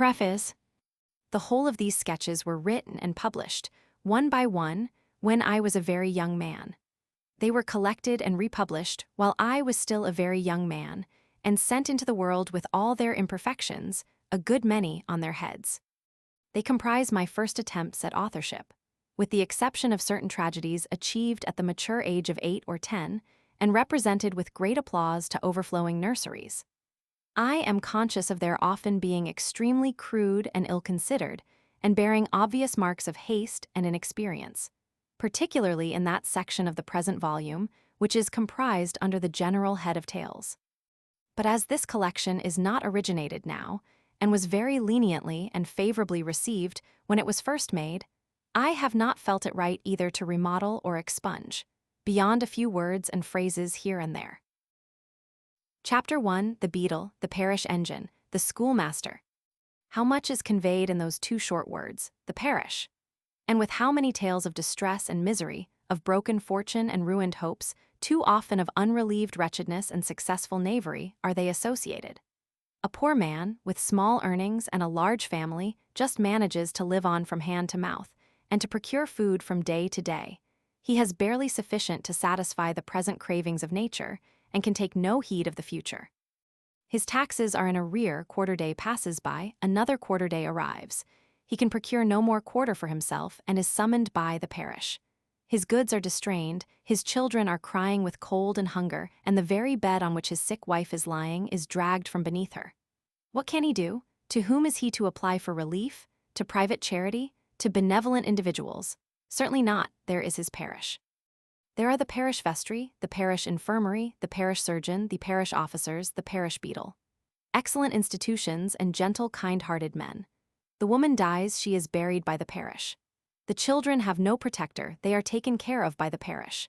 Preface. The whole of these sketches were written and published, one by one, when I was a very young man. They were collected and republished while I was still a very young man, and sent into the world with all their imperfections, a good many on their heads. They comprise my first attempts at authorship, with the exception of certain tragedies achieved at the mature age of 8 or 10, and represented with great applause to overflowing nurseries. I am conscious of their often being extremely crude and ill-considered, and bearing obvious marks of haste and inexperience, particularly in that section of the present volume which is comprised under the general head of tales. But as this collection is not originated now, and was very leniently and favorably received when it was first made, I have not felt it right either to remodel or expunge, beyond a few words and phrases here and there. Chapter 1, The Beadle, the Parish Engine, the Schoolmaster. How much is conveyed in those two short words, the parish? And with how many tales of distress and misery, of broken fortune and ruined hopes, too often of unrelieved wretchedness and successful knavery, are they associated? A poor man, with small earnings and a large family, just manages to live on from hand to mouth, and to procure food from day to day. He has barely sufficient to satisfy the present cravings of nature, and can take no heed of the future. His taxes are in arrear. Quarter-day passes by, another quarter-day arrives. He can procure no more quarter for himself, and is summoned by the parish. His goods are distrained, his children are crying with cold and hunger, and the very bed on which his sick wife is lying is dragged from beneath her. What can he do? To whom is he to apply for relief? To private charity? To benevolent individuals? Certainly not. There is his parish. There are the parish vestry, the parish infirmary, the parish surgeon, the parish officers, the parish beadle. Excellent institutions and gentle, kind-hearted men. The woman dies, she is buried by the parish. The children have no protector, they are taken care of by the parish.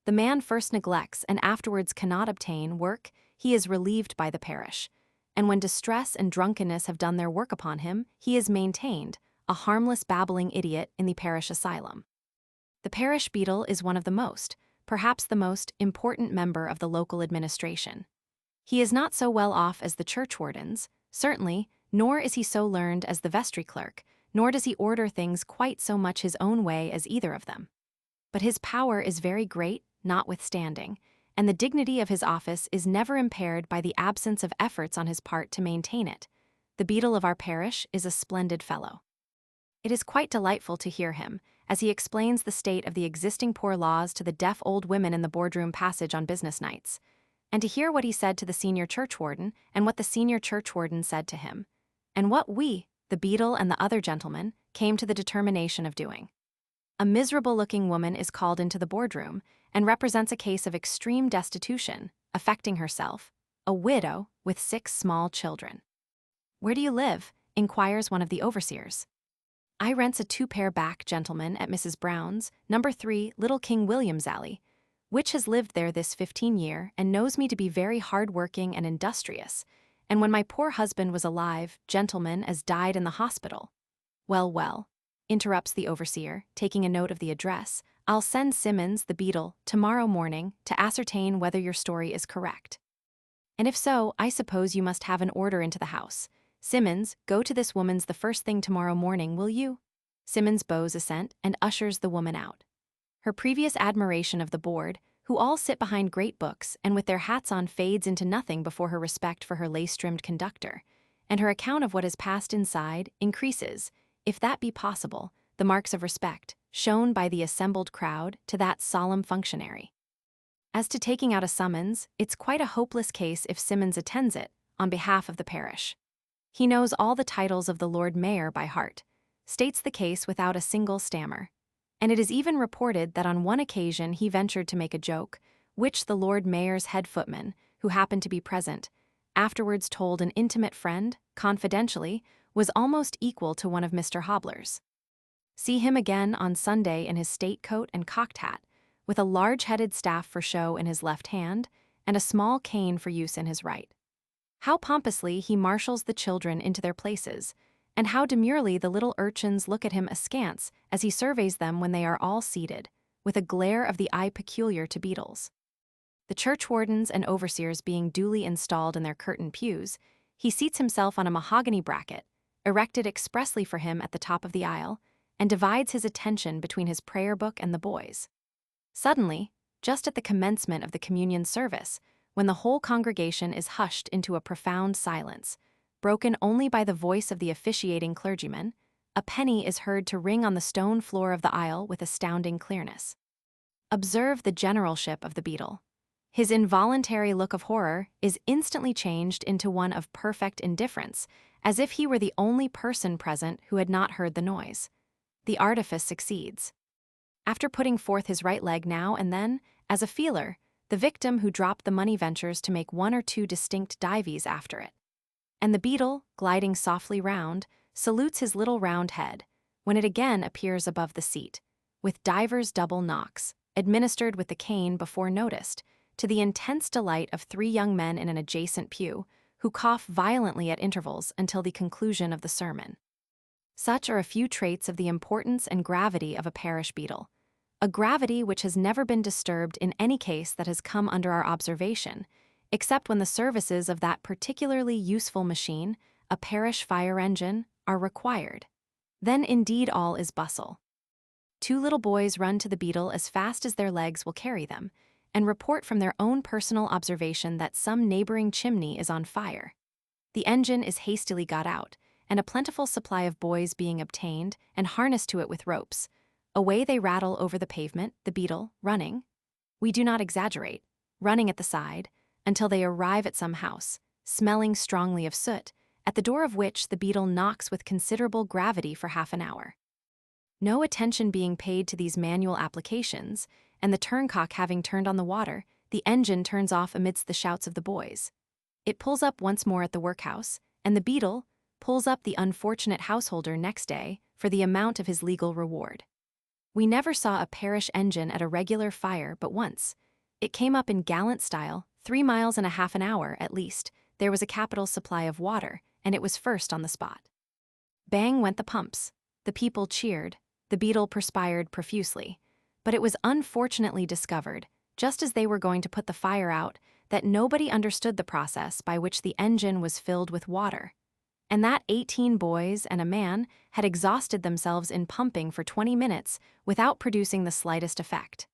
The man first neglects and afterwards cannot obtain work, he is relieved by the parish. And when distress and drunkenness have done their work upon him, he is maintained, a harmless babbling idiot, in the parish asylum. The parish beadle is one of the most, perhaps the most, important member of the local administration. He is not so well off as the churchwardens, certainly, nor is he so learned as the vestry clerk, nor does he order things quite so much his own way as either of them. But his power is very great, notwithstanding, and the dignity of his office is never impaired by the absence of efforts on his part to maintain it. The beadle of our parish is a splendid fellow. It is quite delightful to hear him, as he explains the state of the existing poor laws to the deaf old women in the boardroom passage on business nights, and to hear what he said to the senior churchwarden, and what the senior churchwarden said to him, and what we, the beadle and the other gentlemen, came to the determination of doing. A miserable-looking woman is called into the boardroom, and represents a case of extreme destitution, affecting herself, a widow with 6 small children. "Where do you live?" inquires one of the overseers. "I rents a 2-pair back, gentleman, at Mrs. Brown's, No. 3, Little King William's Alley, which has lived there this 15 year, and knows me to be very hard-working and industrious, and when my poor husband was alive, gentleman, as died in the hospital." "Well, well," interrupts the overseer, taking a note of the address, "I'll send Simmons, the beadle, tomorrow morning to ascertain whether your story is correct. And if so, I suppose you must have an order into the house. Simmons, go to this woman's the first thing tomorrow morning, will you?" Simmons bows assent and ushers the woman out. Her previous admiration of the board, who all sit behind great books and with their hats on, fades into nothing before her respect for her lace-trimmed conductor, and her account of what has passed inside increases, if that be possible, the marks of respect shown by the assembled crowd to that solemn functionary. As to taking out a summons, it's quite a hopeless case if Simmons attends it, on behalf of the parish. He knows all the titles of the Lord Mayor by heart, states the case without a single stammer, and it is even reported that on one occasion he ventured to make a joke, which the Lord Mayor's head footman, who happened to be present, afterwards told an intimate friend, confidentially, was almost equal to one of Mr. Hobbler's. See him again on Sunday in his state coat and cocked hat, with a large-headed staff for show in his left hand, and a small cane for use in his right. How pompously he marshals the children into their places, and how demurely the little urchins look at him askance as he surveys them when they are all seated, with a glare of the eye peculiar to beadles. The churchwardens and overseers being duly installed in their curtained pews, he seats himself on a mahogany bracket, erected expressly for him at the top of the aisle, and divides his attention between his prayer book and the boys. Suddenly, just at the commencement of the communion service, when the whole congregation is hushed into a profound silence, broken only by the voice of the officiating clergyman, a penny is heard to ring on the stone floor of the aisle with astounding clearness. Observe the generalship of the beadle. His involuntary look of horror is instantly changed into one of perfect indifference, as if he were the only person present who had not heard the noise. The artifice succeeds. After putting forth his right leg now and then, as a feeler, the victim who dropped the money ventures to make one or two distinct dives after it. And the beadle, gliding softly round, salutes his little round head, when it again appears above the seat, with divers double knocks, administered with the cane before noticed, to the intense delight of 3 young men in an adjacent pew, who cough violently at intervals until the conclusion of the sermon. Such are a few traits of the importance and gravity of a parish beadle, a gravity which has never been disturbed in any case that has come under our observation, except when the services of that particularly useful machine, a parish fire engine, are required. Then indeed all is bustle. 2 little boys run to the beadle as fast as their legs will carry them, and report from their own personal observation that some neighboring chimney is on fire. The engine is hastily got out, and a plentiful supply of boys being obtained and harnessed to it with ropes. Away they rattle over the pavement, the beadle running. We do not exaggerate, running at the side, until they arrive at some house, smelling strongly of soot, at the door of which the beadle knocks with considerable gravity for half an hour. No attention being paid to these manual applications, and the turncock having turned on the water, the engine turns off amidst the shouts of the boys. It pulls up once more at the workhouse, and the beadle pulls up the unfortunate householder next day for the amount of his legal reward. We never saw a parish engine at a regular fire but once. It came up in gallant style, 3 miles and a half an hour at least. There was a capital supply of water, and it was first on the spot. Bang went the pumps. The people cheered. The beadle perspired profusely. But it was unfortunately discovered, just as they were going to put the fire out, that nobody understood the process by which the engine was filled with water, and that 18 boys and a man had exhausted themselves in pumping for 20 minutes without producing the slightest effect.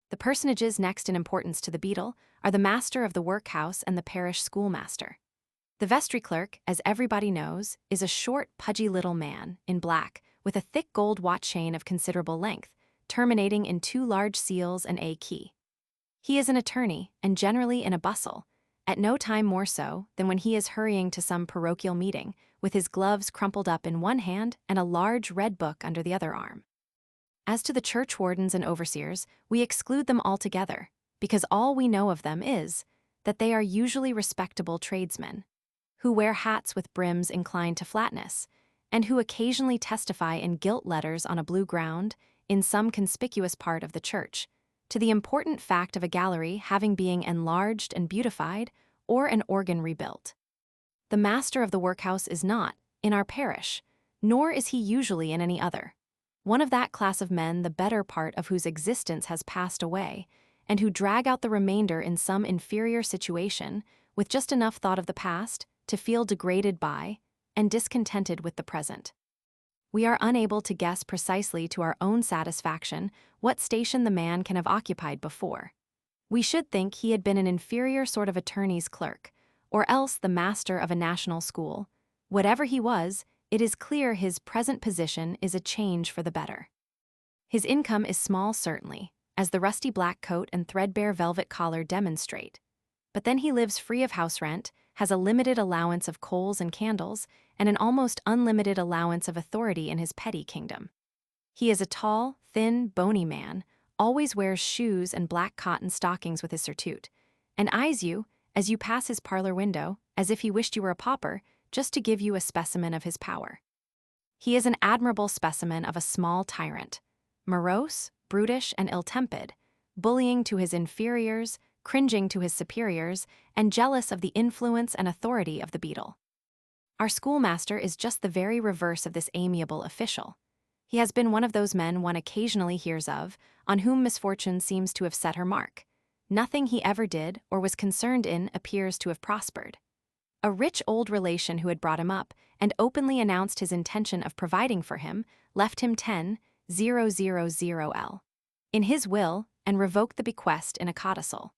The personages next in importance to the beadle are the master of the workhouse and the parish schoolmaster. The vestry clerk, as everybody knows, is a short, pudgy little man, in black, with a thick gold watch chain of considerable length, terminating in 2 large seals and a key. He is an attorney, and generally in a bustle, at no time more so than when he is hurrying to some parochial meeting, with his gloves crumpled up in one hand and a large red book under the other arm. As to the churchwardens and overseers, we exclude them altogether, because all we know of them is that they are usually respectable tradesmen, who wear hats with brims inclined to flatness, and who occasionally testify in gilt letters on a blue ground, in some conspicuous part of the church, to the important fact of a gallery having been enlarged and beautified, or an organ rebuilt. The master of the workhouse is not, in our parish, nor is he usually in any other, one of that class of men the better part of whose existence has passed away, and who drag out the remainder in some inferior situation, with just enough thought of the past to feel degraded by, and discontented with the present. We are unable to guess precisely to our own satisfaction what station the man can have occupied before. We should think he had been an inferior sort of attorney's clerk, or else the master of a national school. Whatever he was, it is clear his present position is a change for the better. His income is small certainly, as the rusty black coat and threadbare velvet collar demonstrate, but then he lives free of house rent, has a limited allowance of coals and candles, and an almost unlimited allowance of authority in his petty kingdom. He is a tall, thin, bony man, always wears shoes and black cotton stockings with his surtout, and eyes you, as you pass his parlor window, as if he wished you were a pauper, just to give you a specimen of his power. He is an admirable specimen of a small tyrant, morose, brutish, and ill-tempered, bullying to his inferiors, cringing to his superiors, and jealous of the influence and authority of the beadle. Our schoolmaster is just the very reverse of this amiable official. He has been one of those men one occasionally hears of, on whom misfortune seems to have set her mark. Nothing he ever did or was concerned in appears to have prospered. A rich old relation who had brought him up and openly announced his intention of providing for him left him 10,000 L in his will and revoked the bequest in a codicil.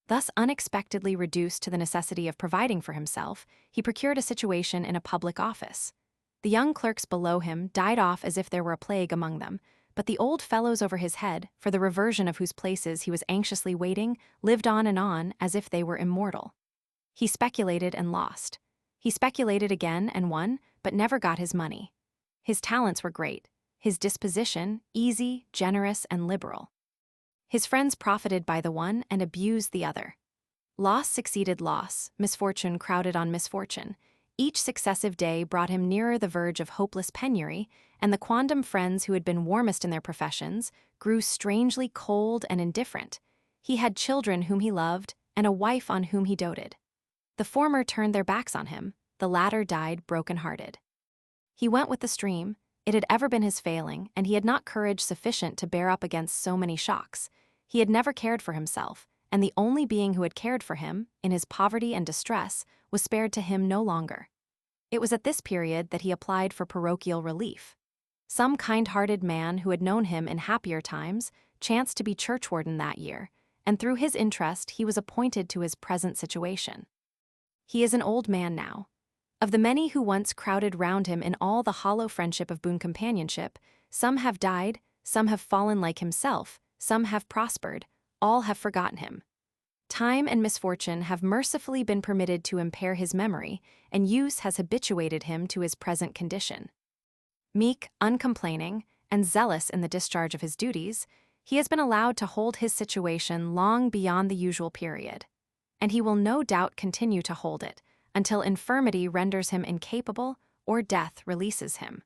Thus unexpectedly reduced to the necessity of providing for himself, he procured a situation in a public office. The young clerks below him died off as if there were a plague among them, but the old fellows over his head, for the reversion of whose places he was anxiously waiting, lived on as if they were immortal. He speculated and lost. He speculated again and won, but never got his money. His talents were great, his disposition easy, generous, and liberal. His friends profited by the one and abused the other. Loss succeeded loss, misfortune crowded on misfortune. Each successive day brought him nearer the verge of hopeless penury, and the quondam friends who had been warmest in their professions grew strangely cold and indifferent. He had children whom he loved, and a wife on whom he doted. The former turned their backs on him, the latter died broken-hearted. He went with the stream. It had ever been his failing, and he had not courage sufficient to bear up against so many shocks. He had never cared for himself, and the only being who had cared for him, in his poverty and distress, was spared to him no longer. It was at this period that he applied for parochial relief. Some kind-hearted man who had known him in happier times chanced to be churchwarden that year, and through his interest he was appointed to his present situation. He is an old man now. Of the many who once crowded round him in all the hollow friendship of boon companionship, some have died, some have fallen like himself, some have prospered, all have forgotten him. Time and misfortune have mercifully been permitted to impair his memory, and use has habituated him to his present condition. Meek, uncomplaining, and zealous in the discharge of his duties, he has been allowed to hold his situation long beyond the usual period, and he will no doubt continue to hold it until infirmity renders him incapable or death releases him.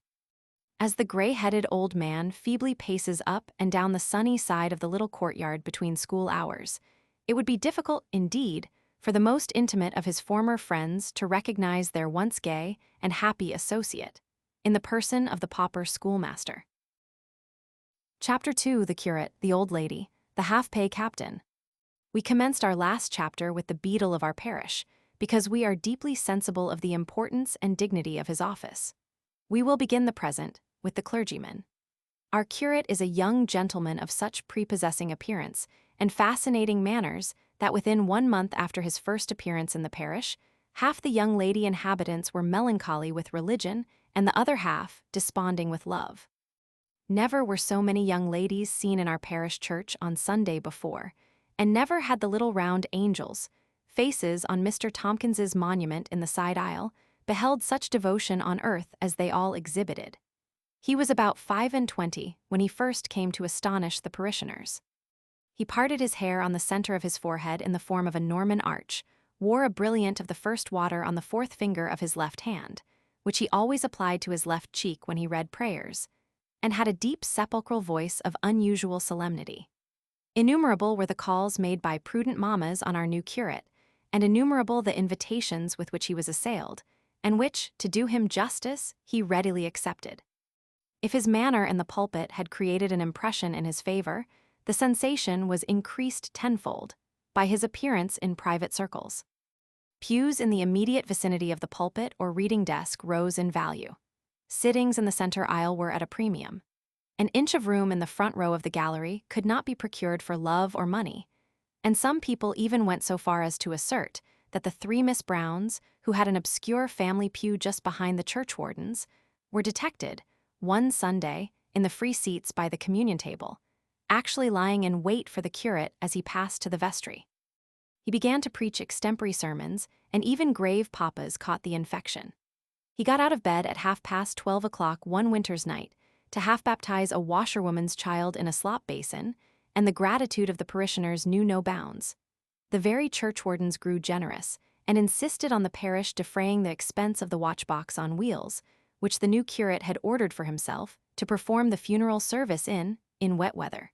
As the gray-headed old man feebly paces up and down the sunny side of the little courtyard between school hours, it would be difficult, indeed, for the most intimate of his former friends to recognize their once gay and happy associate in the person of the pauper schoolmaster. Chapter 2: The Curate, the Old Lady, the Half-Pay Captain. We commenced our last chapter with the beadle of our parish, because we are deeply sensible of the importance and dignity of his office. We will begin the present with the clergyman. Our curate is a young gentleman of such prepossessing appearance and fascinating manners that within 1 month after his first appearance in the parish, half the young lady inhabitants were melancholy with religion and the other half desponding with love. Never were so many young ladies seen in our parish church on Sunday before, and never had the little round angels, faces on Mr. Tompkins's monument in the side aisle, beheld such devotion on earth as they all exhibited. He was about 25 when he first came to astonish the parishioners. He parted his hair on the center of his forehead in the form of a Norman arch, wore a brilliant of the first water on the fourth finger of his left hand, which he always applied to his left cheek when he read prayers, and had a deep sepulchral voice of unusual solemnity. Innumerable were the calls made by prudent mammas on our new curate, and innumerable the invitations with which he was assailed, and which, to do him justice, he readily accepted. If his manner in the pulpit had created an impression in his favor, the sensation was increased tenfold by his appearance in private circles. Pews in the immediate vicinity of the pulpit or reading desk rose in value. Sittings in the center aisle were at a premium. An inch of room in the front row of the gallery could not be procured for love or money, and some people even went so far as to assert that the 3 Miss Browns, who had an obscure family pew just behind the churchwardens, were detected, one Sunday, in the free seats by the communion table, actually lying in wait for the curate as he passed to the vestry. He began to preach extempore sermons, and even grave papas caught the infection. He got out of bed at 12:30 one winter's night to half-baptize a washerwoman's child in a slop basin, and the gratitude of the parishioners knew no bounds. The very churchwardens grew generous, and insisted on the parish defraying the expense of the watchbox on wheels, which the new curate had ordered for himself to perform the funeral service in wet weather.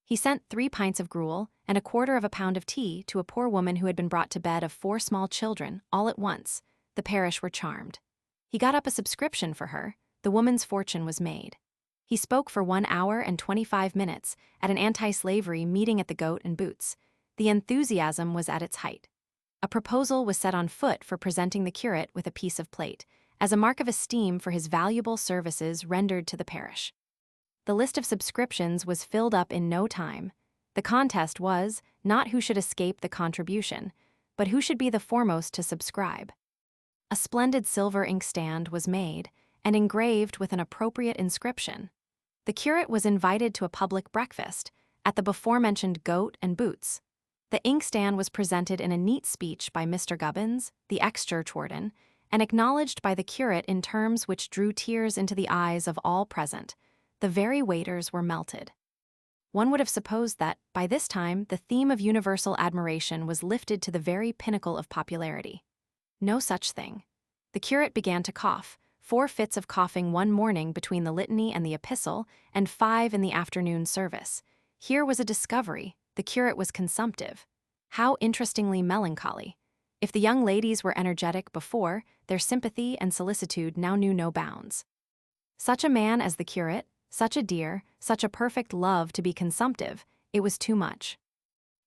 He sent 3 pints of gruel and 1/4 pound of tea to a poor woman who had been brought to bed of 4 small children all at once. The parish were charmed. He got up a subscription for her. The woman's fortune was made. He spoke for 1 hour and 25 minutes at an anti-slavery meeting at the Goat and Boots. The enthusiasm was at its height. A proposal was set on foot for presenting the curate with a piece of plate, as a mark of esteem for his valuable services rendered to the parish. The list of subscriptions was filled up in no time. The contest was, not who should escape the contribution, but who should be the foremost to subscribe. A splendid silver inkstand was made, and engraved with an appropriate inscription. The curate was invited to a public breakfast, at the before-mentioned Goat and Boots. The inkstand was presented in a neat speech by Mr. Gubbins, the ex-churchwarden, and acknowledged by the curate in terms which drew tears into the eyes of all present. The very waiters were melted. One would have supposed that, by this time, the theme of universal admiration was lifted to the very pinnacle of popularity. No such thing. The curate began to cough, 4 fits of coughing one morning between the litany and the epistle, and 5 in the afternoon service. Here was a discovery. The curate was consumptive. How interestingly melancholy. If the young ladies were energetic before, their sympathy and solicitude now knew no bounds. Such a man as the curate, such a dear, such a perfect love to be consumptive, it was too much.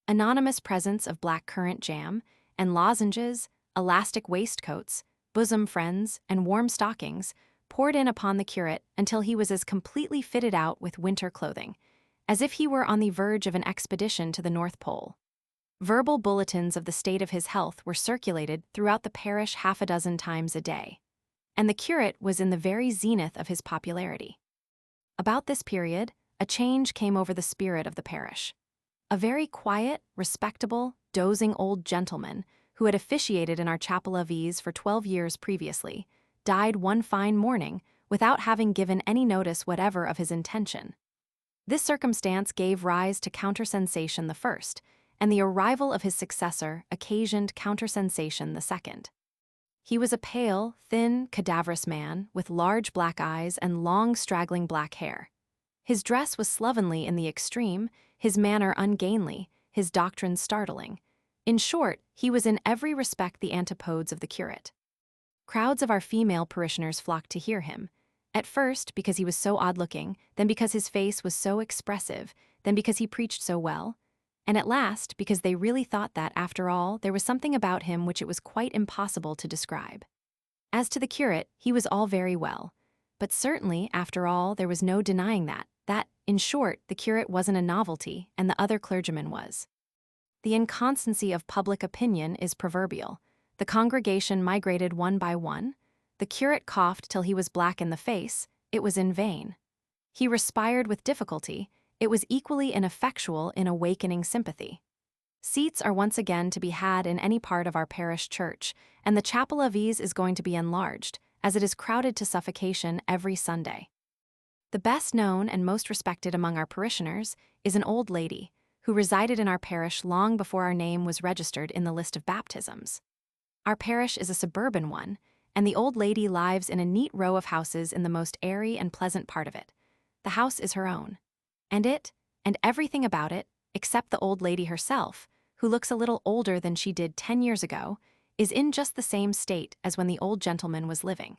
Anonymous presents of black currant jam, and lozenges, elastic waistcoats, bosom friends, and warm stockings poured in upon the curate until he was as completely fitted out with winter clothing, as if he were on the verge of an expedition to the North Pole. Verbal bulletins of the state of his health were circulated throughout the parish 6 times a day, and the curate was in the very zenith of his popularity. About this period, a change came over the spirit of the parish. A very quiet, respectable, dozing old gentleman, who had officiated in our chapel of ease for 12 years previously, died one fine morning without having given any notice whatever of his intention. This circumstance gave rise to counter-sensation the first, and the arrival of his successor occasioned counter-sensation the second. He was a pale, thin, cadaverous man with large black eyes and long, straggling black hair. His dress was slovenly in the extreme, his manner ungainly, his doctrines startling. In short, he was in every respect the antipodes of the curate. Crowds of our female parishioners flocked to hear him, at first because he was so odd-looking, then because his face was so expressive, then because he preached so well, and at last because they really thought that, after all, there was something about him which it was quite impossible to describe. As to the curate, he was all very well, but certainly, after all, there was no denying that, in short, the curate wasn't a novelty, and the other clergyman was. The inconstancy of public opinion is proverbial. The congregation migrated one by one. The curate coughed till he was black in the face. It was in vain. He respired with difficulty. It was equally ineffectual in awakening sympathy. Seats are once again to be had in any part of our parish church, and the chapel of ease is going to be enlarged, as it is crowded to suffocation every Sunday. The best known and most respected among our parishioners is an old lady, who resided in our parish long before our name was registered in the list of baptisms. Our parish is a suburban one, and the old lady lives in a neat row of houses in the most airy and pleasant part of it. The house is her own. And it, and everything about it, except the old lady herself, who looks a little older than she did 10 years ago, is in just the same state as when the old gentleman was living.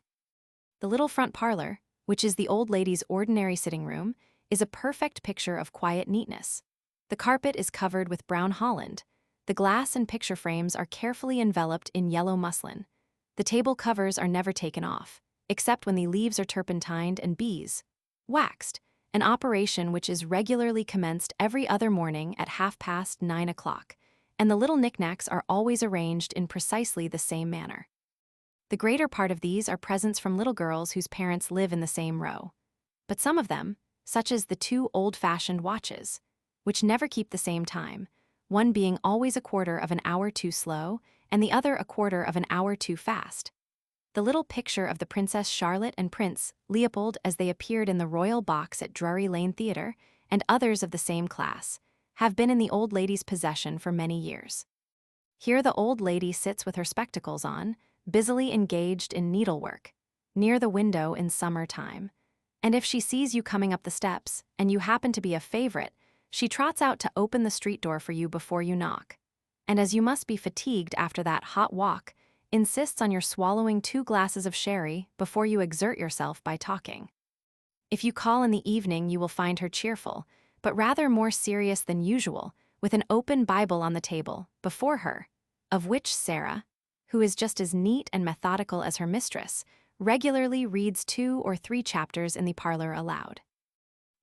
The little front parlor, which is the old lady's ordinary sitting room, is a perfect picture of quiet neatness. The carpet is covered with brown holland. The glass and picture frames are carefully enveloped in yellow muslin. The table covers are never taken off, except when the leaves are turpentined and bees waxed, an operation which is regularly commenced every other morning at 9:30, and the little knickknacks are always arranged in precisely the same manner. The greater part of these are presents from little girls whose parents live in the same row. But some of them, such as the 2 old-fashioned watches, which never keep the same time, one being always a quarter of an hour too slow, and the other a quarter of an hour too fast. The little picture of the Princess Charlotte and Prince Leopold as they appeared in the royal box at Drury Lane Theatre, and others of the same class, have been in the old lady's possession for many years. Here the old lady sits with her spectacles on, busily engaged in needlework, near the window in summer time, and if she sees you coming up the steps, and you happen to be a favorite, she trots out to open the street door for you before you knock, and as you must be fatigued after that hot walk, insists on your swallowing 2 glasses of sherry before you exert yourself by talking. If you call in the evening, you will find her cheerful, but rather more serious than usual, with an open Bible on the table, before her, of which Sarah, who is just as neat and methodical as her mistress, regularly reads 2 or 3 chapters in the parlor aloud.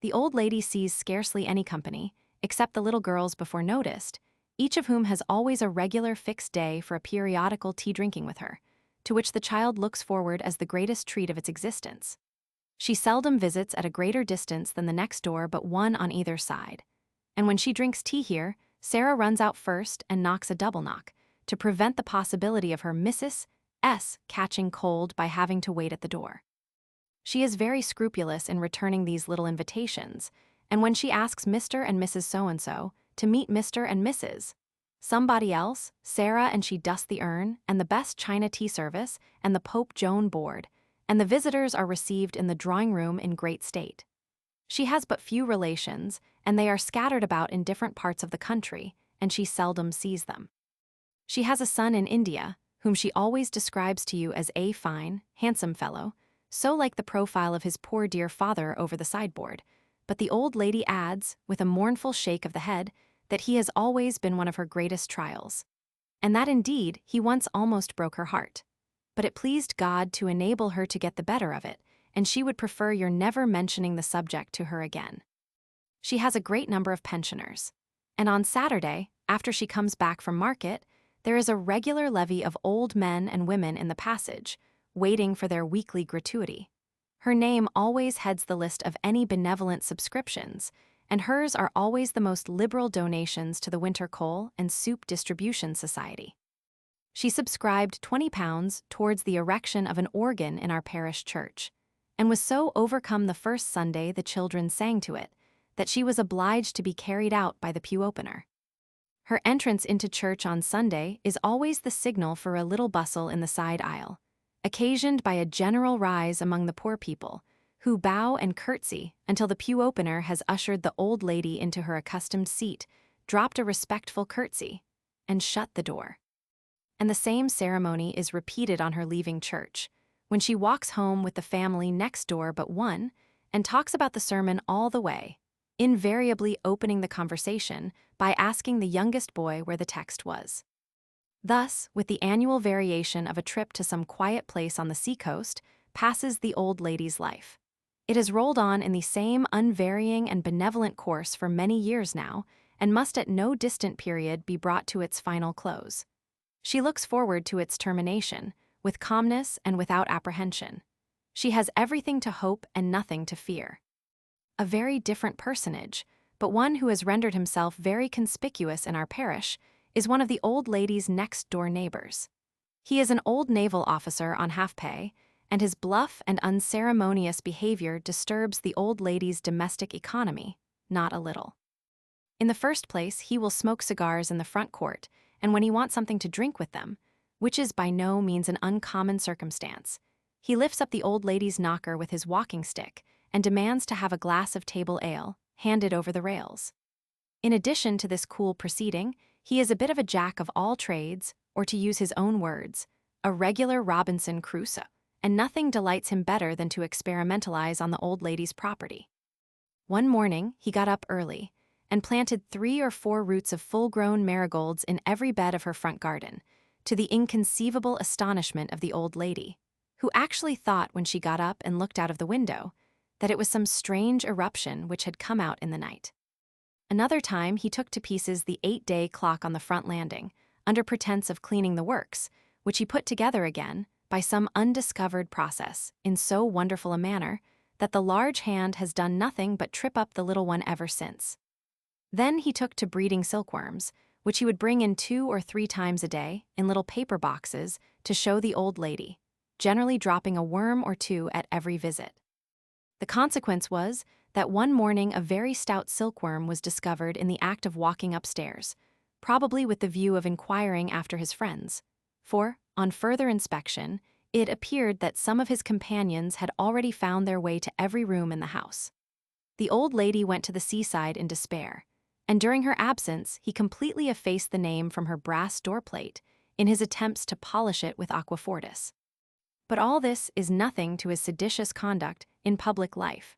The old lady sees scarcely any company, except the little girls before noticed, each of whom has always a regular fixed day for a periodical tea-drinking with her, to which the child looks forward as the greatest treat of its existence. She seldom visits at a greater distance than the next door but one on either side. And when she drinks tea here, Sarah runs out first and knocks a double knock, to prevent the possibility of her Mrs. S. catching cold by having to wait at the door. She is very scrupulous in returning these little invitations, and when she asks Mr. and Mrs. So-and-so to meet Mr. and Mrs. somebody else, Sarah and she dust the urn, and the best china tea service, and the Pope Joan board, and the visitors are received in the drawing-room in great state. She has but few relations, and they are scattered about in different parts of the country, and she seldom sees them. She has a son in India, whom she always describes to you as a fine, handsome fellow, so like the profile of his poor dear father over the sideboard, but the old lady adds, with a mournful shake of the head, that he has always been one of her greatest trials, and that indeed he once almost broke her heart. But it pleased God to enable her to get the better of it, and she would prefer your never mentioning the subject to her again. She has a great number of pensioners, and on Saturday, after she comes back from market, there is a regular levy of old men and women in the passage, waiting for their weekly gratuity. Her name always heads the list of any benevolent subscriptions, and hers are always the most liberal donations to the Winter Coal and Soup Distribution Society. She subscribed £20 towards the erection of an organ in our parish church, and was so overcome the first Sunday the children sang to it, that she was obliged to be carried out by the pew opener. Her entrance into church on Sunday is always the signal for a little bustle in the side aisle, occasioned by a general rise among the poor people, who bow and curtsy until the pew opener has ushered the old lady into her accustomed seat, dropped a respectful curtsy, and shut the door. And the same ceremony is repeated on her leaving church, when she walks home with the family next door but one, and talks about the sermon all the way, invariably opening the conversation by asking the youngest boy where the text was. Thus, with the annual variation of a trip to some quiet place on the seacoast, passes the old lady's life. It has rolled on in the same unvarying and benevolent course for many years now, and must at no distant period be brought to its final close. She looks forward to its termination, with calmness and without apprehension. She has everything to hope and nothing to fear. A very different personage, but one who has rendered himself very conspicuous in our parish, is one of the old lady's next-door neighbors. He is an old naval officer on half-pay, and his bluff and unceremonious behavior disturbs the old lady's domestic economy, not a little. In the first place, he will smoke cigars in the front court, and when he wants something to drink with them, which is by no means an uncommon circumstance, he lifts up the old lady's knocker with his walking stick and demands to have a glass of table ale, handed over the rails. In addition to this cool proceeding, he is a bit of a jack of all trades, or to use his own words, a regular Robinson Crusoe, and nothing delights him better than to experimentalize on the old lady's property. One morning, he got up early, and planted 3 or 4 roots of full-grown marigolds in every bed of her front garden, to the inconceivable astonishment of the old lady, who actually thought when she got up and looked out of the window, that it was some strange eruption which had come out in the night. Another time he took to pieces the 8-day clock on the front landing, under pretense of cleaning the works, which he put together again, by some undiscovered process, in so wonderful a manner, that the large hand has done nothing but trip up the little one ever since. Then he took to breeding silkworms, which he would bring in 2 or 3 times a day, in little paper boxes, to show the old lady, generally dropping a worm or 2 at every visit. The consequence was that one morning a very stout silkworm was discovered in the act of walking upstairs, probably with the view of inquiring after his friends, for, on further inspection, it appeared that some of his companions had already found their way to every room in the house. The old lady went to the seaside in despair, and during her absence he completely effaced the name from her brass doorplate in his attempts to polish it with aquafortis. But all this is nothing to his seditious conduct in public life.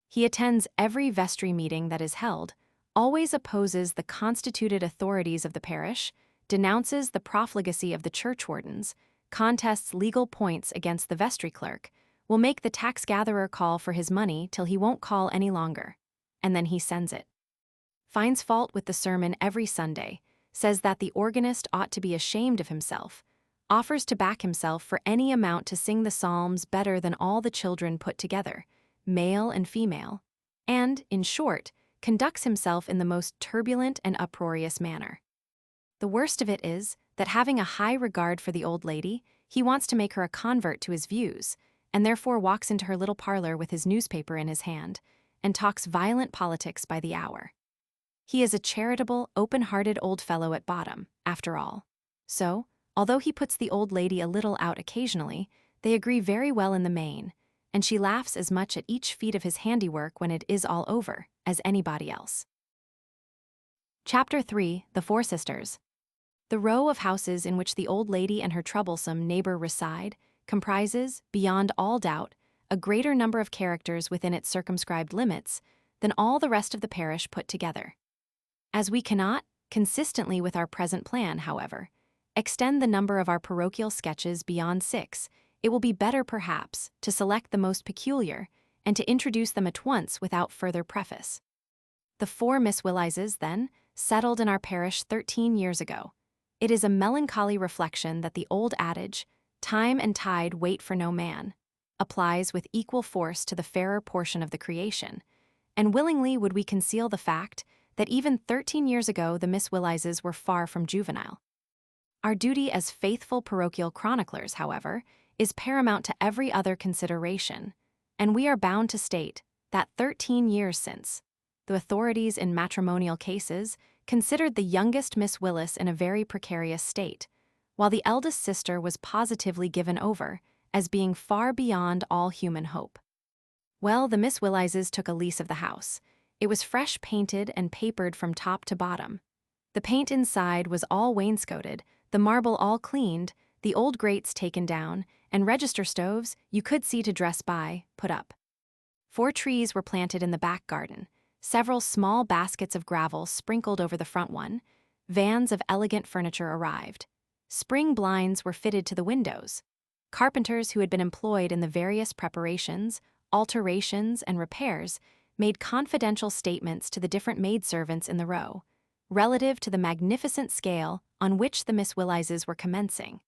He attends every vestry meeting that is held, always opposes the constituted authorities of the parish, denounces the profligacy of the churchwardens, contests legal points against the vestry clerk, will make the tax-gatherer call for his money till he won't call any longer, and then he sends it. Finds fault with the sermon every Sunday, says that the organist ought to be ashamed of himself, offers to back himself for any amount to sing the psalms better than all the children put together, male and female, and, in short, conducts himself in the most turbulent and uproarious manner. The worst of it is that, having a high regard for the old lady, he wants to make her a convert to his views, and therefore walks into her little parlor with his newspaper in his hand, and talks violent politics by the hour. He is a charitable, open-hearted old fellow at bottom, after all. So, although he puts the old lady a little out occasionally, they agree very well in the main, and she laughs as much at each feat of his handiwork when it is all over as anybody else. Chapter 3: The Four Sisters. The row of houses in which the old lady and her troublesome neighbor reside comprises, beyond all doubt, a greater number of characters within its circumscribed limits than all the rest of the parish put together. As we cannot, consistently with our present plan, however, extend the number of our parochial sketches beyond 6, it will be better, perhaps, to select the most peculiar and to introduce them at once without further preface. The four Miss Willises, then, settled in our parish 13 years ago. It is a melancholy reflection that the old adage, "Time and tide wait for no man," applies with equal force to the fairer portion of the creation, and willingly would we conceal the fact that even 13 years ago the Miss Willises were far from juvenile. Our duty as faithful parochial chroniclers, however, is paramount to every other consideration, and we are bound to state that 13 years since, the authorities in matrimonial cases considered the youngest Miss Willis in a very precarious state, while the eldest sister was positively given over as being far beyond all human hope. Well, the Miss Willises took a lease of the house. It was fresh painted and papered from top to bottom. The paint inside was all wainscoted, the marble all cleaned, the old grates taken down, and register stoves, you could see to dress by, put up. 4 trees were planted in the back garden, several small baskets of gravel sprinkled over the front one, vans of elegant furniture arrived. Spring blinds were fitted to the windows. Carpenters who had been employed in the various preparations, alterations, and repairs made confidential statements to the different maidservants in the row, relative to the magnificent scale on which the Miss Willises were commencing.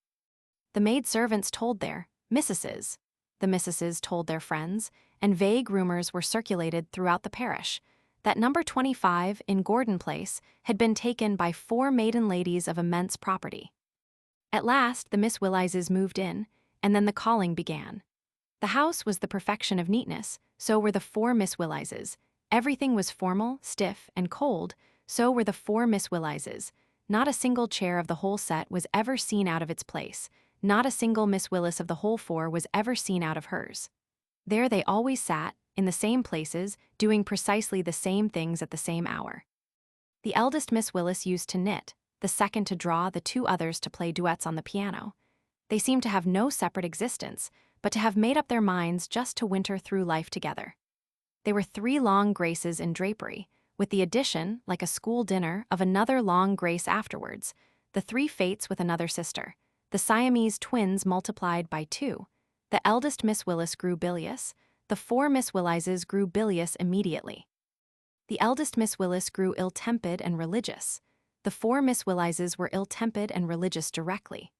The maidservants told their missuses, the missuses told their friends, and vague rumors were circulated throughout the parish that number 25 in Gordon Place had been taken by 4 maiden ladies of immense property. At last the Miss Willises moved in, and then the calling began. The house was the perfection of neatness, so were the 4 Miss Willises. Everything was formal, stiff, and cold, so were the 4 Miss Willises. Not a single chair of the whole set was ever seen out of its place. Not a single Miss Willis of the whole 4 was ever seen out of hers. There they always sat, in the same places, doing precisely the same things at the same hour. The eldest Miss Willis used to knit, the second to draw, the 2 others to play duets on the piano. They seemed to have no separate existence, but to have made up their minds just to winter through life together. They were 3 long graces in drapery, with the addition, like a school dinner, of another long grace afterwards, the 3 Fates with another sister, the Siamese twins multiplied by 2. The eldest Miss Willis grew bilious, the 4 Miss Willises grew bilious immediately. The eldest Miss Willis grew ill-tempered and religious. The 4 Miss Willises were ill-tempered and religious directly.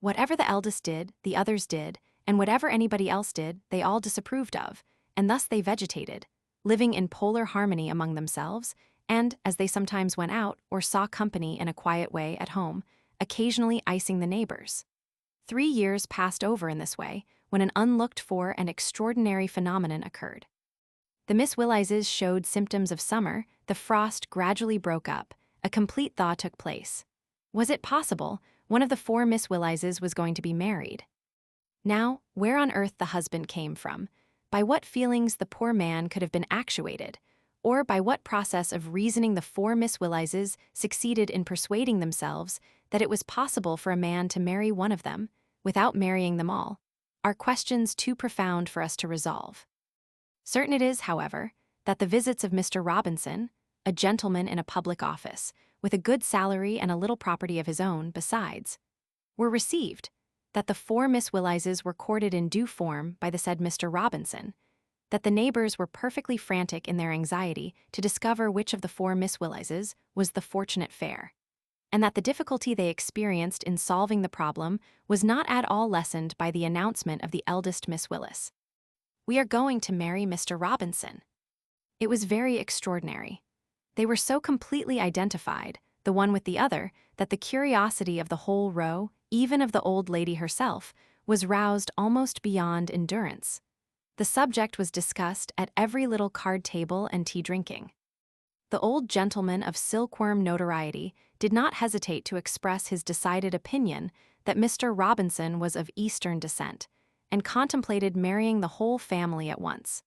Whatever the eldest did, the others did, and whatever anybody else did, they all disapproved of, and thus they vegetated, living in polar harmony among themselves, and, as they sometimes went out or saw company in a quiet way at home, occasionally icing the neighbors. 3 years passed over in this way, when an unlooked-for and extraordinary phenomenon occurred. The Miss Willises showed symptoms of summer, the frost gradually broke up, a complete thaw took place. Was it possible one of the 4 Miss Willises was going to be married? Now, where on earth the husband came from, by what feelings the poor man could have been actuated, or by what process of reasoning the 4 Miss Willises succeeded in persuading themselves that it was possible for a man to marry one of them, without marrying them all, are questions too profound for us to resolve. Certain it is, however, that the visits of Mr. Robinson, a gentleman in a public office, with a good salary and a little property of his own, besides, were received, that the 4 Miss Willises were courted in due form by the said Mr. Robinson, that the neighbors were perfectly frantic in their anxiety to discover which of the 4 Miss Willises was the fortunate fair, and that the difficulty they experienced in solving the problem was not at all lessened by the announcement of the eldest Miss Willis. "We are going to marry Mr. Robinson." It was very extraordinary. They were so completely identified, the one with the other, that the curiosity of the whole row, even of the old lady herself, was roused almost beyond endurance. The subject was discussed at every little card table and tea drinking. The old gentleman of silkworm notoriety did not hesitate to express his decided opinion that Mr. Robinson was of Eastern descent, and contemplated marrying the whole family at once.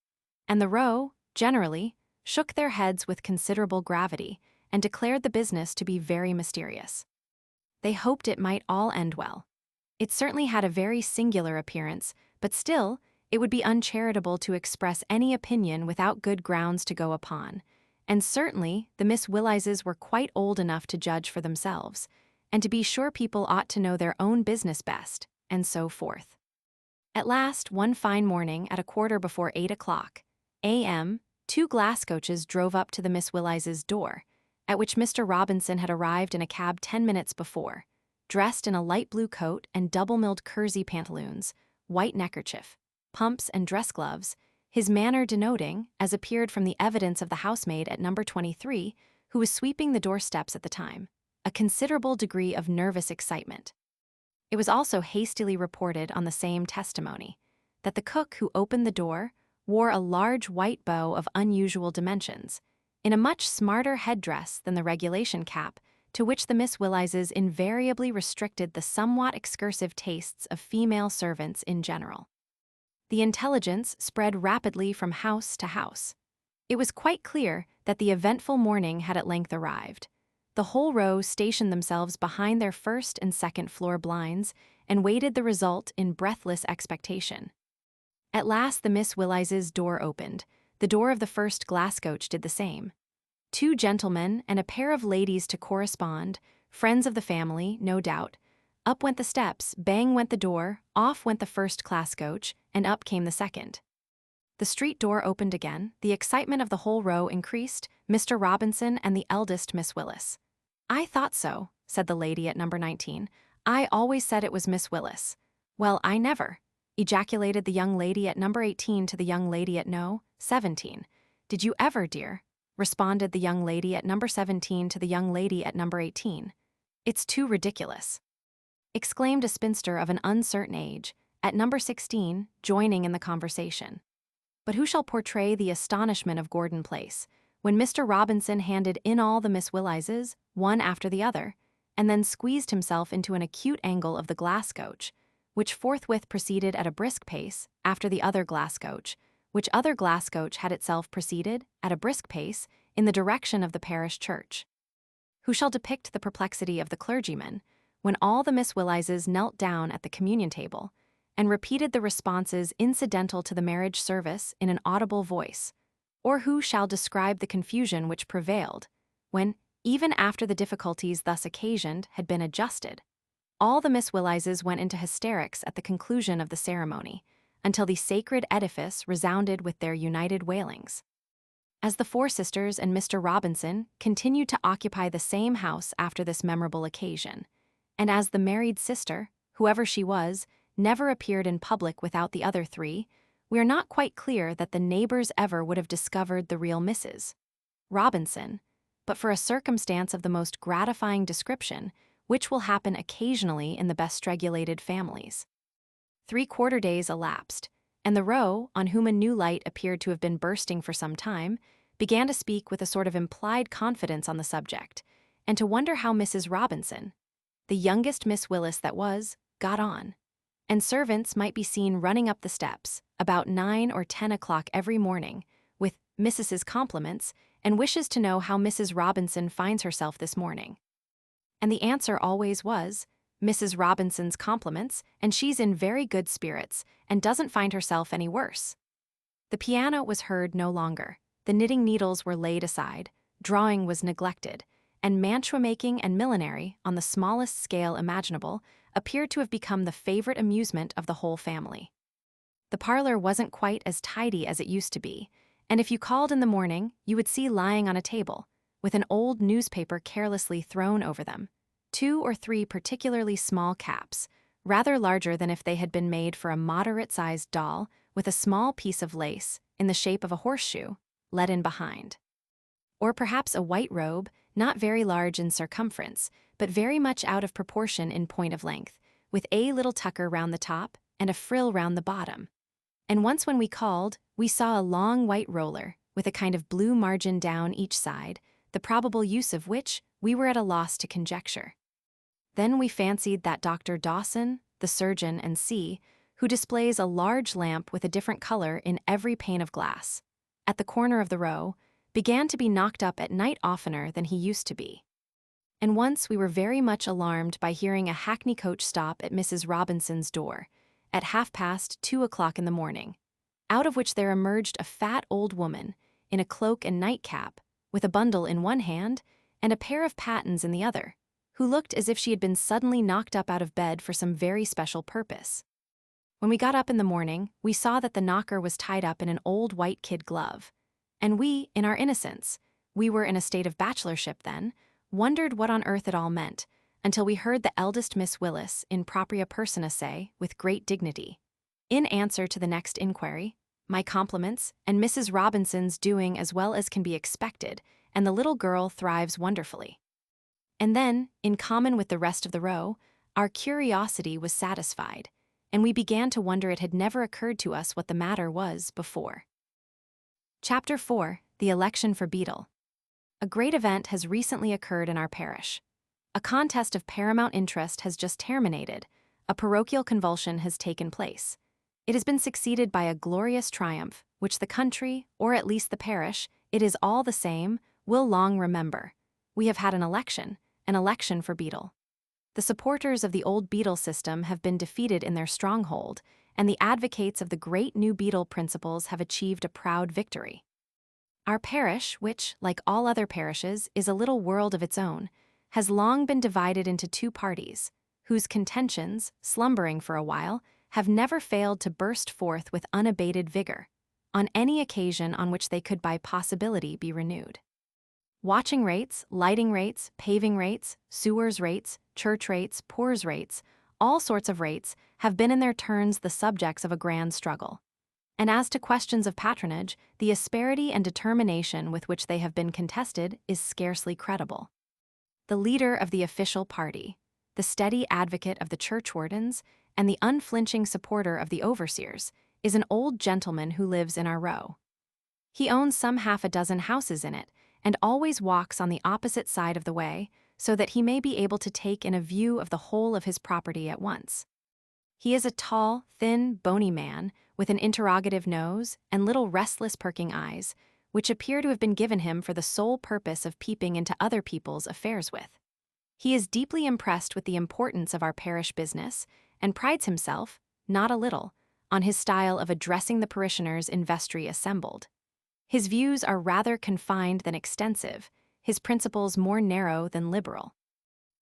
And the row, generally, shook their heads with considerable gravity, and declared the business to be very mysterious. They hoped it might all end well. It certainly had a very singular appearance, but still, it would be uncharitable to express any opinion without good grounds to go upon, and certainly the Miss Willises were quite old enough to judge for themselves, and to be sure people ought to know their own business best, and so forth. At last, one fine morning at 8:15 a.m., 2 glass coaches drove up to the Miss Willises' door, at which Mr. Robinson had arrived in a cab 10 minutes before, dressed in a light blue coat and double-milled kersey pantaloons, white neckerchief, pumps and dress gloves, his manner denoting, as appeared from the evidence of the housemaid at number 23, who was sweeping the doorsteps at the time, a considerable degree of nervous excitement. It was also hastily reported on the same testimony that the cook who opened the door wore a large white bow of unusual dimensions, in a much smarter headdress than the regulation cap, to which the Miss Willises invariably restricted the somewhat excursive tastes of female servants in general. The intelligence spread rapidly from house to house. It was quite clear that the eventful morning had at length arrived. The whole row stationed themselves behind their first and second floor blinds and waited the result in breathless expectation. At last the Miss Willises' door opened. The door of the first glass coach did the same. 2 gentlemen and a pair of ladies to correspond, friends of the family, no doubt. Up went the steps, bang went the door, off went the first class coach, and up came the second. The street door opened again, the excitement of the whole row increased, Mr. Robinson and the eldest Miss Willis. "I thought so," said the lady at number 19. "I always said it was Miss Willis." "Well, I never," ejaculated the young lady at number 18 to the young lady at no. 17. "Did you ever, dear?" responded the young lady at number 17 to the young lady at number 18. "It's too ridiculous," exclaimed a spinster of an uncertain age, at number 16, joining in the conversation. But who shall portray the astonishment of Gordon Place, when Mr. Robinson handed in all the Miss Willises, one after the other, and then squeezed himself into an acute angle of the glass coach, which forthwith proceeded at a brisk pace after the other glass coach, which other glass coach had itself proceeded, at a brisk pace, in the direction of the parish church? Who shall depict the perplexity of the clergyman, when all the Miss Willises knelt down at the communion table, and repeated the responses incidental to the marriage service in an audible voice? Or who shall describe the confusion which prevailed, when, even after the difficulties thus occasioned had been adjusted, all the Miss Willises went into hysterics at the conclusion of the ceremony, until the sacred edifice resounded with their united wailings? As the 4 sisters and Mr. Robinson continued to occupy the same house after this memorable occasion, and as the married sister, whoever she was, never appeared in public without the other 3, we are not quite clear that the neighbors ever would have discovered the real Mrs. Robinson, but for a circumstance of the most gratifying description, which will happen occasionally in the best regulated families. 3/4 days elapsed, and the row, on whom a new light appeared to have been bursting for some time, began to speak with a sort of implied confidence on the subject, and to wonder how Mrs. Robinson, the youngest Miss Willis that was, got on. And servants might be seen running up the steps, about 9 or 10 o'clock every morning, with Mrs.'s compliments, and wishes to know how Mrs. Robinson finds herself this morning. And the answer always was, "Mrs. Robinson's compliments, and she's in very good spirits, and doesn't find herself any worse." The piano was heard no longer, the knitting needles were laid aside, drawing was neglected, and mantua-making and millinery, on the smallest scale imaginable, appeared to have become the favorite amusement of the whole family. The parlor wasn't quite as tidy as it used to be, and if you called in the morning, you would see lying on a table, with an old newspaper carelessly thrown over them, 2 or 3 particularly small caps, rather larger than if they had been made for a moderate-sized doll, with a small piece of lace, in the shape of a horseshoe, let in behind. Or perhaps a white robe, not very large in circumference, but very much out of proportion in point of length, with a little tucker round the top and a frill round the bottom. And once when we called, we saw a long white roller, with a kind of blue margin down each side, the probable use of which we were at a loss to conjecture. Then we fancied that Dr. Dawson, the surgeon and C., who displays a large lamp with a different color in every pane of glass, at the corner of the row, began to be knocked up at night oftener than he used to be. And once we were very much alarmed by hearing a hackney coach stop at Mrs. Robinson's door, at 2:30 in the morning, out of which there emerged a fat old woman, in a cloak and nightcap, with a bundle in one hand and a pair of pattens in the other, who looked as if she had been suddenly knocked up out of bed for some very special purpose. When we got up in the morning, we saw that the knocker was tied up in an old white kid glove, and we, in our innocence, we were in a state of bachelorship then, wondered what on earth it all meant, until we heard the eldest Miss Willis in propria persona say, with great dignity, in answer to the next inquiry, "My compliments, and Mrs. Robinson's doing as well as can be expected, and the little girl thrives wonderfully." And then, in common with the rest of the row, our curiosity was satisfied, and we began to wonder it had never occurred to us what the matter was before. Chapter 4: The Election for Beadle. A great event has recently occurred in our parish. A contest of paramount interest has just terminated. A parochial convulsion has taken place. It has been succeeded by a glorious triumph, which the country, or at least the parish, it is all the same, will long remember. We have had an election for beadle. The supporters of the old beadle system have been defeated in their stronghold, and the advocates of the great new beadle principles have achieved a proud victory. Our parish, which, like all other parishes, is a little world of its own, has long been divided into 2 parties, whose contentions, slumbering for a while, have never failed to burst forth with unabated vigor, on any occasion on which they could by possibility be renewed. Watching rates, lighting rates, paving rates, sewers rates, church rates, poors rates, all sorts of rates have been in their turns the subjects of a grand struggle. And as to questions of patronage, the asperity and determination with which they have been contested is scarcely credible. The leader of the official party, the steady advocate of the churchwardens, and the unflinching supporter of the overseers, is an old gentleman who lives in our row. He owns some 6 houses in it, and always walks on the opposite side of the way, so that he may be able to take in a view of the whole of his property at once. He is a tall, thin, bony man, with an interrogative nose and little restless perking eyes, which appear to have been given him for the sole purpose of peeping into other people's affairs with. He is deeply impressed with the importance of our parish business, and prides himself, not a little, on his style of addressing the parishioners in vestry assembled. His views are rather confined than extensive, his principles more narrow than liberal.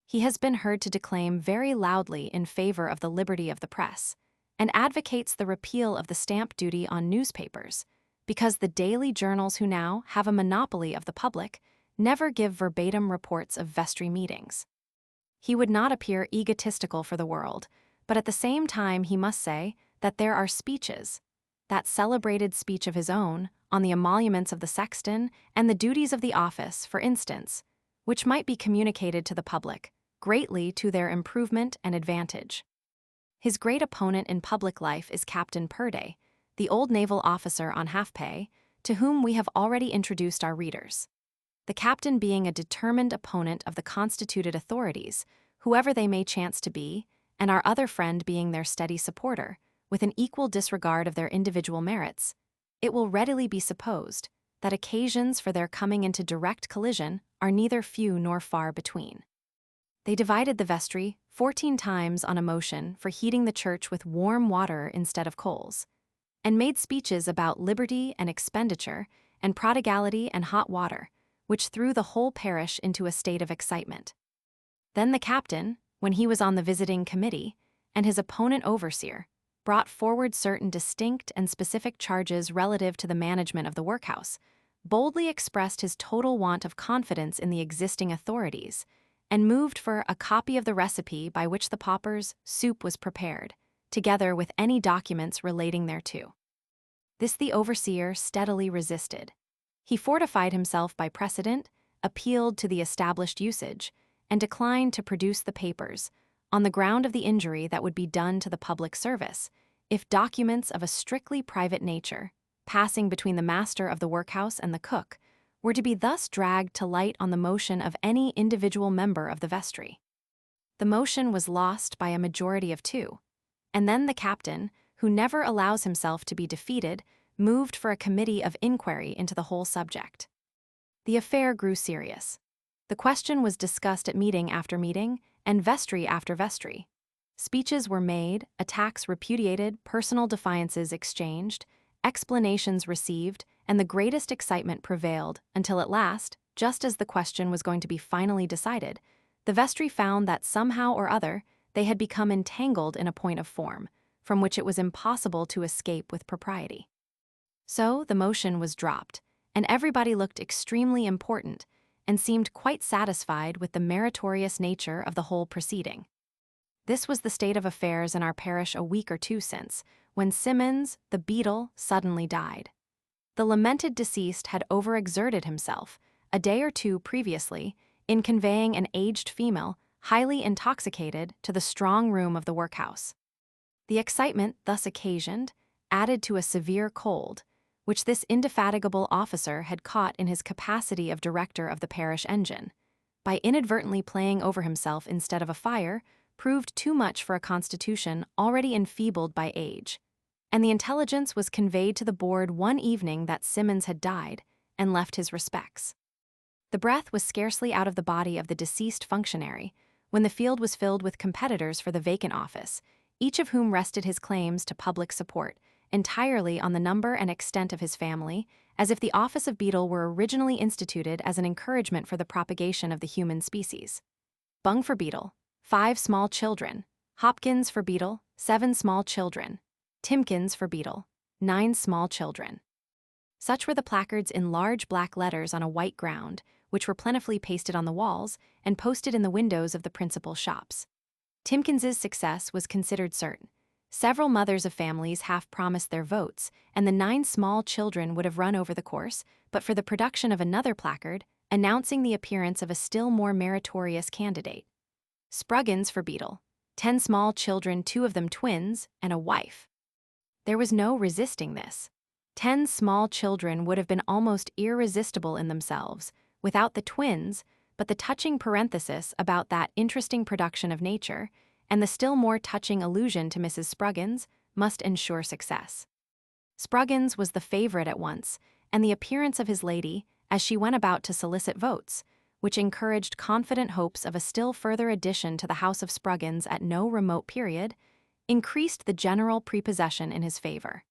He has been heard to declaim very loudly in favor of the liberty of the press, and advocates the repeal of the stamp duty on newspapers, because the daily journals who now have a monopoly of the public never give verbatim reports of vestry meetings. He would not appear egotistical for the world, but at the same time he must say that there are speeches, that celebrated speech of his own, on the emoluments of the sexton and the duties of the office, for instance, which might be communicated to the public, greatly to their improvement and advantage. His great opponent in public life is Captain Purday, the old naval officer on half-pay, to whom we have already introduced our readers. The captain being a determined opponent of the constituted authorities, whoever they may chance to be, and our other friend being their steady supporter, with an equal disregard of their individual merits, it will readily be supposed that occasions for their coming into direct collision are neither few nor far between. They divided the vestry 14 times on a motion for heating the church with warm water instead of coals, and made speeches about liberty and expenditure and prodigality and hot water, which threw the whole parish into a state of excitement. Then the captain, when he was on the visiting committee, and his opponent overseer, brought forward certain distinct and specific charges relative to the management of the workhouse, boldly expressed his total want of confidence in the existing authorities, and moved for a copy of the recipe by which the paupers' soup was prepared, together with any documents relating thereto. This the overseer steadily resisted. He fortified himself by precedent, appealed to the established usage, and declined to produce the papers, on the ground of the injury that would be done to the public service if documents of a strictly private nature, passing between the master of the workhouse and the cook, were to be thus dragged to light on the motion of any individual member of the vestry. The motion was lost by a majority of 2, and then the captain, who never allows himself to be defeated, moved for a committee of inquiry into the whole subject. The affair grew serious. The question was discussed at meeting after meeting, and vestry after vestry. Speeches were made, attacks repudiated, personal defiances exchanged, explanations received, and the greatest excitement prevailed until at last, just as the question was going to be finally decided, the vestry found that somehow or other they had become entangled in a point of form, from which it was impossible to escape with propriety. So the motion was dropped, and everybody looked extremely important and seemed quite satisfied with the meritorious nature of the whole proceeding. This was the state of affairs in our parish a week or 2 since, when Symonds, the beadle, suddenly died. The lamented deceased had overexerted himself, a day or 2 previously, in conveying an aged female, highly intoxicated, to the strong room of the workhouse. The excitement thus occasioned, added to a severe cold, which this indefatigable officer had caught in his capacity of director of the parish engine, by inadvertently playing over himself instead of a fire, proved too much for a constitution already enfeebled by age, and the intelligence was conveyed to the board one evening that Symonds had died and left his respects. The breath was scarcely out of the body of the deceased functionary when the field was filled with competitors for the vacant office, each of whom rested his claims to public support entirely on the number and extent of his family, as if the office of beadle were originally instituted as an encouragement for the propagation of the human species. Bung for beadle, 5 small children. Hopkins for beadle, 7 small children. Timkins for beadle, 9 small children. Such were the placards in large black letters on a white ground, which were plentifully pasted on the walls and posted in the windows of the principal shops. Timkins's success was considered certain. Several mothers of families half promised their votes, and the 9 small children would have run over the course, but for the production of another placard, announcing the appearance of a still more meritorious candidate. Spruggins for beadle, 10 small children, 2 of them twins, and a wife. There was no resisting this. 10 small children would have been almost irresistible in themselves, without the twins, but the touching parenthesis about that interesting production of nature, and the still more touching allusion to Mrs. Spruggins, must ensure success. Spruggins was the favorite at once, and the appearance of his lady, as she went about to solicit votes, which encouraged confident hopes of a still further addition to the house of Spruggins at no remote period, increased the general prepossession in his favor.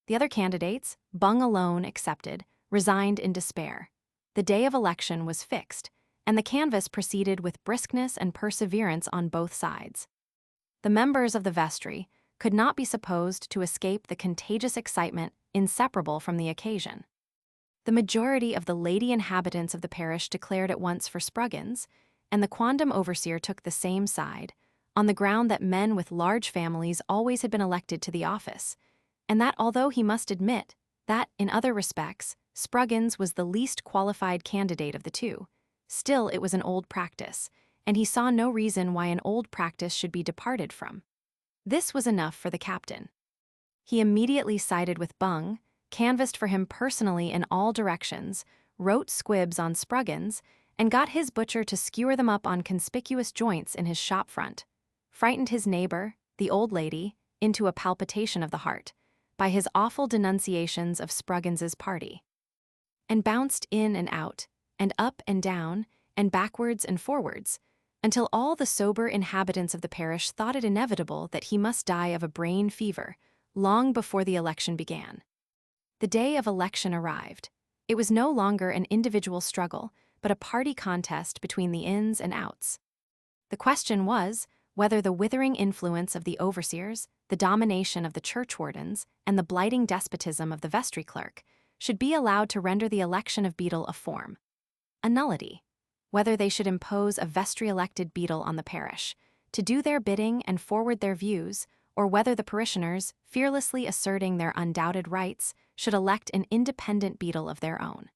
The other candidates, Bung alone excepted, resigned in despair. The day of election was fixed, and the canvass proceeded with briskness and perseverance on both sides. The members of the vestry could not be supposed to escape the contagious excitement inseparable from the occasion. The majority of the lady inhabitants of the parish declared at once for Spruggins, and the quondam overseer took the same side, on the ground that men with large families always had been elected to the office, and that although he must admit that, in other respects, Spruggins was the least qualified candidate of the 2, still it was an old practice, and he saw no reason why an old practice should be departed from. This was enough for the captain. He immediately sided with Bung, canvassed for him personally in all directions, wrote squibs on Spruggins, and got his butcher to skewer them up on conspicuous joints in his shop front, frightened his neighbor, the old lady, into a palpitation of the heart, by his awful denunciations of Spruggins's party, and bounced in and out, and up and down, and backwards and forwards, until all the sober inhabitants of the parish thought it inevitable that he must die of a brain fever long before the election began. The day of election arrived. It was no longer an individual struggle, but a party contest between the ins and outs. The question was whether the withering influence of the overseers, the domination of the churchwardens, and the blighting despotism of the vestry clerk should be allowed to render the election of beadle a form, a nullity, whether they should impose a vestry-elected beadle on the parish, to do their bidding and forward their views, or whether the parishioners, fearlessly asserting their undoubted rights, should elect an independent beadle of their own.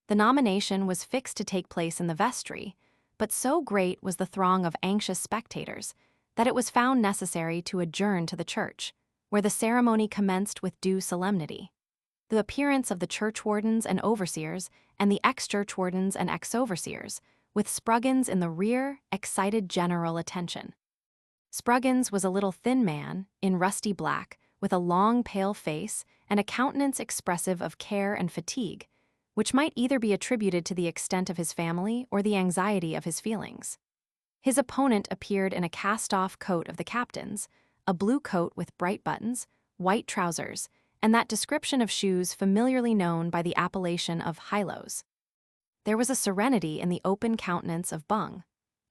The nomination was fixed to take place in the vestry, but so great was the throng of anxious spectators that it was found necessary to adjourn to the church, where the ceremony commenced with due solemnity. The appearance of the churchwardens and overseers and the ex-churchwardens and ex-overseers, with Spruggins in the rear, excited general attention. Spruggins was a little thin man, in rusty black, with a long pale face and a countenance expressive of care and fatigue, which might either be attributed to the extent of his family or the anxiety of his feelings. His opponent appeared in a cast-off coat of the captain's, a blue coat with bright buttons, white trousers, and that description of shoes familiarly known by the appellation of high-lows. There was a serenity in the open countenance of Bung,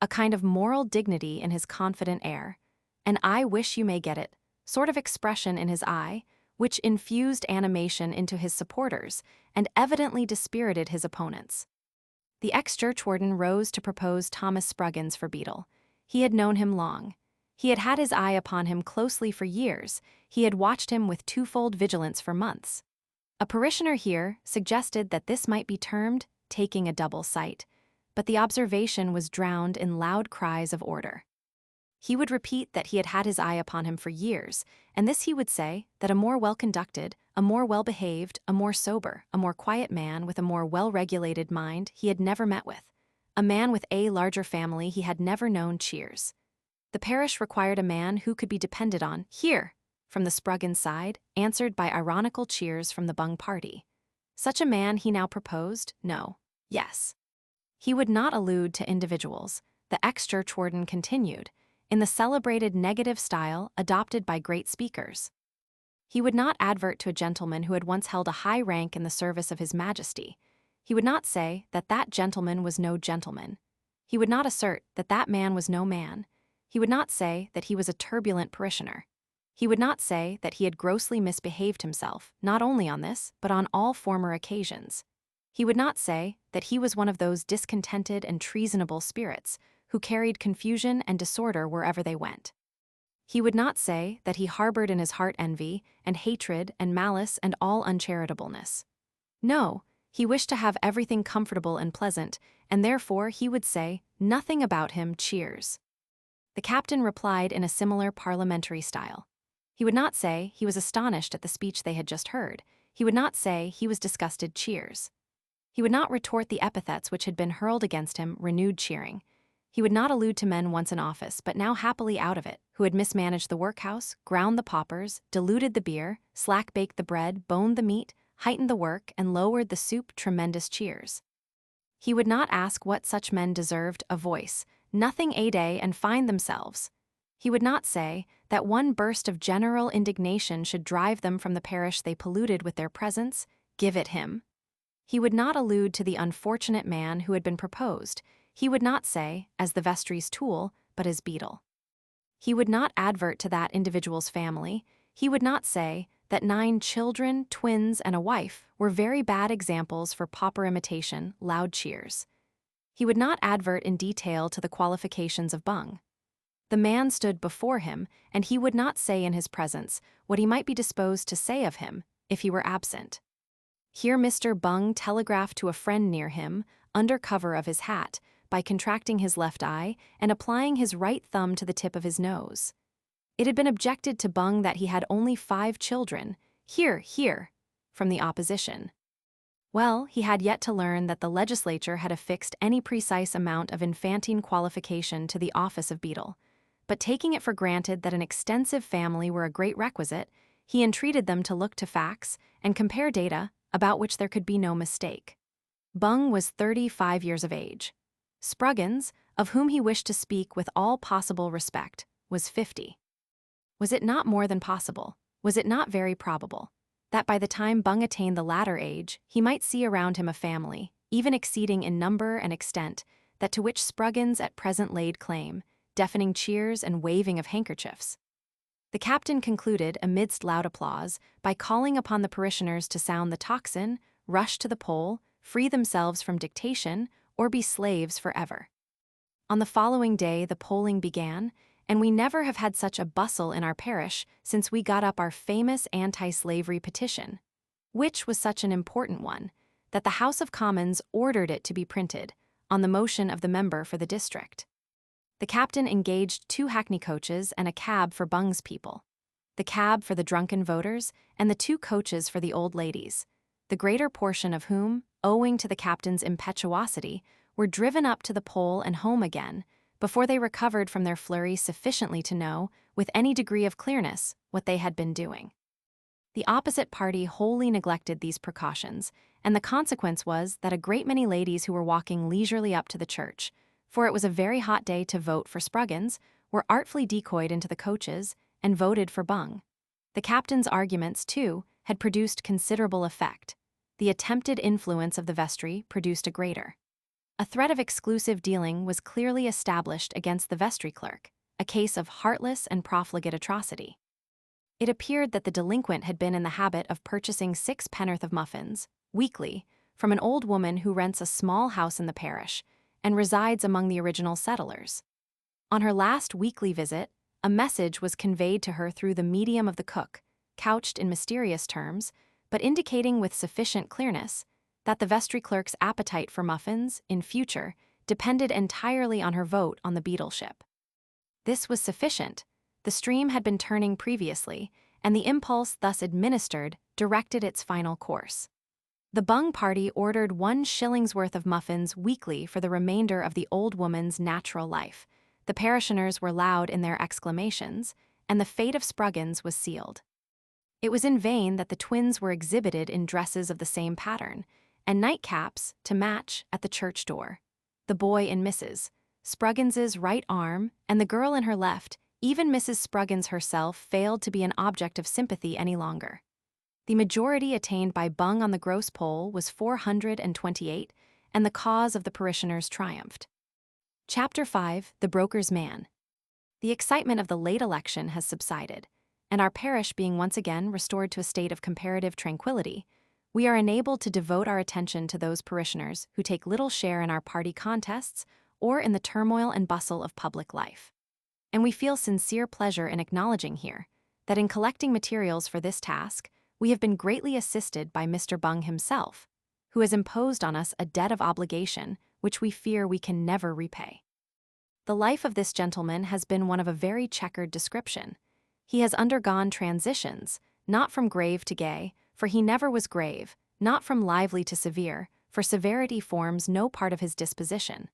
a kind of moral dignity in his confident air, an "I wish you may get it" sort of expression in his eye, which infused animation into his supporters and evidently dispirited his opponents. The ex-churchwarden rose to propose Thomas Spruggins for beadle. He had known him long. He had had his eye upon him closely for years. He had watched him with twofold vigilance for months. A parishioner here suggested that this might be termed taking a double sight, but the observation was drowned in loud cries of order. He would repeat that he had had his eye upon him for years, and this he would say, that a more well-conducted, a more well-behaved, a more sober, a more quiet man with a more well-regulated mind he had never met with. A man with a larger family he had never known. Cheers. The parish required a man who could be depended on. Here, from the Spruggins side, answered by ironical cheers from the Bung party. Such a man he now proposed? No. Yes. He would not allude to individuals, the ex-churchwarden continued, in the celebrated negative style adopted by great speakers. He would not advert to a gentleman who had once held a high rank in the service of His Majesty. He would not say that that gentleman was no gentleman. He would not assert that that man was no man. He would not say that he was a turbulent parishioner. He would not say that he had grossly misbehaved himself, not only on this, but on all former occasions. He would not say that he was one of those discontented and treasonable spirits who carried confusion and disorder wherever they went. He would not say that he harbored in his heart envy and hatred and malice and all uncharitableness. No, he wished to have everything comfortable and pleasant, and therefore he would say nothing about him. Cheers. The captain replied in a similar parliamentary style. He would not say he was astonished at the speech they had just heard. He would not say he was disgusted. Cheers. He would not retort the epithets which had been hurled against him. Renewed cheering. He would not allude to men once in office, but now happily out of it, who had mismanaged the workhouse, ground the paupers, diluted the beer, slack-baked the bread, boned the meat, heightened the work, and lowered the soup. Tremendous cheers. He would not ask what such men deserved. A voice, nothing a day, and find themselves. He would not say that one burst of general indignation should drive them from the parish they polluted with their presence. Give it him. He would not allude to the unfortunate man who had been proposed. He would not say, as the vestry's tool, but as beadle. He would not advert to that individual's family. He would not say that 9 children, twins, and a wife were very bad examples for pauper imitation. Loud cheers. He would not advert in detail to the qualifications of Bung. The man stood before him, and he would not say in his presence what he might be disposed to say of him if he were absent. Here Mr. Bung telegraphed to a friend near him, under cover of his hat, by contracting his left eye and applying his right thumb to the tip of his nose. It had been objected to Bung that he had only 5 children. Here, from the opposition. Well, he had yet to learn that the legislature had affixed any precise amount of infantine qualification to the office of beadle, but taking it for granted that an extensive family were a great requisite, he entreated them to look to facts and compare data about which there could be no mistake. Bung was 35 years of age. Spruggins, of whom he wished to speak with all possible respect, was 50. Was it not more than possible, was it not very probable, that by the time Bung attained the latter age, he might see around him a family, even exceeding in number and extent, that to which Spruggins at present laid claim, deafening cheers and waving of handkerchiefs. The captain concluded, amidst loud applause, by calling upon the parishioners to sound the tocsin, rush to the poll, free themselves from dictation, or be slaves forever. On the following day the polling began, and we never have had such a bustle in our parish since we got up our famous anti-slavery petition, which was such an important one, that the House of Commons ordered it to be printed, on the motion of the member for the district. The captain engaged 2 hackney coaches and a cab for Bung's people, the cab for the drunken voters, and the 2 coaches for the old ladies, the greater portion of whom, owing to the captain's impetuosity, were driven up to the poll and home again, before they recovered from their flurry sufficiently to know, with any degree of clearness, what they had been doing. The opposite party wholly neglected these precautions, and the consequence was that a great many ladies who were walking leisurely up to the church, for it was a very hot day to vote for Spruggins, were artfully decoyed into the coaches and voted for Bung. The captain's arguments, too, had produced considerable effect. The attempted influence of the vestry produced a greater. A threat of exclusive dealing was clearly established against the vestry clerk, a case of heartless and profligate atrocity. It appeared that the delinquent had been in the habit of purchasing 6 pen'orth of muffins, weekly, from an old woman who rents a small house in the parish, and resides among the original settlers. On her last weekly visit, a message was conveyed to her through the medium of the cook, couched in mysterious terms, but indicating with sufficient clearness that the vestry clerk's appetite for muffins, in future, depended entirely on her vote on the beadleship. This was sufficient. The stream had been turning previously, and the impulse thus administered directed its final course. The Bung party ordered 1 shilling's worth of muffins weekly for the remainder of the old woman's natural life. The parishioners were loud in their exclamations, and the fate of Spruggins was sealed. It was in vain that the twins were exhibited in dresses of the same pattern, and nightcaps to match at the church door. The boy in Mrs. Spruggins's right arm, and the girl in her left, even Mrs. Spruggins herself, failed to be an object of sympathy any longer. The majority attained by Bung on the gross poll was 428, and the cause of the parishioners triumphed. Chapter 5: The Broker's Man. The excitement of the late election has subsided, and our parish being once again restored to a state of comparative tranquility, we are enabled to devote our attention to those parishioners who take little share in our party contests or in the turmoil and bustle of public life. And we feel sincere pleasure in acknowledging here that in collecting materials for this task, we have been greatly assisted by Mr. Bung himself, who has imposed on us a debt of obligation which we fear we can never repay. The life of this gentleman has been one of a very checkered description. He has undergone transitions, not from grave to gay, for he never was grave, not from lively to severe, for severity forms no part of his disposition.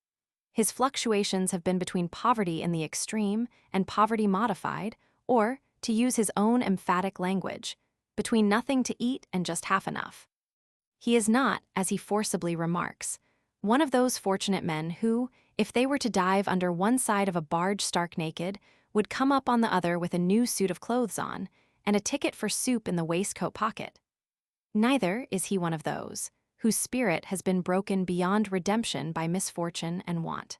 His fluctuations have been between poverty in the extreme and poverty modified, or, to use his own emphatic language, between nothing to eat and just half enough. He is not, as he forcibly remarks, one of those fortunate men who, if they were to dive under one side of a barge stark naked, would come up on the other with a new suit of clothes on, and a ticket for soup in the waistcoat pocket. Neither is he one of those whose spirit has been broken beyond redemption by misfortune and want.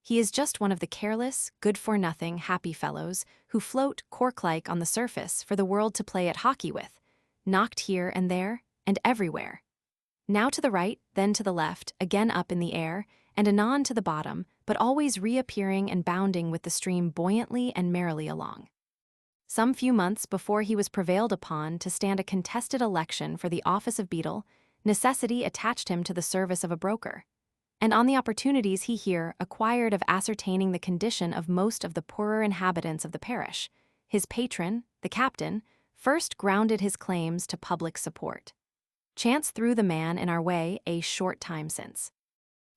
He is just one of the careless, good-for-nothing, happy fellows who float cork-like on the surface for the world to play at hockey with, knocked here and there and everywhere. Now to the right, then to the left, again up in the air, and anon to the bottom, but always reappearing and bounding with the stream buoyantly and merrily along. Some few months before he was prevailed upon to stand a contested election for the office of beadle, necessity attached him to the service of a broker, and on the opportunities he here acquired of ascertaining the condition of most of the poorer inhabitants of the parish, his patron, the captain, first grounded his claims to public support. Chance threw the man in our way a short time since.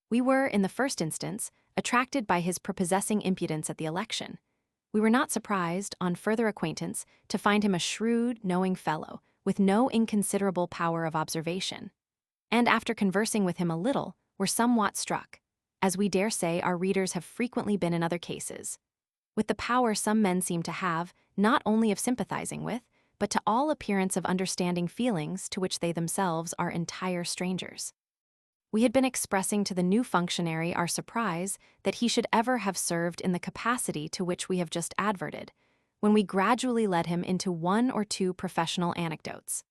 We were, in the first instance, attracted by his prepossessing impudence at the election. We were not surprised, on further acquaintance, to find him a shrewd, knowing fellow, with no inconsiderable power of observation. And after conversing with him a little, were somewhat struck, as we dare say our readers have frequently been in other cases, with the power some men seem to have, not only of sympathizing with, but to all appearance of understanding feelings to which they themselves are entire strangers. We had been expressing to the new functionary our surprise that he should ever have served in the capacity to which we have just adverted, when we gradually led him into one or two professional anecdotes.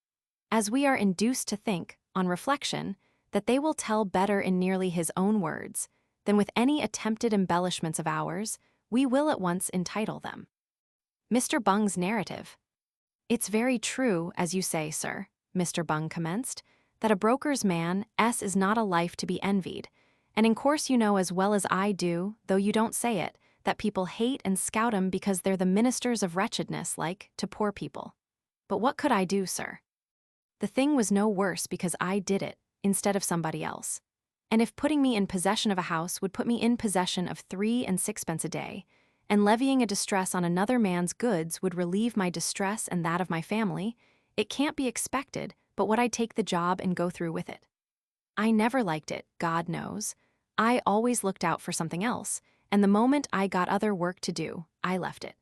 As we are induced to think, on reflection, that they will tell better in nearly his own words than with any attempted embellishments of ours, we will at once entitle them. Mr. Bung's narrative. "It's very true, as you say, sir," Mr. Bung commenced, "that a broker's man is not a life to be envied, and in course you know as well as I do, though you don't say it, that people hate and scout 'em because they're the ministers of wretchedness, like, to poor people. But what could I do, sir? The thing was no worse because I did it, instead of somebody else. And if putting me in possession of a house would put me in possession of 3 and 6pence a day, and levying a distress on another man's goods would relieve my distress and that of my family, it can't be expected but what I'd take the job and go through with it. I never liked it, God knows. I always looked out for something else, and the moment I got other work to do, I left it.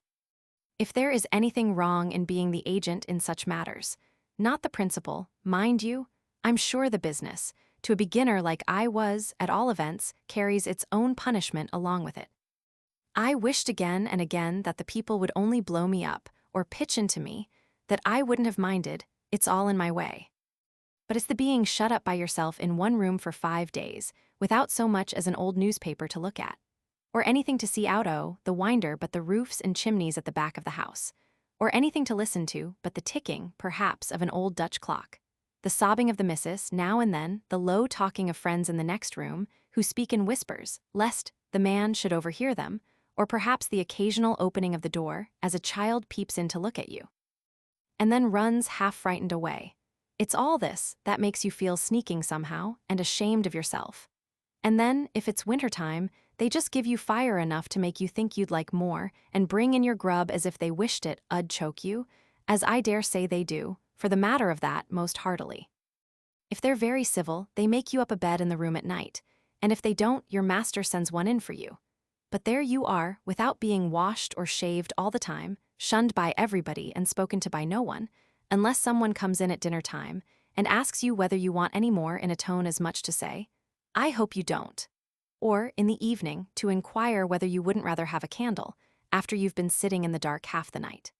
If there is anything wrong in being the agent in such matters, not the principal, mind you, I'm sure the business, to a beginner like I was, at all events, carries its own punishment along with it. I wished again and again that the people would only blow me up, or pitch into me, that I wouldn't have minded, it's all in my way. But it's the being shut up by yourself in one room for 5 days, without so much as an old newspaper to look at, or anything to see out o' the winder but the roofs and chimneys at the back of the house, or anything to listen to but the ticking, perhaps, of an old Dutch clock, the sobbing of the missus, now and then, the low talking of friends in the next room, who speak in whispers, lest the man should overhear them, or perhaps the occasional opening of the door, as a child peeps in to look at you, and then runs half-frightened away. It's all this that makes you feel sneaking somehow, and ashamed of yourself. And then, if it's winter-time, they just give you fire enough to make you think you'd like more, and bring in your grub as if they wished it 'ud choke you, as I dare say they do, for the matter of that, most heartily. If they're very civil, they make you up a bed in the room at night, and if they don't, your master sends one in for you. But there you are, without being washed or shaved all the time, shunned by everybody and spoken to by no one, unless someone comes in at dinner time and asks you whether you want any more in a tone as much to say, 'I hope you don't,' or, in the evening, to inquire whether you wouldn't rather have a candle, after you've been sitting in the dark half the night.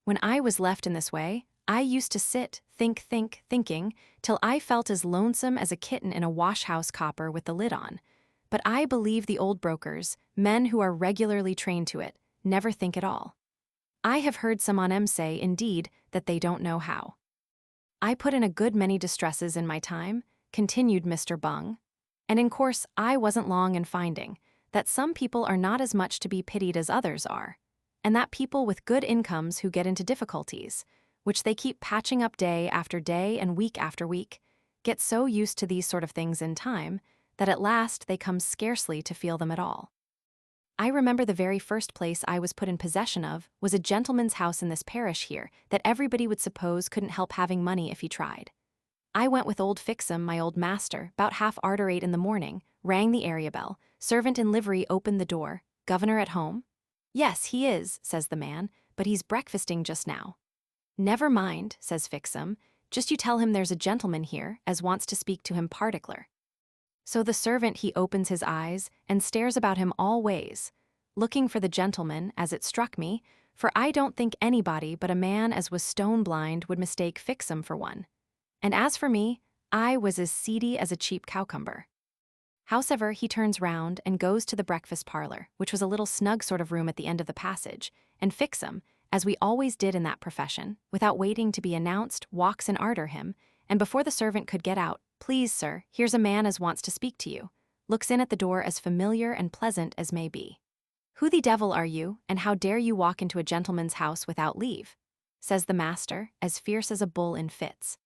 When I was left in this way, I used to sit, thinking, till I felt as lonesome as a kitten in a wash-house copper with the lid on. But I believe the old brokers, men who are regularly trained to it, never think at all. I have heard some on 'em say, indeed, that they don't know how. I put in a good many distresses in my time," continued Mr. Bung, "and in course I wasn't long in finding that some people are not as much to be pitied as others are, and that people with good incomes who get into difficulties, which they keep patching up day after day and week after week, get so used to these sort of things in time that at last they come scarcely to feel them at all. I remember the very first place I was put in possession of was a gentleman's house in this parish here that everybody would suppose couldn't help having money if he tried. I went with old Fixem, my old master, 'bout half arter 8 in the morning, rang the area bell, servant in livery opened the door, 'Governor at home?' 'Yes, he is,' says the man, 'but he's breakfasting just now.' 'Never mind,' says Fixem, 'just you tell him there's a gentleman here as wants to speak to him particular.' So the servant he opens his eyes and stares about him all ways, looking for the gentleman, as it struck me, for I don't think anybody but a man as was stone blind would mistake Fixem for one. And as for me, I was as seedy as a cheap cowcumber. Howsever, he turns round and goes to the breakfast parlor, which was a little snug sort of room at the end of the passage, and Fixem, as we always did in that profession, without waiting to be announced, walks in arter him, and before the servant could get out, 'Please, sir, here's a man as wants to speak to you,' looks in at the door as familiar and pleasant as may be. 'Who the devil are you, and how dare you walk into a gentleman's house without leave?' says the master, as fierce as a bull in fits.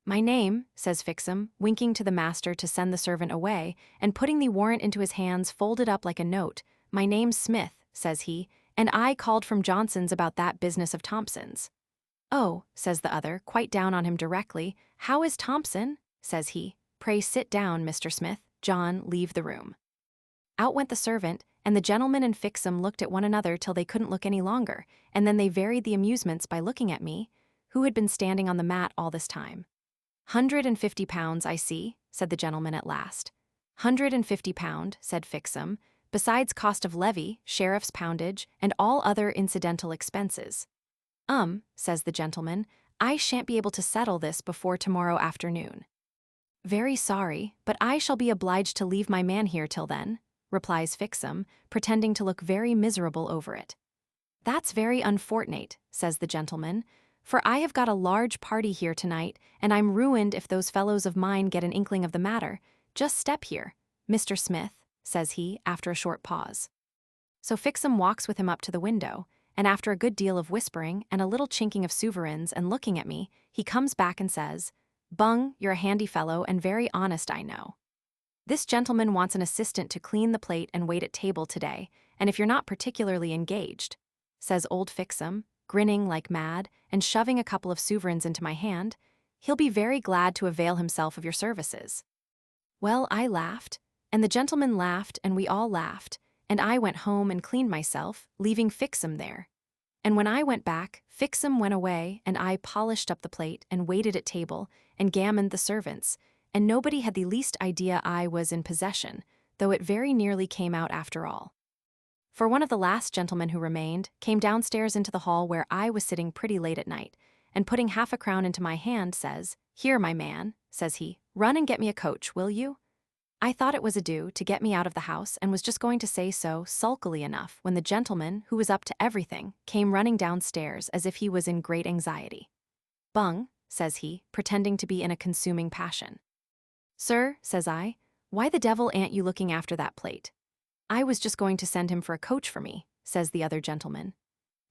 'My name,' says Fixem, winking to the master to send the servant away, and putting the warrant into his hands folded up like a note, 'My name's Smith,' says he, 'and I called from Johnson's about that business of Thompson's.' 'Oh,' says the other, quite down on him directly, 'how is Thompson?' says he. 'Pray sit down, Mr. Smith. John, leave the room.' Out went the servant, and the gentleman and Fixem looked at one another till they couldn't look any longer, and then they varied the amusements by looking at me, who had been standing on the mat all this time. £150, I see, said the gentleman at last. £150, said Fixem, besides cost of levy, sheriff's poundage, and all other incidental expenses. Says the gentleman, I shan't be able to settle this before tomorrow afternoon. Very sorry, but I shall be obliged to leave my man here till then, replies Fixem, pretending to look very miserable over it. That's very unfortunate, says the gentleman, for I have got a large party here tonight, and I'm ruined if those fellows of mine get an inkling of the matter. Just step here, Mr. Smith, says he, after a short pause. So Fixem walks with him up to the window, and after a good deal of whispering and a little chinking of sovereigns and looking at me, he comes back and says, Bung, you're a handy fellow and very honest, I know. This gentleman wants an assistant to clean the plate and wait at table today, and if you're not particularly engaged, says old Fixem, grinning like mad and shoving a couple of sovereigns into my hand, he'll be very glad to avail himself of your services. Well, I laughed, and the gentleman laughed, and we all laughed, and I went home and cleaned myself, leaving Fixem there. And when I went back, Fixem went away, and I polished up the plate and waited at table and gammoned the servants, and nobody had the least idea I was in possession, though it very nearly came out after all. For one of the last gentlemen who remained came downstairs into the hall where I was sitting pretty late at night, and putting half a crown into my hand says, Here, my man, says he, run and get me a coach, will you? I thought it was a do to get me out of the house and was just going to say so sulkily enough when the gentleman, who was up to everything, came running downstairs as if he was in great anxiety. Bung, says he, pretending to be in a consuming passion. Sir, says I, why the devil ain't you looking after that plate? I was just going to send him for a coach for me, says the other gentleman.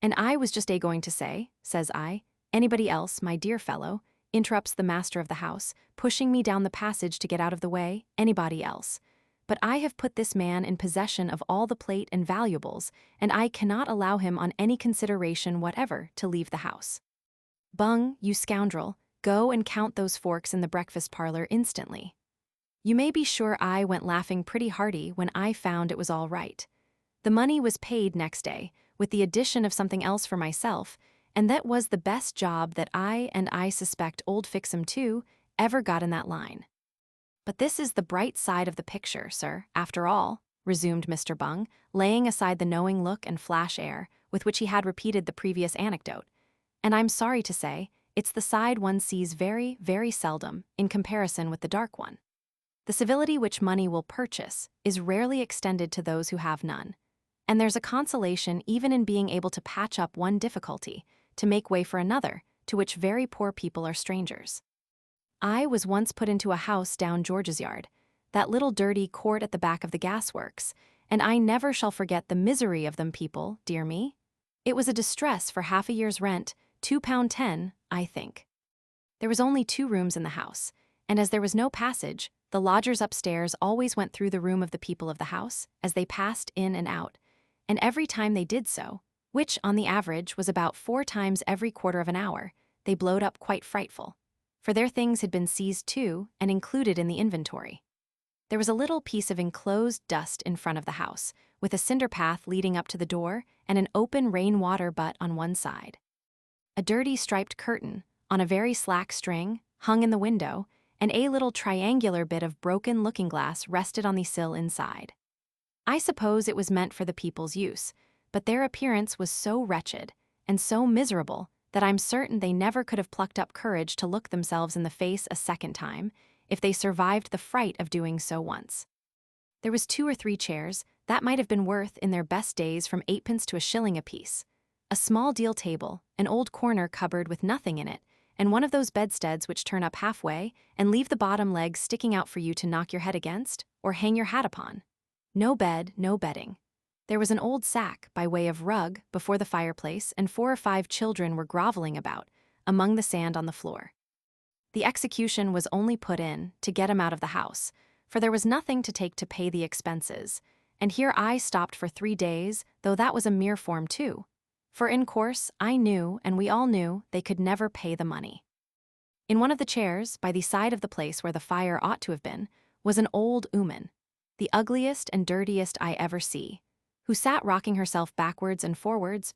And I was just going to say, says I, anybody else, my dear fellow, interrupts the master of the house, pushing me down the passage to get out of the way, anybody else. But I have put this man in possession of all the plate and valuables, and I cannot allow him on any consideration whatever to leave the house. Bung, you scoundrel, go and count those forks in the breakfast parlor instantly. You may be sure I went laughing pretty hearty when I found it was all right. The money was paid next day, with the addition of something else for myself, and that was the best job that I suspect old Fixem too, ever got in that line. But this is the bright side of the picture, sir, after all, resumed Mr. Bung, laying aside the knowing look and flash air with which he had repeated the previous anecdote. And I'm sorry to say, it's the side one sees very, very seldom in comparison with the dark one. The civility which money will purchase is rarely extended to those who have none, and there's a consolation even in being able to patch up one difficulty to make way for another, to which very poor people are strangers. I was once put into a house down George's Yard, that little dirty court at the back of the gasworks, and I never shall forget the misery of them people, dear me. It was a distress for half a year's rent, £2.10, I think. There was only 2 rooms in the house, and as there was no passage, the lodgers upstairs always went through the room of the people of the house as they passed in and out, and every time they did so, which on the average was about 4 times every quarter of an hour, they blowed up quite frightful, for their things had been seized too and included in the inventory. There was a little piece of enclosed dust in front of the house, with a cinder path leading up to the door and an open rainwater butt on one side. A dirty striped curtain, on a very slack string, hung in the window, and a little triangular bit of broken looking-glass rested on the sill inside. I suppose it was meant for the people's use, but their appearance was so wretched and so miserable that I'm certain they never could have plucked up courage to look themselves in the face a second time if they survived the fright of doing so once. There was 2 or 3 chairs that might have been worth in their best days from 8pence to a shilling apiece, a small deal table, an old corner cupboard with nothing in it, and one of those bedsteads which turn up halfway and leave the bottom legs sticking out for you to knock your head against or hang your hat upon. No bed, no bedding. There was an old sack by way of rug before the fireplace, and 4 or 5 children were groveling about among the sand on the floor. The execution was only put in to get him out of the house, for there was nothing to take to pay the expenses, and here I stopped for 3 days, though that was a mere form too. For in course, I knew, and we all knew, they could never pay the money. In one of the chairs, by the side of the place where the fire ought to have been, was an old 'ooman, the ugliest and dirtiest I ever see, who sat rocking herself backwards and forwards,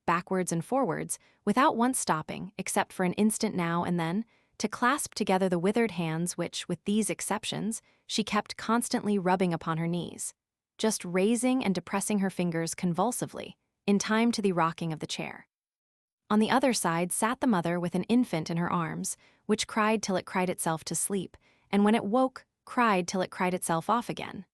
without once stopping, except for an instant now and then, to clasp together the withered hands which, with these exceptions, she kept constantly rubbing upon her knees, just raising and depressing her fingers convulsively, in time to the rocking of the chair. On the other side sat the mother with an infant in her arms, which cried till it cried itself to sleep, and when it woke, cried till it cried itself off again.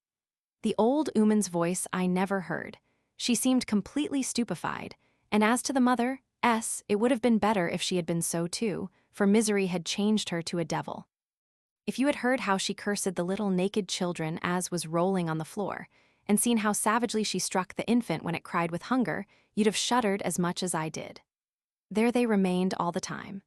The old woman's voice I never heard. She seemed completely stupefied, and as to the mother, it would have been better if she had been so too, for misery had changed her to a devil. If you had heard how she cursed the little naked children as was rolling on the floor, and seen how savagely she struck the infant when it cried with hunger, you'd have shuddered as much as I did. There they remained all the time.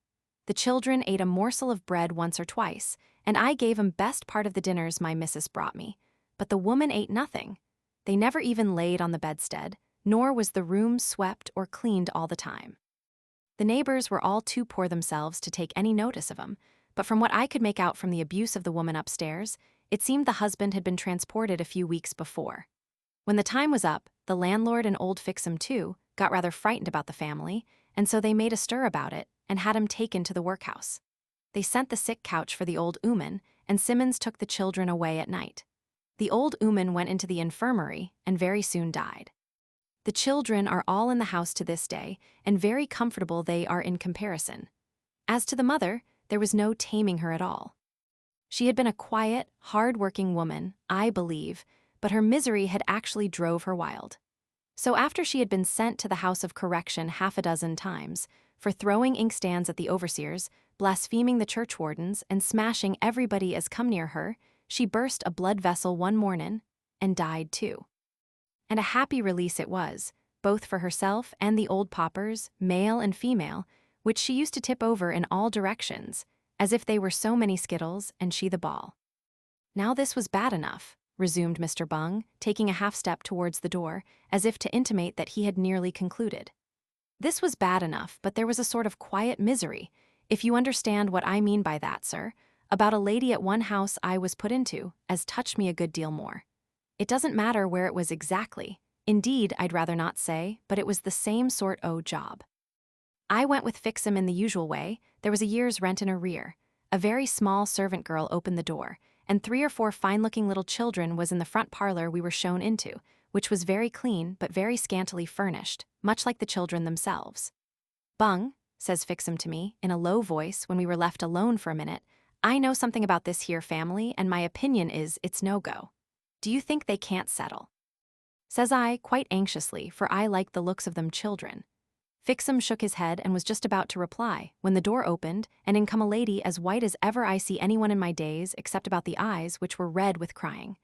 The children ate a morsel of bread once or twice, and I gave 'em best part of the dinners my missus brought me, but the woman ate nothing. They never even laid on the bedstead, nor was the room swept or cleaned all the time. The neighbors were all too poor themselves to take any notice of 'em, but from what I could make out from the abuse of the woman upstairs, it seemed the husband had been transported a few weeks before. When the time was up, the landlord and old Fixem, too, got rather frightened about the family, and so they made a stir about it and had him taken to the workhouse. They sent the sick couch for the old ooman, and Simmons took the children away at night. The old ooman went into the infirmary and very soon died. The children are all in the house to this day, and very comfortable they are in comparison. As to the mother, there was no taming her at all. She had been a quiet, hard-working woman, I believe, but her misery had actually drove her wild. So after she had been sent to the House of Correction half a dozen times, for throwing inkstands at the overseers, blaspheming the churchwardens, and smashing everybody as come near her, she burst a blood vessel one mornin', and died too. And a happy release it was, both for herself and the old paupers, male and female, which she used to tip over in all directions, as if they were so many skittles and she the ball. Now this was bad enough, resumed Mr. Bung, taking a half-step towards the door, as if to intimate that he had nearly concluded. This was bad enough, but there was a sort of quiet misery, if you understand what I mean by that, sir, about a lady at one house I was put into, as touched me a good deal more. It doesn't matter where it was exactly. Indeed, I'd rather not say, but it was the same sort o' job. I went with Fixem in the usual way. There was a year's rent in arrear. A very small servant girl opened the door, and 3 or 4 fine-looking little children was in the front parlor we were shown into, which was very clean but very scantily furnished, much like the children themselves. "Bung," says Fixem to me, in a low voice when we were left alone for a minute, "I know something about this here family, and my opinion is it's no-go. Do you think they can't settle?" Says I, quite anxiously, for I liked the looks of them children. Fixem shook his head and was just about to reply, when the door opened, and in come a lady as white as ever I see anyone in my days, except about the eyes, which were red with crying.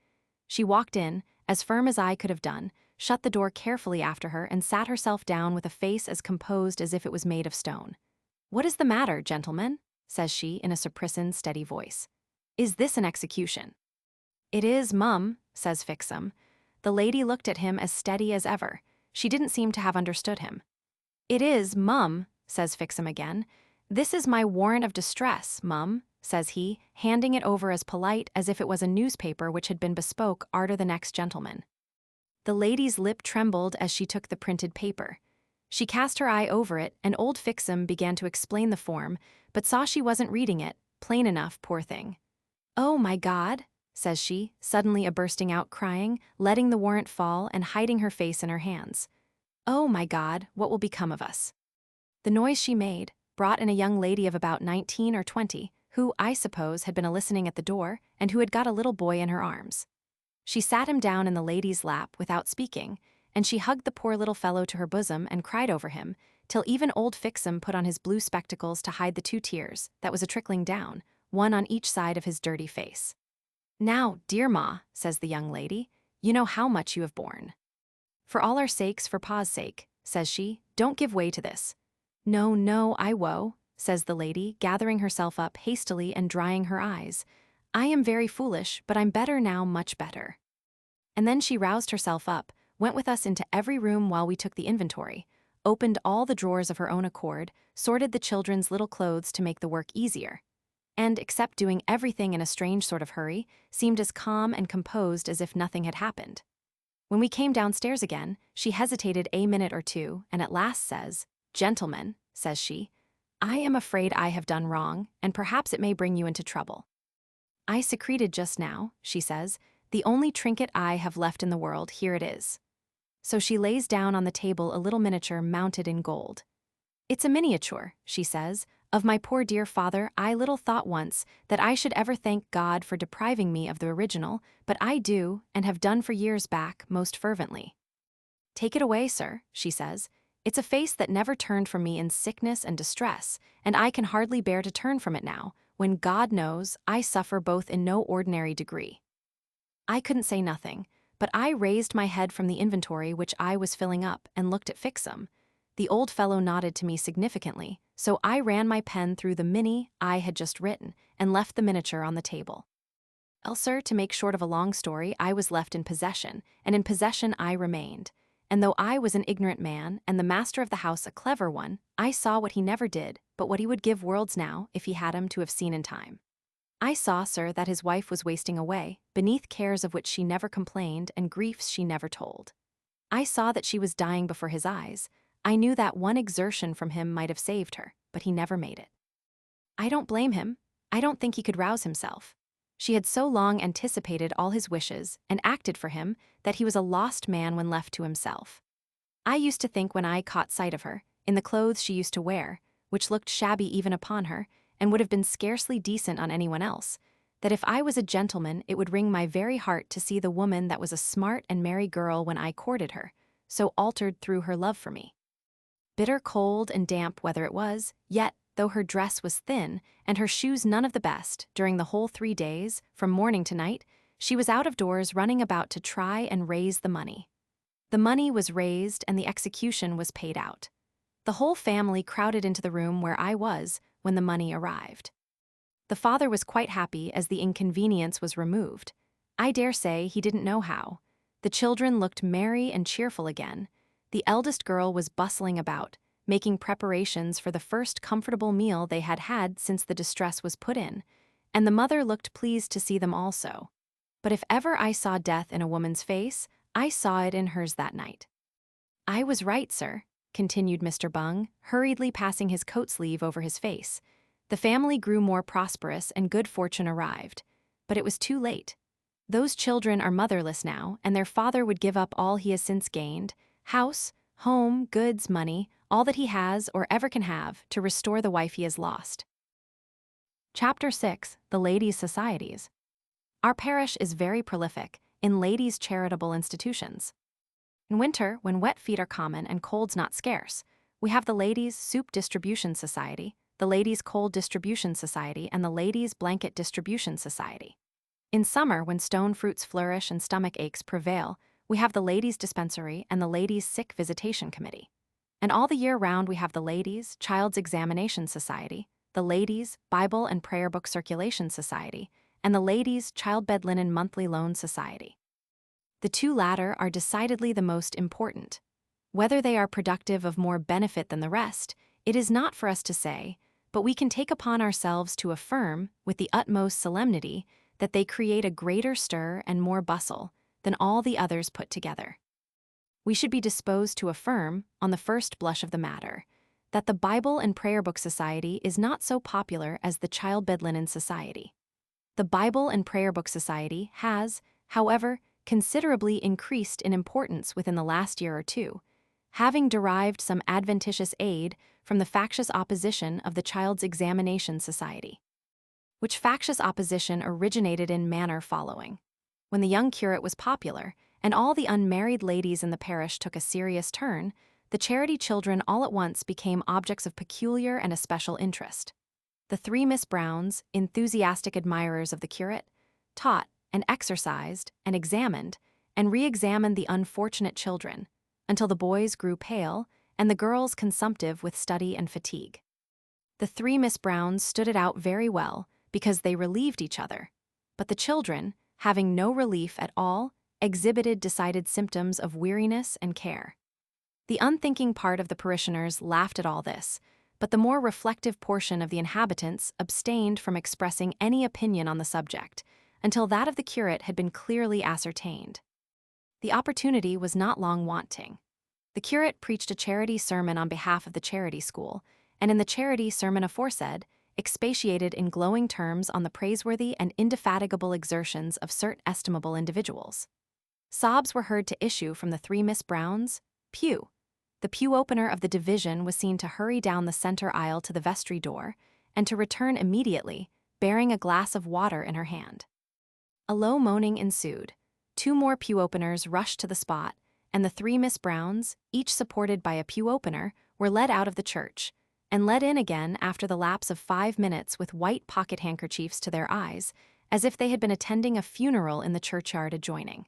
She walked in, as firm as I could have done, shut the door carefully after her, and sat herself down with a face as composed as if it was made of stone. "What is the matter, gentlemen?" says she in a surprisin, steady voice. "Is this an execution?" "It is, mum," says Fixem. The lady looked at him as steady as ever. She didn't seem to have understood him. "It is, mum," says Fixem again. "This is my warrant of distress, mum," says he, handing it over as polite as if it was a newspaper which had been bespoke arter the next gentleman. The lady's lip trembled as she took the printed paper. She cast her eye over it, and old Fixem began to explain the form, but saw she wasn't reading it, plain enough, poor thing. "Oh, my God," says she, suddenly a-bursting out crying, letting the warrant fall and hiding her face in her hands. "Oh, my God, what will become of us?" The noise she made brought in a young lady of about 19 or 20, who, I suppose, had been a-listening at the door, and who had got a little boy in her arms. She sat him down in the lady's lap without speaking, and she hugged the poor little fellow to her bosom and cried over him, till even old Fixem put on his blue spectacles to hide the 2 tears that was a-trickling down, one on each side of his dirty face. "Now, dear ma," says the young lady, "you know how much you have borne. For all our sakes, for pa's sake," says she, "don't give way to this." "No, no, I woe," says the lady, gathering herself up hastily and drying her eyes. "I am very foolish, but I'm better now, much better." And then she roused herself up, went with us into every room while we took the inventory, opened all the drawers of her own accord, sorted the children's little clothes to make the work easier, and, except doing everything in a strange sort of hurry, seemed as calm and composed as if nothing had happened. When we came downstairs again, she hesitated a minute or two, and at last says, "Gentlemen," says she, "I am afraid I have done wrong, and perhaps it may bring you into trouble. I secreted just now," she says, "the only trinket I have left in the world, here it is." So she lays down on the table a little miniature mounted in gold. "It's a miniature," she says, "of my poor dear father. I little thought once that I should ever thank God for depriving me of the original, but I do, and have done for years back, most fervently. Take it away, sir," she says. "It's a face that never turned from me in sickness and distress, and I can hardly bear to turn from it now, when God knows I suffer both in no ordinary degree." I couldn't say nothing, but I raised my head from the inventory which I was filling up and looked at Fixem. The old fellow nodded to me significantly, so I ran my pen through the mini I had just written and left the miniature on the table. Well, sir, to make short of a long story, I was left in possession, and in possession I remained. And though I was an ignorant man, and the master of the house a clever one, I saw what he never did, but what he would give worlds now, if he had 'em to have seen in time. I saw, sir, that his wife was wasting away, beneath cares of which she never complained and griefs she never told. I saw that she was dying before his eyes. I knew that one exertion from him might have saved her, but he never made it. I don't blame him. I don't think he could rouse himself. She had so long anticipated all his wishes and acted for him that he was a lost man when left to himself. I used to think when I caught sight of her, in the clothes she used to wear, which looked shabby even upon her, and would have been scarcely decent on anyone else, that if I was a gentleman it would wring my very heart to see the woman that was a smart and merry girl when I courted her, so altered through her love for me. Bitter cold and damp weather it was, yet, though her dress was thin, and her shoes none of the best, during the whole 3 days, from morning to night, she was out of doors running about to try and raise the money. The money was raised and the execution was paid out. The whole family crowded into the room where I was when the money arrived. The father was quite happy as the inconvenience was removed. I dare say he didn't know how. The children looked merry and cheerful again. The eldest girl was bustling about, making preparations for the first comfortable meal they had had since the distress was put in, and the mother looked pleased to see them also. But if ever I saw death in a woman's face, I saw it in hers that night. I was right, sir, continued Mr. Bung, hurriedly passing his coat sleeve over his face. The family grew more prosperous and good fortune arrived. But it was too late. Those children are motherless now, and their father would give up all he has since gained, house, home, goods, money, all that he has or ever can have, to restore the wife he has lost. Chapter 6. The Ladies' Societies. Our parish is very prolific in ladies' charitable institutions. In winter, when wet feet are common and colds not scarce, we have the Ladies' Soup Distribution Society, the Ladies' Cold Distribution Society, and the Ladies' Blanket Distribution Society. In summer, when stone fruits flourish and stomach aches prevail, we have the Ladies' Dispensary and the Ladies' Sick Visitation Committee. And all the year round we have the Ladies' Child's Examination Society, the Ladies' Bible and Prayer Book Circulation Society, and the Ladies' Childbed Linen Monthly Loan Society. The two latter are decidedly the most important. Whether they are productive of more benefit than the rest, it is not for us to say, but we can take upon ourselves to affirm, with the utmost solemnity, that they create a greater stir and more bustle than all the others put together. We should be disposed to affirm, on the first blush of the matter, that the Bible and Prayer Book Society is not so popular as the Childbed Linen Society. The Bible and Prayer Book Society has, however, considerably increased in importance within the last year or two, having derived some adventitious aid from the factious opposition of the Child's Examination Society. Which factious opposition originated in manner following. When the young curate was popular, and all the unmarried ladies in the parish took a serious turn, the charity children all at once became objects of peculiar and especial interest. The 3 Miss Browns, enthusiastic admirers of the curate, taught and exercised and examined and re-examined the unfortunate children, until the boys grew pale and the girls consumptive with study and fatigue. The 3 Miss Browns stood it out very well because they relieved each other, but the children, having no relief at all, exhibited decided symptoms of weariness and care. The unthinking part of the parishioners laughed at all this, but the more reflective portion of the inhabitants abstained from expressing any opinion on the subject, until that of the curate had been clearly ascertained. The opportunity was not long wanting. The curate preached a charity sermon on behalf of the charity school, and in the charity sermon aforesaid, expatiated in glowing terms on the praiseworthy and indefatigable exertions of certain estimable individuals. Sobs were heard to issue from the three Miss Browns' pew. The pew opener of the division was seen to hurry down the center aisle to the vestry door, and to return immediately, bearing a glass of water in her hand. A low moaning ensued. Two more pew openers rushed to the spot, and the three Miss Browns, each supported by a pew opener, were led out of the church, and led in again after the lapse of 5 minutes with white pocket handkerchiefs to their eyes, as if they had been attending a funeral in the churchyard adjoining.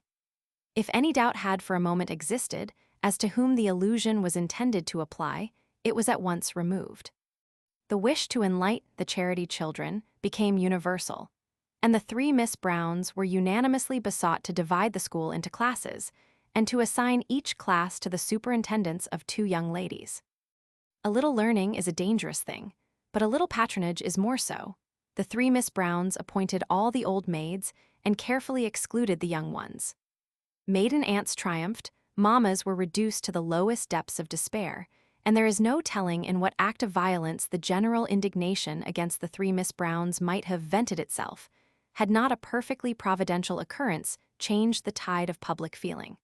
If any doubt had for a moment existed as to whom the allusion was intended to apply, it was at once removed. The wish to enlighten the charity children became universal, and the three Miss Browns were unanimously besought to divide the school into classes, and to assign each class to the superintendence of 2 young ladies. A little learning is a dangerous thing, but a little patronage is more so. The three Miss Browns appointed all the old maids and carefully excluded the young ones. Maiden aunts triumphed, mammas were reduced to the lowest depths of despair, and there is no telling in what act of violence the general indignation against the three Miss Browns might have vented itself, had not a perfectly providential occurrence changed the tide of public feeling.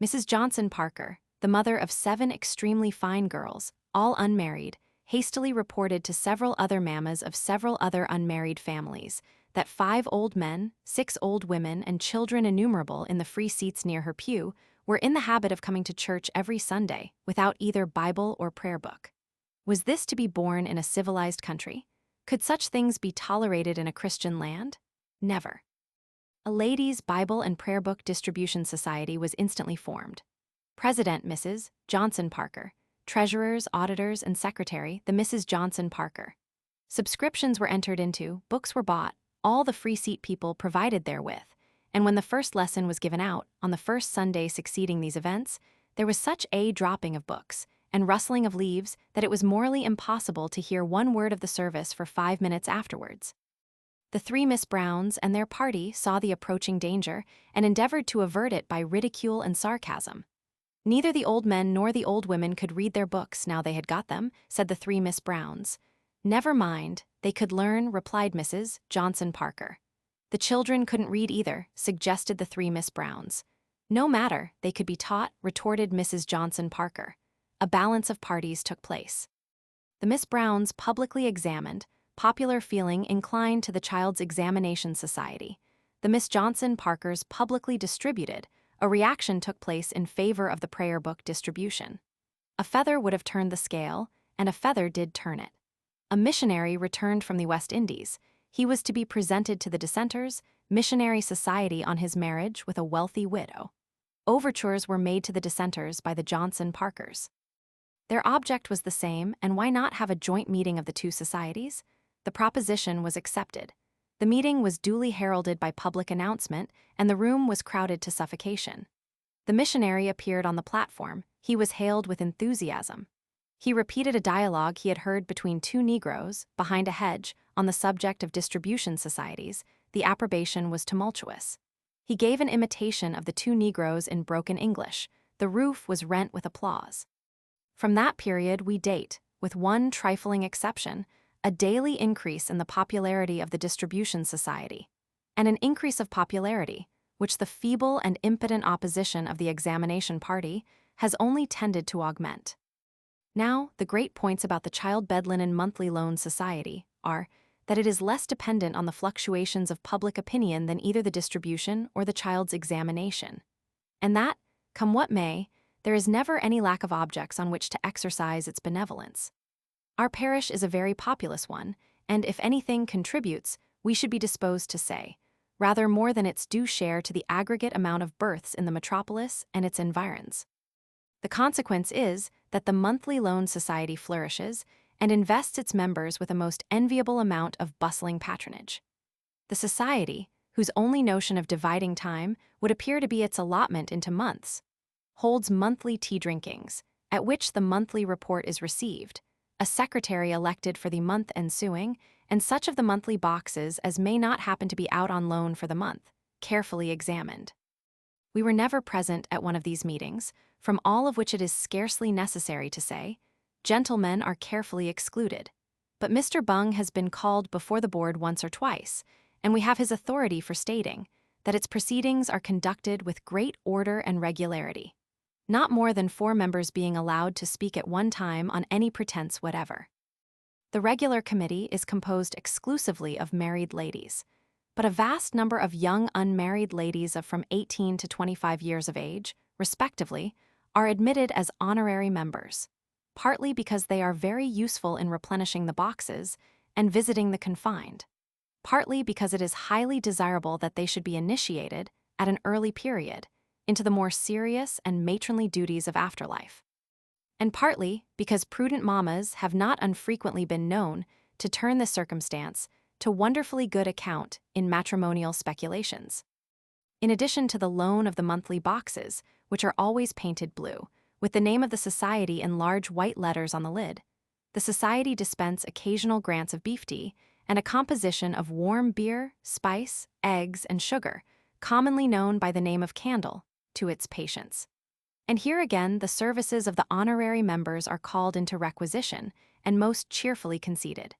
Mrs. Johnson Parker, the mother of 7 extremely fine girls, all unmarried, hastily reported to several other mammas of several other unmarried families that 5 old men, 6 old women, and children innumerable in the free seats near her pew were in the habit of coming to church every Sunday without either Bible or prayer book. Was this to be borne in a civilized country? Could such things be tolerated in a Christian land? Never. A ladies' Bible and prayer book distribution society was instantly formed. President Mrs. Johnson Parker, treasurers, auditors, and secretary the Mrs. Johnson Parker. Subscriptions were entered into, books were bought, all the free seat people provided therewith, and when the first lesson was given out, on the first Sunday succeeding these events, there was such a dropping of books and rustling of leaves that it was morally impossible to hear one word of the service for 5 minutes afterwards. The three Miss Browns and their party saw the approaching danger and endeavored to avert it by ridicule and sarcasm. Neither the old men nor the old women could read their books now they had got them, said the three Miss Browns. Never mind, they could learn, replied Mrs. Johnson Parker. The children couldn't read either, suggested the three Miss Browns. No matter, they could be taught, retorted Mrs. Johnson Parker. A balance of parties took place. The Miss Browns publicly examined, popular feeling inclined to the Child's Examination Society. The Miss Johnson Parkers publicly distributed, a reaction took place in favor of the prayer book distribution. A feather would have turned the scale, and a feather did turn it. A missionary returned from the West Indies. He was to be presented to the Dissenters, Missionary Society on his marriage with a wealthy widow. Overtures were made to the Dissenters by the Johnson Parkers. Their object was the same, and why not have a joint meeting of the 2 societies? The proposition was accepted. The meeting was duly heralded by public announcement, and the room was crowded to suffocation. The missionary appeared on the platform. He was hailed with enthusiasm. He repeated a dialogue he had heard between 2 Negroes, behind a hedge, on the subject of distribution societies. The approbation was tumultuous. He gave an imitation of the 2 Negroes in broken English. The roof was rent with applause. From that period we date, with one trifling exception, a daily increase in the popularity of the distribution society, and an increase of popularity, which the feeble and impotent opposition of the examination party has only tended to augment. Now, the great points about the Child Bedlinen Monthly Loan Society are that it is less dependent on the fluctuations of public opinion than either the distribution or the child's examination, and that, come what may, there is never any lack of objects on which to exercise its benevolence. Our parish is a very populous one, and if anything contributes, we should be disposed to say, rather more than its due share to the aggregate amount of births in the metropolis and its environs. The consequence is that the Monthly Loan Society flourishes and invests its members with a most enviable amount of bustling patronage. The society, whose only notion of dividing time would appear to be its allotment into months, holds monthly tea drinkings, at which the monthly report is received, a secretary elected for the month ensuing, and such of the monthly boxes as may not happen to be out on loan for the month, carefully examined. We were never present at one of these meetings, from all of which it is scarcely necessary to say, gentlemen are carefully excluded. But Mr. Bung has been called before the board once or twice, and we have his authority for stating that its proceedings are conducted with great order and regularity, not more than 4 members being allowed to speak at one time on any pretense whatever. The regular committee is composed exclusively of married ladies, but a vast number of young unmarried ladies of from 18 to 25 years of age, respectively, are admitted as honorary members, partly because they are very useful in replenishing the boxes and visiting the confined, partly because it is highly desirable that they should be initiated, at an early period, into the more serious and matronly duties of afterlife, and partly because prudent mammas have not unfrequently been known to turn this circumstance to wonderfully good account in matrimonial speculations. In addition to the loan of the monthly boxes, which are always painted blue, with the name of the society in large white letters on the lid, the society dispense occasional grants of beef tea and a composition of warm beer, spice, eggs, and sugar, commonly known by the name of candle, to its patients. And here again the services of the honorary members are called into requisition and most cheerfully conceded.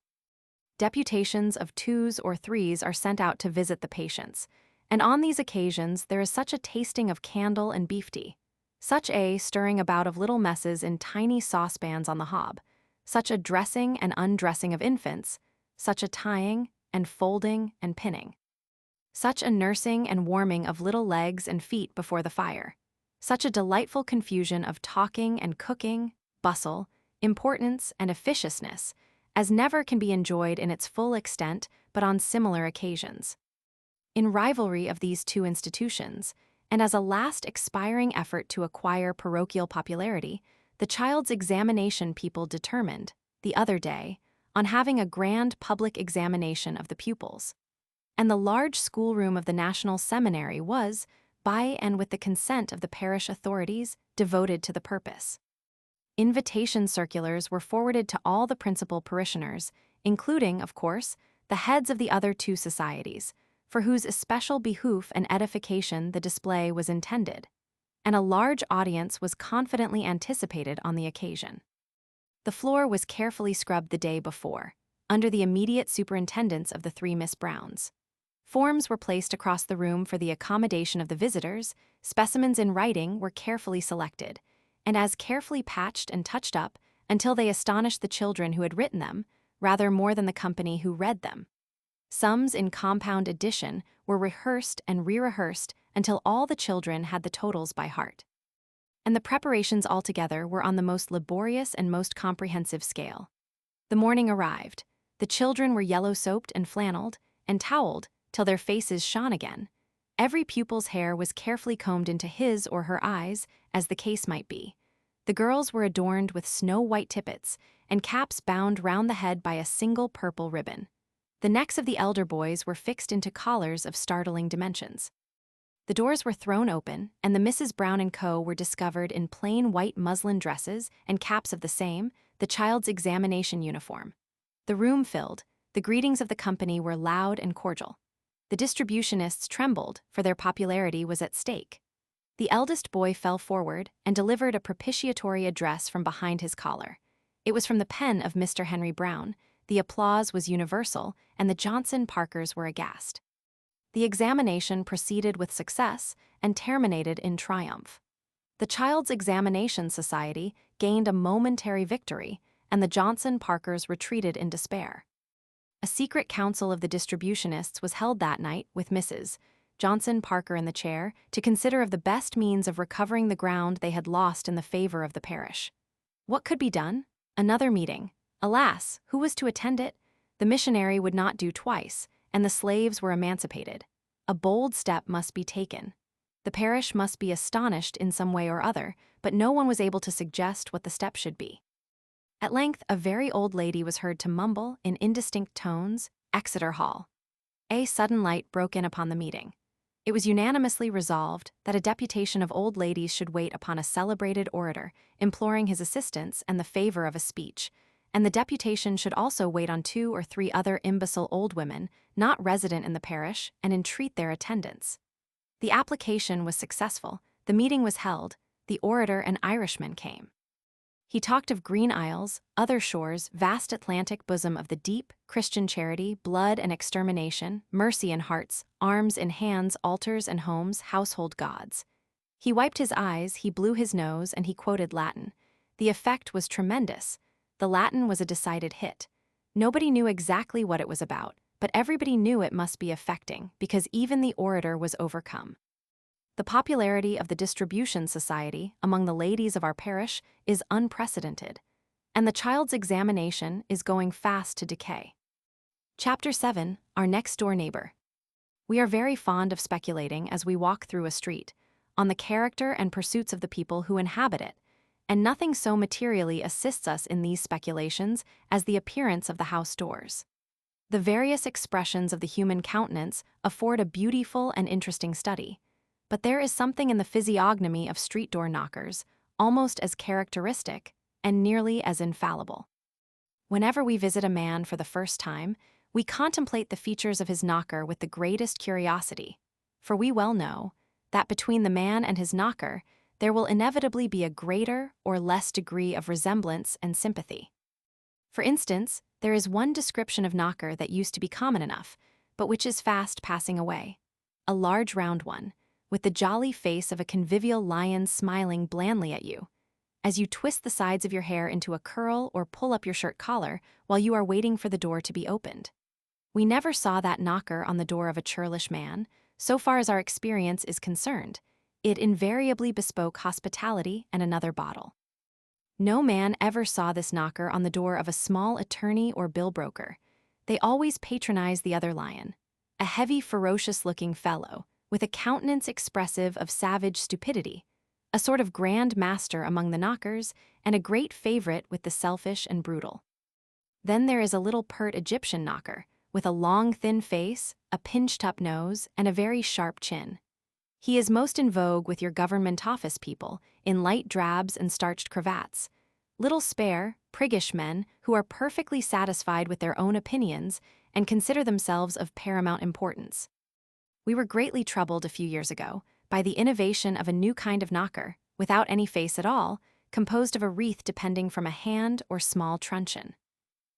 Deputations of 2s or 3s are sent out to visit the patients, and on these occasions there is such a tasting of candle and beef tea, such a stirring about of little messes in tiny saucepans on the hob, such a dressing and undressing of infants, such a tying and folding and pinning, such a nursing and warming of little legs and feet before the fire, such a delightful confusion of talking and cooking, bustle, importance, and officiousness, as never can be enjoyed in its full extent but on similar occasions. In rivalry of these two institutions, and as a last expiring effort to acquire parochial popularity, the child's examination people determined, the other day, on having a grand public examination of the pupils. And the large schoolroom of the National Seminary was, by and with the consent of the parish authorities, devoted to the purpose. Invitation circulars were forwarded to all the principal parishioners, including, of course, the heads of the other 2 societies, for whose especial behoof and edification the display was intended, and a large audience was confidently anticipated on the occasion. The floor was carefully scrubbed the day before, under the immediate superintendence of the 3 Miss Browns. Forms were placed across the room for the accommodation of the visitors, specimens in writing were carefully selected, and as carefully patched and touched up until they astonished the children who had written them, rather more than the company who read them. Sums in compound addition were rehearsed and re-rehearsed until all the children had the totals by heart. And the preparations altogether were on the most laborious and most comprehensive scale. The morning arrived. The children were yellow-soaped and flannelled, and towelled till their faces shone again. Every pupil's hair was carefully combed into his or her eyes, as the case might be. The girls were adorned with snow-white tippets, and caps bound round the head by a single purple ribbon. The necks of the elder boys were fixed into collars of startling dimensions. The doors were thrown open, and the Mrs. Brown and Co. were discovered in plain white muslin dresses and caps of the same, the child's examination uniform. The room filled, the greetings of the company were loud and cordial. The distributionists trembled, for their popularity was at stake. The eldest boy fell forward and delivered a propitiatory address from behind his collar. It was from the pen of Mr. Henry Brown. The applause was universal, and the Johnson Parkers were aghast. The examination proceeded with success and terminated in triumph. The Child's Examination Society gained a momentary victory, and the Johnson Parkers retreated in despair. A secret council of the distributionists was held that night with Mrs. Johnson Parker in the chair to consider of the best means of recovering the ground they had lost in the favor of the parish. What could be done? Another meeting. Alas, who was to attend it? The missionary would not do twice, and the slaves were emancipated. A bold step must be taken. The parish must be astonished in some way or other, but no one was able to suggest what the step should be. At length, a very old lady was heard to mumble, in indistinct tones, "Exeter Hall." A sudden light broke in upon the meeting. It was unanimously resolved that a deputation of old ladies should wait upon a celebrated orator, imploring his assistance and the favor of a speech, and the deputation should also wait on 2 or 3 other imbecile old women, not resident in the parish, and entreat their attendance. The application was successful, the meeting was held, the orator an Irishman came. He talked of green isles, other shores, vast Atlantic bosom of the deep, Christian charity, blood and extermination, mercy in hearts, arms in hands, altars and homes, household gods. He wiped his eyes, he blew his nose, and he quoted Latin. The effect was tremendous. The Latin was a decided hit. Nobody knew exactly what it was about, but everybody knew it must be affecting, because even the orator was overcome. The popularity of the Distribution Society among the ladies of our parish is unprecedented, and the child's examination is going fast to decay. Chapter 7, Our Next-Door Neighbor. We are very fond of speculating as we walk through a street, on the character and pursuits of the people who inhabit it, and nothing so materially assists us in these speculations as the appearance of the house doors. The various expressions of the human countenance afford a beautiful and interesting study, but there is something in the physiognomy of street door knockers almost as characteristic and nearly as infallible. Whenever we visit a man for the first time, we contemplate the features of his knocker with the greatest curiosity, for we well know that between the man and his knocker there will inevitably be a greater or less degree of resemblance and sympathy. For instance, there is one description of knocker that used to be common enough, but which is fast passing away. A large round one, with the jolly face of a convivial lion smiling blandly at you, as you twist the sides of your hair into a curl or pull up your shirt collar while you are waiting for the door to be opened. We never saw that knocker on the door of a churlish man. So far as our experience is concerned, it invariably bespoke hospitality and another bottle. No man ever saw this knocker on the door of a small attorney or bill broker. They always patronize the other lion, a heavy, ferocious-looking fellow, with a countenance expressive of savage stupidity, a sort of grand master among the knockers, and a great favorite with the selfish and brutal. Then there is a little pert Egyptian knocker, with a long thin face, a pinched-up nose, and a very sharp chin. He is most in vogue with your government office people, in light drabs and starched cravats, little spare, priggish men who are perfectly satisfied with their own opinions and consider themselves of paramount importance. We were greatly troubled a few years ago by the innovation of a new kind of knocker, without any face at all, composed of a wreath depending from a hand or small truncheon.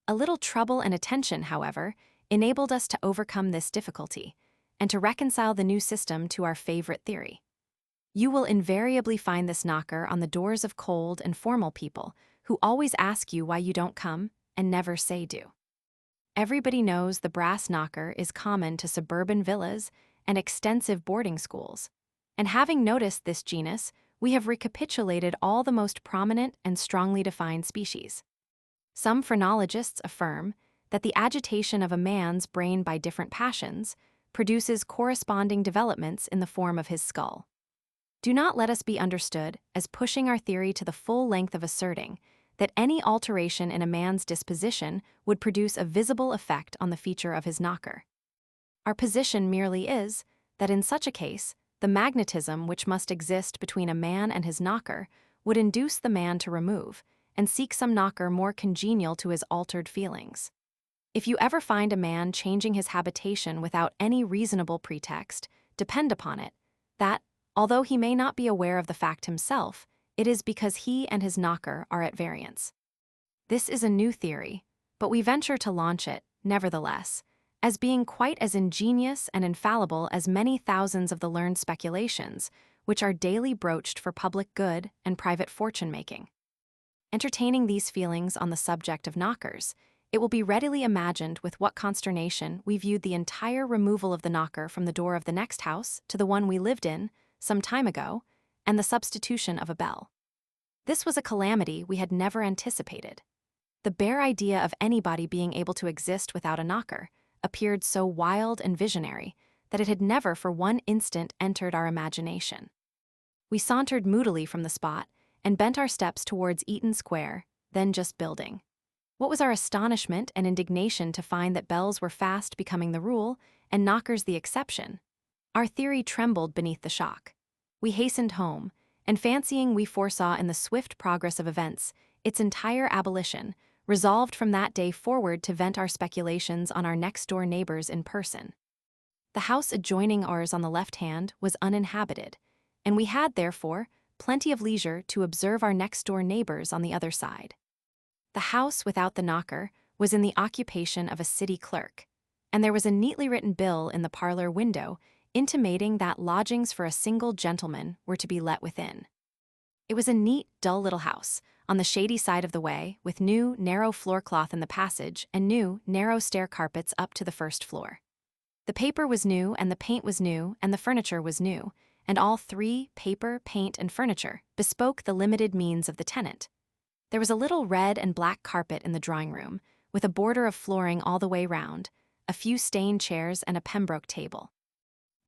A little trouble and attention, however, enabled us to overcome this difficulty, and to reconcile the new system to our favorite theory. You will invariably find this knocker on the doors of cold and formal people, who always ask you why you don't come, and never say do. Everybody knows the brass knocker is common to suburban villas and extensive boarding schools, and having noticed this genus, we have recapitulated all the most prominent and strongly defined species. Some phrenologists affirm that the agitation of a man's brain by different passions produces corresponding developments in the form of his skull. Do not let us be understood as pushing our theory to the full length of asserting that any alteration in a man's disposition would produce a visible effect on the feature of his knocker. Our position merely is that in such a case, the magnetism which must exist between a man and his knocker would induce the man to remove and seek some knocker more congenial to his altered feelings. If you ever find a man changing his habitation without any reasonable pretext, depend upon it that, although he may not be aware of the fact himself, it is because he and his knocker are at variance. This is a new theory, but we venture to launch it, nevertheless, as being quite as ingenious and infallible as many thousands of the learned speculations which are daily broached for public good and private fortune-making. Entertaining these feelings on the subject of knockers, it will be readily imagined with what consternation we viewed the entire removal of the knocker from the door of the next house to the one we lived in some time ago, and the substitution of a bell. This was a calamity we had never anticipated. The bare idea of anybody being able to exist without a knocker appeared so wild and visionary that it had never for one instant entered our imagination. We sauntered moodily from the spot and bent our steps towards Eaton Square, then just building. What was our astonishment and indignation to find that bells were fast becoming the rule and knockers the exception. Our theory trembled beneath the shock. We hastened home, and fancying we foresaw in the swift progress of events its entire abolition, resolved from that day forward to vent our speculations on our next-door neighbors in person. The house adjoining ours on the left hand was uninhabited, and we had, therefore, plenty of leisure to observe our next-door neighbors on the other side. The house without the knocker was in the occupation of a city clerk, and there was a neatly written bill in the parlor window intimating that lodgings for a single gentleman were to be let within. It was a neat, dull little house, on the shady side of the way, with new, narrow floor-cloth in the passage and new, narrow stair carpets up to the first floor. The paper was new, and the paint was new, and the furniture was new, and all three, paper, paint, and furniture, bespoke the limited means of the tenant. There was a little red and black carpet in the drawing-room, with a border of flooring all the way round, a few stained chairs and a Pembroke table.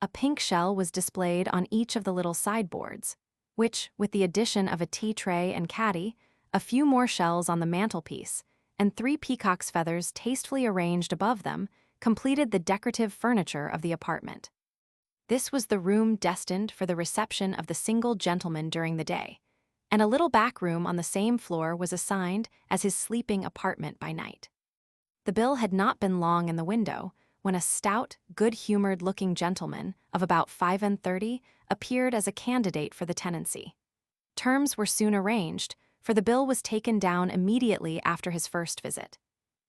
A pink shell was displayed on each of the little sideboards, which, with the addition of a tea tray and caddy, a few more shells on the mantelpiece, and 3 peacock's feathers tastefully arranged above them, completed the decorative furniture of the apartment. This was the room destined for the reception of the single gentleman during the day, and a little back room on the same floor was assigned as his sleeping apartment by night. The bill had not been long in the window when a stout, good-humored-looking gentleman of about 35 appeared as a candidate for the tenancy. Terms were soon arranged, for the bill was taken down immediately after his first visit.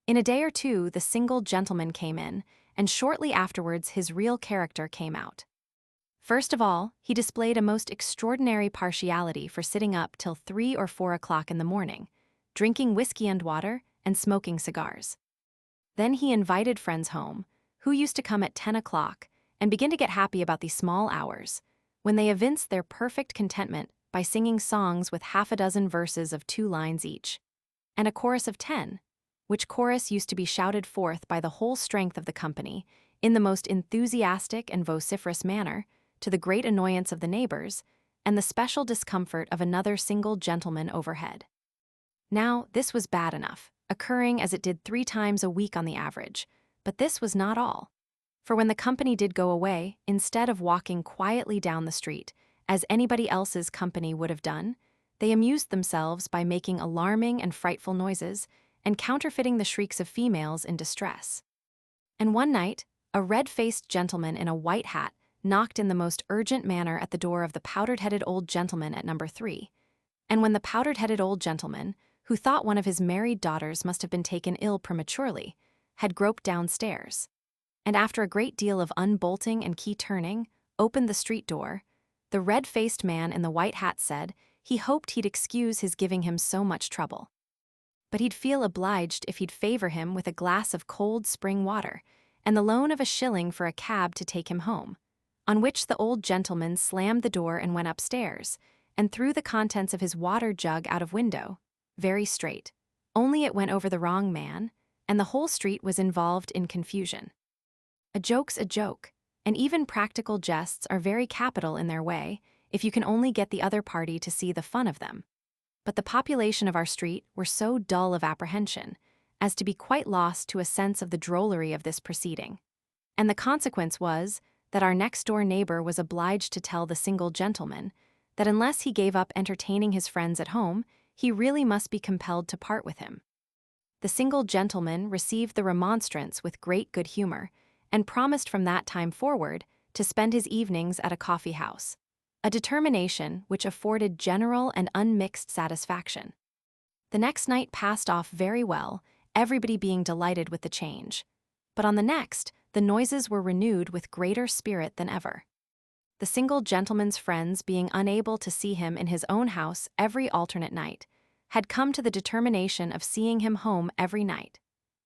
In a day or two, the single gentleman came in, and shortly afterwards his real character came out. First of all, he displayed a most extraordinary partiality for sitting up till 3 or 4 o'clock in the morning, drinking whiskey and water, and smoking cigars. Then he invited friends home, who used to come at 10 o'clock, and begin to get happy about these small hours, when they evinced their perfect contentment by singing songs with 6 verses of 2 lines each, and a chorus of 10, which chorus used to be shouted forth by the whole strength of the company, in the most enthusiastic and vociferous manner, to the great annoyance of the neighbors, and the special discomfort of another single gentleman overhead. Now, this was bad enough, occurring as it did 3 times a week on the average, but this was not all. For when the company did go away, instead of walking quietly down the street, as anybody else's company would have done, they amused themselves by making alarming and frightful noises, and counterfeiting the shrieks of females in distress. And one night, a red-faced gentleman in a white hat knocked in the most urgent manner at the door of the powdered-headed old gentleman at number 3, and when the powdered-headed old gentleman, who thought one of his married daughters must have been taken ill prematurely, had groped downstairs, and after a great deal of unbolting and key-turning, opened the street door, the red-faced man in the white hat said he hoped he'd excuse his giving him so much trouble, but he'd feel obliged if he'd favor him with a glass of cold spring water and the loan of a shilling for a cab to take him home, on which the old gentleman slammed the door and went upstairs, and threw the contents of his water jug out of window, very straight, only it went over the wrong man, and the whole street was involved in confusion. A joke's a joke, and even practical jests are very capital in their way, if you can only get the other party to see the fun of them. But the population of our street were so dull of apprehension as to be quite lost to a sense of the drollery of this proceeding, and the consequence was that our next-door neighbor was obliged to tell the single gentleman that unless he gave up entertaining his friends at home, he really must be compelled to part with him. The single gentleman received the remonstrance with great good humor, and promised from that time forward to spend his evenings at a coffee-house, a determination which afforded general and unmixed satisfaction. The next night passed off very well, everybody being delighted with the change, but on the next, the noises were renewed with greater spirit than ever. The single gentleman's friends, being unable to see him in his own house every alternate night, had come to the determination of seeing him home every night.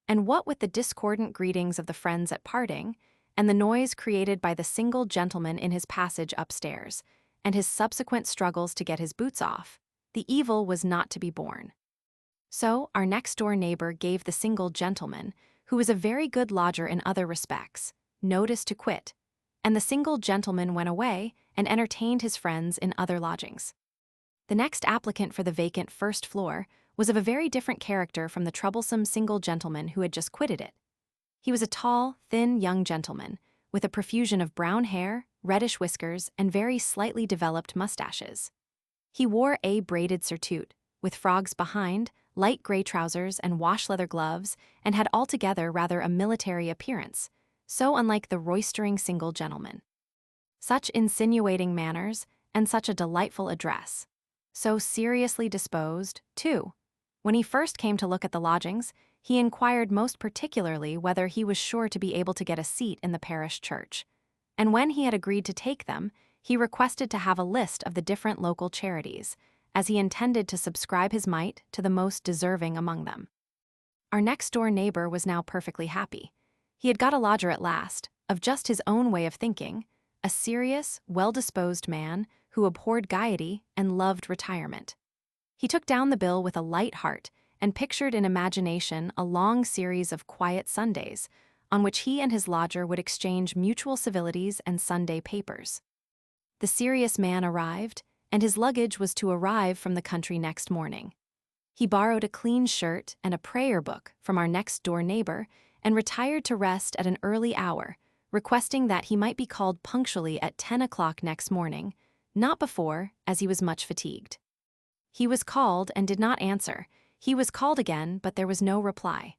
And what with the discordant greetings of the friends at parting, and the noise created by the single gentleman in his passage upstairs, and his subsequent struggles to get his boots off, the evil was not to be borne. So our next-door neighbor gave the single gentleman, who was a very good lodger in other respects, notice to quit, and the single gentleman went away and entertained his friends in other lodgings. The next applicant for the vacant first floor was of a very different character from the troublesome single gentleman who had just quitted it. He was a tall, thin young gentleman, with a profusion of brown hair, reddish whiskers, and very slightly developed mustaches. He wore a braided surtout, with frogs behind, light gray trousers and wash-leather gloves, and had altogether rather a military appearance, so unlike the roistering single gentleman. Such insinuating manners, and such a delightful address. So seriously disposed, too. When he first came to look at the lodgings, he inquired most particularly whether he was sure to be able to get a seat in the parish church. And when he had agreed to take them, he requested to have a list of the different local charities, as he intended to subscribe his mite to the most deserving among them. Our next-door neighbor was now perfectly happy. He had got a lodger at last, of just his own way of thinking, a serious, well-disposed man who abhorred gaiety and loved retirement. He took down the bill with a light heart and pictured in imagination a long series of quiet Sundays, on which he and his lodger would exchange mutual civilities and Sunday papers. The serious man arrived, and his luggage was to arrive from the country next morning. He borrowed a clean shirt and a prayer book from our next-door neighbor and retired to rest at an early hour, requesting that he might be called punctually at 10 o'clock next morning, not before, as he was much fatigued. He was called and did not answer. He was called again, but there was no reply.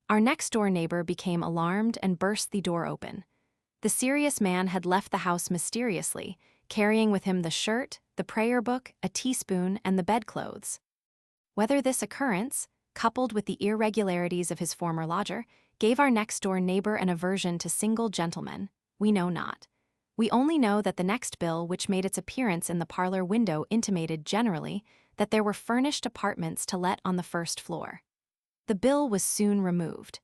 Our next-door neighbor became alarmed and burst the door open. The serious man had left the house mysteriously, carrying with him the shirt, the prayer book, a teaspoon, and the bedclothes. Whether this occurrence, coupled with the irregularities of his former lodger, gave our next-door neighbor an aversion to single gentlemen, we know not. We only know that the next bill which made its appearance in the parlor window intimated generally that there were furnished apartments to let on the first floor. The bill was soon removed.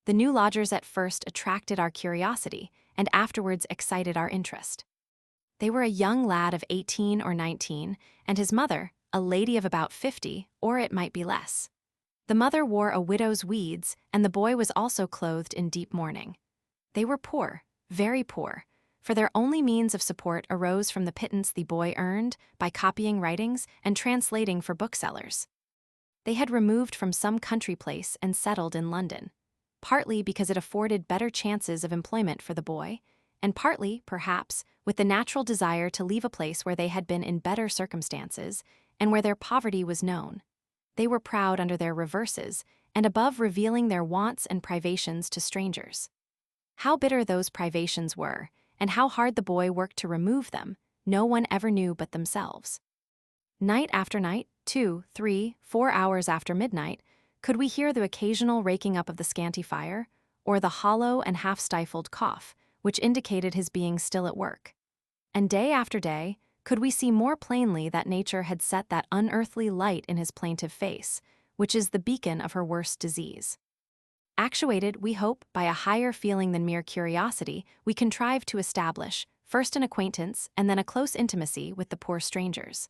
The new lodgers at first attracted our curiosity and afterwards excited our interest. They were a young lad of 18 or 19, and his mother, a lady of about 50, or it might be less. The mother wore a widow's weeds, and the boy was also clothed in deep mourning. They were poor, very poor, for their only means of support arose from the pittance the boy earned by copying writings and translating for booksellers. They had removed from some country place and settled in London, partly because it afforded better chances of employment for the boy, and partly, perhaps, with the natural desire to leave a place where they had been in better circumstances and where their poverty was known. They were proud under their reverses, and above revealing their wants and privations to strangers. How bitter those privations were, and how hard the boy worked to remove them, no one ever knew but themselves. Night after night, 2, 3, 4 hours after midnight, could we hear the occasional raking up of the scanty fire, or the hollow and half-stifled cough, which indicated his being still at work. And day after day, could we see more plainly that nature had set that unearthly light in his plaintive face, which is the beacon of her worst disease. Actuated, we hope, by a higher feeling than mere curiosity, we contrived to establish, first an acquaintance and then a close intimacy with the poor strangers.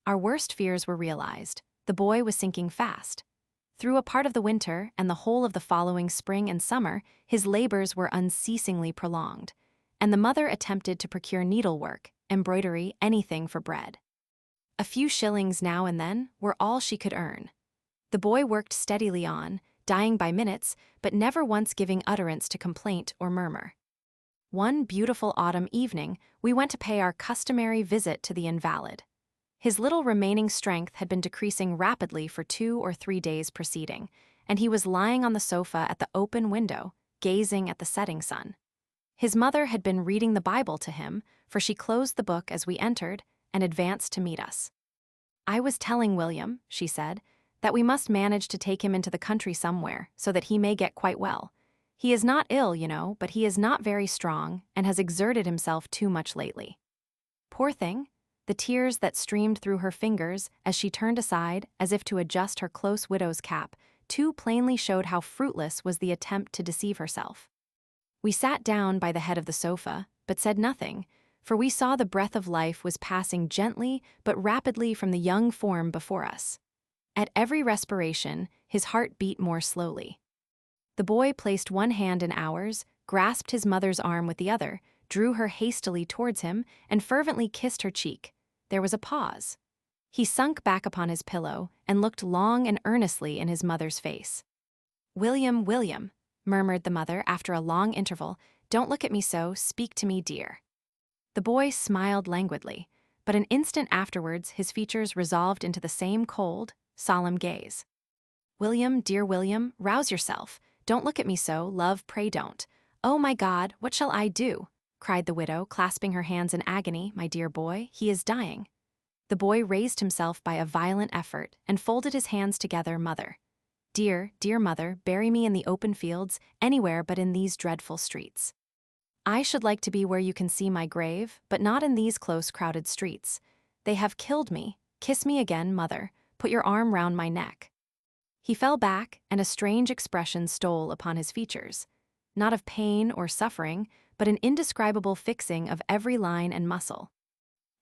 Our worst fears were realized. The boy was sinking fast. Through a part of the winter and the whole of the following spring and summer, his labors were unceasingly prolonged, and the mother attempted to procure needlework, embroidery, anything for bread. A few shillings now and then were all she could earn. The boy worked steadily on, dying by minutes, but never once giving utterance to complaint or murmur. One beautiful autumn evening, we went to pay our customary visit to the invalid. His little remaining strength had been decreasing rapidly for 2 or 3 days preceding, and he was lying on the sofa at the open window, gazing at the setting sun. His mother had been reading the Bible to him, for she closed the book as we entered and advanced to meet us. "I was telling William," she said, "that we must manage to take him into the country somewhere, so that he may get quite well. He is not ill, you know, but he is not very strong and has exerted himself too much lately." Poor thing! The tears that streamed through her fingers as she turned aside as if to adjust her close widow's cap too plainly showed how fruitless was the attempt to deceive herself. We sat down by the head of the sofa, but said nothing, for we saw the breath of life was passing gently but rapidly from the young form before us. At every respiration, his heart beat more slowly. The boy placed one hand in ours, grasped his mother's arm with the other, drew her hastily towards him, and fervently kissed her cheek. There was a pause. He sunk back upon his pillow and looked long and earnestly in his mother's face. "William, William," murmured the mother after a long interval, "don't look at me so, speak to me, dear." The boy smiled languidly, but an instant afterwards his features resolved into the same cold, solemn gaze. "William, dear William, rouse yourself. Don't look at me so, love, pray don't. "Oh my God, what shall I do?" cried the widow, clasping her hands in agony. "My dear boy, he is dying." The boy raised himself by a violent effort and folded his hands together. "Mother, dear, dear mother, bury me in the open fields, anywhere but in these dreadful streets. I should like to be where you can see my grave, but not in these close crowded streets. They have killed me. Kiss me again, mother. Put your arm round my neck." He fell back, and a strange expression stole upon his features. Not of pain or suffering, but an indescribable fixing of every line and muscle.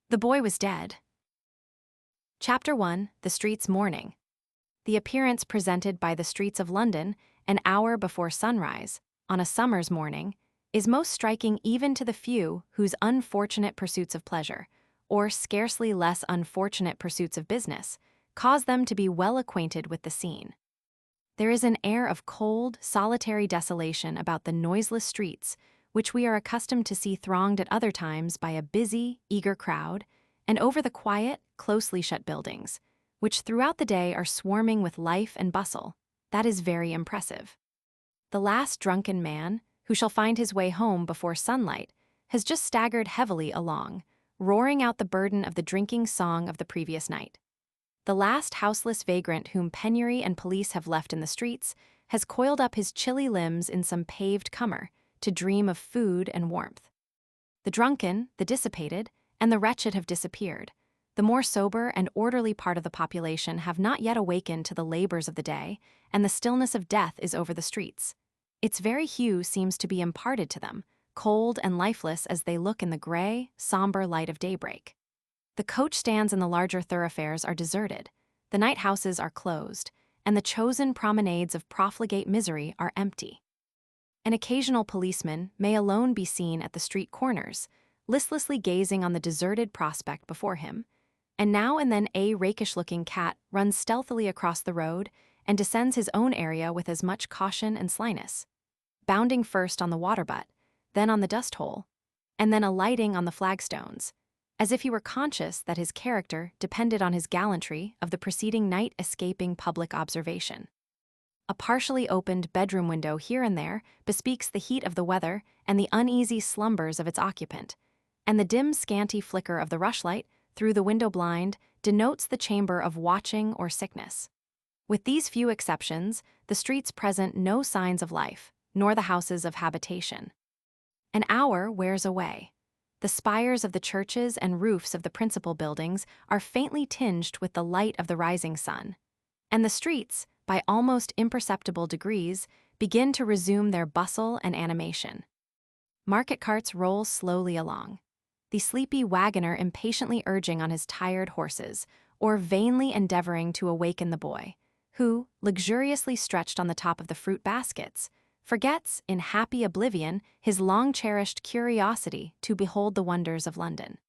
The boy was dead. Chapter 1: The Streets Mourning. The appearance presented by the streets of London, an hour before sunrise, on a summer's morning, is most striking even to the few whose unfortunate pursuits of pleasure, or scarcely less unfortunate pursuits of business, cause them to be well acquainted with the scene. There is an air of cold, solitary desolation about the noiseless streets, which we are accustomed to see thronged at other times by a busy, eager crowd, and over the quiet, closely shut buildings, which throughout the day are swarming with life and bustle. That is very impressive. The last drunken man, who shall find his way home before sunlight, has just staggered heavily along, roaring out the burden of the drinking song of the previous night. The last houseless vagrant whom penury and police have left in the streets has coiled up his chilly limbs in some paved cummer to dream of food and warmth. The drunken, the dissipated, and the wretched have disappeared. The more sober and orderly part of the population have not yet awakened to the labors of the day, and the stillness of death is over the streets. Its very hue seems to be imparted to them, cold and lifeless as they look in the gray, somber light of daybreak. The coach stands in the larger thoroughfares are deserted, the night houses are closed, and the chosen promenades of profligate misery are empty. An occasional policeman may alone be seen at the street corners, listlessly gazing on the deserted prospect before him, and now and then a rakish-looking cat runs stealthily across the road and descends his own area with as much caution and slyness, bounding first on the water-butt, then on the dust-hole, and then alighting on the flagstones, as if he were conscious that his character depended on his gallantry of the preceding night escaping public observation. A partially opened bedroom window here and there bespeaks the heat of the weather and the uneasy slumbers of its occupant, and the dim, scanty flicker of the rushlight through the window blind denotes the chamber of watching or sickness. With these few exceptions, the streets present no signs of life, nor the houses of habitation. An hour wears away. The spires of the churches and roofs of the principal buildings are faintly tinged with the light of the rising sun, and the streets, by almost imperceptible degrees, begin to resume their bustle and animation. Market carts roll slowly along, the sleepy wagoner impatiently urging on his tired horses, or vainly endeavoring to awaken the boy, who, luxuriously stretched on the top of the fruit baskets, forgets, in happy oblivion, his long-cherished curiosity to behold the wonders of London.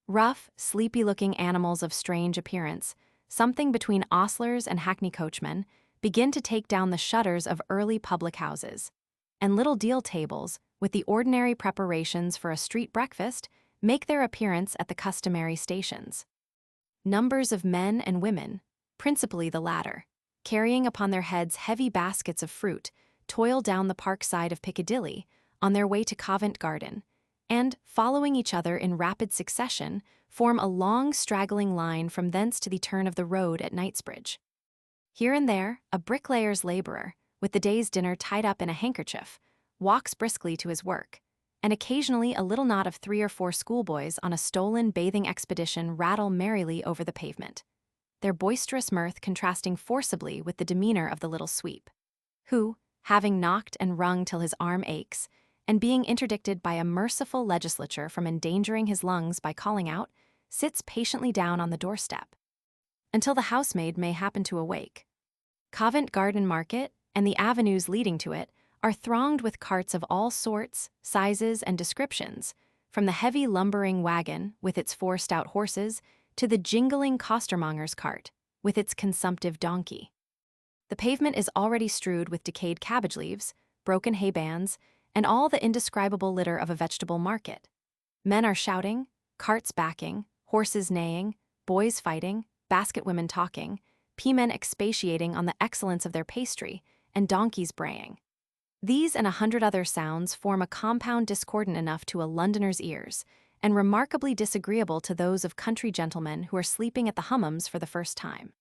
Rough, sleepy-looking animals of strange appearance, something between ostlers and hackney coachmen, begin to take down the shutters of early public houses, and little deal tables, with the ordinary preparations for a street breakfast, make their appearance at the customary stations. Numbers of men and women, principally the latter, carrying upon their heads heavy baskets of fruit, toil down the park side of Piccadilly on their way to Covent Garden, and, following each other in rapid succession, form a long straggling line from thence to the turn of the road at Knightsbridge. Here and there, a bricklayer's laborer, with the day's dinner tied up in a handkerchief, walks briskly to his work, and occasionally a little knot of 3 or 4 schoolboys on a stolen bathing expedition rattle merrily over the pavement, their boisterous mirth contrasting forcibly with the demeanor of the little sweep, who, having knocked and rung till his arm aches, and being interdicted by a merciful legislature from endangering his lungs by calling out, sits patiently down on the doorstep, until the housemaid may happen to awake. Covent Garden Market, and the avenues leading to it, are thronged with carts of all sorts, sizes, and descriptions, from the heavy lumbering wagon, with its 4 stout horses, to the jingling costermonger's cart, with its consumptive donkey. The pavement is already strewed with decayed cabbage leaves, broken hay bands, and all the indescribable litter of a vegetable market. Men are shouting, carts backing, horses neighing, boys fighting, basket women talking, pea-men expatiating on the excellence of their pastry, and donkeys braying. These and 100 other sounds form a compound discordant enough to a Londoner's ears, and remarkably disagreeable to those of country gentlemen who are sleeping at the Hummums for the first time.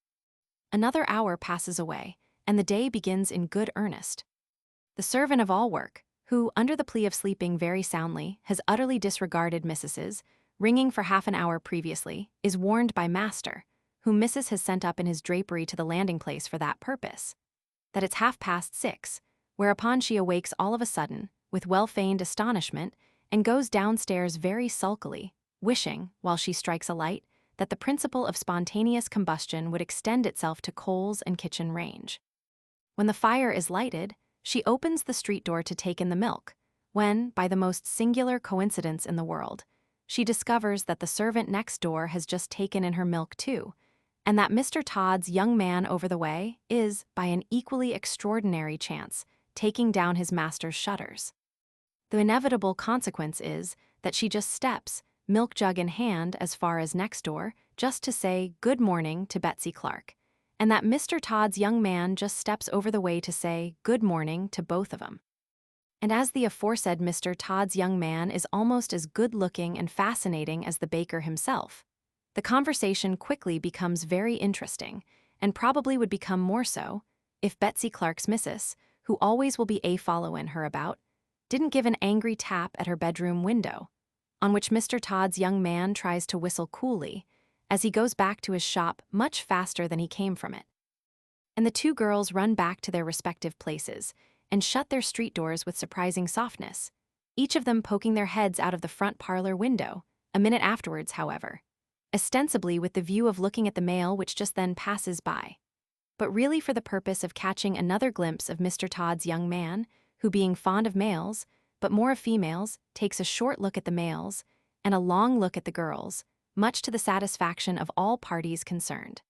Another hour passes away, and the day begins in good earnest. The servant of all work, who, under the plea of sleeping very soundly, has utterly disregarded Mrs.'s, ringing for half an hour previously, is warned by master, whom Mrs. has sent up in his drapery to the landing-place for that purpose, that it's 6:30, whereupon she awakes all of a sudden, with well-feigned astonishment, and goes downstairs very sulkily, wishing, while she strikes a light, that the principle of spontaneous combustion would extend itself to coals and kitchen range. When the fire is lighted, she opens the street door to take in the milk, when, by the most singular coincidence in the world, she discovers that the servant next door has just taken in her milk too, and that Mr. Todd's young man over the way is, by an equally extraordinary chance, taking down his master's shutters. The inevitable consequence is that she just steps, milk jug in hand, as far as next door, just to say good morning to Betsy Clark, and that Mr. Todd's young man just steps over the way to say good morning to both of them. And as the aforesaid Mr. Todd's young man is almost as good-looking and fascinating as the baker himself, the conversation quickly becomes very interesting, and probably would become more so, if Betsy Clark's missus, who always will be a-followin' her about, didn't give an angry tap at her bedroom window, on which Mr. Todd's young man tries to whistle coolly, as he goes back to his shop much faster than he came from it. And the two girls run back to their respective places, and shut their street doors with surprising softness, each of them poking their heads out of the front parlor window, a minute afterwards, however, ostensibly with the view of looking at the mail which just then passes by, but really for the purpose of catching another glimpse of Mr. Todd's young man, who, being fond of males, but more of females, takes a short look at the males, and a long look at the girls, much to the satisfaction of all parties concerned.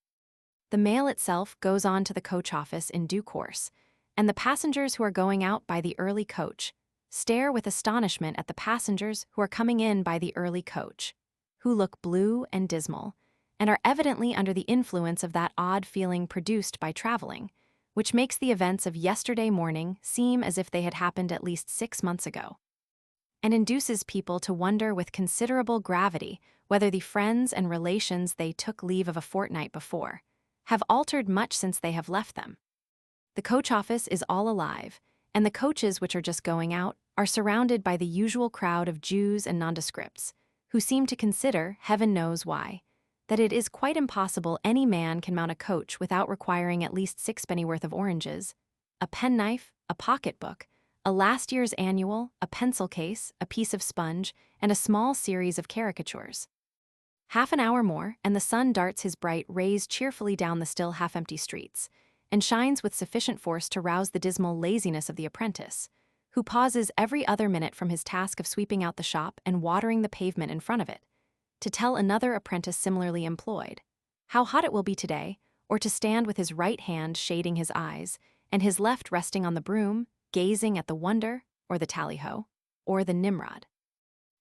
The mail itself goes on to the coach office in due course, and the passengers who are going out by the early coach stare with astonishment at the passengers who are coming in by the early coach, who look blue and dismal, and are evidently under the influence of that odd feeling produced by traveling, which makes the events of yesterday morning seem as if they had happened at least 6 months ago, and induces people to wonder with considerable gravity whether the friends and relations they took leave of a fortnight before have altered much since they have left them. The coach office is all alive, and the coaches which are just going out are surrounded by the usual crowd of Jews and nondescripts, who seem to consider, heaven knows why, that it is quite impossible any man can mount a coach without requiring at least 6 worth of oranges, a penknife, a pocketbook, a last year's annual, a pencil case, a piece of sponge, and a small series of caricatures. Half an hour more, and the sun darts his bright rays cheerfully down the still half-empty streets, and shines with sufficient force to rouse the dismal laziness of the apprentice, who pauses every other minute from his task of sweeping out the shop and watering the pavement in front of it, to tell another apprentice similarly employed how hot it will be today, or to stand with his right hand shading his eyes, and his left resting on the broom, gazing at the Wonder, or the Tally-Ho, or the Nimrod,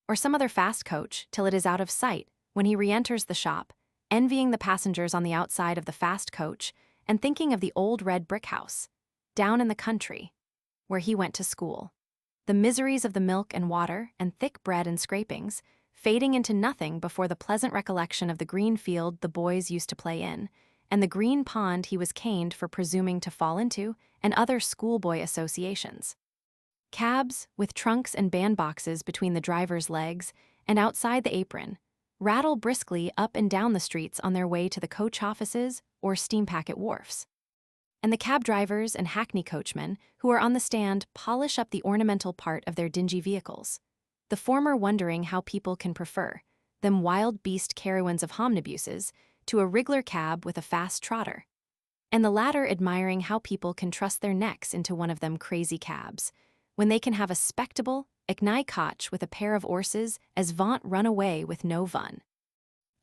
or some other fast coach till it is out of sight when he re-enters the shop, envying the passengers on the outside of the fast coach and thinking of the old red brick house, down in the country, where he went to school. The miseries of the milk and water and thick bread and scrapings, fading into nothing before the pleasant recollection of the green field the boys used to play in, and the green pond he was caned for presuming to fall into, and other schoolboy associations. Cabs, with trunks and bandboxes between the driver's legs and outside the apron, rattle briskly up and down the streets on their way to the coach offices or steam packet wharfs. And the cab drivers and hackney coachmen who are on the stand polish up the ornamental part of their dingy vehicles, the former wondering how people can prefer them wild beast carawans of omnibuses to a wriggler cab with a fast trotter, and the latter admiring how people can trust their necks into one of them crazy cabs, when they can have a spectable, icknigh coach with a pair of 'orses as vaunt run away with no vun.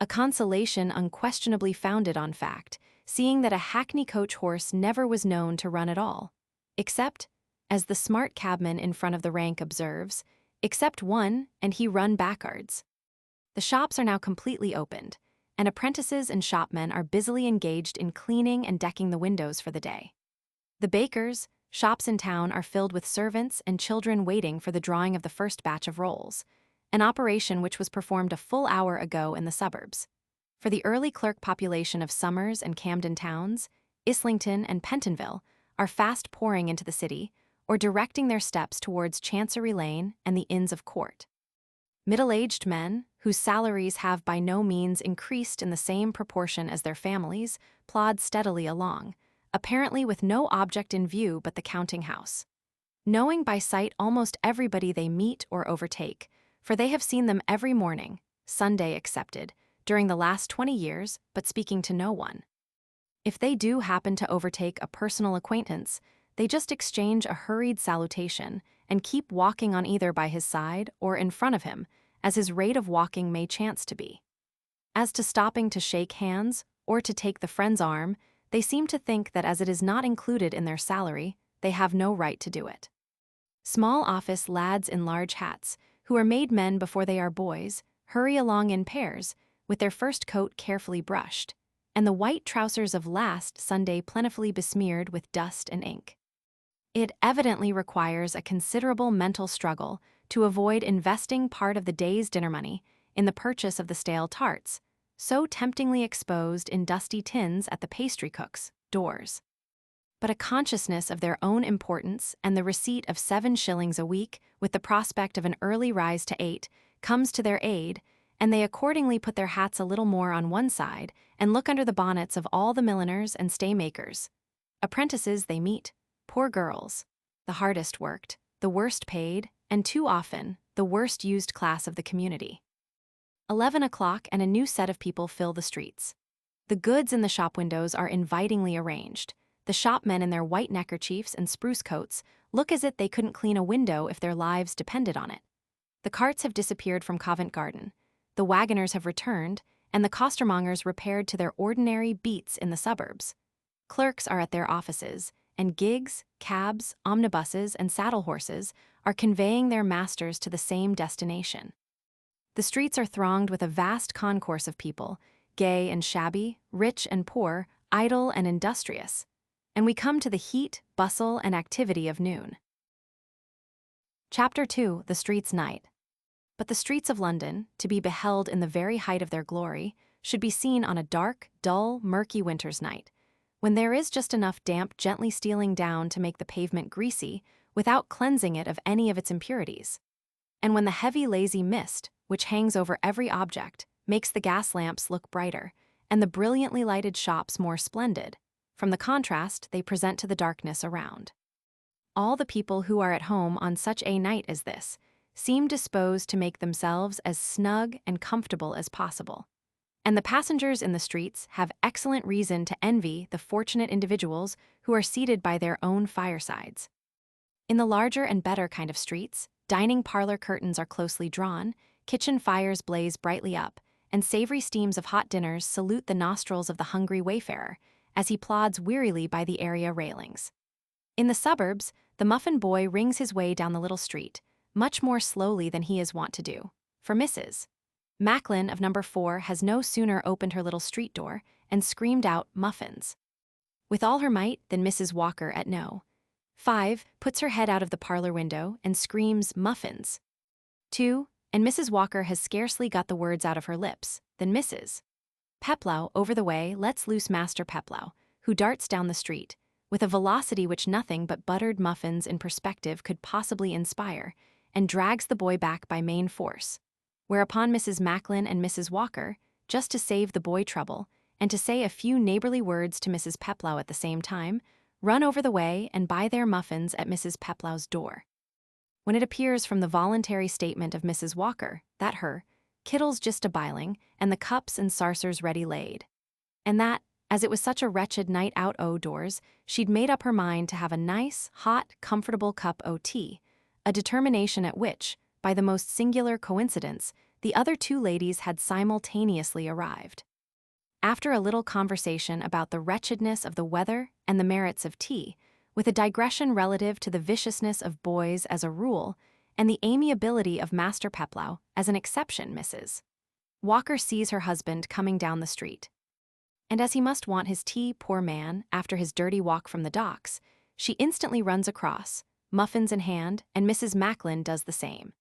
A consolation unquestionably founded on fact, seeing that a hackney coach horse never was known to run at all, except, as the smart cabman in front of the rank observes, except one, and he run backards. The shops are now completely opened, and apprentices and shopmen are busily engaged in cleaning and decking the windows for the day. The bakers, shops in town are filled with servants and children waiting for the drawing of the first batch of rolls, an operation which was performed a full hour ago in the suburbs. For the early clerk population of Somers and Camden towns, Islington and Pentonville are fast pouring into the city, or directing their steps towards Chancery Lane and the Inns of Court. Middle-aged men, whose salaries have by no means increased in the same proportion as their families, plod steadily along, apparently with no object in view but the counting-house. Knowing by sight almost everybody they meet or overtake, for they have seen them every morning, Sunday excepted, during the last 20 years, but speaking to no one. If they do happen to overtake a personal acquaintance, they just exchange a hurried salutation and keep walking on either by his side or in front of him, as his rate of walking may chance to be. As to stopping to shake hands or to take the friend's arm, they seem to think that as it is not included in their salary, they have no right to do it. Small office lads in large hats, who are made men before they are boys, hurry along in pairs, with their first coat carefully brushed, and the white trousers of last Sunday plentifully besmeared with dust and ink. It evidently requires a considerable mental struggle to avoid investing part of the day's dinner money in the purchase of the stale tarts, so temptingly exposed in dusty tins at the pastry cook's doors. But a consciousness of their own importance and the receipt of 7 shillings a week with the prospect of an early rise to 8 comes to their aid, and they accordingly put their hats a little more on one side and look under the bonnets of all the milliners and stay-makers. Apprentices they meet, poor girls, the hardest worked, the worst paid, and too often, the worst used class of the community. 11 o'clock and a new set of people fill the streets. The goods in the shop windows are invitingly arranged. The shopmen in their white neckerchiefs and spruce coats look as if they couldn't clean a window if their lives depended on it. The carts have disappeared from Covent Garden. The wagoners have returned, and the costermongers repaired to their ordinary beats in the suburbs. Clerks are at their offices, and gigs, cabs, omnibuses, and saddle horses are conveying their masters to the same destination. The streets are thronged with a vast concourse of people, gay and shabby, rich and poor, idle and industrious. And we come to the heat, bustle, and activity of noon. Chapter 2: The Street's Night. But the streets of London, to be beheld in the very height of their glory, should be seen on a dark, dull, murky winter's night, when there is just enough damp gently stealing down to make the pavement greasy, without cleansing it of any of its impurities. And when the heavy lazy mist, which hangs over every object, makes the gas lamps look brighter, and the brilliantly lighted shops more splendid, from the contrast they present to the darkness around. All the people who are at home on such a night as this seem disposed to make themselves as snug and comfortable as possible. And the passengers in the streets have excellent reason to envy the fortunate individuals who are seated by their own firesides. In the larger and better kind of streets, dining parlor curtains are closely drawn, kitchen fires blaze brightly up, and savory steams of hot dinners salute the nostrils of the hungry wayfarer as he plods wearily by the area railings. In the suburbs, the muffin boy rings his way down the little street, much more slowly than he is wont to do, for Mrs. Macklin of number 4 has no sooner opened her little street door and screamed out muffins with all her might than Mrs. Walker at no. 5 puts her head out of the parlor window and screams muffins. 2, and Mrs. Walker has scarcely got the words out of her lips than Mrs. Peplow over the way lets loose Master Peplow, who darts down the street, with a velocity which nothing but buttered muffins in perspective could possibly inspire, and drags the boy back by main force, whereupon Mrs. Macklin and Mrs. Walker, just to save the boy trouble, and to say a few neighborly words to Mrs. Peplow at the same time, run over the way and buy their muffins at Mrs. Peplow's door. When it appears from the voluntary statement of Mrs. Walker that her kittle's just a biling, and the cups and sarcers ready laid, and that, as it was such a wretched night out o' doors, she'd made up her mind to have a nice, hot, comfortable cup o' tea, a determination at which, by the most singular coincidence, the other 2 ladies had simultaneously arrived. After a little conversation about the wretchedness of the weather and the merits of tea, with a digression relative to the viciousness of boys as a rule, and the amiability of Master Peplow as an exception, Mrs. Walker sees her husband coming down the street. And as he must want his tea, poor man, after his dirty walk from the docks, she instantly runs across, muffins in hand, and Mrs. Macklin does the same.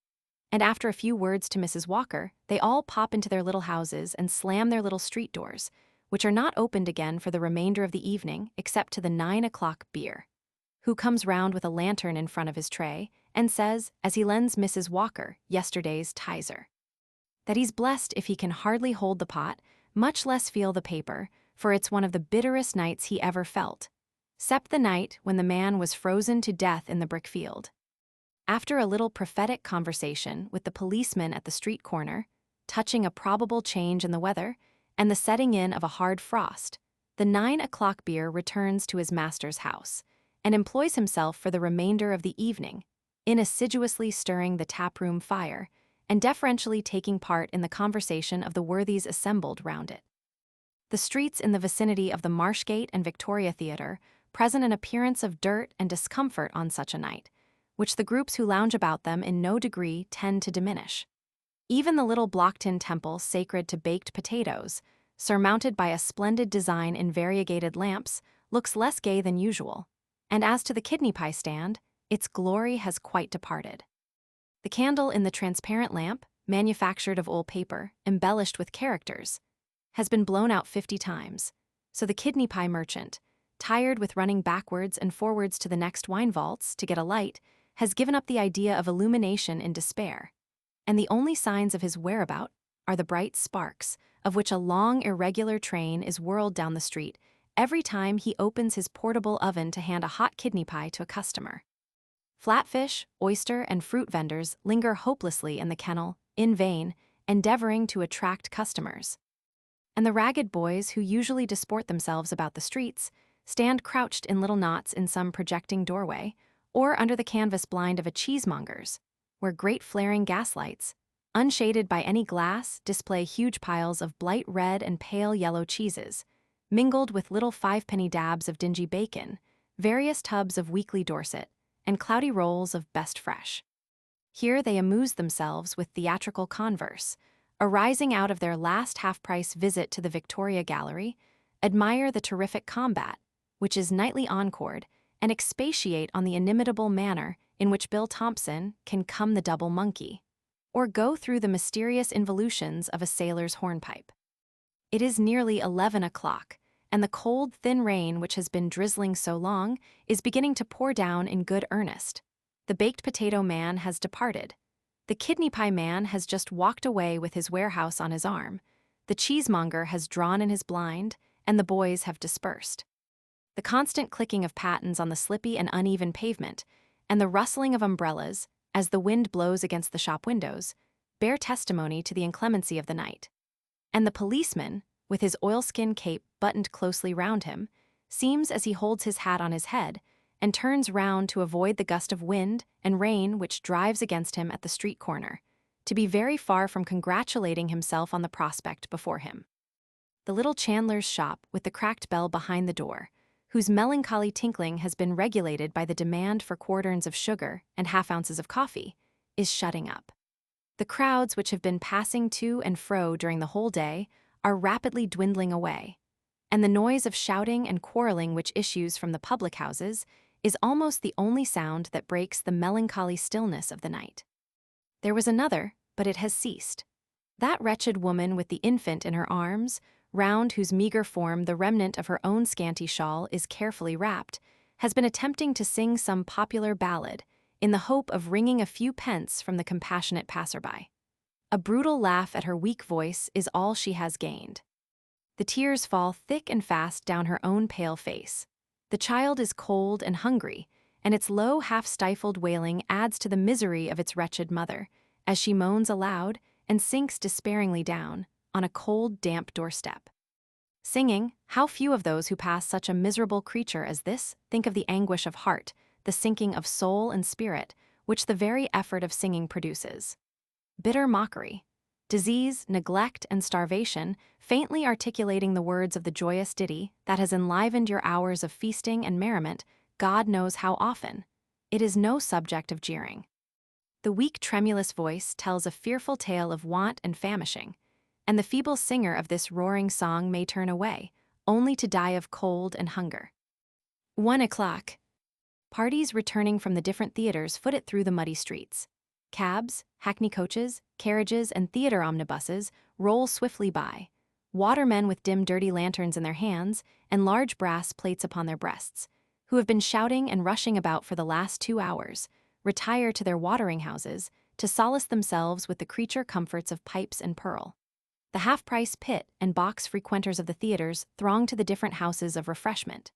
And after a few words to Mrs. Walker, they all pop into their little houses and slam their little street doors, which are not opened again for the remainder of the evening except to the 9 o'clock beer, who comes round with a lantern in front of his tray and says, as he lends Mrs. Walker yesterday's Tizer, that he's blessed if he can hardly hold the pot, much less feel the paper, for it's one of the bitterest nights he ever felt, 'cept the night when the man was frozen to death in the brick field. After a little prophetic conversation with the policeman at the street corner, touching a probable change in the weather and the setting in of a hard frost, the 9 o'clock beer returns to his master's house and employs himself for the remainder of the evening in assiduously stirring the taproom fire and deferentially taking part in the conversation of the worthies assembled round it. The streets in the vicinity of the Marshgate and Victoria Theatre present an appearance of dirt and discomfort on such a night, which the groups who lounge about them in no degree tend to diminish. Even the little block-tin temple sacred to baked potatoes, surmounted by a splendid design in variegated lamps, looks less gay than usual, and as to the kidney pie stand, its glory has quite departed. The candle in the transparent lamp, manufactured of old paper, embellished with characters, has been blown out 50 times, so the kidney pie merchant, tired with running backwards and forwards to the next wine vaults to get a light, has given up the idea of illumination in despair, and the only signs of his whereabout are the bright sparks, of which a long, irregular train is whirled down the street every time he opens his portable oven to hand a hot kidney pie to a customer. Flatfish, oyster, and fruit vendors linger hopelessly in the kennel, in vain, endeavoring to attract customers. And the ragged boys who usually disport themselves about the streets stand crouched in little knots in some projecting doorway, or under the canvas blind of a cheesemonger's, where great flaring gaslights, unshaded by any glass, display huge piles of blight red and pale yellow cheeses, mingled with little 5-penny dabs of dingy bacon, various tubs of weekly Dorset, and cloudy rolls of best fresh. Here they amuse themselves with theatrical converse, arising out of their last half-price visit to the Victoria Gallery, admire the terrific combat, which is nightly encored, and expatiate on the inimitable manner in which Bill Thompson can come the double monkey, or go through the mysterious involutions of a sailor's hornpipe. It is nearly 11 o'clock, and the cold, thin rain which has been drizzling so long is beginning to pour down in good earnest. The baked potato man has departed. The kidney pie man has just walked away with his warehouse on his arm. The cheesemonger has drawn in his blind, and the boys have dispersed. The constant clicking of pattens on the slippy and uneven pavement, and the rustling of umbrellas, as the wind blows against the shop windows, bear testimony to the inclemency of the night. And the policeman, with his oilskin cape buttoned closely round him, seems as he holds his hat on his head, and turns round to avoid the gust of wind and rain which drives against him at the street corner, to be very far from congratulating himself on the prospect before him. The little chandler's shop with the cracked bell behind the door, whose melancholy tinkling has been regulated by the demand for quarterns of sugar and half-ounces of coffee, is shutting up. The crowds which have been passing to and fro during the whole day are rapidly dwindling away, and the noise of shouting and quarreling which issues from the public houses is almost the only sound that breaks the melancholy stillness of the night. There was another, but it has ceased. That wretched woman with the infant in her arms, round whose meager form the remnant of her own scanty shawl is carefully wrapped, has been attempting to sing some popular ballad in the hope of wringing a few pence from the compassionate passerby. A brutal laugh at her weak voice is all she has gained. The tears fall thick and fast down her own pale face. The child is cold and hungry, and its low, half-stifled wailing adds to the misery of its wretched mother, as she moans aloud and sinks despairingly down on a cold, damp doorstep. Singing, how few of those who pass such a miserable creature as this think of the anguish of heart, the sinking of soul and spirit, which the very effort of singing produces. Bitter mockery, disease, neglect, and starvation, faintly articulating the words of the joyous ditty that has enlivened your hours of feasting and merriment, God knows how often. It is no subject of jeering. The weak, tremulous voice tells a fearful tale of want and famishing, and the feeble singer of this roaring song may turn away, only to die of cold and hunger. 1 o'clock. Parties returning from the different theaters foot it through the muddy streets. Cabs, hackney coaches, carriages, and theater omnibuses roll swiftly by. Watermen with dim, dirty lanterns in their hands and large brass plates upon their breasts, who have been shouting and rushing about for the last 2 hours, retire to their watering houses to solace themselves with the creature comforts of pipes and purl. The half-price pit and box frequenters of the theaters throng to the different houses of refreshment.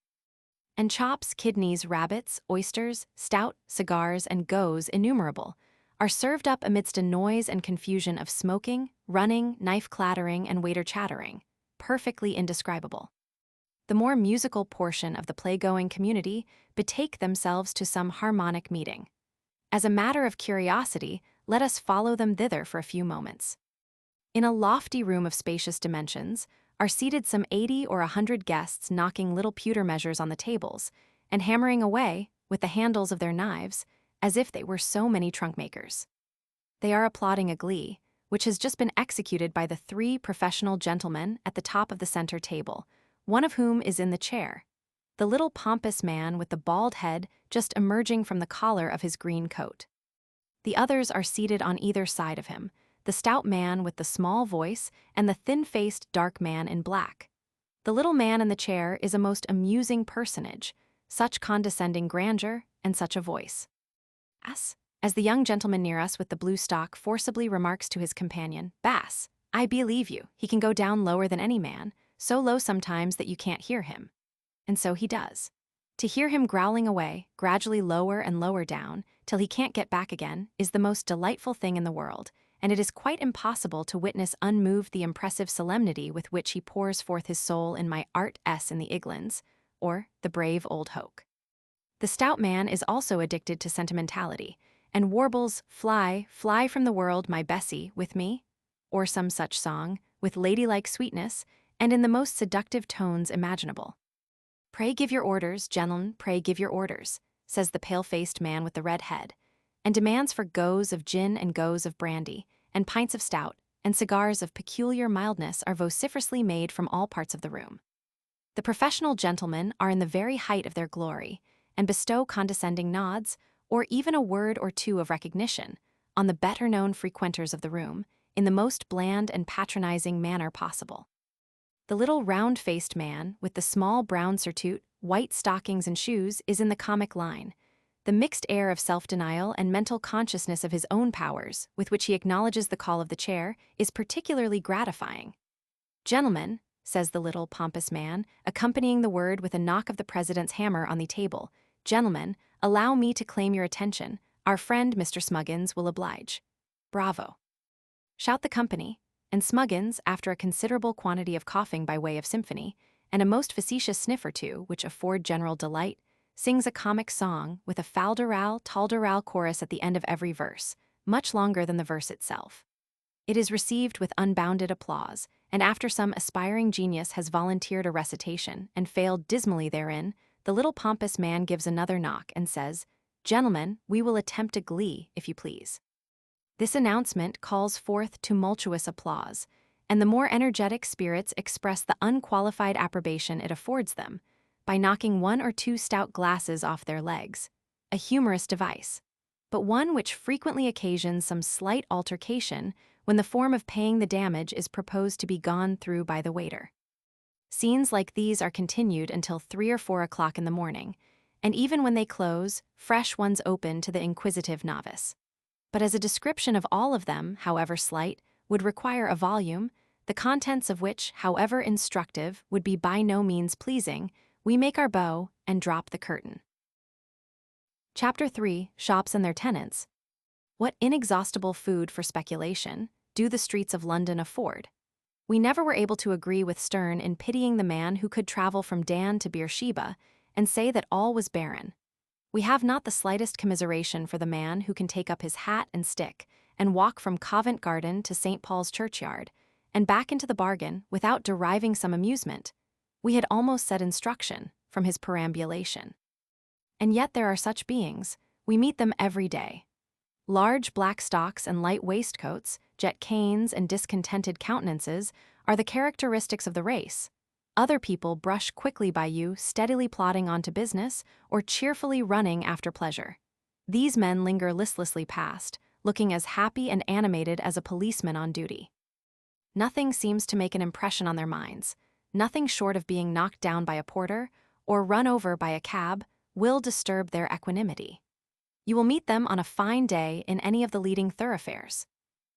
And chops, kidneys, rabbits, oysters, stout, cigars, and goes innumerable are served up amidst a noise and confusion of smoking, running, knife clattering, and waiter chattering, perfectly indescribable. The more musical portion of the play-going community betake themselves to some harmonic meeting. As a matter of curiosity, let us follow them thither for a few moments. In a lofty room of spacious dimensions are seated some 80 or 100 guests knocking little pewter measures on the tables and hammering away, with the handles of their knives, as if they were so many trunk-makers. They are applauding a glee, which has just been executed by the 3 professional gentlemen at the top of the center table, one of whom is in the chair, the little pompous man with the bald head just emerging from the collar of his green coat. The others are seated on either side of him, the stout man with the small voice and the thin-faced dark man in black. The little man in the chair is a most amusing personage, such condescending grandeur and such a voice. As the young gentleman near us with the blue stock forcibly remarks to his companion, "Bass, I believe you, he can go down lower than any man, so low sometimes that you can't hear him." And so he does. To hear him growling away, gradually lower and lower down, till he can't get back again, is the most delightful thing in the world, and it is quite impossible to witness unmoved the impressive solemnity with which he pours forth his soul in my Art S in the Iglands, or the brave old Hoke. The stout man is also addicted to sentimentality, and warbles "Fly, fly from the world, my Bessie, with me," or some such song, with ladylike sweetness, and in the most seductive tones imaginable. "Pray give your orders, gentlemen, pray give your orders," says the pale-faced man with the red head, and demands for goes of gin and goes of brandy, and pints of stout, and cigars of peculiar mildness are vociferously made from all parts of the room. The professional gentlemen are in the very height of their glory, and bestow condescending nods, or even a word or two of recognition, on the better-known frequenters of the room, in the most bland and patronizing manner possible. The little round-faced man, with the small brown surtout, white stockings and shoes, is in the comic line. The mixed air of self-denial and mental consciousness of his own powers, with which he acknowledges the call of the chair, is particularly gratifying. "Gentlemen," says the little pompous man, accompanying the word with a knock of the president's hammer on the table, "gentlemen, allow me to claim your attention. Our friend Mr. Smuggins will oblige." "Bravo!" shout the company, and Smuggins, after a considerable quantity of coughing by way of symphony, and a most facetious sniff or two which afford general delight, sings a comic song with a falderal, talderal chorus at the end of every verse, much longer than the verse itself. It is received with unbounded applause, and after some aspiring genius has volunteered a recitation and failed dismally therein, the little pompous man gives another knock and says, "Gentlemen, we will attempt a glee, if you please." This announcement calls forth tumultuous applause, and the more energetic spirits express the unqualified approbation it affords them, by knocking 1 or 2 stout glasses off their legs, a humorous device, but one which frequently occasions some slight altercation when the form of paying the damage is proposed to be gone through by the waiter. Scenes like these are continued until 3 or 4 o'clock in the morning, and even when they close, fresh ones open to the inquisitive novice. But as a description of all of them, however slight, would require a volume, the contents of which, however instructive, would be by no means pleasing, we make our bow and drop the curtain. Chapter 3, Shops and Their Tenants. What inexhaustible food for speculation do the streets of London afford? We never were able to agree with Sterne in pitying the man who could travel from Dan to Beersheba and say that all was barren. We have not the slightest commiseration for the man who can take up his hat and stick and walk from Covent Garden to St. Paul's Churchyard, and back into the bargain without deriving some amusement, we had almost said instruction, from his perambulation. And yet there are such beings, we meet them every day. Large black stocks and light waistcoats, jet canes and discontented countenances are the characteristics of the race. Other people brush quickly by you, steadily plodding on to business or cheerfully running after pleasure. These men linger listlessly past, looking as happy and animated as a policeman on duty. Nothing seems to make an impression on their minds. Nothing short of being knocked down by a porter or run over by a cab will disturb their equanimity. You will meet them on a fine day in any of the leading thoroughfares.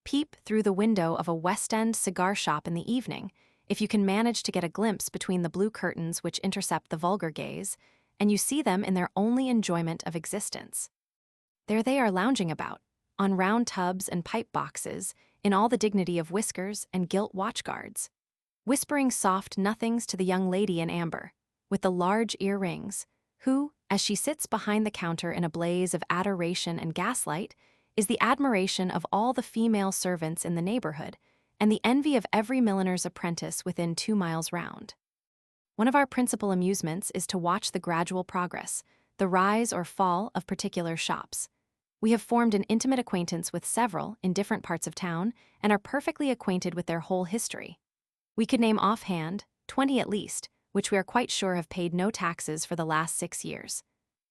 Peep through the window of a West End cigar shop in the evening, if you can manage to get a glimpse between the blue curtains which intercept the vulgar gaze, and you see them in their only enjoyment of existence. There they are lounging about, on round tubs and pipe boxes, in all the dignity of whiskers and gilt watchguards, whispering soft nothings to the young lady in amber, with the large earrings, who, as she sits behind the counter in a blaze of adoration and gaslight, is the admiration of all the female servants in the neighborhood, and the envy of every milliner's apprentice within 2 miles round. One of our principal amusements is to watch the gradual progress, the rise or fall of particular shops. We have formed an intimate acquaintance with several in different parts of town and are perfectly acquainted with their whole history. We could name offhand 20 at least, which we are quite sure have paid no taxes for the last 6 years.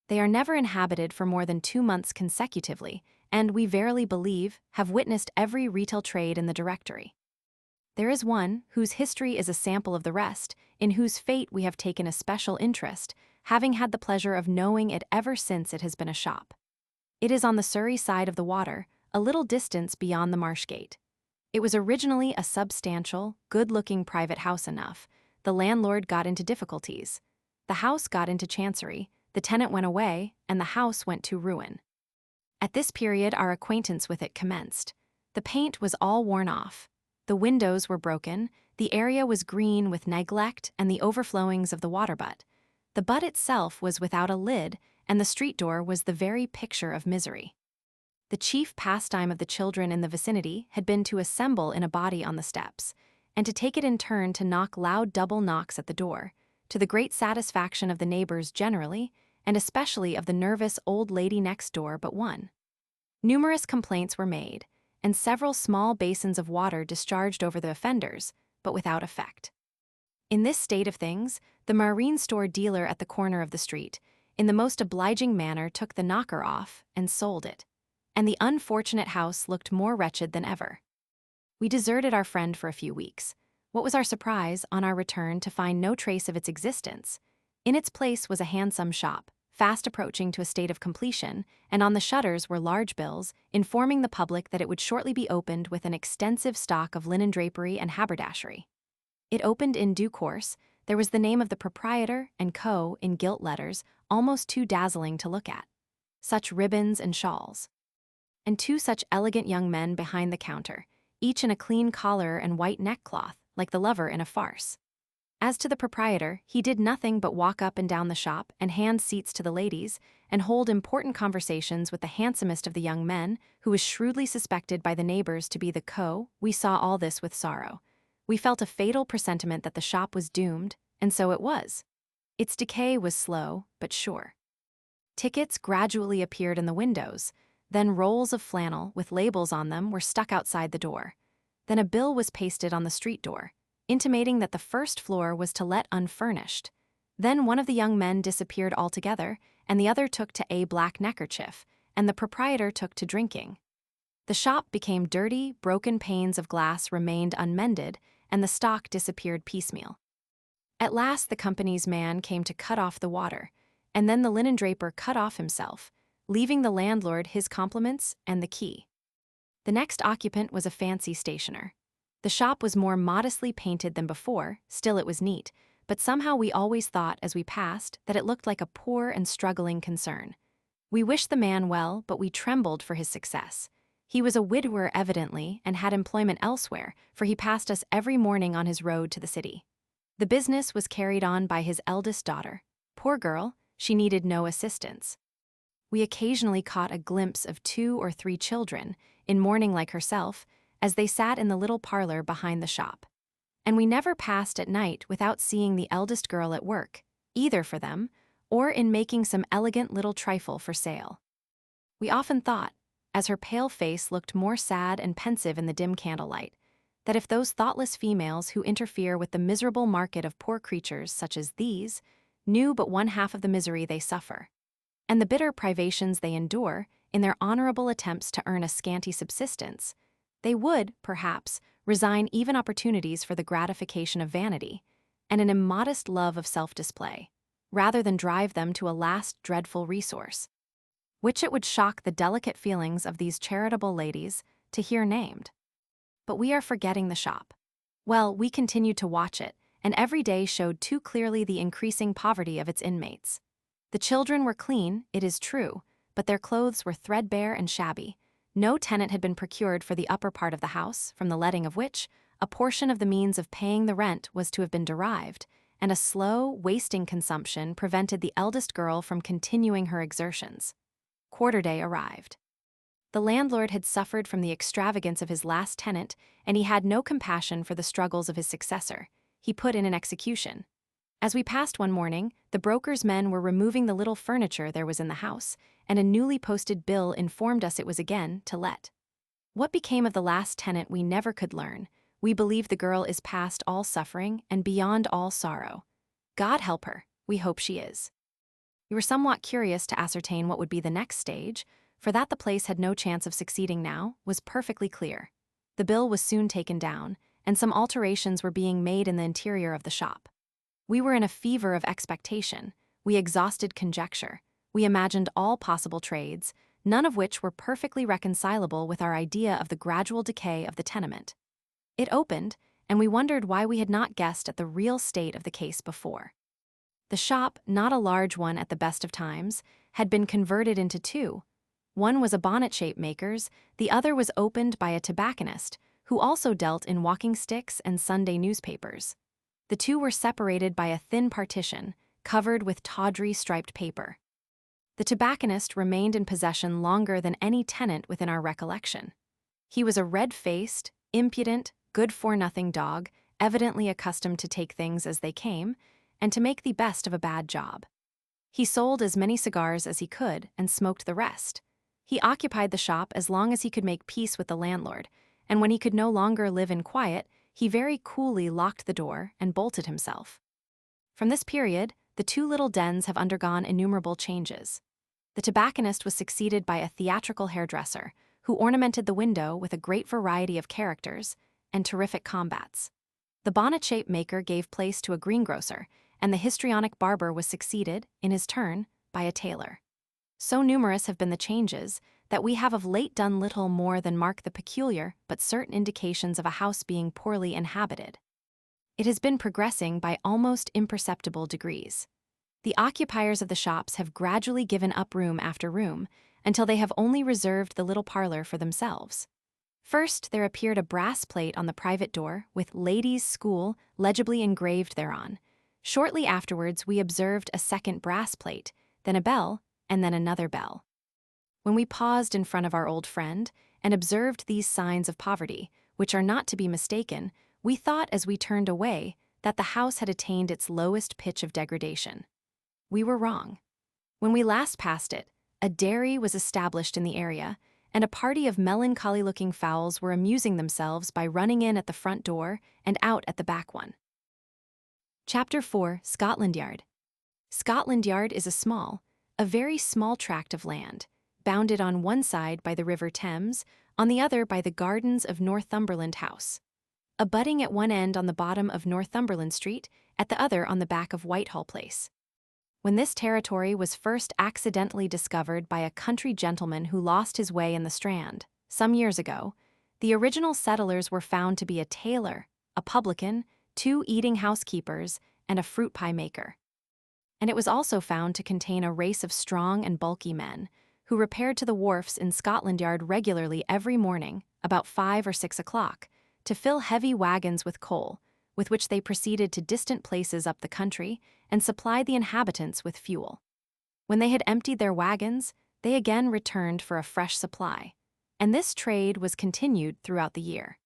They are never inhabited for more than 2 months consecutively, and we verily believe have witnessed every retail trade in the directory. There is one whose history is a sample of the rest, in whose fate we have taken a special interest, having had the pleasure of knowing it ever since it has been a shop. It is on the Surrey side of the water, a little distance beyond the Marsh Gate. It was originally a substantial, good-looking private house enough. The landlord got into difficulties. The house got into chancery, the tenant went away, and the house went to ruin. At this period our acquaintance with it commenced. The paint was all worn off. The windows were broken, the area was green with neglect and the overflowings of the water butt. The butt itself was without a lid, and the street door was the very picture of misery. The chief pastime of the children in the vicinity had been to assemble in a body on the steps, and to take it in turn to knock loud double knocks at the door, to the great satisfaction of the neighbors generally, and especially of the nervous old lady next door but one. Numerous complaints were made, and several small basins of water discharged over the offenders, but without effect. In this state of things, the marine store dealer at the corner of the street, in the most obliging manner took the knocker off and sold it, and the unfortunate house looked more wretched than ever. We deserted our friend for a few weeks. What was our surprise, on our return, to find no trace of its existence. In its place was a handsome shop, fast approaching to a state of completion, and on the shutters were large bills, informing the public that it would shortly be opened with an extensive stock of linen drapery and haberdashery. It opened in due course. There was the name of the proprietor and co. in gilt letters, almost too dazzling to look at. Such ribbons and shawls. And 2 such elegant young men behind the counter, each in a clean collar and white neckcloth, like the lover in a farce. As to the proprietor, he did nothing but walk up and down the shop and hand seats to the ladies, and hold important conversations with the handsomest of the young men, who was shrewdly suspected by the neighbors to be the co. We saw all this with sorrow. We felt a fatal presentiment that the shop was doomed, and so it was. Its decay was slow, but sure. Tickets gradually appeared in the windows, then rolls of flannel with labels on them were stuck outside the door. Then a bill was pasted on the street door, intimating that the first floor was to let unfurnished. Then one of the young men disappeared altogether, and the other took to a black neckerchief, and the proprietor took to drinking. The shop became dirty, broken panes of glass remained unmended, and the stock disappeared piecemeal. At last the company's man came to cut off the water, and then the linen draper cut off himself, leaving the landlord his compliments and the key. The next occupant was a fancy stationer. The shop was more modestly painted than before, still it was neat, but somehow we always thought as we passed that it looked like a poor and struggling concern. We wished the man well, but we trembled for his success. He was a widower evidently and had employment elsewhere, for he passed us every morning on his road to the city. The business was carried on by his eldest daughter. Poor girl, she needed no assistance. We occasionally caught a glimpse of 2 or 3 children, in mourning like herself, as they sat in the little parlor behind the shop. And we never passed at night without seeing the eldest girl at work, either for them, or in making some elegant little trifle for sale. We often thought, as her pale face looked more sad and pensive in the dim candlelight, that if those thoughtless females who interfere with the miserable market of poor creatures such as these knew but one half of the misery they suffer, and the bitter privations they endure in their honorable attempts to earn a scanty subsistence, they would, perhaps, resign even opportunities for the gratification of vanity and an immodest love of self-display, rather than drive them to a last dreadful resource, which it would shock the delicate feelings of these charitable ladies to hear named. But we are forgetting the shop. Well, we continued to watch it, and every day showed too clearly the increasing poverty of its inmates. The children were clean, it is true, but their clothes were threadbare and shabby. No tenant had been procured for the upper part of the house, from the letting of which a portion of the means of paying the rent was to have been derived, and a slow, wasting consumption prevented the eldest girl from continuing her exertions. Quarter-day arrived. The landlord had suffered from the extravagance of his last tenant, and he had no compassion for the struggles of his successor. He put in an execution. As we passed one morning, the broker's men were removing the little furniture there was in the house, and a newly posted bill informed us it was again to let. What became of the last tenant we never could learn. We believe the girl is past all suffering and beyond all sorrow. God help her, we hope she is. We were somewhat curious to ascertain what would be the next stage, for that the place had no chance of succeeding now was perfectly clear. The bill was soon taken down, and some alterations were being made in the interior of the shop. We were in a fever of expectation. We exhausted conjecture. We imagined all possible trades, none of which were perfectly reconcilable with our idea of the gradual decay of the tenement. It opened, and we wondered why we had not guessed at the real state of the case before. The shop, not a large one at the best of times, had been converted into two. One was a bonnet-shape maker's, the other was opened by a tobacconist, who also dealt in walking sticks and Sunday newspapers. The two were separated by a thin partition, covered with tawdry striped paper. The tobacconist remained in possession longer than any tenant within our recollection. He was a red-faced, impudent, good-for-nothing dog, evidently accustomed to take things as they came, and to make the best of a bad job. He sold as many cigars as he could and smoked the rest. He occupied the shop as long as he could make peace with the landlord, and when he could no longer live in quiet, he very coolly locked the door and bolted himself. From this period, the two little dens have undergone innumerable changes. The tobacconist was succeeded by a theatrical hairdresser, who ornamented the window with a great variety of characters and terrific combats. The bonnet-shape maker gave place to a greengrocer, and the histrionic barber was succeeded, in his turn, by a tailor. So numerous have been the changes that we have of late done little more than mark the peculiar but certain indications of a house being poorly inhabited. It has been progressing by almost imperceptible degrees. The occupiers of the shops have gradually given up room after room until they have only reserved the little parlor for themselves. First, there appeared a brass plate on the private door with "Ladies' School" legibly engraved thereon. Shortly afterwards, we observed a second brass plate, then a bell, and then another bell. When we paused in front of our old friend and observed these signs of poverty, which are not to be mistaken, we thought as we turned away that the house had attained its lowest pitch of degradation. We were wrong. When we last passed it, a dairy was established in the area, and a party of melancholy-looking fowls were amusing themselves by running in at the front door and out at the back one. Chapter 4, Scotland Yard. Scotland Yard is a very small tract of land, bounded on one side by the River Thames, on the other by the gardens of Northumberland House. Abutting at one end on the bottom of Northumberland Street, at the other on the back of Whitehall Place. When this territory was first accidentally discovered by a country gentleman who lost his way in the Strand, some years ago, the original settlers were found to be a tailor, a publican, 2 eating housekeepers, and a fruit pie maker. And it was also found to contain a race of strong and bulky men, who repaired to the wharfs in Scotland Yard regularly every morning, about 5 or 6 o'clock, to fill heavy wagons with coal, with which they proceeded to distant places up the country and supplied the inhabitants with fuel. When they had emptied their wagons, they again returned for a fresh supply, and this trade was continued throughout the year.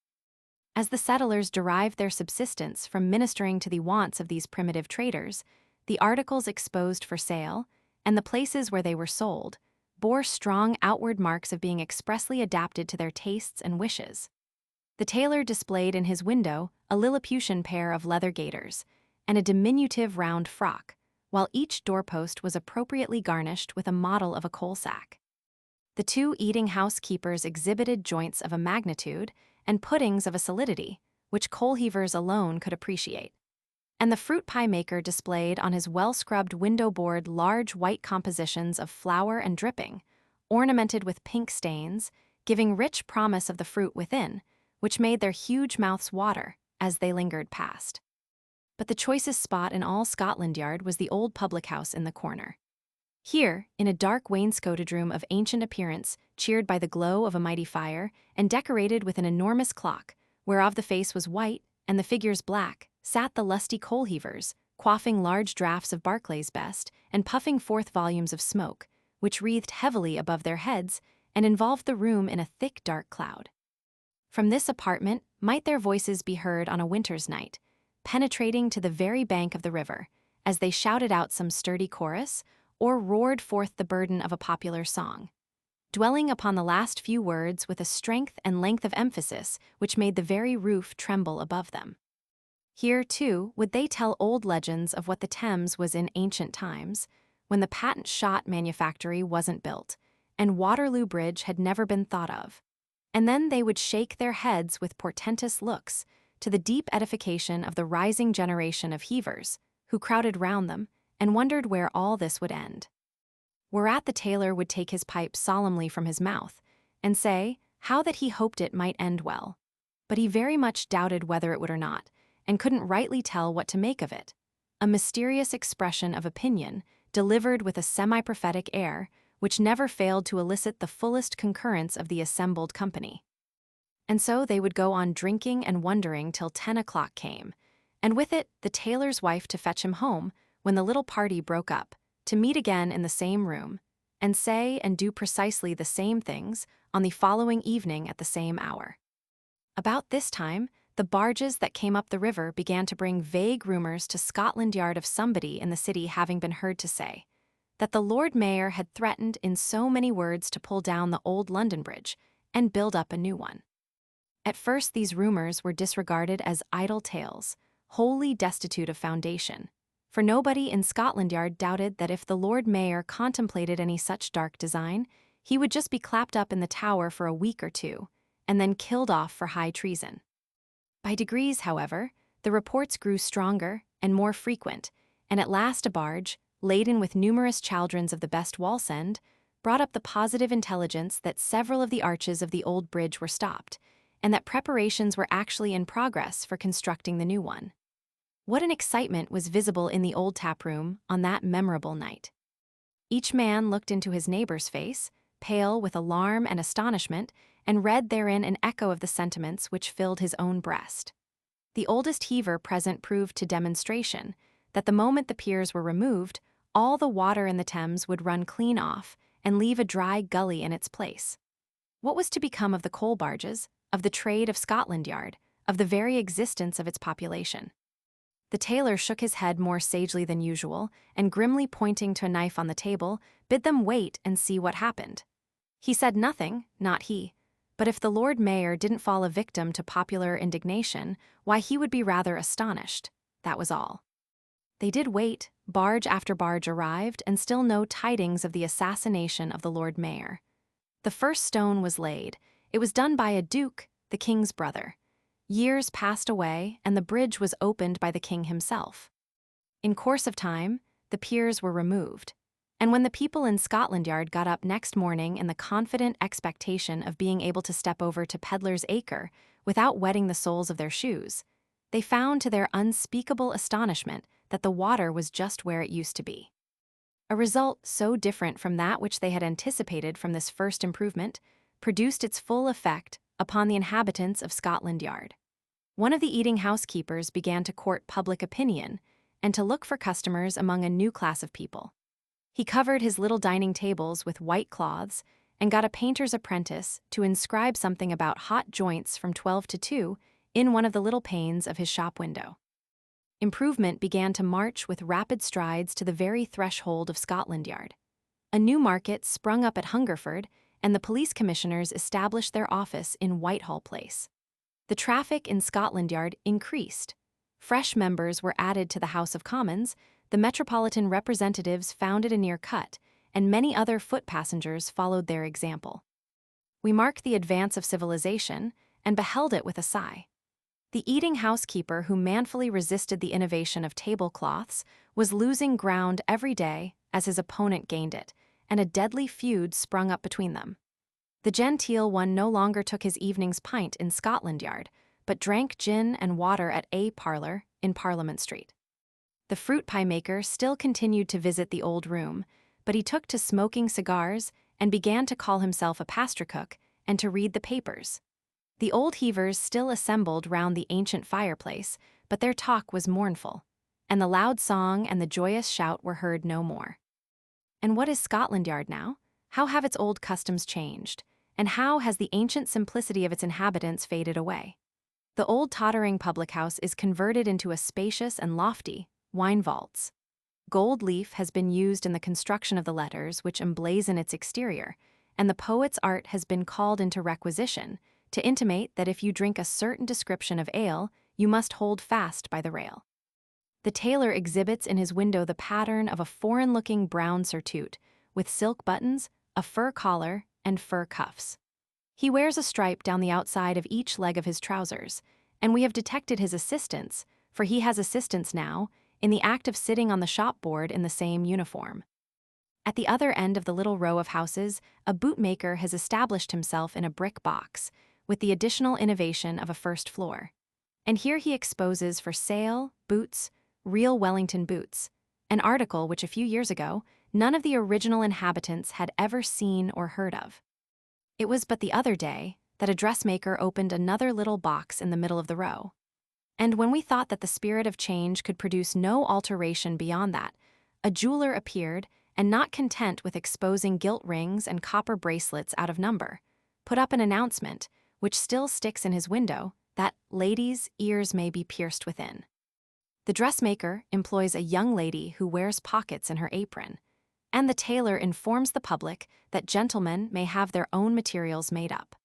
As the settlers derived their subsistence from ministering to the wants of these primitive traders, the articles exposed for sale, and the places where they were sold, bore strong outward marks of being expressly adapted to their tastes and wishes. The tailor displayed in his window a Lilliputian pair of leather gaiters and a diminutive round frock, while each doorpost was appropriately garnished with a model of a coal sack. The two eating-house keepers exhibited joints of a magnitude and puddings of a solidity, which coal-heavers alone could appreciate. And the fruit pie maker displayed on his well-scrubbed window board large white compositions of flour and dripping, ornamented with pink stains, giving rich promise of the fruit within, which made their huge mouths water as they lingered past. But the choicest spot in all Scotland Yard was the old public house in the corner. Here, in a dark wainscoted room of ancient appearance, cheered by the glow of a mighty fire, and decorated with an enormous clock, whereof the face was white and the figures black, sat the lusty coal-heavers, quaffing large draughts of Barclay's best and puffing forth volumes of smoke, which wreathed heavily above their heads and involved the room in a thick dark cloud. From this apartment might their voices be heard on a winter's night, penetrating to the very bank of the river, as they shouted out some sturdy chorus, or roared forth the burden of a popular song, dwelling upon the last few words with a strength and length of emphasis which made the very roof tremble above them. Here, too, would they tell old legends of what the Thames was in ancient times, when the patent shot manufactory wasn't built, and Waterloo Bridge had never been thought of. And then they would shake their heads with portentous looks, to the deep edification of the rising generation of heavers, who crowded round them, and wondered where all this would end. Whereat the tailor would take his pipe solemnly from his mouth, and say, how that he hoped it might end well. But he very much doubted whether it would or not, and couldn't rightly tell what to make of it. A mysterious expression of opinion, delivered with a semi-prophetic air, which never failed to elicit the fullest concurrence of the assembled company. And so they would go on drinking and wondering till 10 o'clock came, and with it the tailor's wife to fetch him home, when the little party broke up, to meet again in the same room, and say and do precisely the same things on the following evening at the same hour. About this time, the barges that came up the river began to bring vague rumors to Scotland Yard of somebody in the city having been heard to say that the Lord Mayor had threatened in so many words to pull down the old London Bridge and build up a new one. At first these rumors were disregarded as idle tales, wholly destitute of foundation, for nobody in Scotland Yard doubted that if the Lord Mayor contemplated any such dark design, he would just be clapped up in the Tower for a week or two, and then killed off for high treason. By degrees, however, the reports grew stronger and more frequent, and at last a barge, laden with numerous chaldrons of the best Wallsend, brought up the positive intelligence that several of the arches of the old bridge were stopped, and that preparations were actually in progress for constructing the new one. What an excitement was visible in the old tap-room on that memorable night. Each man looked into his neighbor's face, pale with alarm and astonishment, and read therein an echo of the sentiments which filled his own breast. The oldest heaver present proved to demonstration that the moment the piers were removed, all the water in the Thames would run clean off and leave a dry gully in its place. What was to become of the coal barges, of the trade of Scotland Yard, of the very existence of its population? The tailor shook his head more sagely than usual, and grimly pointing to a knife on the table, bid them wait and see what happened. He said nothing, not he, but if the Lord Mayor didn't fall a victim to popular indignation, why he would be rather astonished, that was all. They did wait, barge after barge arrived, and still no tidings of the assassination of the Lord Mayor. The first stone was laid. It was done by a duke, the king's brother. Years passed away, and the bridge was opened by the king himself. In course of time, the piers were removed, and when the people in Scotland Yard got up next morning in the confident expectation of being able to step over to Pedlar's Acre without wetting the soles of their shoes, they found to their unspeakable astonishment that the water was just where it used to be. A result so different from that which they had anticipated from this first improvement produced its full effect upon the inhabitants of Scotland Yard. One of the eating-house keepers began to court public opinion and to look for customers among a new class of people. He covered his little dining tables with white cloths and got a painter's apprentice to inscribe something about hot joints from 12 to 2 in one of the little panes of his shop window. Improvement began to march with rapid strides to the very threshold of Scotland Yard. A new market sprung up at Hungerford, and the police commissioners established their office in Whitehall Place. The traffic in Scotland Yard increased. Fresh members were added to the House of Commons, the metropolitan representatives founded a near cut, and many other foot passengers followed their example. We marked the advance of civilization and beheld it with a sigh. The eating housekeeper who manfully resisted the innovation of tablecloths was losing ground every day as his opponent gained it, and a deadly feud sprung up between them. The genteel one no longer took his evening's pint in Scotland Yard, but drank gin and water at a parlour in Parliament Street. The fruit pie maker still continued to visit the old room, but he took to smoking cigars and began to call himself a pasture cook and to read the papers. The old heavers still assembled round the ancient fireplace, but their talk was mournful, and the loud song and the joyous shout were heard no more. And what is Scotland Yard now? How have its old customs changed? And how has the ancient simplicity of its inhabitants faded away? The old tottering public house is converted into a spacious and lofty wine vaults. Gold leaf has been used in the construction of the letters which emblazon its exterior, and the poet's art has been called into requisition to intimate that if you drink a certain description of ale, you must hold fast by the rail. The tailor exhibits in his window the pattern of a foreign-looking brown surtout, with silk buttons, a fur collar, and fur cuffs. He wears a stripe down the outside of each leg of his trousers, and we have detected his assistants, for he has assistants now, in the act of sitting on the shop-board in the same uniform. At the other end of the little row of houses, a bootmaker has established himself in a brick box, with the additional innovation of a first floor. And here he exposes for sale boots, real Wellington boots, an article which a few years ago none of the original inhabitants had ever seen or heard of. It was but the other day that a dressmaker opened another little box in the middle of the row. And when we thought that the spirit of change could produce no alteration beyond that, a jeweler appeared, and not content with exposing gilt rings and copper bracelets out of number, put up an announcement, which still sticks in his window, that ladies' ears may be pierced within. The dressmaker employs a young lady who wears pockets in her apron, and the tailor informs the public that gentlemen may have their own materials made up.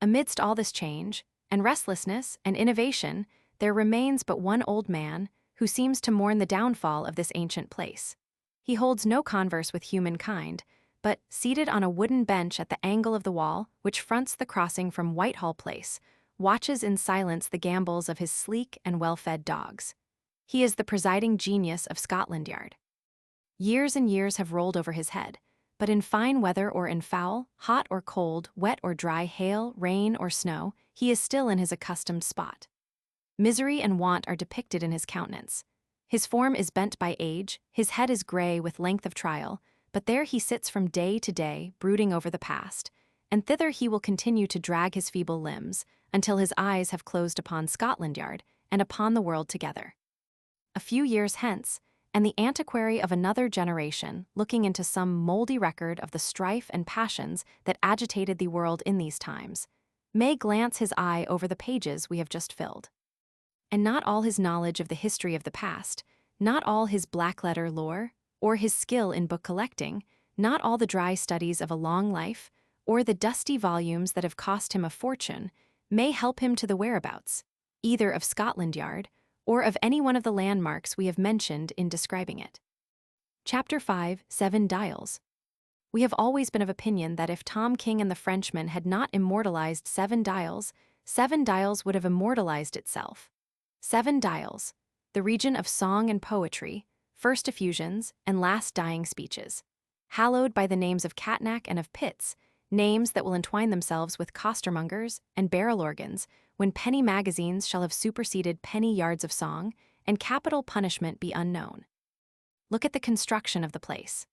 Amidst all this change, and restlessness, and innovation, there remains but one old man who seems to mourn the downfall of this ancient place. He holds no converse with humankind, but, seated on a wooden bench at the angle of the wall which fronts the crossing from Whitehall Place, watches in silence the gambols of his sleek and well-fed dogs. He is the presiding genius of Scotland Yard. Years and years have rolled over his head, but in fine weather or in foul, hot or cold, wet or dry, hail, rain or snow, he is still in his accustomed spot. Misery and want are depicted in his countenance. His form is bent by age, his head is gray with length of trial, but there he sits from day to day, brooding over the past, and thither he will continue to drag his feeble limbs, until his eyes have closed upon Scotland Yard and upon the world together. A few years hence, and the antiquary of another generation, looking into some mouldy record of the strife and passions that agitated the world in these times, may glance his eye over the pages we have just filled. And not all his knowledge of the history of the past, not all his black-letter lore, or his skill in book collecting, not all the dry studies of a long life, or the dusty volumes that have cost him a fortune, may help him to the whereabouts, either of Scotland Yard, or of any one of the landmarks we have mentioned in describing it. Chapter 5, 7 Dials. We have always been of opinion that if Tom King and the Frenchman had not immortalized 7 Dials would have immortalized itself. 7 Dials, the region of song and poetry, first effusions and last dying speeches, hallowed by the names of Catnach and of Pitts, names that will entwine themselves with costermongers and barrel organs, when penny magazines shall have superseded penny yards of song, and capital punishment be unknown. Look at the construction of the place.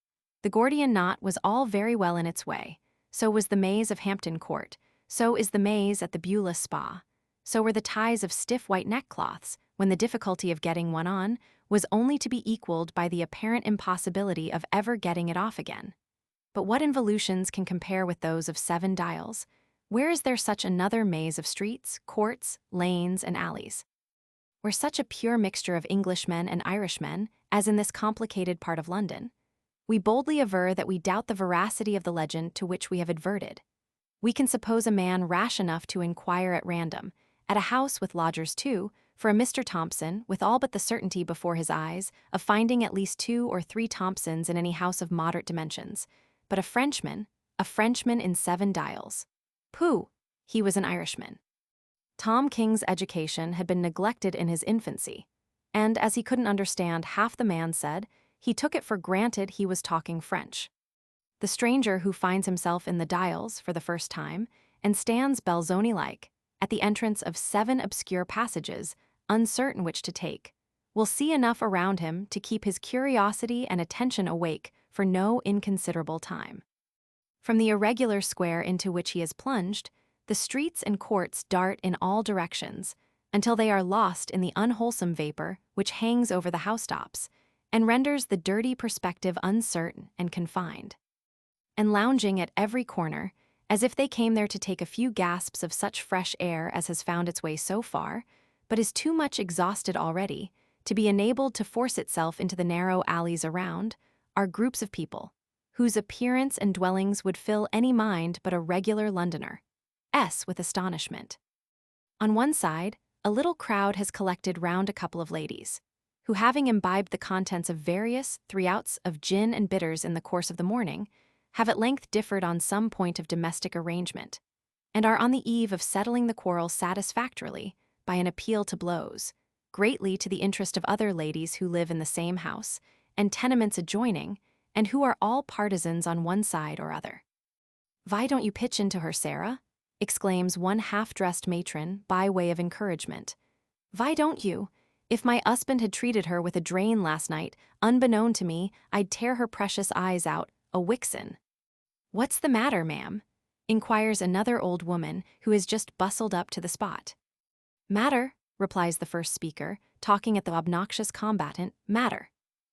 The Gordian knot was all very well in its way, so was the maze of Hampton Court, so is the maze at the Beulah Spa, so were the ties of stiff white neckcloths, when the difficulty of getting one on was only to be equaled by the apparent impossibility of ever getting it off again. But what involutions can compare with those of 7 Dials? Where is there such another maze of streets, courts, lanes, and alleys? Where such a pure mixture of Englishmen and Irishmen, as in this complicated part of London? We boldly aver that we doubt the veracity of the legend to which we have adverted. We can suppose a man rash enough to inquire at random, at a house with lodgers too, for a Mr. Thompson, with all but the certainty before his eyes of finding at least 2 or 3 Thompsons in any house of moderate dimensions. But a Frenchman in 7 Dials. Pooh! He was an Irishman. Tom King's education had been neglected in his infancy, and as he couldn't understand half the man said, he took it for granted he was talking French. The stranger who finds himself in the Dials for the first time and stands Belzoni-like at the entrance of 7 obscure passages, uncertain which to take, will see enough around him to keep his curiosity and attention awake for no inconsiderable time. From the irregular square into which he has plunged, the streets and courts dart in all directions until they are lost in the unwholesome vapor which hangs over the housetops and renders the dirty perspective uncertain and confined. And lounging at every corner, as if they came there to take a few gasps of such fresh air as has found its way so far, but is too much exhausted already to be enabled to force itself into the narrow alleys around, are groups of people, whose appearance and dwellings would fill any mind but a regular Londoner with astonishment. On one side, a little crowd has collected round a couple of ladies, who, having imbibed the contents of various 3-outs of gin and bitters in the course of the morning, have at length differed on some point of domestic arrangement, and are on the eve of settling the quarrel satisfactorily by an appeal to blows, greatly to the interest of other ladies who live in the same house, and tenements adjoining, and who are all partisans on one side or other. "Why don't you pitch into her, Sarah?" exclaims one half-dressed matron by way of encouragement. "Why don't you? If my husband had treated her with a drain last night, unbeknown to me, I'd tear her precious eyes out, a Wixen." "What's the matter, ma'am?" inquires another old woman who has just bustled up to the spot. "Matter," replies the first speaker, talking at the obnoxious combatant, "matter.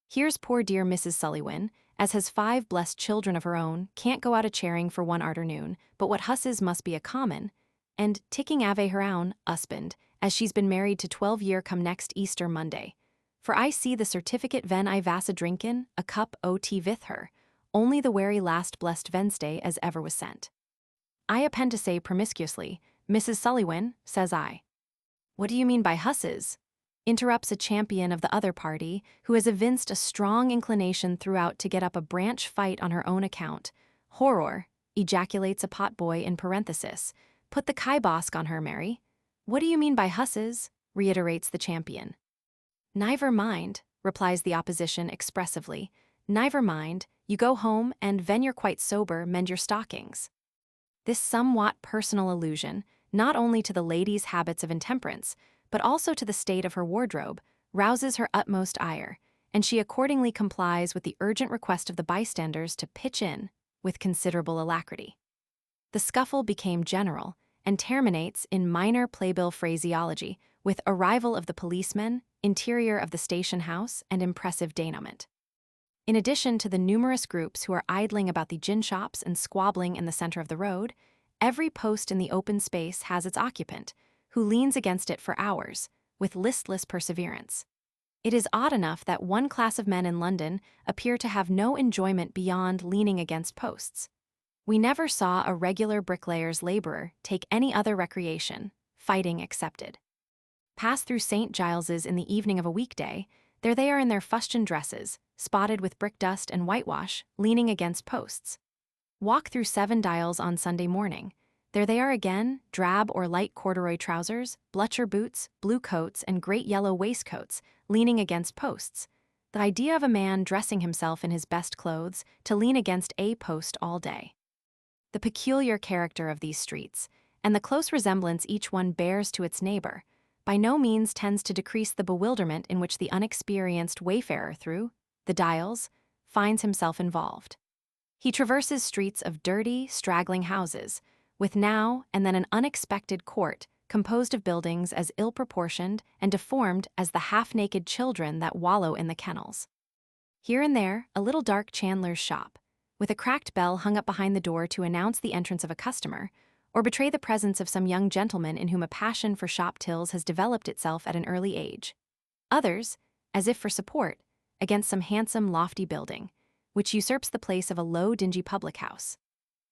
Here's poor dear Mrs. Sullivan, as has 5 blessed children of her own, can't go out a charing for one arternoon, but what husses must be a common, and ticking ave her own husband, as she's been married to 12 year come next Easter Monday. For I see the certificate ven I vas a drinkin, a cup o' tea vith her, only the wery last blessed Wednesday as ever was sent. I append to say promiscuously, Mrs. Sullivan, says I." "What do you mean by husses?" interrupts a champion of the other party, who has evinced a strong inclination throughout to get up a branch fight on her own account. "Horror," ejaculates a potboy in parenthesis. "Put the kibosk on her, Mary." "What do you mean by husses?" reiterates the champion. "Niver mind," replies the opposition expressively. "Niver mind, you go home and, ven you're quite sober, mend your stockings." This somewhat personal allusion, not only to the lady's habits of intemperance, but also to the state of her wardrobe, rouses her utmost ire, and she accordingly complies with the urgent request of the bystanders to pitch in, with considerable alacrity. The scuffle became general, and terminates in minor playbill phraseology, with arrival of the policemen, interior of the station house, and impressive denouement. In addition to the numerous groups who are idling about the gin shops and squabbling in the center of the road, every post in the open space has its occupant, who leans against it for hours, with listless perseverance. It is odd enough that one class of men in London appear to have no enjoyment beyond leaning against posts. We never saw a regular bricklayer's laborer take any other recreation, fighting excepted. Pass through St. Giles's in the evening of a weekday, there they are in their fustian dresses, spotted with brick dust and whitewash, leaning against posts. Walk through 7 Dials on Sunday morning, there they are again, drab or light corduroy trousers, blucher boots, blue coats, and great yellow waistcoats, leaning against posts. The idea of a man dressing himself in his best clothes to lean against a post all day. The peculiar character of these streets, and the close resemblance each one bears to its neighbor, by no means tends to decrease the bewilderment in which the unexperienced wayfarer through the Dials finds himself involved. He traverses streets of dirty, straggling houses, with now and then an unexpected court composed of buildings as ill-proportioned and deformed as the half-naked children that wallow in the kennels. Here and there, a little dark chandler's shop, with a cracked bell hung up behind the door to announce the entrance of a customer, or betray the presence of some young gentleman in whom a passion for shop tills has developed itself at an early age. Others, as if for support, against some handsome, lofty building, which usurps the place of a low, dingy public house.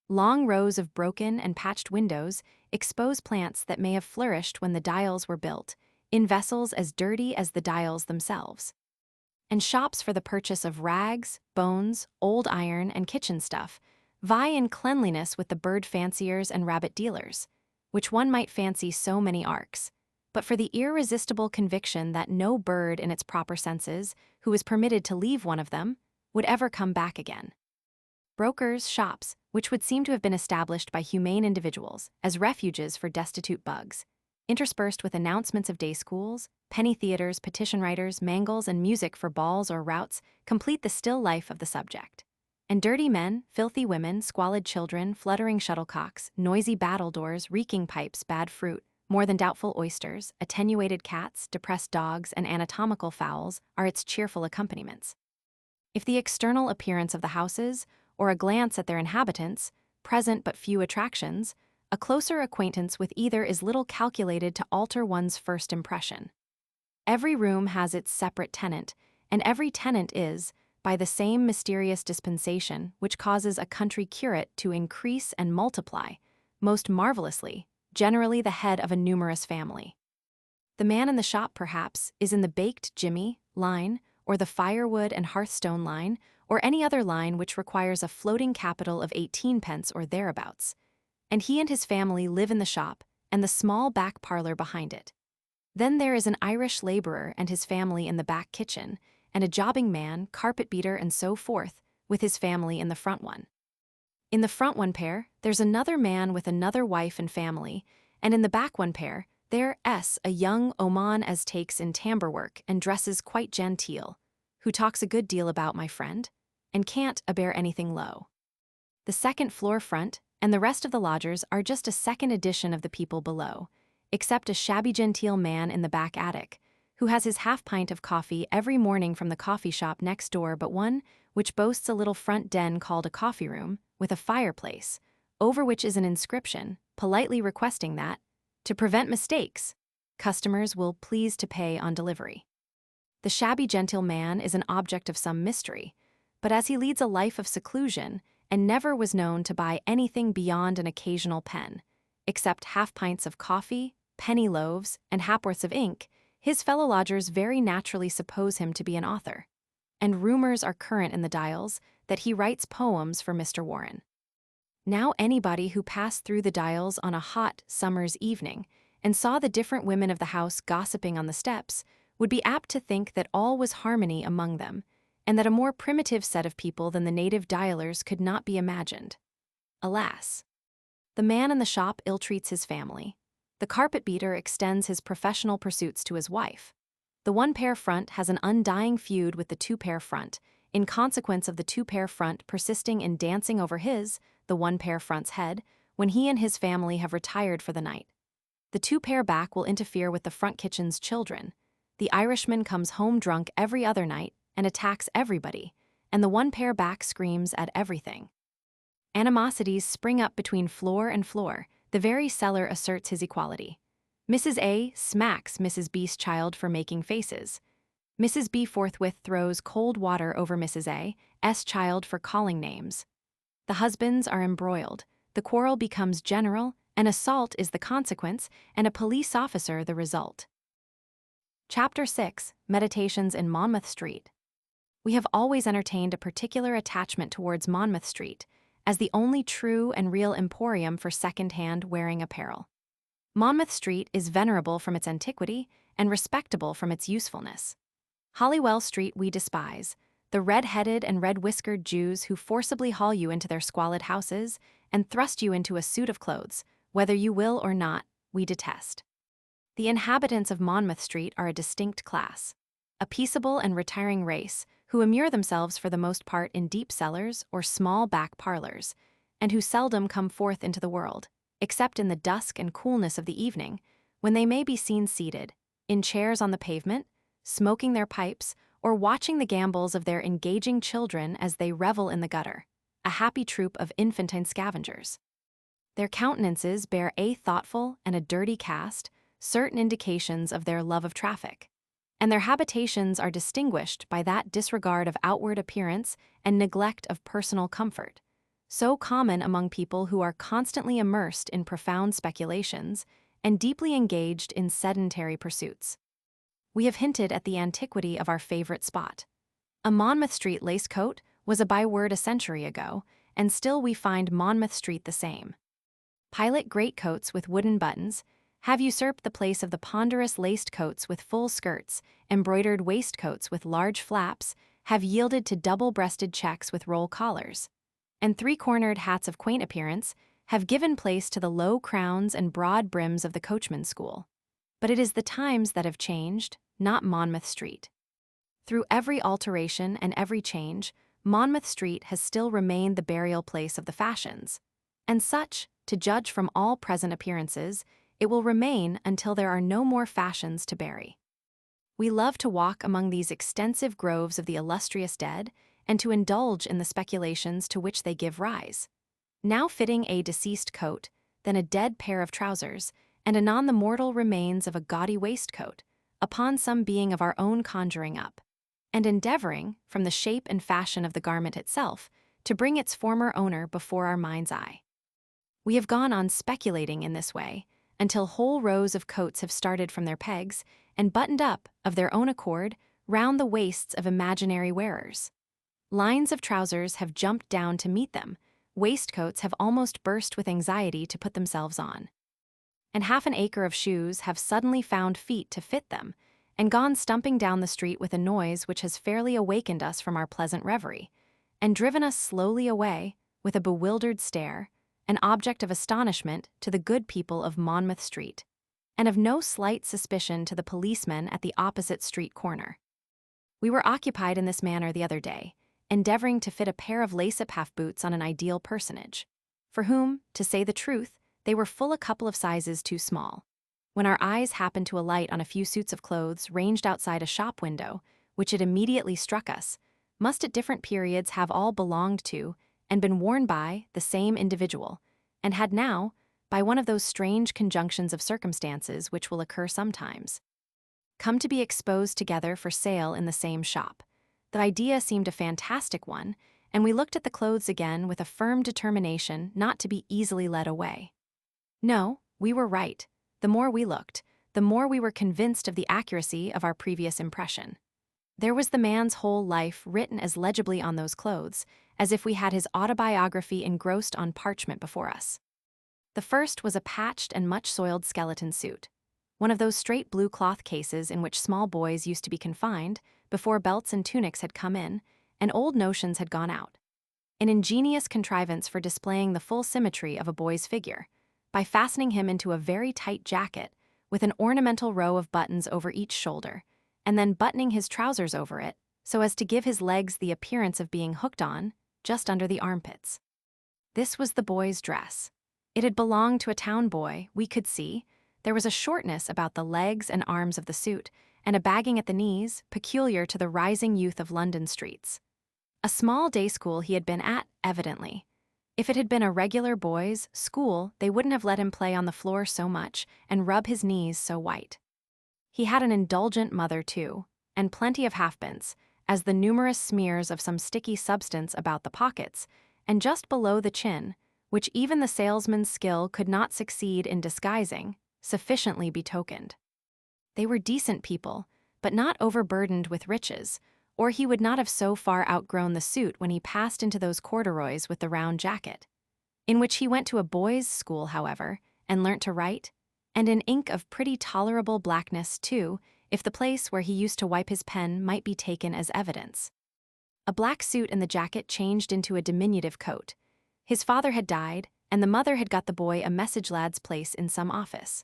Long rows of broken and patched windows expose plants that may have flourished when the dials were built, in vessels as dirty as the dials themselves. And shops for the purchase of rags, bones, old iron, and kitchen stuff vie in cleanliness with the bird fanciers and rabbit dealers, which one might fancy so many arcs, but for the irresistible conviction that no bird in its proper senses, who is permitted to leave one of them, would ever come back again. Brokers' shops, which would seem to have been established by humane individuals as refuges for destitute bugs, interspersed with announcements of day schools, penny theaters, petition writers, mangles, and music for balls or routs, complete the still life of the subject. And dirty men, filthy women, squalid children, fluttering shuttlecocks, noisy battledores, reeking pipes, bad fruit, more than doubtful oysters, attenuated cats, depressed dogs, and anatomical fowls are its cheerful accompaniments. If the external appearance of the houses, or a glance at their inhabitants, present but few attractions, a closer acquaintance with either is little calculated to alter one's first impression. Every room has its separate tenant, and every tenant is, by the same mysterious dispensation which causes a country curate to increase and multiply, most marvelously, generally the head of a numerous family. The man in the shop, perhaps, is in the baked jimmy line, or the firewood and hearthstone line, or any other line which requires a floating capital of 18 pence or thereabouts, and he and his family live in the shop and the small back parlor behind it. Then there is an Irish laborer and his family in the back kitchen, and a jobbing man, carpet beater, and so forth, with his family in the front one. In the front one pair, there's another man with another wife and family, and in the back one pair, there's a young Oman as takes in tambour work and dresses quite genteel, who talks a good deal about my friend, and can't abear anything low. The second floor front and the rest of the lodgers are just a second edition of the people below, except a shabby genteel man in the back attic, who has his half-pint of coffee every morning from the coffee shop next door but one, which boasts a little front den called a coffee room, with a fireplace, over which is an inscription, politely requesting that, to prevent mistakes, customers will please to pay on delivery. The shabby genteel man is an object of some mystery, but as he leads a life of seclusion, and never was known to buy anything beyond an occasional pen, except half-pints of coffee, penny loaves, and hapworths of ink, his fellow lodgers very naturally suppose him to be an author, and rumors are current in the dials that he writes poems for Mr. Warren. Now anybody who passed through the dials on a hot summer's evening and saw the different women of the house gossiping on the steps would be apt to think that all was harmony among them, and that a more primitive set of people than the native dialers could not be imagined. Alas! The man in the shop ill-treats his family. The carpet beater extends his professional pursuits to his wife. The one-pair front has an undying feud with the two-pair front, in consequence of the two-pair front persisting in dancing over his, the one-pair front's head, when he and his family have retired for the night. The two-pair back will interfere with the front kitchen's children. The Irishman comes home drunk every other night and attacks everybody, and the one-pair back screams at everything. Animosities spring up between floor and floor. The very cellar asserts his equality. Mrs. A smacks Mrs. B's child for making faces. Mrs. B forthwith throws cold water over Mrs. A's child for calling names. The husbands are embroiled, the quarrel becomes general, an assault is the consequence, and a police officer the result. Chapter 6, Meditations in Monmouth Street. We have always entertained a particular attachment towards Monmouth Street, as the only true and real emporium for second-hand wearing apparel. Monmouth Street is venerable from its antiquity and respectable from its usefulness. Holywell Street we despise, the red-headed and red-whiskered Jews who forcibly haul you into their squalid houses and thrust you into a suit of clothes, whether you will or not, we detest. The inhabitants of Monmouth Street are a distinct class, a peaceable and retiring race, who immure themselves for the most part in deep cellars or small back parlors, and who seldom come forth into the world, except in the dusk and coolness of the evening, when they may be seen seated, in chairs on the pavement, smoking their pipes, or watching the gambols of their engaging children as they revel in the gutter, a happy troop of infantine scavengers. Their countenances bear a thoughtful and a dirty cast, certain indications of their love of traffic, and their habitations are distinguished by that disregard of outward appearance and neglect of personal comfort, so common among people who are constantly immersed in profound speculations and deeply engaged in sedentary pursuits. We have hinted at the antiquity of our favorite spot. A Monmouth Street lace coat was a byword a century ago, and still we find Monmouth Street the same. Pilot greatcoats with wooden buttons have usurped the place of the ponderous laced coats with full skirts. Embroidered waistcoats with large flaps have yielded to double-breasted checks with roll collars, and three-cornered hats of quaint appearance have given place to the low crowns and broad brims of the coachman's school. But it is the times that have changed, not Monmouth Street. Through every alteration and every change, Monmouth Street has still remained the burial place of the fashions, and such, to judge from all present appearances, it will remain until there are no more fashions to bury. We love to walk among these extensive groves of the illustrious dead and to indulge in the speculations to which they give rise. Now fitting a deceased coat, then a dead pair of trousers, and anon the mortal remains of a gaudy waistcoat, upon some being of our own conjuring up, and endeavoring, from the shape and fashion of the garment itself, to bring its former owner before our mind's eye. We have gone on speculating in this way, until whole rows of coats have started from their pegs and buttoned up, of their own accord, round the waists of imaginary wearers. Lines of trousers have jumped down to meet them, waistcoats have almost burst with anxiety to put themselves on. And half an acre of shoes have suddenly found feet to fit them, and gone stumping down the street with a noise which has fairly awakened us from our pleasant reverie, and driven us slowly away, with a bewildered stare, an object of astonishment to the good people of Monmouth Street, and of no slight suspicion to the policemen at the opposite street corner. We were occupied in this manner the other day, endeavoring to fit a pair of lace-up half-boots on an ideal personage, for whom, to say the truth, they were full a couple of sizes too small, when our eyes happened to alight on a few suits of clothes ranged outside a shop window, which it immediately struck us, must at different periods have all belonged to, and been worn by, the same individual, and had now, by one of those strange conjunctions of circumstances which will occur sometimes, come to be exposed together for sale in the same shop. The idea seemed a fantastic one, and we looked at the clothes again with a firm determination not to be easily led away. No, we were right. The more we looked, the more we were convinced of the accuracy of our previous impression. There was the man's whole life written as legibly on those clothes, as if we had his autobiography engrossed on parchment before us. The first was a patched and much soiled skeleton suit, one of those straight blue cloth cases in which small boys used to be confined before belts and tunics had come in and old notions had gone out. An ingenious contrivance for displaying the full symmetry of a boy's figure, by fastening him into a very tight jacket with an ornamental row of buttons over each shoulder, and then buttoning his trousers over it so as to give his legs the appearance of being hooked on, just under the armpits. This was the boy's dress. It had belonged to a town boy, we could see. There was a shortness about the legs and arms of the suit, and a bagging at the knees, peculiar to the rising youth of London streets. A small day school he had been at, evidently. If it had been a regular boys' school, they wouldn't have let him play on the floor so much and rub his knees so white. He had an indulgent mother, too, and plenty of halfpence, as the numerous smears of some sticky substance about the pockets, and just below the chin, which even the salesman's skill could not succeed in disguising, sufficiently betokened. They were decent people, but not overburdened with riches, or he would not have so far outgrown the suit when he passed into those corduroys with the round jacket. In which he went to a boys' school, however, and learnt to write, and in ink of pretty tolerable blackness, too, if the place where he used to wipe his pen might be taken as evidence. A black suit and the jacket changed into a diminutive coat. His father had died, and the mother had got the boy a message lad's place in some office.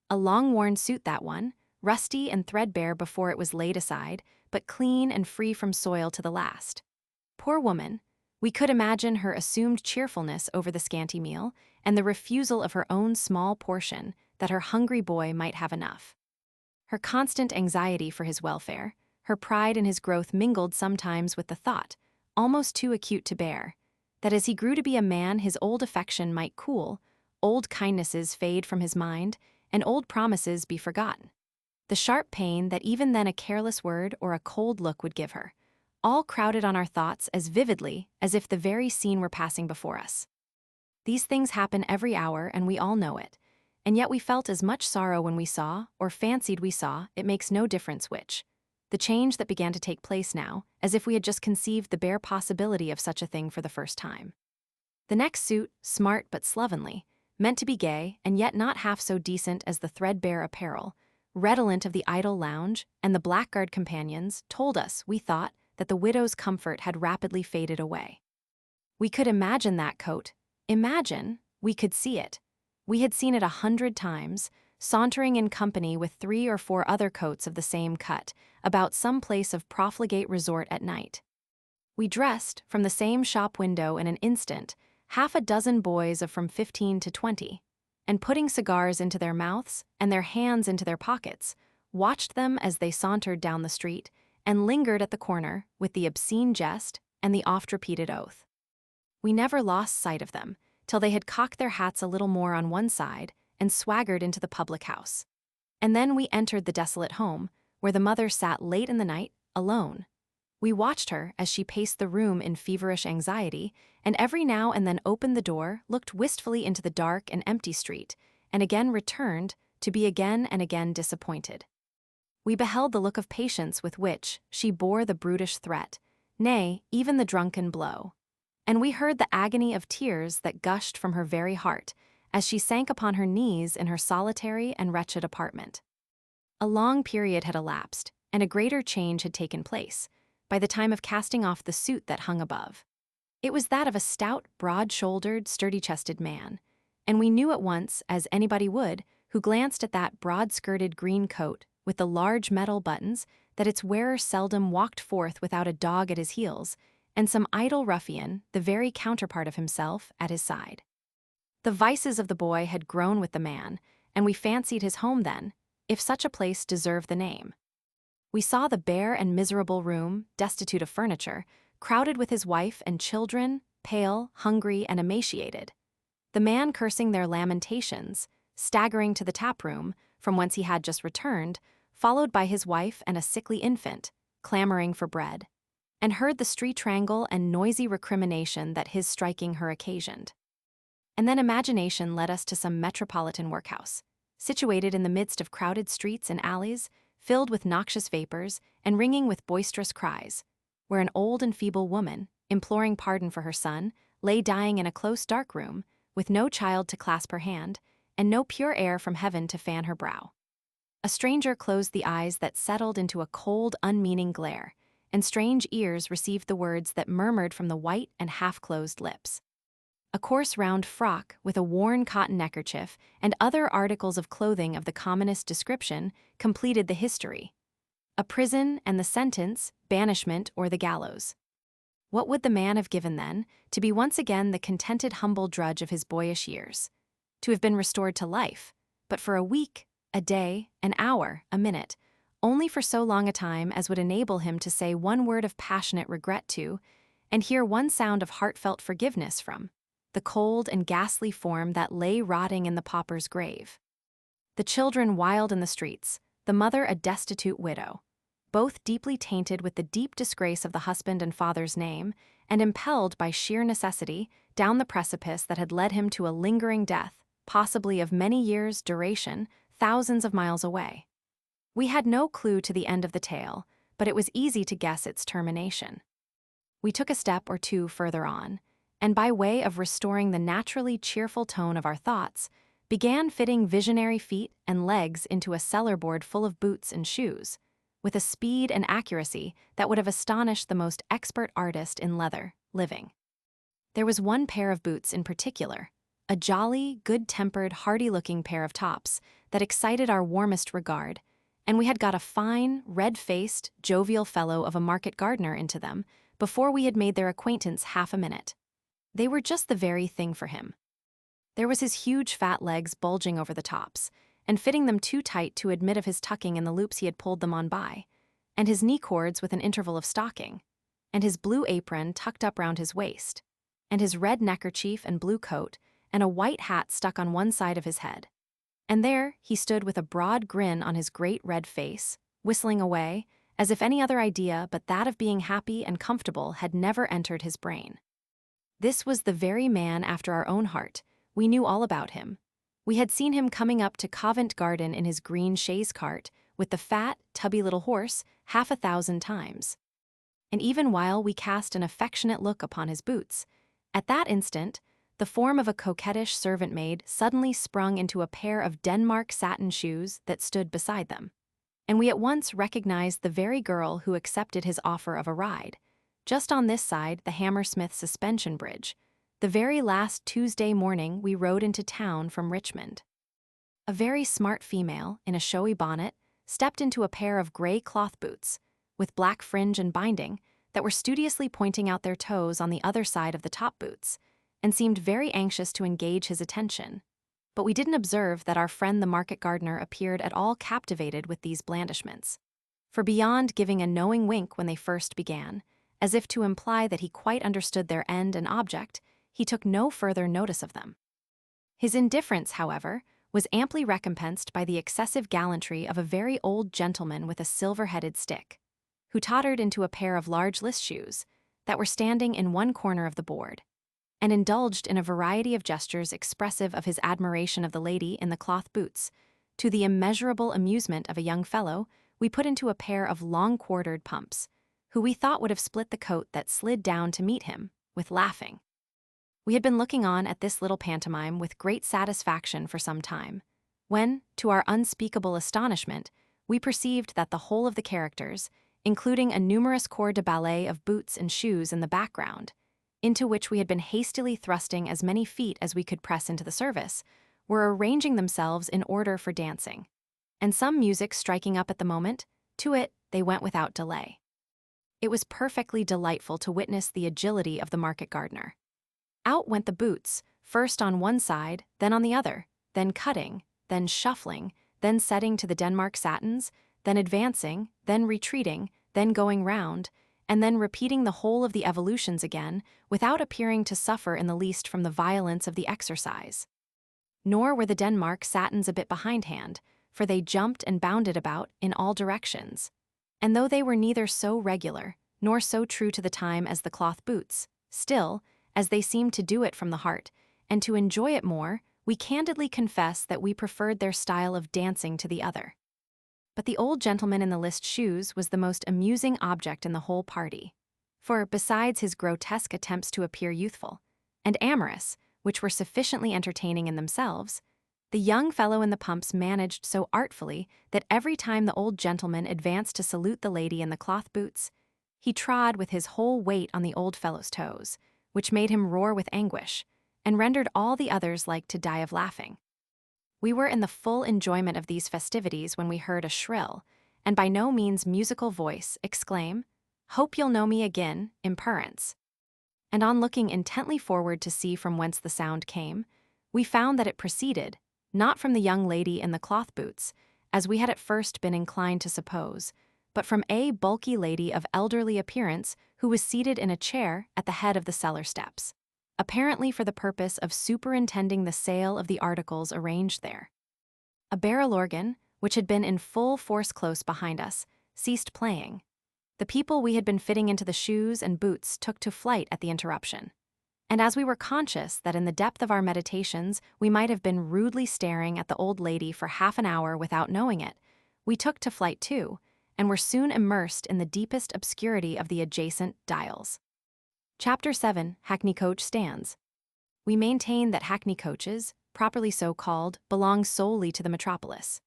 A long-worn suit, that one, rusty and threadbare before it was laid aside, but clean and free from soil to the last. Poor woman, we could imagine her assumed cheerfulness over the scanty meal, and the refusal of her own small portion, that her hungry boy might have enough. Her constant anxiety for his welfare, her pride in his growth mingled sometimes with the thought, almost too acute to bear, that as he grew to be a man his old affection might cool, old kindnesses fade from his mind, and old promises be forgotten. The sharp pain that even then a careless word or a cold look would give her, all crowded on our thoughts as vividly as if the very scene were passing before us. These things happen every hour, and we all know it. And yet we felt as much sorrow when we saw, or fancied we saw, it makes no difference which. The change that began to take place now, as if we had just conceived the bare possibility of such a thing for the first time. The next suit, smart but slovenly, meant to be gay and yet not half so decent as the threadbare apparel, redolent of the idle lounge, and the blackguard companions, told us, we thought, that the widow's comfort had rapidly faded away. We could imagine that coat. Imagine, we could see it. We had seen it 100 times, sauntering in company with 3 or 4 other coats of the same cut, about some place of profligate resort at night. We dressed, from the same shop window in an instant, half a dozen boys of from 15 to 20, and putting cigars into their mouths and their hands into their pockets, watched them as they sauntered down the street, and lingered at the corner with the obscene jest and the oft-repeated oath. We never lost sight of them, till they had cocked their hats a little more on one side and swaggered into the public house. And then we entered the desolate home, where the mother sat late in the night, alone. We watched her as she paced the room in feverish anxiety, and every now and then opened the door, looked wistfully into the dark and empty street, and again returned, to be again and again disappointed. We beheld the look of patience with which she bore the brutish threat, nay, even the drunken blow. And we heard the agony of tears that gushed from her very heart, as she sank upon her knees in her solitary and wretched apartment. A long period had elapsed, and a greater change had taken place, by the time of casting off the suit that hung above. It was that of a stout, broad-shouldered, sturdy-chested man, and we knew at once, as anybody would, who glanced at that broad-skirted green coat with the large metal buttons, that its wearer seldom walked forth without a dog at his heels, and some idle ruffian, the very counterpart of himself, at his side. The vices of the boy had grown with the man, and we fancied his home then, if such a place deserved the name. We saw the bare and miserable room, destitute of furniture, crowded with his wife and children, pale, hungry, and emaciated. The man cursing their lamentations, staggering to the tap-room, from whence he had just returned, followed by his wife and a sickly infant, clamoring for bread, and heard the street wrangle and noisy recrimination that his striking her occasioned. And then imagination led us to some metropolitan workhouse, situated in the midst of crowded streets and alleys, filled with noxious vapors and ringing with boisterous cries, where an old and feeble woman, imploring pardon for her son, lay dying in a close dark room, with no child to clasp her hand, and no pure air from heaven to fan her brow. A stranger closed the eyes that settled into a cold, unmeaning glare, and strange ears received the words that murmured from the white and half-closed lips. A coarse round frock with a worn cotton neckerchief and other articles of clothing of the commonest description completed the history. A prison and the sentence, banishment or the gallows. What would the man have given then, to be once again the contented humble drudge of his boyish years? To have been restored to life, but for a week, a day, an hour, a minute, only for so long a time as would enable him to say one word of passionate regret to, and hear one sound of heartfelt forgiveness from, the cold and ghastly form that lay rotting in the pauper's grave. The children wild in the streets, the mother a destitute widow, both deeply tainted with the deep disgrace of the husband and father's name, and impelled by sheer necessity down the precipice that had led him to a lingering death, possibly of many years' duration, thousands of miles away. We had no clue to the end of the tale, but it was easy to guess its termination. We took a step or two further on, and by way of restoring the naturally cheerful tone of our thoughts, began fitting visionary feet and legs into a cellar-board full of boots and shoes, with a speed and accuracy that would have astonished the most expert artist in leather, living. There was one pair of boots in particular, a jolly, good-tempered, hardy-looking pair of tops that excited our warmest regard, and we had got a fine, red-faced, jovial fellow of a market gardener into them before we had made their acquaintance half a minute. They were just the very thing for him. There was his huge fat legs bulging over the tops, and fitting them too tight to admit of his tucking in the loops he had pulled them on by, and his knee cords with an interval of stocking, and his blue apron tucked up round his waist, and his red neckerchief and blue coat, and a white hat stuck on one side of his head. And there he stood with a broad grin on his great red face, whistling away, as if any other idea but that of being happy and comfortable had never entered his brain. This was the very man after our own heart. We knew all about him. We had seen him coming up to Covent Garden in his green chaise cart, with the fat, tubby little horse, 1,000 times. And even while we cast an affectionate look upon his boots, at that instant, the form of a coquettish servant maid suddenly sprung into a pair of Denmark satin shoes that stood beside them. And we at once recognized the very girl who accepted his offer of a ride, just on this side the Hammersmith suspension bridge, the very last Tuesday morning we rode into town from Richmond. A very smart female, in a showy bonnet, stepped into a pair of gray cloth boots, with black fringe and binding, that were studiously pointing out their toes on the other side of the top boots, and seemed very anxious to engage his attention. But we didn't observe that our friend the market gardener appeared at all captivated with these blandishments. For beyond giving a knowing wink when they first began, as if to imply that he quite understood their end and object, he took no further notice of them. His indifference, however, was amply recompensed by the excessive gallantry of a very old gentleman with a silver-headed stick, who tottered into a pair of large list shoes that were standing in one corner of the board, and indulged in a variety of gestures expressive of his admiration of the lady in the cloth boots. To the immeasurable amusement of a young fellow, we put into a pair of long-quartered pumps, who we thought would have split the coat that slid down to meet him, with laughing. We had been looking on at this little pantomime with great satisfaction for some time, when, to our unspeakable astonishment, we perceived that the whole of the characters, including a numerous corps de ballet of boots and shoes in the background, into which we had been hastily thrusting as many feet as we could press into the service, were arranging themselves in order for dancing, and some music striking up at the moment, to it they went without delay. It was perfectly delightful to witness the agility of the market gardener. Out went the boots, first on one side, then on the other, then cutting, then shuffling, then setting to the Denmark satins, then advancing, then retreating, then going round, and then repeating the whole of the evolutions again, without appearing to suffer in the least from the violence of the exercise. Nor were the Denmark satins a bit behindhand, for they jumped and bounded about in all directions. And though they were neither so regular, nor so true to the time as the cloth boots, still, as they seemed to do it from the heart, and to enjoy it more, we candidly confess that we preferred their style of dancing to the other. But the old gentleman in the list shoes was the most amusing object in the whole party, for, besides his grotesque attempts to appear youthful and amorous, which were sufficiently entertaining in themselves, the young fellow in the pumps managed so artfully that every time the old gentleman advanced to salute the lady in the cloth boots, he trod with his whole weight on the old fellow's toes, which made him roar with anguish, and rendered all the others like to die of laughing. We were in the full enjoyment of these festivities when we heard a shrill, and by no means musical voice, exclaim, "Hope you'll know me again, imperence." And on looking intently forward to see from whence the sound came, we found that it proceeded, not from the young lady in the cloth boots, as we had at first been inclined to suppose, but from a bulky lady of elderly appearance who was seated in a chair at the head of the cellar steps, apparently for the purpose of superintending the sale of the articles arranged there. A barrel organ, which had been in full force close behind us, ceased playing. The people we had been fitting into the shoes and boots took to flight at the interruption. And as we were conscious that in the depth of our meditations we might have been rudely staring at the old lady for half an hour without knowing it, we took to flight too, and were soon immersed in the deepest obscurity of the adjacent dials. Chapter 7. Hackney Coach Stands. We maintain that hackney coaches, properly so called, belong solely to the metropolis.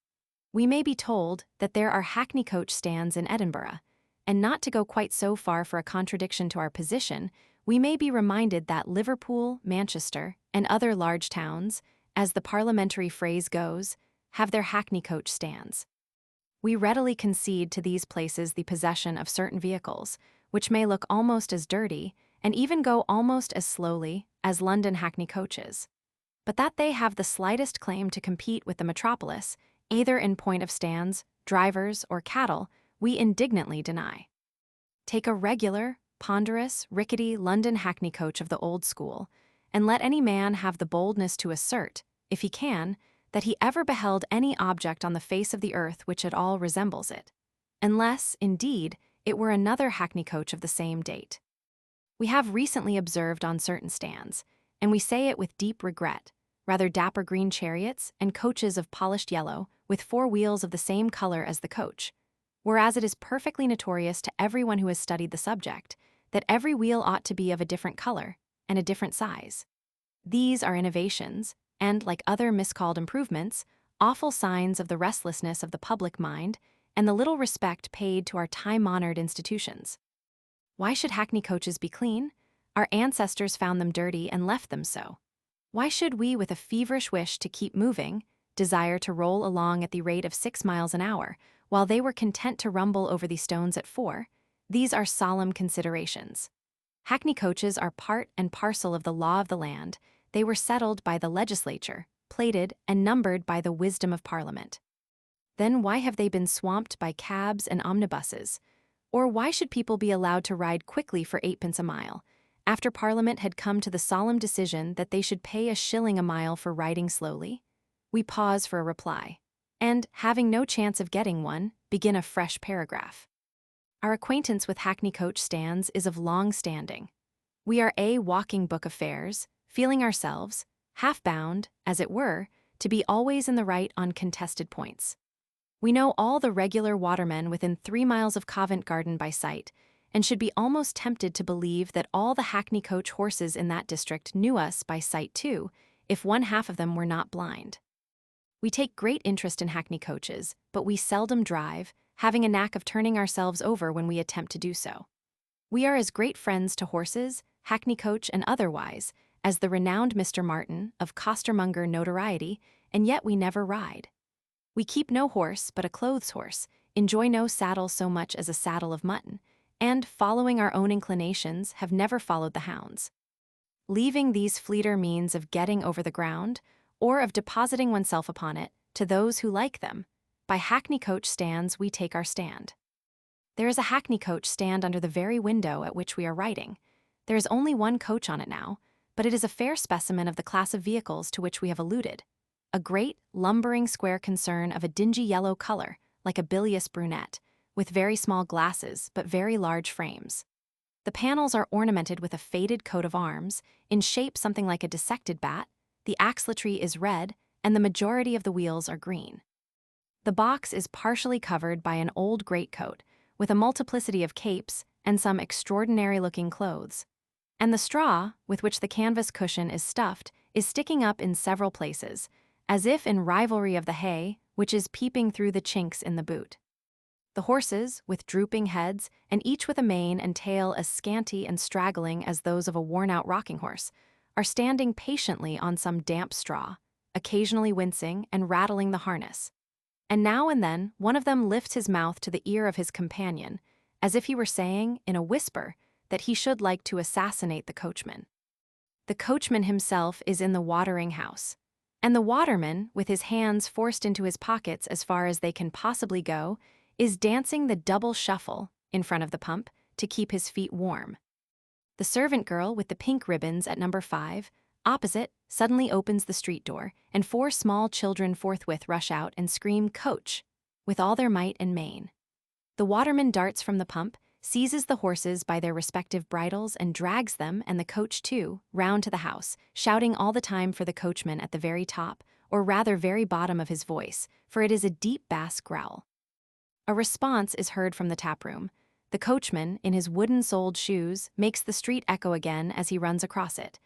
We may be told that there are hackney coach stands in Edinburgh, and not to go quite so far for a contradiction to our position, we may be reminded that Liverpool, Manchester, and other large towns, as the parliamentary phrase goes, have their hackney coach stands. We readily concede to these places the possession of certain vehicles, which may look almost as dirty, and even go almost as slowly, as London hackney coaches. But that they have the slightest claim to compete with the metropolis, either in point of stands, drivers, or cattle, we indignantly deny. Take a regular, ponderous, rickety London hackney coach of the old school, and let any man have the boldness to assert, if he can, that he ever beheld any object on the face of the earth which at all resembles it, unless, indeed, it were another hackney coach of the same date. We have recently observed on certain stands, and we say it with deep regret, rather dapper green chariots and coaches of polished yellow with 4 wheels of the same color as the coach, whereas it is perfectly notorious to everyone who has studied the subject that every wheel ought to be of a different color and a different size. These are innovations, and, like other miscalled improvements, awful signs of the restlessness of the public mind and the little respect paid to our time-honored institutions. Why should hackney coaches be clean? Our ancestors found them dirty and left them so. Why should we, with a feverish wish to keep moving, desire to roll along at the rate of 6 miles an hour, while they were content to rumble over these stones at 4? These are solemn considerations. Hackney coaches are part and parcel of the law of the land. They were settled by the legislature, plated and numbered by the wisdom of Parliament. Then why have they been swamped by cabs and omnibuses? Or why should people be allowed to ride quickly for 8 pence a mile, after Parliament had come to the solemn decision that they should pay a shilling a mile for riding slowly? We pause for a reply, and, having no chance of getting one, begin a fresh paragraph. Our acquaintance with hackney coach stands is of long standing. We are a walking book of fares, feeling ourselves, half-bound, as it were, to be always in the right on contested points. We know all the regular watermen within 3 miles of Covent Garden by sight, and should be almost tempted to believe that all the hackney coach horses in that district knew us by sight too, if 1/2 of them were not blind. We take great interest in hackney coaches, but we seldom drive, having a knack of turning ourselves over when we attempt to do so. We are as great friends to horses, hackney coach and otherwise, as the renowned Mr. Martin, of costermonger notoriety, and yet we never ride. We keep no horse but a clothes horse, enjoy no saddle so much as a saddle of mutton, and, following our own inclinations, have never followed the hounds. Leaving these fleeter means of getting over the ground, or of depositing oneself upon it, to those who like them, by hackney coach stands we take our stand. There is a hackney coach stand under the very window at which we are writing. There is only one coach on it now, but it is a fair specimen of the class of vehicles to which we have alluded. A great, lumbering square concern of a dingy yellow color, like a bilious brunette, with very small glasses but very large frames. The panels are ornamented with a faded coat of arms, in shape something like a dissected bat, the axletree is red, and the majority of the wheels are green. The box is partially covered by an old greatcoat, with a multiplicity of capes and some extraordinary-looking clothes. And the straw, with which the canvas cushion is stuffed, is sticking up in several places, as if in rivalry of the hay, which is peeping through the chinks in the boot. The horses, with drooping heads, and each with a mane and tail as scanty and straggling as those of a worn-out rocking horse, are standing patiently on some damp straw, occasionally wincing and rattling the harness. And now and then one of them lifts his mouth to the ear of his companion, as if he were saying, in a whisper, that he should like to assassinate the coachman. The coachman himself is in the watering-house, and the waterman, with his hands forced into his pockets as far as they can possibly go, is dancing the double shuffle in front of the pump to keep his feet warm. The servant girl with the pink ribbons at number 5, opposite, suddenly opens the street door, and 4 small children forthwith rush out and scream "Coach!" with all their might and main. The waterman darts from the pump, seizes the horses by their respective bridles and drags them, and the coach too, round to the house, shouting all the time for the coachman at the very top, or rather very bottom of his voice, for it is a deep bass growl. A response is heard from the taproom. The coachman, in his wooden-soled shoes, makes the street echo again as he runs across it.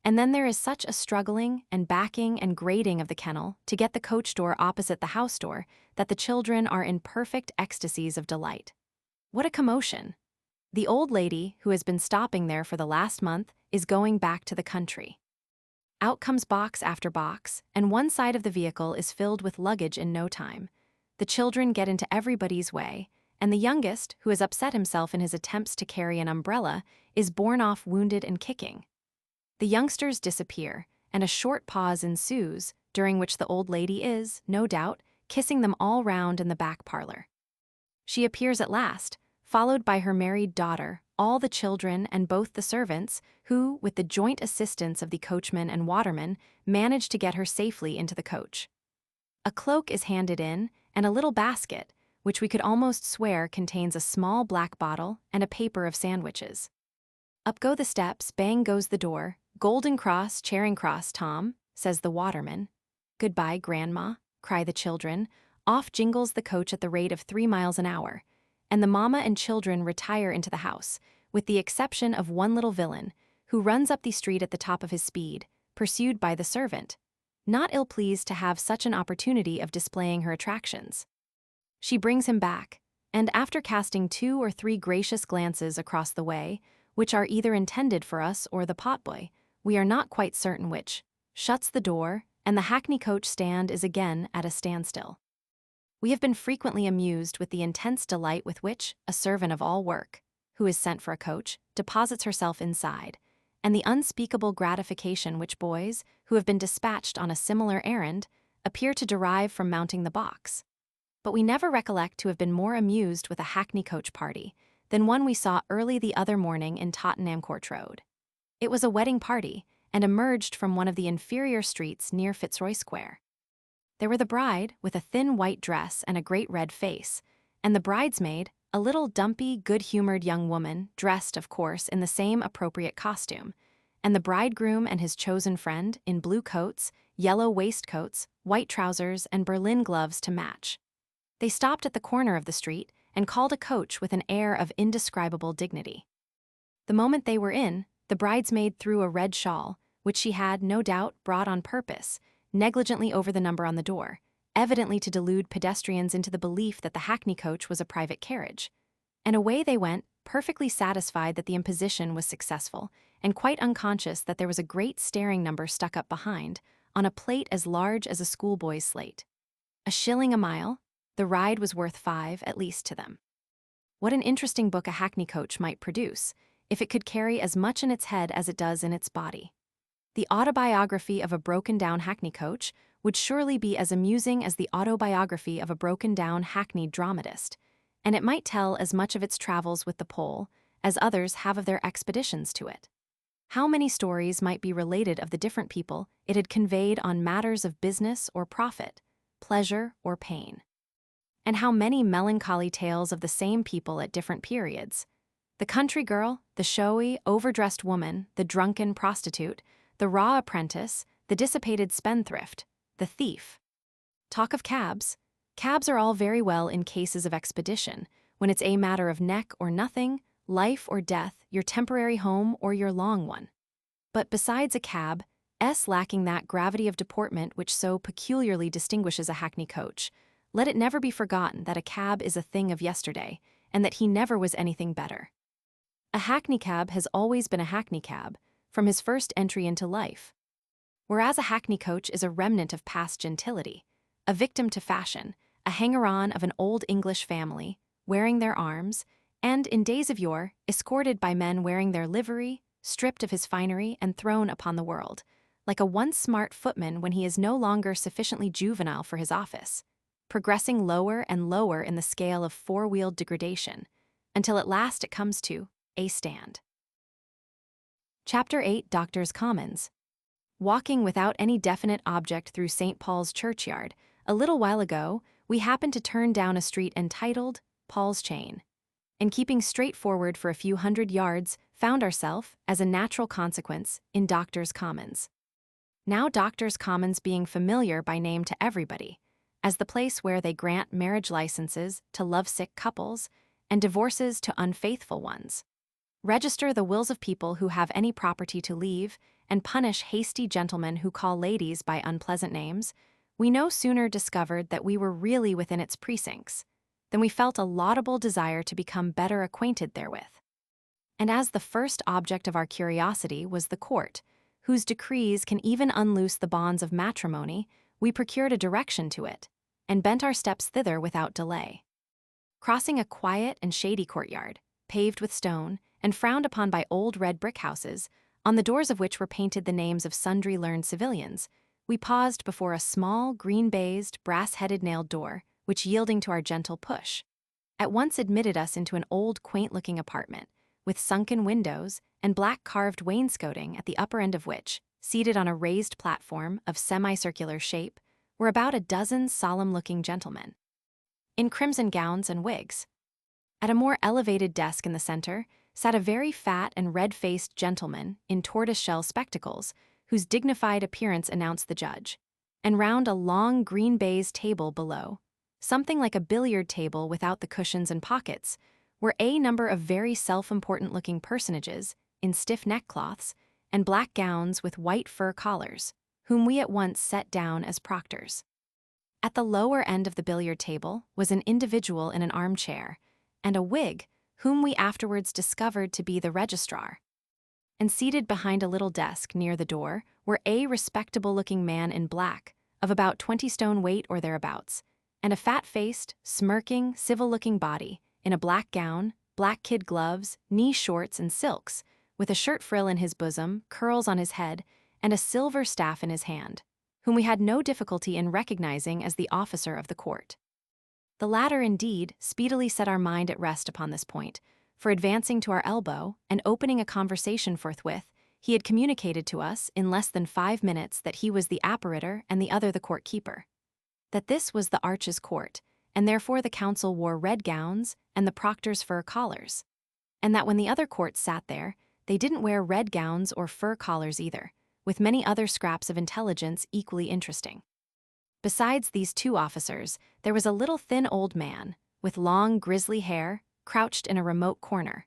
And then there is such a struggling and backing and grating of the kennel to get the coach door opposite the house door that the children are in perfect ecstasies of delight. What a commotion! The old lady, who has been stopping there for the last month, is going back to the country. Out comes box after box, and one side of the vehicle is filled with luggage in no time. The children get into everybody's way, and the youngest, who has upset himself in his attempts to carry an umbrella, is borne off wounded and kicking. The youngsters disappear, and a short pause ensues, during which the old lady is, no doubt, kissing them all round in the back parlor. She appears at last, followed by her married daughter, all the children and both the servants, who, with the joint assistance of the coachman and waterman, manage to get her safely into the coach. A cloak is handed in, and a little basket, which we could almost swear contains a small black bottle and a paper of sandwiches. Up go the steps, bang goes the door. Golden cross, Charing Cross, Tom, says the waterman. Goodbye, Grandma, cry the children. Off jingles the coach at the rate of 3 miles an hour, and the mamma and children retire into the house, with the exception of one little villain, who runs up the street at the top of his speed, pursued by the servant, not ill-pleased to have such an opportunity of displaying her attractions. She brings him back, and after casting 2 or 3 gracious glances across the way, which are either intended for us or the potboy, we are not quite certain which, shuts the door, and the hackney coach stand is again at a standstill. We have been frequently amused with the intense delight with which a servant of all work, who is sent for a coach, deposits herself inside, and the unspeakable gratification which boys, who have been dispatched on a similar errand, appear to derive from mounting the box. But we never recollect to have been more amused with a hackney coach party than one we saw early the other morning in Tottenham Court Road. It was a wedding party, and emerged from one of the inferior streets near Fitzroy Square. There were the bride, with a thin white dress and a great red face, and the bridesmaid, a little dumpy, good-humored young woman, dressed, of course, in the same appropriate costume, and the bridegroom and his chosen friend in blue coats, yellow waistcoats, white trousers, and Berlin gloves to match. They stopped at the corner of the street and called a coach with an air of indescribable dignity. The moment they were in, the bridesmaid threw a red shawl, which she had, no doubt, brought on purpose, negligently over the number on the door, evidently to delude pedestrians into the belief that the hackney coach was a private carriage. And away they went, perfectly satisfied that the imposition was successful, and quite unconscious that there was a great staring number stuck up behind, on a plate as large as a schoolboy's slate. A shilling a mile, the ride was worth 5 at least to them. What an interesting book a hackney coach might produce, if it could carry as much in its head as it does in its body. The autobiography of a broken-down hackney coach would surely be as amusing as the autobiography of a broken-down hackneyed dramatist, and it might tell as much of its travels with the pole as others have of their expeditions to it. How many stories might be related of the different people it had conveyed on matters of business or profit, pleasure or pain? And how many melancholy tales of the same people at different periods? The country girl, the showy, overdressed woman, the drunken prostitute, the raw apprentice, the dissipated spendthrift, the thief. Talk of cabs. Cabs are all very well in cases of expedition, when it's a matter of neck or nothing, life or death, your temporary home or your long one. But besides a cab, lacking that gravity of deportment which so peculiarly distinguishes a hackney coach, let it never be forgotten that a cab is a thing of yesterday, and that he never was anything better. A hackney cab has always been a hackney cab, from his first entry into life. Whereas a hackney coach is a remnant of past gentility, a victim to fashion, a hanger-on of an old English family, wearing their arms, and, in days of yore, escorted by men wearing their livery, stripped of his finery and thrown upon the world, like a once smart footman when he is no longer sufficiently juvenile for his office, progressing lower and lower in the scale of four-wheeled degradation, until at last it comes to a stand. Chapter 8, Doctors' Commons. Walking without any definite object through St. Paul's churchyard, a little while ago, we happened to turn down a street entitled Paul's Chain, and keeping straight forward for a few hundred yards, found ourselves, as a natural consequence, in Doctors' Commons. Now Doctors' Commons being familiar by name to everybody, as the place where they grant marriage licenses to lovesick couples and divorces to unfaithful ones, register the wills of people who have any property to leave, and punish hasty gentlemen who call ladies by unpleasant names, we no sooner discovered that we were really within its precincts than we felt a laudable desire to become better acquainted therewith. And as the first object of our curiosity was the court, whose decrees can even unloose the bonds of matrimony, we procured a direction to it, and bent our steps thither without delay. Crossing a quiet and shady courtyard, paved with stone, and frowned upon by old red brick houses, on the doors of which were painted the names of sundry learned civilians, we paused before a small, green-baized, brass-headed nailed door, which, yielding to our gentle push, at once admitted us into an old, quaint-looking apartment, with sunken windows and black carved wainscoting at the upper end of which, seated on a raised platform of semicircular shape, were about a dozen solemn-looking gentlemen. in crimson gowns and wigs. At a more elevated desk in the center sat a very fat and red-faced gentleman in tortoise-shell spectacles, whose dignified appearance announced the judge, and round a long green baize table below, something like a billiard table without the cushions and pockets, were a number of very self-important-looking personages in stiff neckcloths and black gowns with white fur collars, whom we at once set down as proctors. At the lower end of the billiard table was an individual in an armchair, and a wig, whom we afterwards discovered to be the registrar. And seated behind a little desk near the door were a respectable-looking man in black, of about 20 stone weight or thereabouts, and a fat-faced, smirking, civil-looking body, in a black gown, black kid gloves, knee shorts and silks, with a shirt frill in his bosom, curls on his head, and a silver staff in his hand, whom we had no difficulty in recognizing as the officer of the court. The latter, indeed, speedily set our mind at rest upon this point, for advancing to our elbow and opening a conversation forthwith, he had communicated to us in less than 5 minutes that he was the apparitor and the other the court keeper, that this was the Arches court, and therefore the council wore red gowns and the proctors fur collars, and that when the other courts sat there, they didn't wear red gowns or fur collars either, with many other scraps of intelligence equally interesting. Besides these two officers, there was a little thin old man, with long grisly hair, crouched in a remote corner,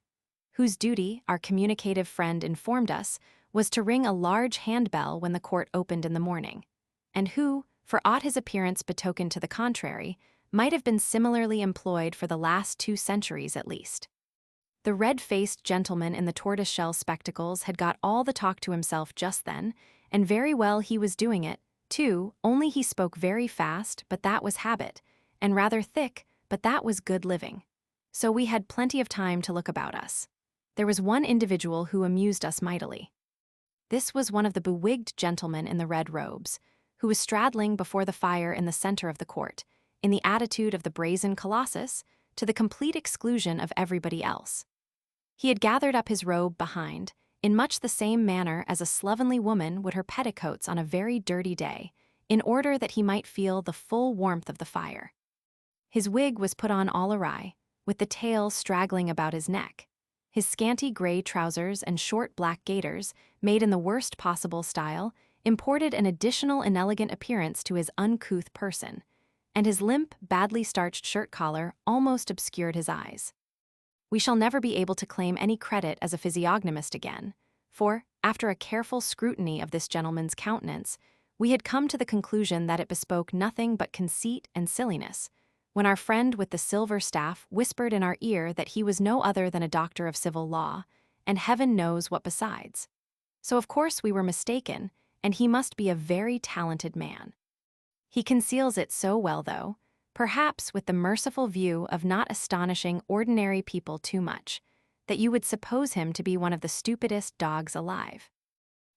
whose duty, our communicative friend informed us, was to ring a large handbell when the court opened in the morning, and who, for aught his appearance betokened to the contrary, might have been similarly employed for the last 2 centuries at least. The red-faced gentleman in the tortoise-shell spectacles had got all the talk to himself just then, and very well he was doing it, too, only he spoke very fast, but that was habit, and rather thick, but that was good living. So we had plenty of time to look about us. There was one individual who amused us mightily. This was one of the bewigged gentlemen in the red robes, who was straddling before the fire in the center of the court, in the attitude of the brazen colossus, to the complete exclusion of everybody else. He had gathered up his robe behind, in much the same manner as a slovenly woman would her petticoats on a very dirty day, in order that he might feel the full warmth of the fire. His wig was put on all awry, with the tail straggling about his neck. His scanty gray trousers and short black gaiters, made in the worst possible style, imported an additional inelegant appearance to his uncouth person, and his limp, badly starched shirt collar almost obscured his eyes. We shall never be able to claim any credit as a physiognomist again, for, after a careful scrutiny of this gentleman's countenance, we had come to the conclusion that it bespoke nothing but conceit and silliness, when our friend with the silver staff whispered in our ear that he was no other than a doctor of civil law, and heaven knows what besides. So of course we were mistaken, and he must be a very talented man. He conceals it so well, though, perhaps with the merciful view of not astonishing ordinary people too much, that you would suppose him to be one of the stupidest dogs alive.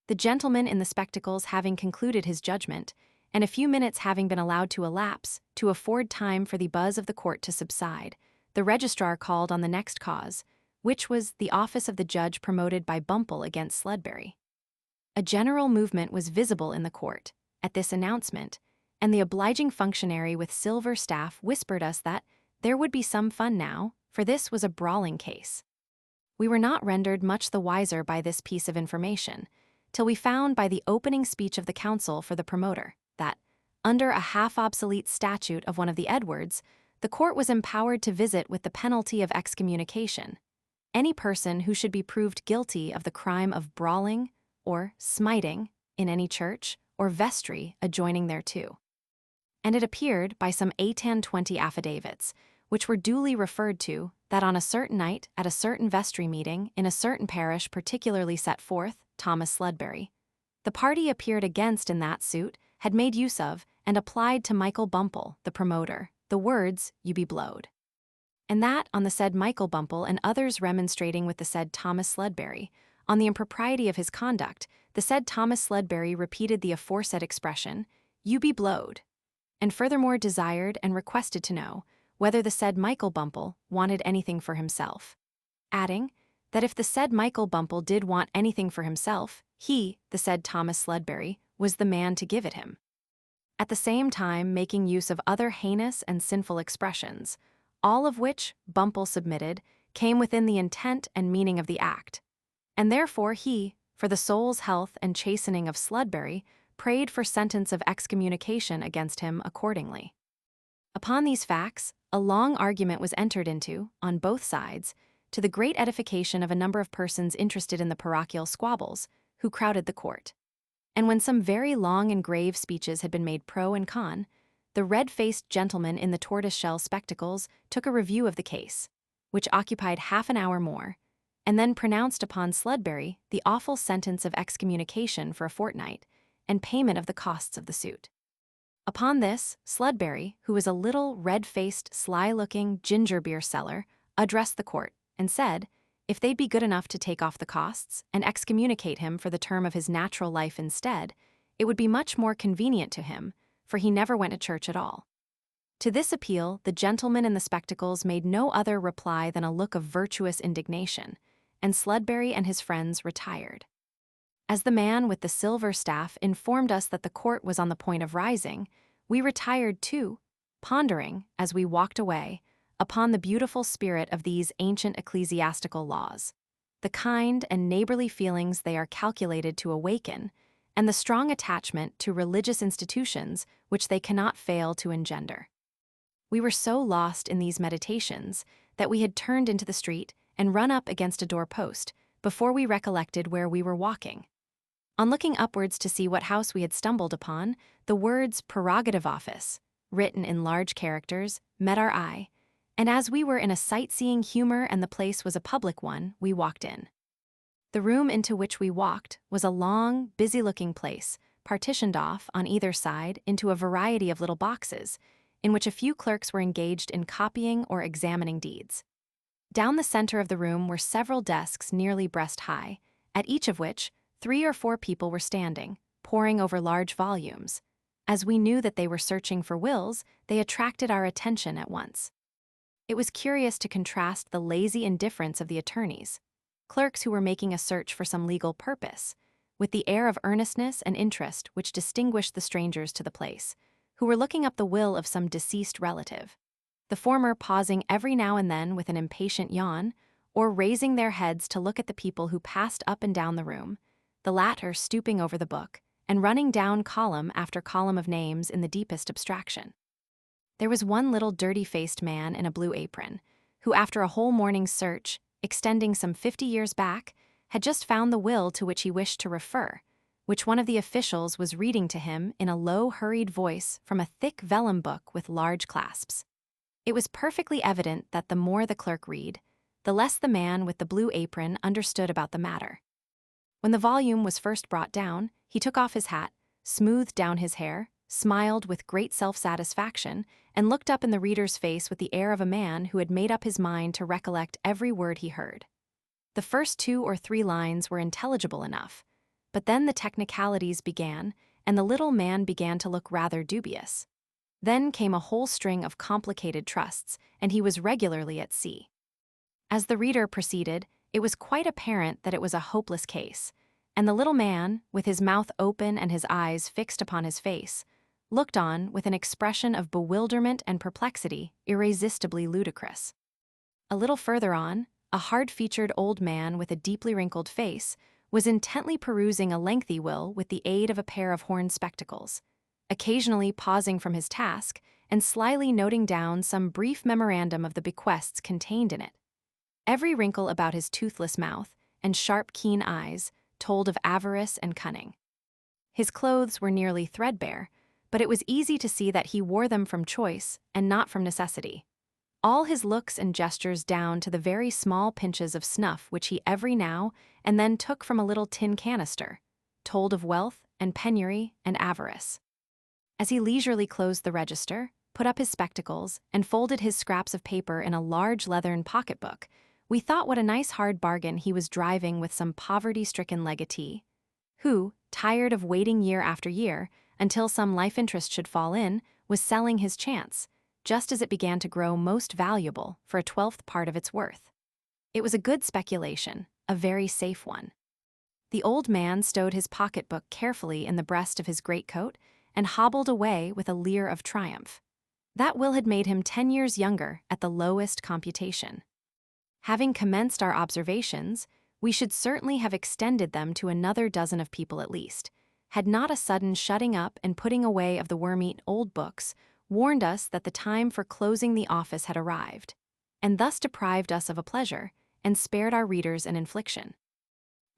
The gentleman in the spectacles having concluded his judgment, and a few minutes having been allowed to elapse to afford time for the buzz of the court to subside, the registrar called on the next cause, which was the office of the judge promoted by Bumble against Sledbury. A general movement was visible in the court at this announcement, and the obliging functionary with silver staff whispered us that there would be some fun now, for this was a brawling case. We were not rendered much the wiser by this piece of information, till we found by the opening speech of the counsel for the promoter that, under a half-obsolete statute of one of the Edwards, the court was empowered to visit with the penalty of excommunication any person who should be proved guilty of the crime of brawling or smiting in any church or vestry adjoining thereto. And it appeared by some 820 affidavits, which were duly referred to, that on a certain night at a certain vestry meeting in a certain parish particularly set forth, Thomas Sledbury, the party appeared against in that suit had made use of and applied to Michael Bumble, the promoter, the words, "You be blowed." And that on the said Michael Bumble and others remonstrating with the said Thomas Sledbury on the impropriety of his conduct, the said Thomas Sledbury repeated the aforesaid expression, "You be blowed," and furthermore desired and requested to know whether the said Michael Bumble wanted anything for himself, adding that if the said Michael Bumble did want anything for himself, he, the said Thomas Sledbury, was the man to give it him. at the same time making use of other heinous and sinful expressions, all of which, Bumble submitted, came within the intent and meaning of the act. And therefore he, for the soul's health and chastening of Sludberry, prayed for sentence of excommunication against him accordingly. Upon these facts, a long argument was entered into, on both sides, to the great edification of a number of persons interested in the parochial squabbles, who crowded the court. And when some very long and grave speeches had been made pro and con, the red-faced gentleman in the tortoise-shell spectacles took a review of the case, which occupied half an hour more, and then pronounced upon Sludberry the awful sentence of excommunication for a fortnight, and payment of the costs of the suit. Upon this, Sludberry, who was a little red-faced, sly-looking ginger beer seller, addressed the court, and said, if they'd be good enough to take off the costs and excommunicate him for the term of his natural life instead, it would be much more convenient to him, for he never went to church at all. To this appeal, the gentleman in the spectacles made no other reply than a look of virtuous indignation, and Sludberry and his friends retired. As the man with the silver staff informed us that the court was on the point of rising, we retired too, pondering, as we walked away, upon the beautiful spirit of these ancient ecclesiastical laws, the kind and neighborly feelings they are calculated to awaken, and the strong attachment to religious institutions which they cannot fail to engender. We were so lost in these meditations that we had turned into the street and run up against a door-post before we recollected where we were walking. On looking upwards to see what house we had stumbled upon, the words "Prerogative Office," written in large characters, met our eye, and as we were in a sightseeing humor and the place was a public one, we walked in. The room into which we walked was a long, busy-looking place, partitioned off, on either side, into a variety of little boxes, in which a few clerks were engaged in copying or examining deeds. Down the center of the room were several desks nearly breast-high, at each of which 3 or 4 people were standing, poring over large volumes. As we knew that they were searching for wills, they attracted our attention at once. It was curious to contrast the lazy indifference of the attorneys, clerks who were making a search for some legal purpose, with the air of earnestness and interest which distinguished the strangers to the place, who were looking up the will of some deceased relative, the former pausing every now and then with an impatient yawn, or raising their heads to look at the people who passed up and down the room, the latter stooping over the book and running down column after column of names in the deepest abstraction. There was one little dirty-faced man in a blue apron, who after a whole morning's search, extending some 50 years back, had just found the will to which he wished to refer, which one of the officials was reading to him in a low, hurried voice from a thick vellum book with large clasps. It was perfectly evident that the more the clerk read, the less the man with the blue apron understood about the matter. When the volume was first brought down, he took off his hat, smoothed down his hair, smiled with great self-satisfaction, and looked up in the reader's face with the air of a man who had made up his mind to recollect every word he heard. The first 2 or 3 lines were intelligible enough, but then the technicalities began, and the little man began to look rather dubious. Then came a whole string of complicated trusts, and he was regularly at sea. As the reader proceeded, it was quite apparent that it was a hopeless case, and the little man, with his mouth open and his eyes fixed upon his face, looked on with an expression of bewilderment and perplexity irresistibly ludicrous. A little further on, a hard-featured old man with a deeply wrinkled face was intently perusing a lengthy will with the aid of a pair of horn spectacles, occasionally pausing from his task and slyly noting down some brief memorandum of the bequests contained in it. Every wrinkle about his toothless mouth and sharp, keen eyes told of avarice and cunning. His clothes were nearly threadbare, but it was easy to see that he wore them from choice and not from necessity. All his looks and gestures down to the very small pinches of snuff which he every now and then took from a little tin canister, told of wealth and penury and avarice. As he leisurely closed the register, put up his spectacles, and folded his scraps of paper in a large leathern pocketbook, we thought what a nice hard bargain he was driving with some poverty-stricken legatee, who, tired of waiting year after year until some life interest should fall in, was selling his chance, just as it began to grow most valuable for a 12th part of its worth. It was a good speculation, a very safe one. The old man stowed his pocketbook carefully in the breast of his greatcoat and hobbled away with a leer of triumph. That will had made him 10 years younger at the lowest computation. Having commenced our observations, we should certainly have extended them to another dozen of people at least, had not a sudden shutting up and putting away of the worm-eaten old books warned us that the time for closing the office had arrived, and thus deprived us of a pleasure, and spared our readers an infliction.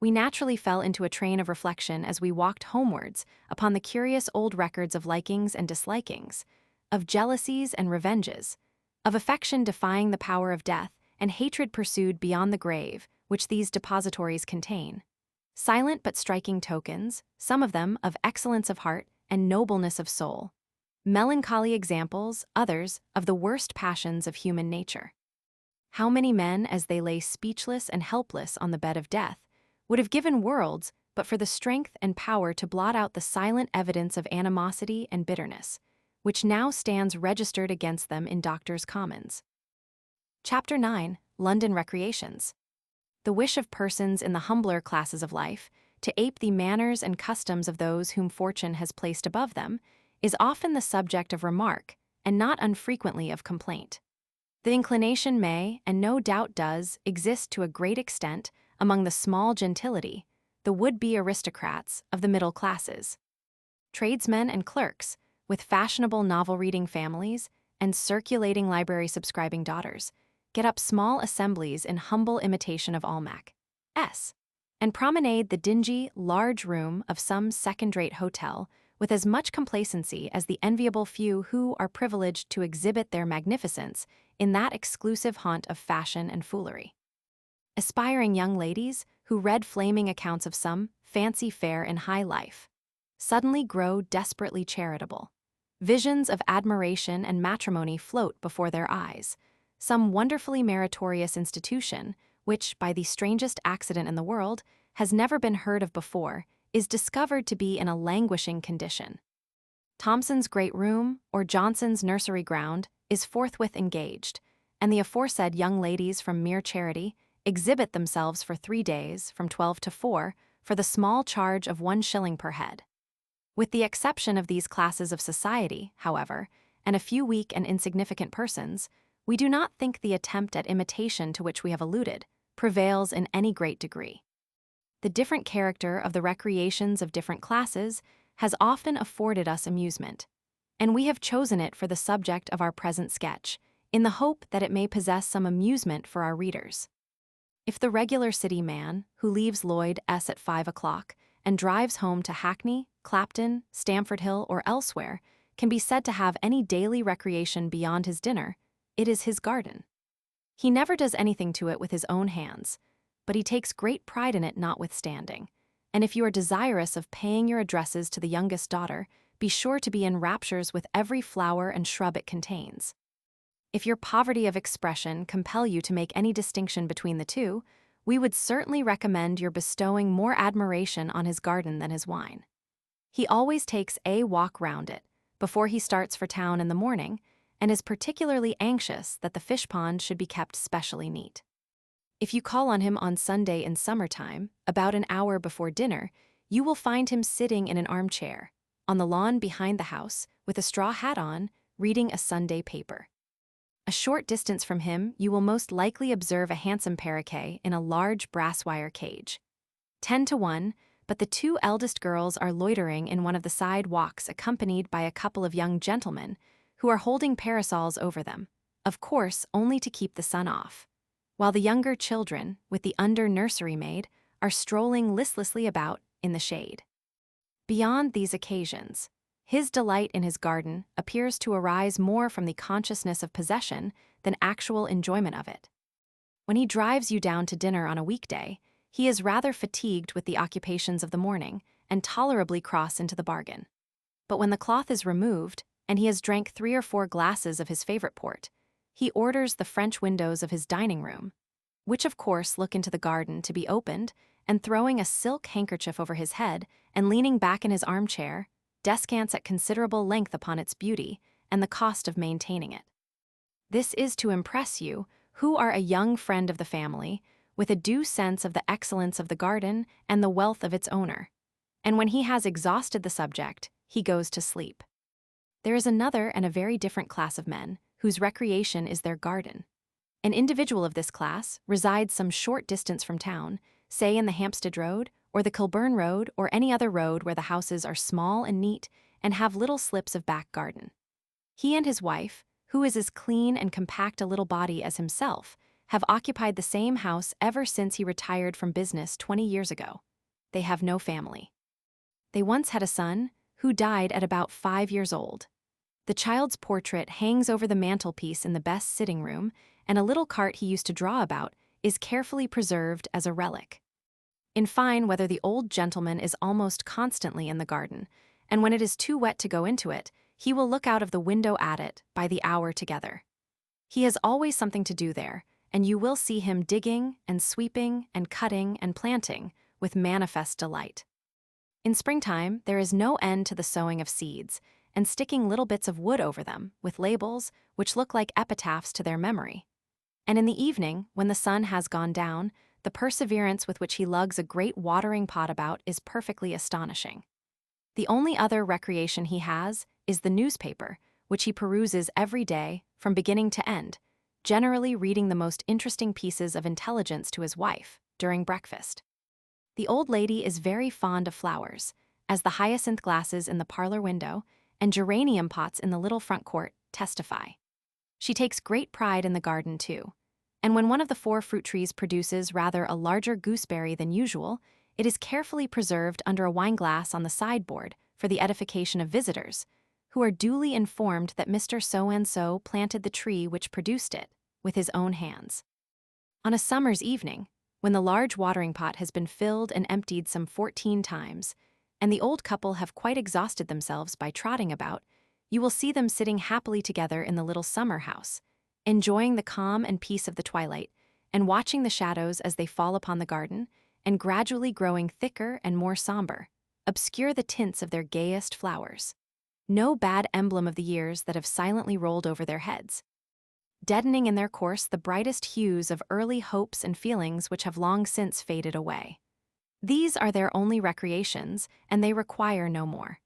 We naturally fell into a train of reflection as we walked homewards upon the curious old records of likings and dislikings, of jealousies and revenges, of affection defying the power of death and hatred pursued beyond the grave, which these depositories contain. Silent but striking tokens, some of them of excellence of heart and nobleness of soul. Melancholy examples, others, of the worst passions of human nature. How many men, as they lay speechless and helpless on the bed of death, would have given worlds but for the strength and power to blot out the silent evidence of animosity and bitterness, which now stands registered against them in Doctors' Commons. Chapter 9. London Recreations. The wish of persons in the humbler classes of life to ape the manners and customs of those whom fortune has placed above them is often the subject of remark, and not unfrequently of complaint. The inclination may, and no doubt does, exist to a great extent among the small gentility, the would-be aristocrats of the middle classes. Tradesmen and clerks, with fashionable novel-reading families and circulating library-subscribing daughters, get up small assemblies in humble imitation of Almack S. and promenade the dingy, large room of some second-rate hotel with as much complacency as the enviable few who are privileged to exhibit their magnificence in that exclusive haunt of fashion and foolery. Aspiring young ladies, who read flaming accounts of some fancy fair in high life, suddenly grow desperately charitable. Visions of admiration and matrimony float before their eyes. Some wonderfully meritorious institution, which, by the strangest accident in the world, has never been heard of before, is discovered to be in a languishing condition. Thomson's great room, or Johnson's nursery ground, is forthwith engaged, and the aforesaid young ladies from mere charity exhibit themselves for 3 days, from 12 to 4, for the small charge of 1 shilling per head. With the exception of these classes of society, however, and a few weak and insignificant persons, we do not think the attempt at imitation to which we have alluded prevails in any great degree. The different character of the recreations of different classes has often afforded us amusement, and we have chosen it for the subject of our present sketch, in the hope that it may possess some amusement for our readers. If the regular city man, who leaves Lloyd S. at 5 o'clock and drives home to Hackney, Clapton, Stamford Hill, or elsewhere, can be said to have any daily recreation beyond his dinner, it is his garden. He never does anything to it with his own hands, but he takes great pride in it notwithstanding, and if you are desirous of paying your addresses to the youngest daughter, be sure to be in raptures with every flower and shrub it contains. If your poverty of expression compel you to make any distinction between the two, we would certainly recommend your bestowing more admiration on his garden than his wine. He always takes a walk round it before he starts for town in the morning, and is particularly anxious that the fish pond should be kept specially neat. If you call on him on Sunday in summertime, about an hour before dinner, you will find him sitting in an armchair, on the lawn behind the house, with a straw hat on, reading a Sunday paper. A short distance from him, you will most likely observe a handsome paroquet in a large brass wire cage. 10 to 1, but the 2 eldest girls are loitering in one of the side walks accompanied by a couple of young gentlemen who are holding parasols over them, of course only to keep the sun off, while the younger children, with the under-nursery maid, are strolling listlessly about in the shade. Beyond these occasions, his delight in his garden appears to arise more from the consciousness of possession than actual enjoyment of it. When he drives you down to dinner on a weekday, he is rather fatigued with the occupations of the morning and tolerably cross into the bargain. But when the cloth is removed, and he has drank 3 or 4 glasses of his favorite port, he orders the French windows of his dining room, which of course look into the garden, to be opened, and throwing a silk handkerchief over his head and leaning back in his armchair, descants at considerable length upon its beauty and the cost of maintaining it. This is to impress you, who are a young friend of the family, with a due sense of the excellence of the garden and the wealth of its owner, and when he has exhausted the subject, he goes to sleep. There is another and a very different class of men, whose recreation is their garden. An individual of this class resides some short distance from town, say in the Hampstead Road, or the Kilburn Road, or any other road where the houses are small and neat and have little slips of back garden. He and his wife, who is as clean and compact a little body as himself, have occupied the same house ever since he retired from business 20 years ago. They have no family. They once had a son, who died at about 5 years old. The child's portrait hangs over the mantelpiece in the best sitting room, and a little cart he used to draw about is carefully preserved as a relic. In fine, whether the old gentleman is almost constantly in the garden, and when it is too wet to go into it, he will look out of the window at it by the hour together. He has always something to do there, and you will see him digging and sweeping and cutting and planting with manifest delight. In springtime, there is no end to the sowing of seeds, and sticking little bits of wood over them, with labels which look like epitaphs to their memory. And in the evening, when the sun has gone down, the perseverance with which he lugs a great watering pot about is perfectly astonishing. The only other recreation he has is the newspaper, which he peruses every day, from beginning to end, generally reading the most interesting pieces of intelligence to his wife during breakfast. The old lady is very fond of flowers, as the hyacinth glasses in the parlor window and geranium pots in the little front court testify. She takes great pride in the garden, too, and when one of the 4 fruit trees produces rather a larger gooseberry than usual, it is carefully preserved under a wineglass on the sideboard for the edification of visitors, who are duly informed that Mr. So-and-so planted the tree which produced it with his own hands. On a summer's evening, when the large watering pot has been filled and emptied some 14 times, and the old couple have quite exhausted themselves by trotting about, you will see them sitting happily together in the little summer house, enjoying the calm and peace of the twilight, and watching the shadows as they fall upon the garden, and gradually growing thicker and more somber, obscure the tints of their gayest flowers. No bad emblem of the years that have silently rolled over their heads, deadening in their course the brightest hues of early hopes and feelings which have long since faded away. These are their only recreations, and they require no more.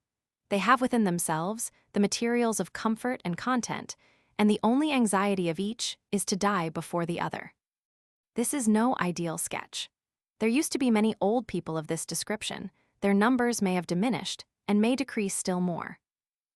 They have within themselves the materials of comfort and content, and the only anxiety of each is to die before the other. This is no ideal sketch. There used to be many old people of this description. Their numbers may have diminished, and may decrease still more.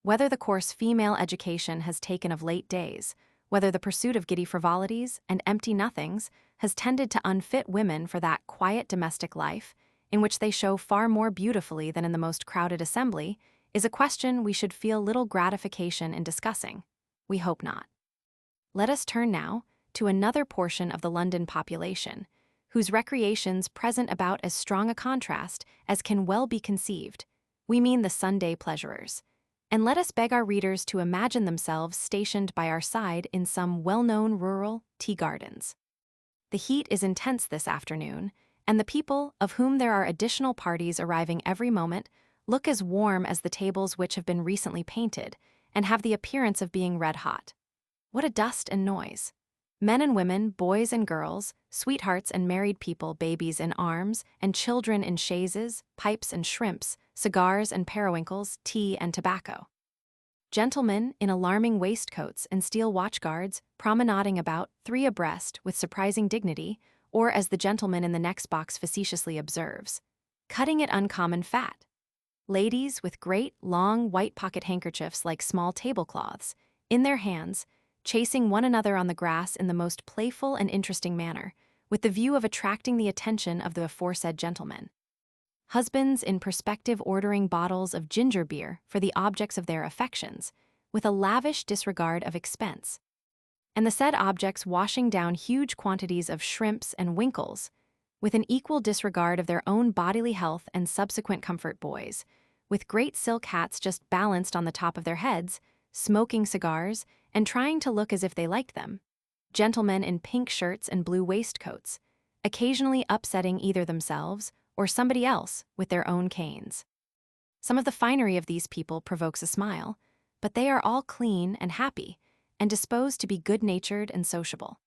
Whether the course female education has taken of late days, whether the pursuit of giddy frivolities and empty nothings has tended to unfit women for that quiet domestic life, in which they show far more beautifully than in the most crowded assembly, is a question we should feel little gratification in discussing. We hope not. Let us turn now to another portion of the London population, whose recreations present about as strong a contrast as can well be conceived. We mean the Sunday pleasurers. And let us beg our readers to imagine themselves stationed by our side in some well-known rural tea gardens. The heat is intense this afternoon, and the people, of whom there are additional parties arriving every moment, look as warm as the tables which have been recently painted, and have the appearance of being red-hot. What a dust and noise! Men and women, boys and girls, sweethearts and married people, babies in arms, and children in chaises, pipes and shrimps, cigars and periwinkles, tea and tobacco. Gentlemen in alarming waistcoats and steel watchguards promenading about 3 abreast with surprising dignity, or as the gentleman in the next box facetiously observes, cutting it uncommon fat. Ladies with great, long, white pocket handkerchiefs like small tablecloths, in their hands, chasing one another on the grass in the most playful and interesting manner, with the view of attracting the attention of the aforesaid gentlemen. Husbands in perspective ordering bottles of ginger beer for the objects of their affections, with a lavish disregard of expense, and the said objects washing down huge quantities of shrimps and winkles, with an equal disregard of their own bodily health and subsequent comfort. Boys, with great silk hats just balanced on the top of their heads, smoking cigars, and trying to look as if they liked them. Gentlemen in pink shirts and blue waistcoats, occasionally upsetting either themselves or somebody else with their own canes. Some of the finery of these people provokes a smile, but they are all clean and happy, and disposed to be good-natured and sociable.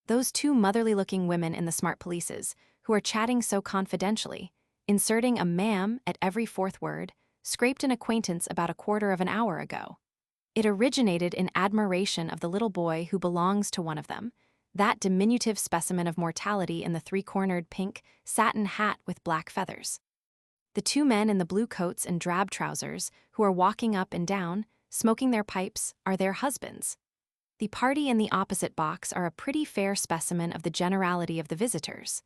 Those 2 motherly-looking women in the smart pelisses, who are chatting so confidentially, inserting a ma'am at every 4th word, scraped an acquaintance about a quarter of an hour ago. It originated in admiration of the little boy who belongs to one of them, that diminutive specimen of mortality in the three-cornered pink satin hat with black feathers. The two men in the blue coats and drab trousers, who are walking up and down, smoking their pipes, are their husbands. The party in the opposite box are a pretty fair specimen of the generality of the visitors.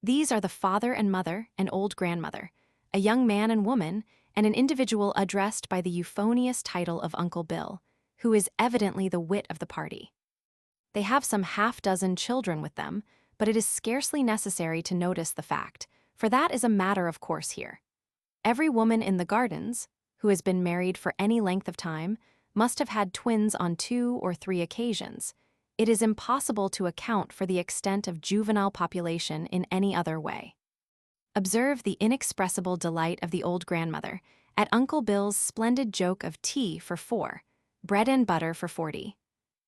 These are the father and mother and old grandmother, a young man and woman, and an individual addressed by the euphonious title of Uncle Bill, who is evidently the wit of the party. They have some half-dozen children with them, but it is scarcely necessary to notice the fact, for that is a matter of course here. Every woman in the gardens, who has been married for any length of time, must have had twins on 2 or 3 occasions. It is impossible to account for the extent of juvenile population in any other way. Observe the inexpressible delight of the old grandmother at Uncle Bill's splendid joke of tea for 4, bread and butter for 40,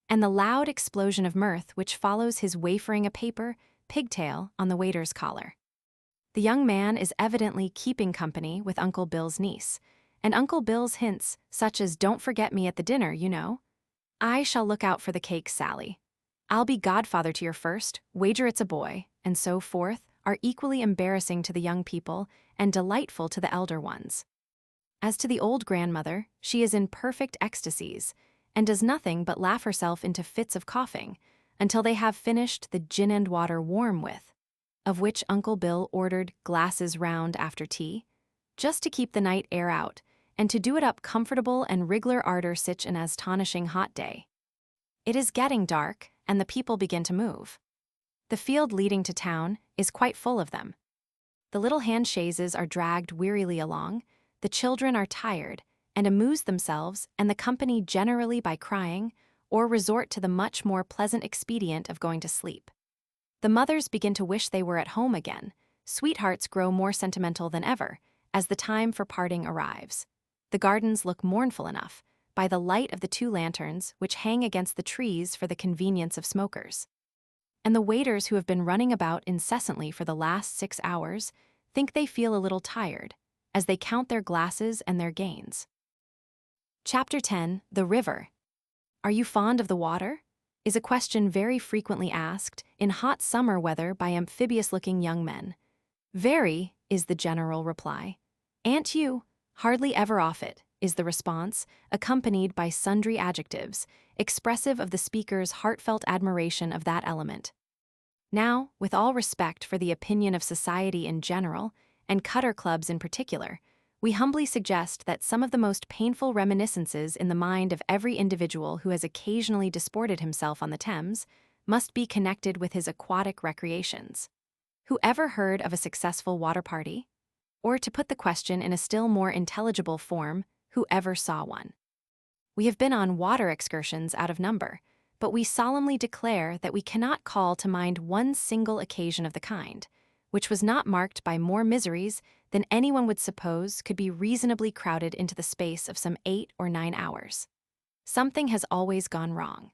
and the loud explosion of mirth which follows his wafering a paper pigtail on the waiter's collar. The young man is evidently keeping company with Uncle Bill's niece, and Uncle Bill's hints, such as "Don't forget me at the dinner, you know. I shall look out for the cake, Sally. I'll be godfather to your first, wager it's a boy," and so forth, are equally embarrassing to the young people and delightful to the elder ones. As to the old grandmother, she is in perfect ecstasies, and does nothing but laugh herself into fits of coughing, until they have finished the gin and water warm with, of which Uncle Bill ordered glasses round after tea, just to keep the night air out, and to do it up comfortable and rig'lar arter sich an astonishing hot day. It is getting dark, and the people begin to move. The field leading to town is quite full of them. The little hand-chaises are dragged wearily along, the children are tired, and amuse themselves and the company generally by crying, or resort to the much more pleasant expedient of going to sleep. The mothers begin to wish they were at home again, sweethearts grow more sentimental than ever, as the time for parting arrives. The gardens look mournful enough, by the light of the 2 lanterns which hang against the trees for the convenience of smokers. And the waiters who have been running about incessantly for the last 6 hours think they feel a little tired, as they count their glasses and their gains. Chapter 10. The River. Are you fond of the water? Is a question very frequently asked in hot summer weather by amphibious-looking young men. Very, is the general reply. Ain't you? Hardly ever off it, is the response, accompanied by sundry adjectives, expressive of the speaker's heartfelt admiration of that element. Now, with all respect for the opinion of society in general, and cutter clubs in particular, we humbly suggest that some of the most painful reminiscences in the mind of every individual who has occasionally disported himself on the Thames must be connected with his aquatic recreations. Who ever heard of a successful water party? Or, to put the question in a still more intelligible form, who ever saw one? We have been on water excursions out of number, but we solemnly declare that we cannot call to mind one single occasion of the kind, which was not marked by more miseries than anyone would suppose could be reasonably crowded into the space of some 8 or 9 hours. Something has always gone wrong.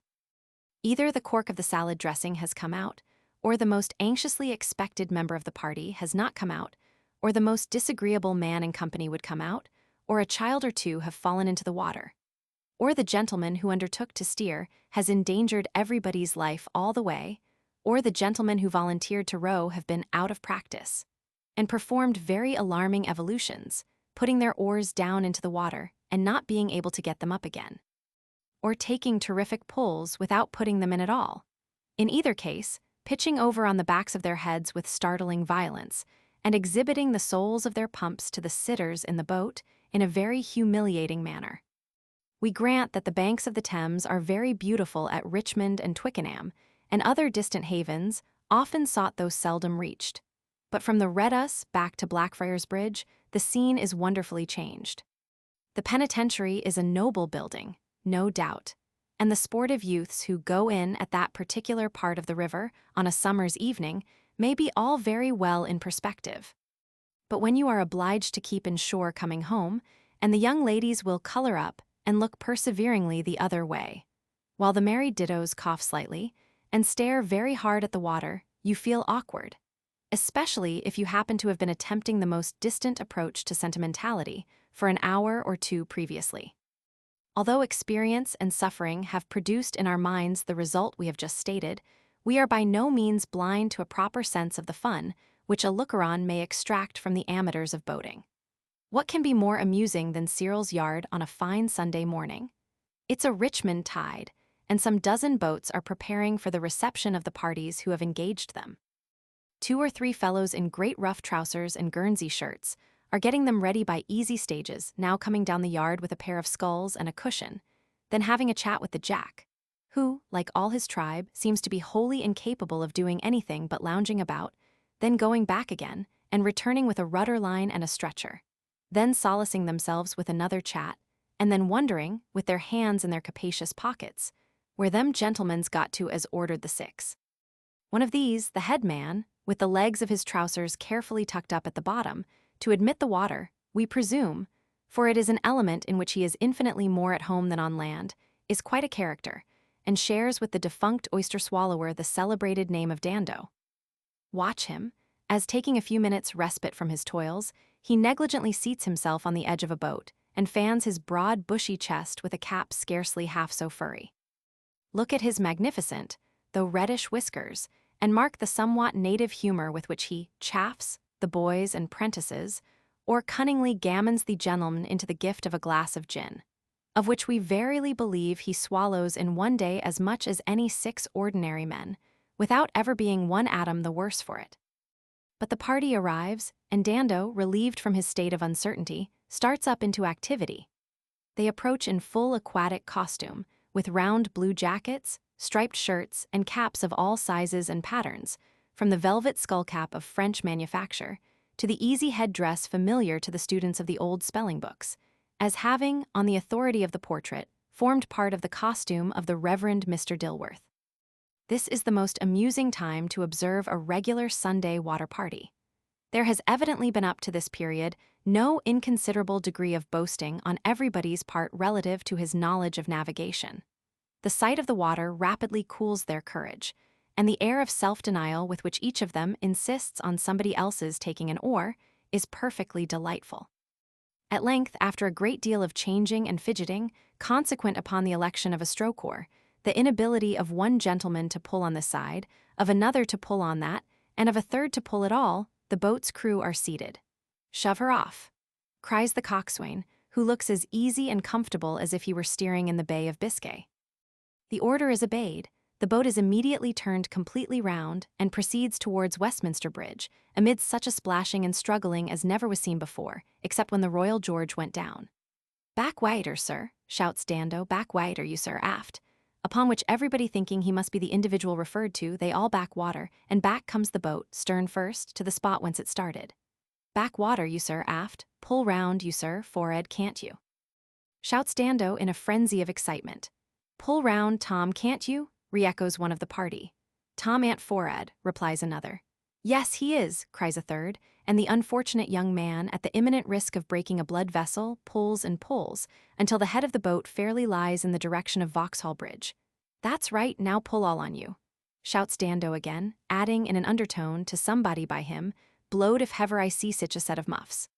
Either the cork of the salad dressing has come out, or the most anxiously expected member of the party has not come out, or the most disagreeable man in company would come out, or a child or 2 have fallen into the water, or the gentleman who undertook to steer has endangered everybody's life all the way, or the gentlemen who volunteered to row have been out of practice, and performed very alarming evolutions, putting their oars down into the water and not being able to get them up again, or taking terrific pulls without putting them in at all. In either case, pitching over on the backs of their heads with startling violence, and exhibiting the soles of their pumps to the sitters in the boat in a very humiliating manner. We grant that the banks of the Thames are very beautiful at Richmond and Twickenham, and other distant havens, often sought though seldom reached. But from the Red Us back to Blackfriars Bridge, the scene is wonderfully changed. The penitentiary is a noble building, no doubt, and the sportive youths who go in at that particular part of the river on a summer's evening may be all very well in perspective. But when you are obliged to keep in shore coming home, and the young ladies will color up and look perseveringly the other way, while the married dittos cough slightly and stare very hard at the water, you feel awkward. especially if you happen to have been attempting the most distant approach to sentimentality for an hour or two previously. Although experience and suffering have produced in our minds the result we have just stated, we are by no means blind to a proper sense of the fun which a looker-on may extract from the amateurs of boating. What can be more amusing than Cyril's yard on a fine Sunday morning? It's a Richmond tide, and some dozen boats are preparing for the reception of the parties who have engaged them. 2 or 3 fellows in great rough trousers and Guernsey shirts are getting them ready by easy stages, now coming down the yard with a pair of sculls and a cushion, then having a chat with the Jack, who, like all his tribe, seems to be wholly incapable of doing anything but lounging about, then going back again, and returning with a rudder line and a stretcher, then solacing themselves with another chat, and then wondering, with their hands in their capacious pockets, where them gentlemen's got to as ordered the 6. One of these, the head man, with the legs of his trousers carefully tucked up at the bottom, to admit the water, we presume, for it is an element in which he is infinitely more at home than on land, is quite a character, and shares with the defunct oyster-swallower the celebrated name of Dando. Watch him, as taking a few minutes' respite from his toils, he negligently seats himself on the edge of a boat, and fans his broad, bushy chest with a cap scarcely half so furry. Look at his magnificent, though reddish whiskers, and mark the somewhat native humor with which he chaffs the boys and prentices, or cunningly gammons the gentleman into the gift of a glass of gin, of which we verily believe he swallows in one day as much as any 6 ordinary men, without ever being one atom the worse for it. But the party arrives, and Dando, relieved from his state of uncertainty, starts up into activity. They approach in full aquatic costume, with round blue jackets, striped shirts, and caps of all sizes and patterns, from the velvet skullcap of French manufacture to the easy head-dress familiar to the students of the old spelling books, as having, on the authority of the portrait, formed part of the costume of the Reverend Mr. Dilworth. This is the most amusing time to observe a regular Sunday water party. There has evidently been up to this period no inconsiderable degree of boasting on everybody's part relative to his knowledge of navigation. The sight of the water rapidly cools their courage, and the air of self-denial with which each of them insists on somebody else's taking an oar is perfectly delightful. At length, after a great deal of changing and fidgeting, consequent upon the election of a stroke oar, the inability of one gentleman to pull on this side, of another to pull on that, and of a third to pull at all, the boat's crew are seated. "Shove her off," cries the coxswain, who looks as easy and comfortable as if he were steering in the Bay of Biscay. The order is obeyed, the boat is immediately turned completely round and proceeds towards Westminster Bridge, amid such a splashing and struggling as never was seen before, except when the Royal George went down. "Back wider, sir," shouts Dando, "back wider, you sir, aft." Upon which everybody thinking he must be the individual referred to, they all back water, and back comes the boat, stern first, to the spot whence it started. "Back water, you sir, aft, pull round, you sir, for'ard, can't you?" shouts Dando in a frenzy of excitement. "Pull round, Tom, can't you?" re-echoes one of the party. "Tom an't for'ard," replies another. "Yes, he is," cries a third, and the unfortunate young man, at the imminent risk of breaking a blood vessel, pulls and pulls, until the head of the boat fairly lies in the direction of Vauxhall Bridge. "That's right, now pull all on you," shouts Dando again, adding in an undertone to somebody by him, "Blowed if ever I see sich a set of muffs."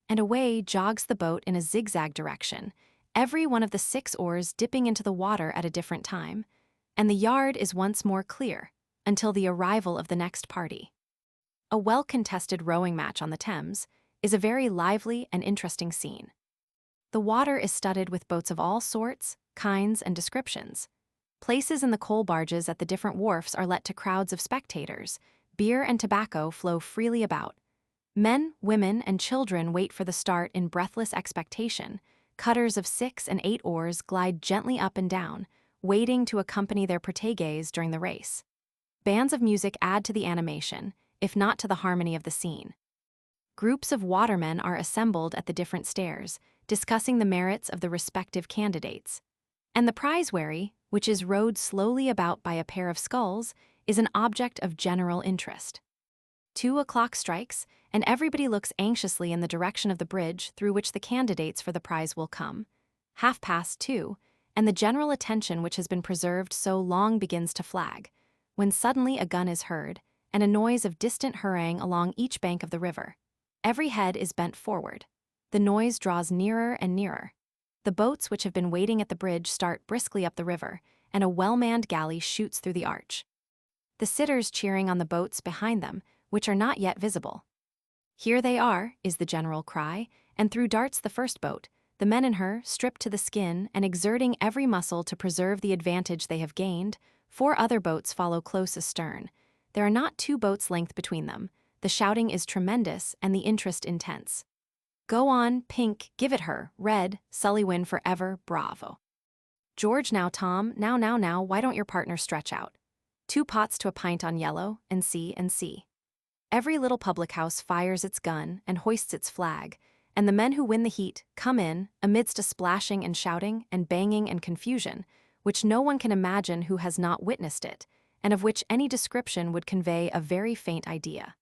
And away jogs the boat in a zigzag direction, every one of the 6 oars dipping into the water at a different time, and the yard is once more clear, until the arrival of the next party. A well-contested rowing match on the Thames is a very lively and interesting scene. The water is studded with boats of all sorts, kinds, and descriptions. Places in the coal barges at the different wharfs are let to crowds of spectators. Beer and tobacco flow freely about. Men, women, and children wait for the start in breathless expectation. Cutters of 6 and 8 oars glide gently up and down, waiting to accompany their proteges during the race. Bands of music add to the animation, if not to the harmony of the scene. Groups of watermen are assembled at the different stairs, discussing the merits of the respective candidates. And the prize wherry, which is rowed slowly about by a pair of sculls, is an object of general interest. 2 o'clock strikes, and everybody looks anxiously in the direction of the bridge through which the candidates for the prize will come. 2:30, and the general attention which has been preserved so long begins to flag, when suddenly a gun is heard, and a noise of distant hurrahing along each bank of the river. Every head is bent forward. The noise draws nearer and nearer. The boats which have been waiting at the bridge start briskly up the river, and a well-manned galley shoots through the arch. The sitters cheering on the boats behind them, which are not yet visible. "Here they are," is the general cry, and through darts the first boat, the men in her, stripped to the skin and exerting every muscle to preserve the advantage they have gained. 4 other boats follow close astern. There are not 2 boats' length between them. The shouting is tremendous and the interest intense. "Go on, pink, give it her, red, Sully win forever, bravo. George, now Tom, now, why don't your partner stretch out? 2 pots to a pint on yellow, and see. Every little public house fires its gun and hoists its flag, and the men who win the heat come in, amidst a splashing and shouting and banging and confusion, which no one can imagine who has not witnessed it, and of which any description would convey a very faint idea.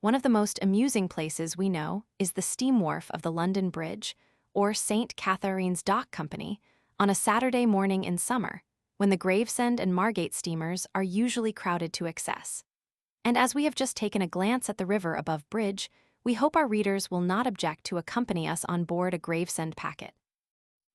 One of the most amusing places we know is the steam wharf of the London Bridge, or St. Catharine's Dock Company, on a Saturday morning in summer, when the Gravesend and Margate steamers are usually crowded to excess. And as we have just taken a glance at the river above bridge, we hope our readers will not object to accompany us on board a Gravesend packet.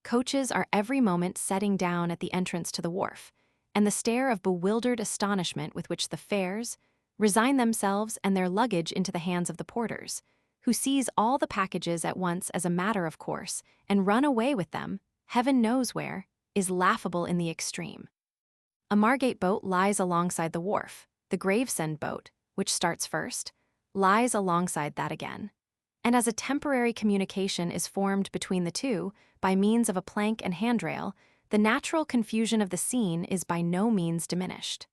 Coaches are every moment setting down at the entrance to the wharf, and the stare of bewildered astonishment with which the fares resign themselves and their luggage into the hands of the porters, who seize all the packages at once as a matter of course and run away with them, heaven knows where, is laughable in the extreme. A Margate boat lies alongside the wharf. The Gravesend boat, which starts first, lies alongside that again. And as a temporary communication is formed between the two by means of a plank and handrail, the natural confusion of the scene is by no means diminished.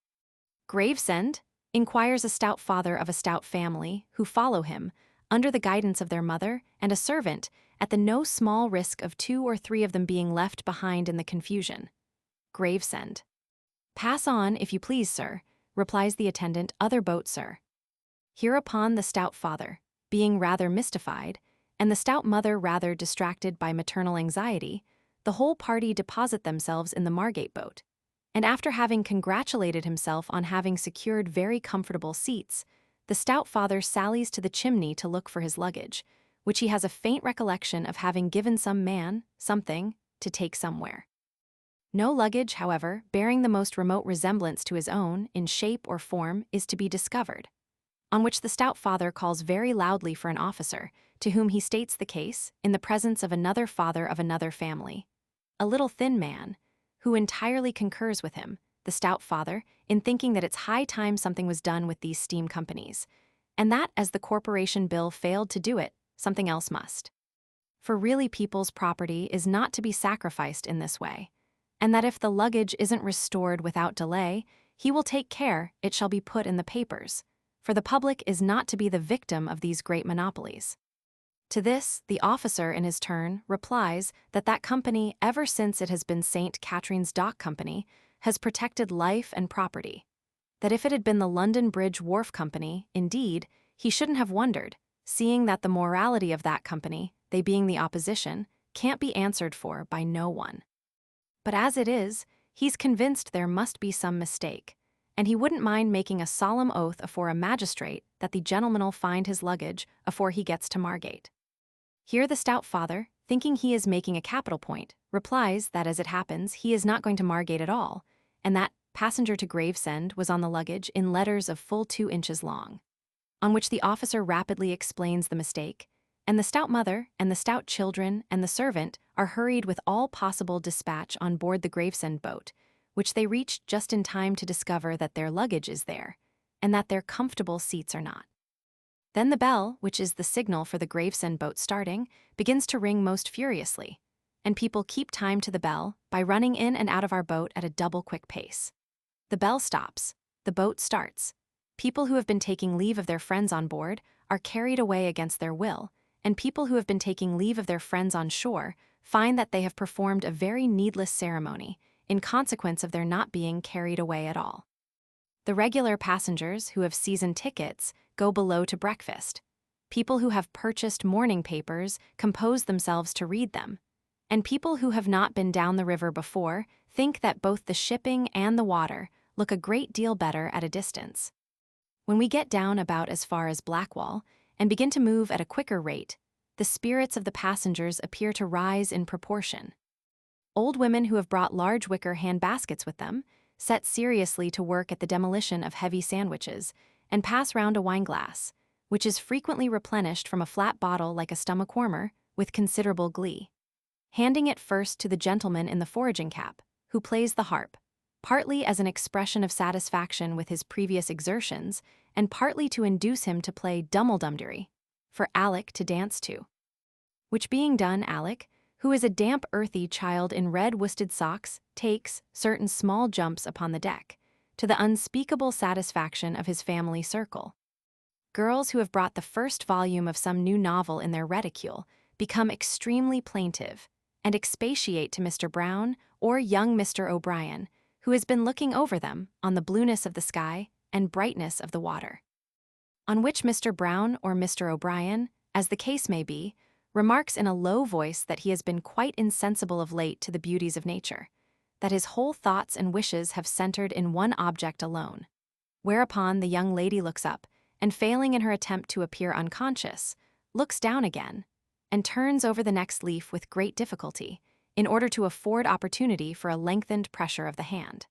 "Gravesend?" inquires a stout father of a stout family, who follow him, under the guidance of their mother and a servant, at the no small risk of 2 or 3 of them being left behind in the confusion. Gravesend. "Pass on, if you please, sir," replies the attendant, "other boat, sir." Hereupon the stout father, being rather mystified, and the stout mother rather distracted by maternal anxiety, the whole party deposit themselves in the Margate boat, and after having congratulated himself on having secured very comfortable seats, the stout father sallies to the chimney to look for his luggage, which he has a faint recollection of having given some man, something, to take somewhere. No luggage, however, bearing the most remote resemblance to his own, in shape or form, is to be discovered. On which the stout father calls very loudly for an officer, to whom he states the case, in the presence of another father of another family, a little thin man, who entirely concurs with him, the stout father, in thinking that it's high time something was done with these steam companies, and that as the corporation bill failed to do it, something else must. For really people's property is not to be sacrificed in this way, and that if the luggage isn't restored without delay, he will take care it shall be put in the papers, for the public is not to be the victim of these great monopolies. To this, the officer, in his turn, replies that that company, ever since it has been St. Catharine's Dock Company, has protected life and property. That if it had been the London Bridge Wharf Company, indeed, he shouldn't have wondered, seeing that the morality of that company, they being the opposition, can't be answered for by no one. But as it is, he's convinced there must be some mistake, and he wouldn't mind making a solemn oath afore a magistrate that the gentleman'll find his luggage afore he gets to Margate. Here the stout father, thinking he is making a capital point, replies that as it happens he is not going to Margate at all, and that "passenger to Gravesend" was on the luggage in letters of full 2 inches long. On which the officer rapidly explains the mistake, and the stout mother and the stout children and the servant are hurried with all possible dispatch on board the Gravesend boat, which they reach just in time to discover that their luggage is there, and that their comfortable seats are not. Then the bell, which is the signal for the Gravesend boat starting, begins to ring most furiously, and people keep time to the bell by running in and out of our boat at a double-quick pace. The bell stops, the boat starts. People who have been taking leave of their friends on board are carried away against their will, and people who have been taking leave of their friends on shore find that they have performed a very needless ceremony, in consequence of their not being carried away at all. The regular passengers who have season tickets go below to breakfast. People who have purchased morning papers compose themselves to read them, and people who have not been down the river before think that both the shipping and the water look a great deal better at a distance. When we get down about as far as Blackwall and begin to move at a quicker rate, the spirits of the passengers appear to rise in proportion. Old women who have brought large wicker hand baskets with them set seriously to work at the demolition of heavy sandwiches and pass round a wineglass, which is frequently replenished from a flat bottle like a stomach warmer, with considerable glee. Handing it first to the gentleman in the foraging cap, who plays the harp, partly as an expression of satisfaction with his previous exertions, and partly to induce him to play Dummel-Dumdery, for Alec to dance to. Which being done, Alec, who is a damp, earthy child in red worsted socks, takes certain small jumps upon the deck, to the unspeakable satisfaction of his family circle. Girls who have brought the first volume of some new novel in their reticule become extremely plaintive, and expatiate to Mr. Brown or young Mr. O'Brien, who has been looking over them on the blueness of the sky and brightness of the water. On which Mr. Brown or Mr. O'Brien, as the case may be, remarks in a low voice that he has been quite insensible of late to the beauties of nature, that his whole thoughts and wishes have centered in one object alone. Whereupon the young lady looks up, and failing in her attempt to appear unconscious, looks down again, and turns over the next leaf with great difficulty, in order to afford opportunity for a lengthened pressure of the hand.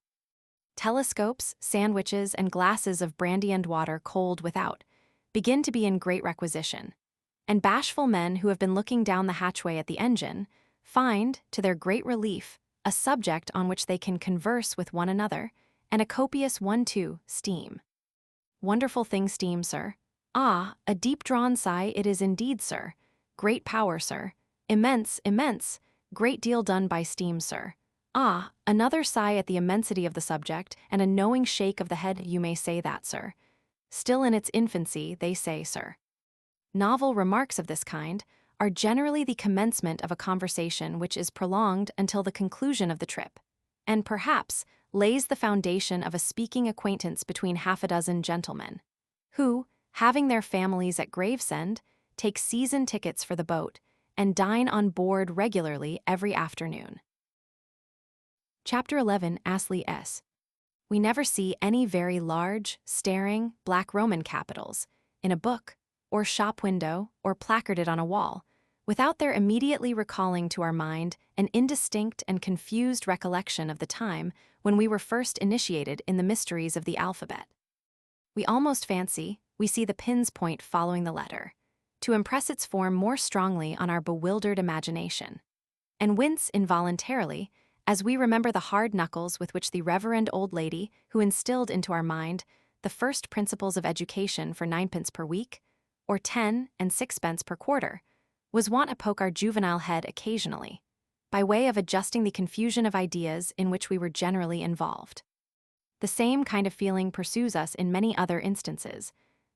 Telescopes, sandwiches, and glasses of brandy and water cold without begin to be in great requisition, and bashful men who have been looking down the hatchway at the engine find, to their great relief, a subject on which they can converse with one another, and a copious 1-2 steam. Wonderful thing steam, sir. Ah, a deep-drawn sigh it is indeed, sir. Great power, sir. Immense, immense. Great deal done by steam, sir. Ah, another sigh at the immensity of the subject, and a knowing shake of the head. You may say that, sir. Still in its infancy, they say, sir. Novel remarks of this kind are generally the commencement of a conversation which is prolonged until the conclusion of the trip, and perhaps lays the foundation of a speaking acquaintance between half a dozen gentlemen, who, having their families at Gravesend, take season tickets for the boat, and dine on board regularly every afternoon. Chapter 11. Astley S. We never see any very large, staring, black Roman capitals in a book, or shop window, or placarded on a wall, without their immediately recalling to our mind an indistinct and confused recollection of the time when we were first initiated in the mysteries of the alphabet. We almost fancy we see the pin's point following the letter, to impress its form more strongly on our bewildered imagination, and wince involuntarily as we remember the hard knuckles with which the reverend old lady who instilled into our mind the first principles of education for 9 pence per week, or 10 and 6 pence per quarter, was wont to poke our juvenile head occasionally, by way of adjusting the confusion of ideas in which we were generally involved. The same kind of feeling pursues us in many other instances,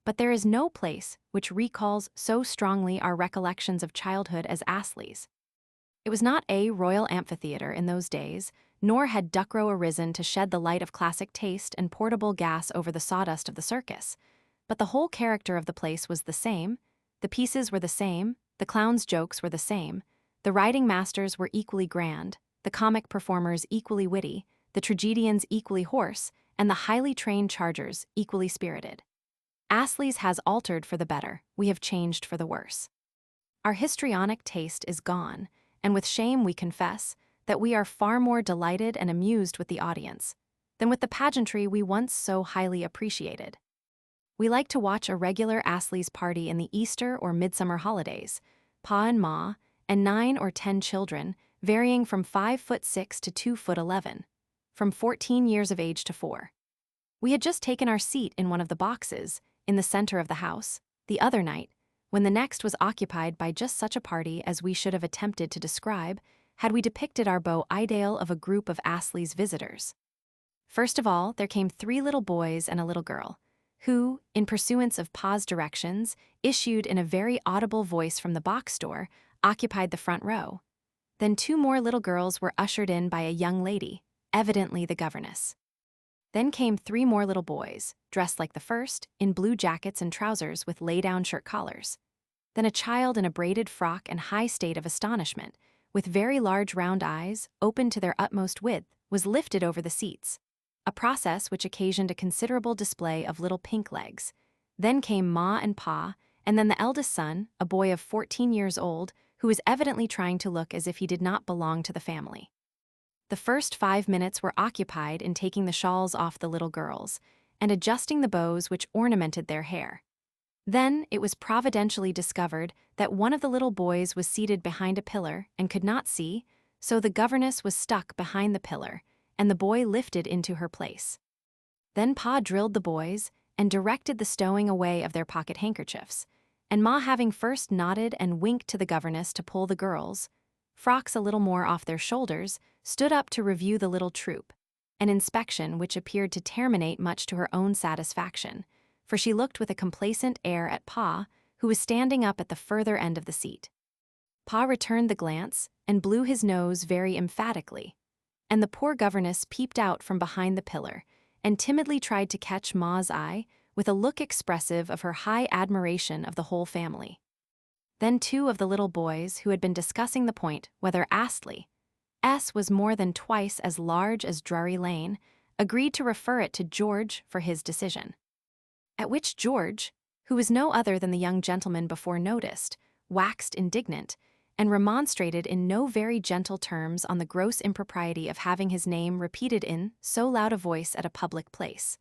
but there is no place which recalls so strongly our recollections of childhood as Astley's. It was not a royal amphitheater in those days, nor had Duckrow arisen to shed the light of classic taste and portable gas over the sawdust of the circus, but the whole character of the place was the same, the pieces were the same, the clowns' jokes were the same, the riding masters were equally grand, the comic performers equally witty, the tragedians equally hoarse, and the highly trained chargers equally spirited. Astley's has altered for the better, we have changed for the worse. Our histrionic taste is gone, and with shame we confess that we are far more delighted and amused with the audience than with the pageantry we once so highly appreciated. We like to watch a regular Astley's party in the Easter or midsummer holidays, Pa and Ma, and 9 or 10 children, varying from 5'6" to 2'11", from 14 years of age to 4. We had just taken our seat in one of the boxes, in the center of the house, the other night, when the next was occupied by just such a party as we should have attempted to describe had we depicted our beau ideal of a group of Astley's visitors. First of all, there came 3 little boys and a little girl, who, in pursuance of Pa's directions, issued in a very audible voice from the box door, occupied the front row. Then 2 more little girls were ushered in by a young lady, evidently the governess. Then came 3 more little boys, dressed like the first, in blue jackets and trousers with lay-down shirt collars. Then a child in a braided frock and high state of astonishment, with very large round eyes, open to their utmost width, was lifted over the seats. a process which occasioned a considerable display of little pink legs. Then came Ma and Pa, and then the eldest son, a boy of 14 years old, who was evidently trying to look as if he did not belong to the family. The first 5 minutes were occupied in taking the shawls off the little girls and adjusting the bows which ornamented their hair. Then it was providentially discovered that one of the little boys was seated behind a pillar and could not see, so the governess was stuck behind the pillar, and the boy lifted into her place. Then Pa drilled the boys and directed the stowing away of their pocket handkerchiefs, and Ma, having first nodded and winked to the governess to pull the girls' frocks a little more off their shoulders, stood up to review the little troop, an inspection which appeared to terminate much to her own satisfaction, for she looked with a complacent air at Pa, who was standing up at the further end of the seat. Pa returned the glance and blew his nose very emphatically, and the poor governess peeped out from behind the pillar and timidly tried to catch Ma's eye with a look expressive of her high admiration of the whole family. Then 2 of the little boys, who had been discussing the point whether Astley S was more than twice as large as Drury Lane, agreed to refer it to George for his decision. At which George, who was no other than the young gentleman before noticed, waxed indignant, and remonstrated in no very gentle terms on the gross impropriety of having his name repeated in so loud a voice at a public place,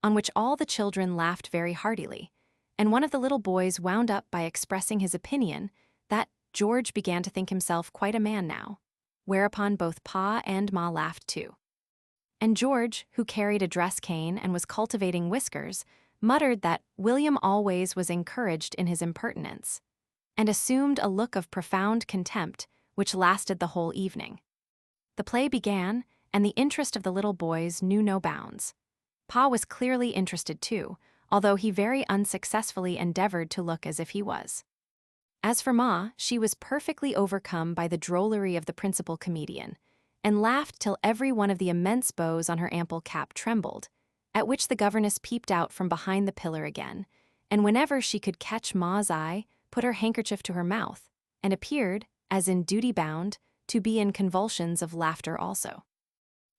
on which all the children laughed very heartily, and one of the little boys wound up by expressing his opinion that George began to think himself quite a man now, whereupon both Pa and Ma laughed too. And George, who carried a dress cane and was cultivating whiskers, muttered that William always was encouraged in his impertinence, and assumed a look of profound contempt which lasted the whole evening. The play began, and the interest of the little boys knew no bounds. Pa was clearly interested too, although he very unsuccessfully endeavored to look as if he was. As for Ma, she was perfectly overcome by the drollery of the principal comedian, and laughed till every one of the immense bows on her ample cap trembled, at which the governess peeped out from behind the pillar again, and whenever she could catch Ma's eye, put her handkerchief to her mouth, and appeared, as in duty bound, to be in convulsions of laughter also.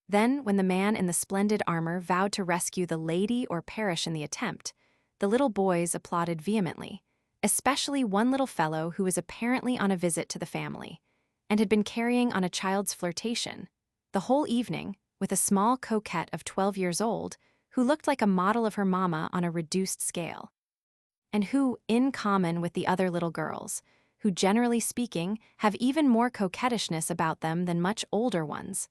Then, when the man in the splendid armor vowed to rescue the lady or perish in the attempt, the little boys applauded vehemently, especially one little fellow who was apparently on a visit to the family, and had been carrying on a child's flirtation the whole evening with a small coquette of 12 years old, who looked like a model of her mamma on a reduced scale, and who, in common with the other little girls, who generally speaking have even more coquettishness about them than much older ones,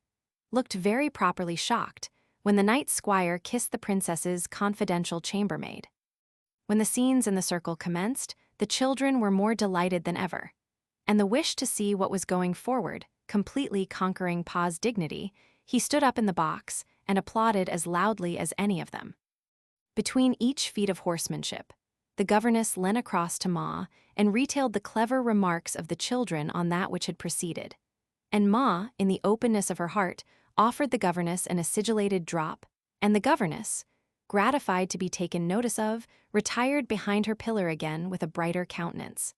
looked very properly shocked when the night squire kissed the princess's confidential chambermaid. When the scenes in the circle commenced, the children were more delighted than ever, and the wish to see what was going forward, completely conquering Pa's dignity, he stood up in the box and applauded as loudly as any of them. Between each feat of horsemanship, the governess leant across to Ma and retailed the clever remarks of the children on that which had preceded, and Ma, in the openness of her heart, offered the governess an acidulated drop, and the governess, gratified to be taken notice of, retired behind her pillar again with a brighter countenance.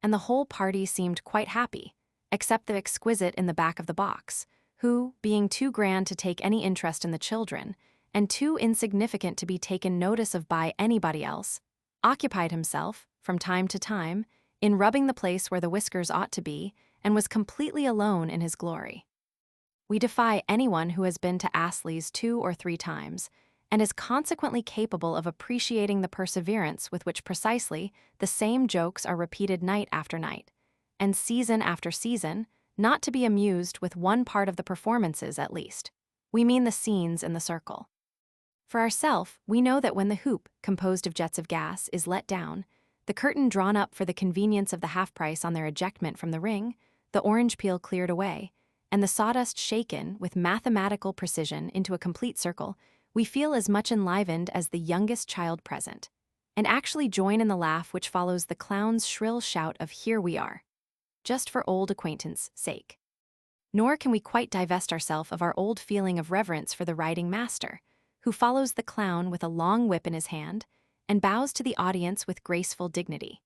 And the whole party seemed quite happy, except the exquisite in the back of the box, who, being too grand to take any interest in the children, and too insignificant to be taken notice of by anybody else, occupied himself, from time to time, in rubbing the place where the whiskers ought to be, and was completely alone in his glory. We defy anyone who has been to Astley's 2 or 3 times, and is consequently capable of appreciating the perseverance with which precisely the same jokes are repeated night after night, and season after season, not to be amused with one part of the performances at least. We mean the scenes in the circle. For ourselves, we know that when the hoop, composed of jets of gas, is let down, the curtain drawn up for the convenience of the half-price on their ejectment from the ring, the orange peel cleared away, and the sawdust shaken with mathematical precision into a complete circle, we feel as much enlivened as the youngest child present, and actually join in the laugh which follows the clown's shrill shout of "Here we are," just for old acquaintance' sake. Nor can we quite divest ourselves of our old feeling of reverence for the riding master, who follows the clown with a long whip in his hand, and bows to the audience with graceful dignity.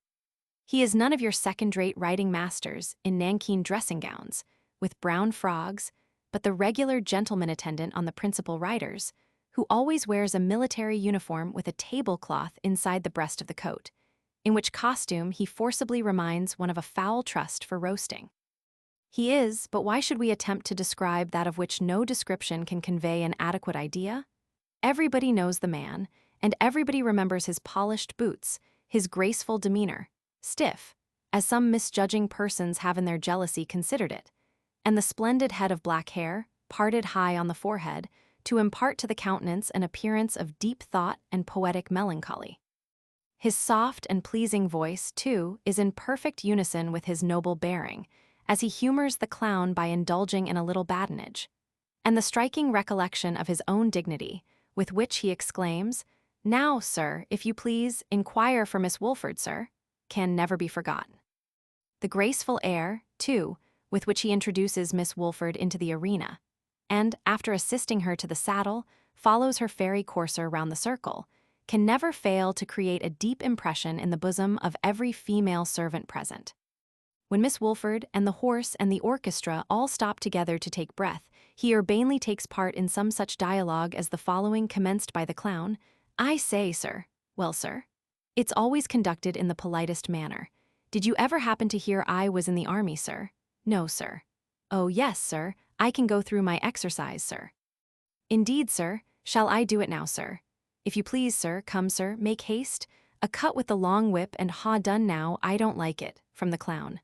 He is none of your second-rate riding masters in nankeen dressing-gowns, with brown frogs, but the regular gentleman attendant on the principal riders, who always wears a military uniform with a tablecloth inside the breast of the coat, in which costume he forcibly reminds one of a foul trust for roasting. He is, but why should we attempt to describe that of which no description can convey an adequate idea? Everybody knows the man, and everybody remembers his polished boots, his graceful demeanor, stiff, as some misjudging persons have in their jealousy considered it, and the splendid head of black hair, parted high on the forehead, to impart to the countenance an appearance of deep thought and poetic melancholy. His soft and pleasing voice, too, is in perfect unison with his noble bearing, as he humors the clown by indulging in a little badinage, and the striking recollection of his own dignity, with which he exclaims, "Now, sir, if you please, inquire for Miss Woolford, sir," can never be forgotten. The graceful air, too, with which he introduces Miss Woolford into the arena, and, after assisting her to the saddle, follows her fairy courser round the circle, can never fail to create a deep impression in the bosom of every female servant present. When Miss Woolford and the horse and the orchestra all stop together to take breath, he urbanely takes part in some such dialogue as the following, commenced by the clown: "I say, sir." "Well, sir?" "It's always conducted in the politest manner." "Did you ever happen to hear I was in the army, sir?" "No, sir." "Oh, yes, sir, I can go through my exercise, sir." "Indeed, sir, shall I do it now, sir?" "If you please, sir, come, sir, make haste. A cut with the long whip and ha done now, I don't like it," from the clown.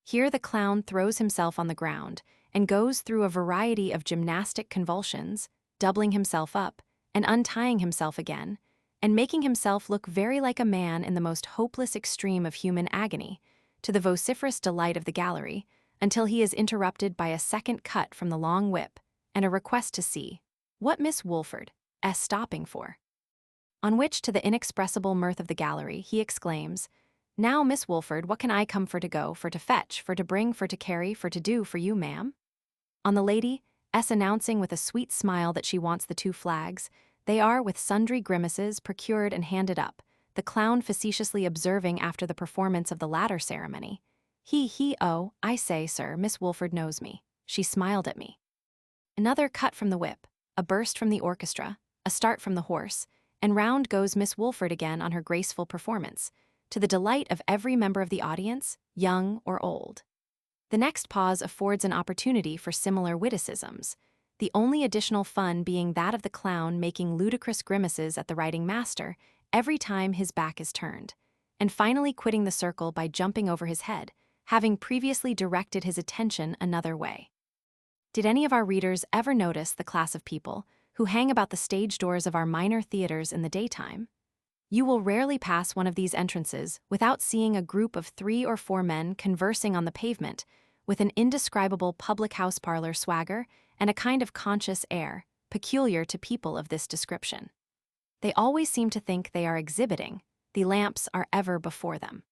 Here the clown throws himself on the ground and goes through a variety of gymnastic convulsions, doubling himself up and untying himself again, and making himself look very like a man in the most hopeless extreme of human agony, to the vociferous delight of the gallery, until he is interrupted by a second cut from the long whip and a request to see what Miss Woolford is stopping for. On which, to the inexpressible mirth of the gallery, he exclaims, "Now, Miss Woolford, what can I come for to go, for to fetch, for to bring, for to carry, for to do for you, ma'am?" On the lady announcing with a sweet smile that she wants the 2 flags, they are, with sundry grimaces, procured and handed up, the clown facetiously observing after the performance of the latter ceremony, "Oh, I say, sir, Miss Woolford knows me. She smiled at me." Another cut from the whip, a burst from the orchestra, a start from the horse, and round goes Miss Woolford again on her graceful performance, to the delight of every member of the audience, young or old. The next pause affords an opportunity for similar witticisms, the only additional fun being that of the clown making ludicrous grimaces at the writing master every time his back is turned, and finally quitting the circle by jumping over his head, having previously directed his attention another way. Did any of our readers ever notice the class of people who hang about the stage doors of our minor theaters in the daytime? You will rarely pass one of these entrances without seeing a group of 3 or 4 men conversing on the pavement, with an indescribable public-house parlor swagger and a kind of conscious air peculiar to people of this description. They always seem to think they are exhibiting, the lamps are ever before them.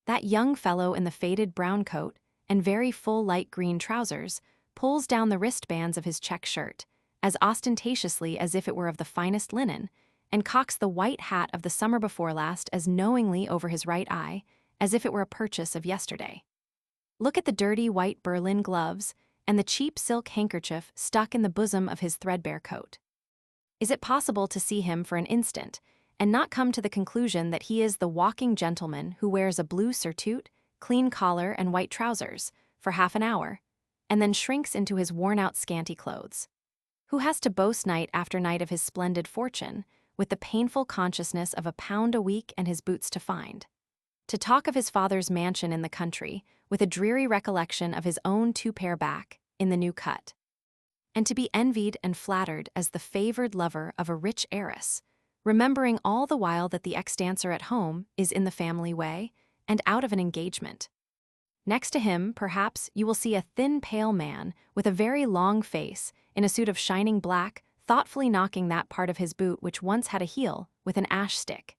That young fellow in the faded brown coat and very full light green trousers pulls down the wristbands of his check shirt, as ostentatiously as if it were of the finest linen, and cocks the white hat of the summer before last as knowingly over his right eye, as if it were a purchase of yesterday. Look at the dirty white Berlin gloves and the cheap silk handkerchief stuck in the bosom of his threadbare coat. Is it possible to see him for an instant and not come to the conclusion that he is the walking gentleman who wears a blue surtout, clean collar, and white trousers for half an hour, and then shrinks into his worn-out scanty clothes? Who has to boast night after night of his splendid fortune, with the painful consciousness of £1 a week and his boots to find? To talk of his father's mansion in the country, with a dreary recollection of his own 2-pair back, in the new cut. And to be envied and flattered as the favored lover of a rich heiress, remembering all the while that the ex-dancer at home is in the family way, and out of an engagement. Next to him, perhaps, you will see a thin, pale man, with a very long face, in a suit of shining black, thoughtfully knocking that part of his boot which once had a heel, with an ash stick.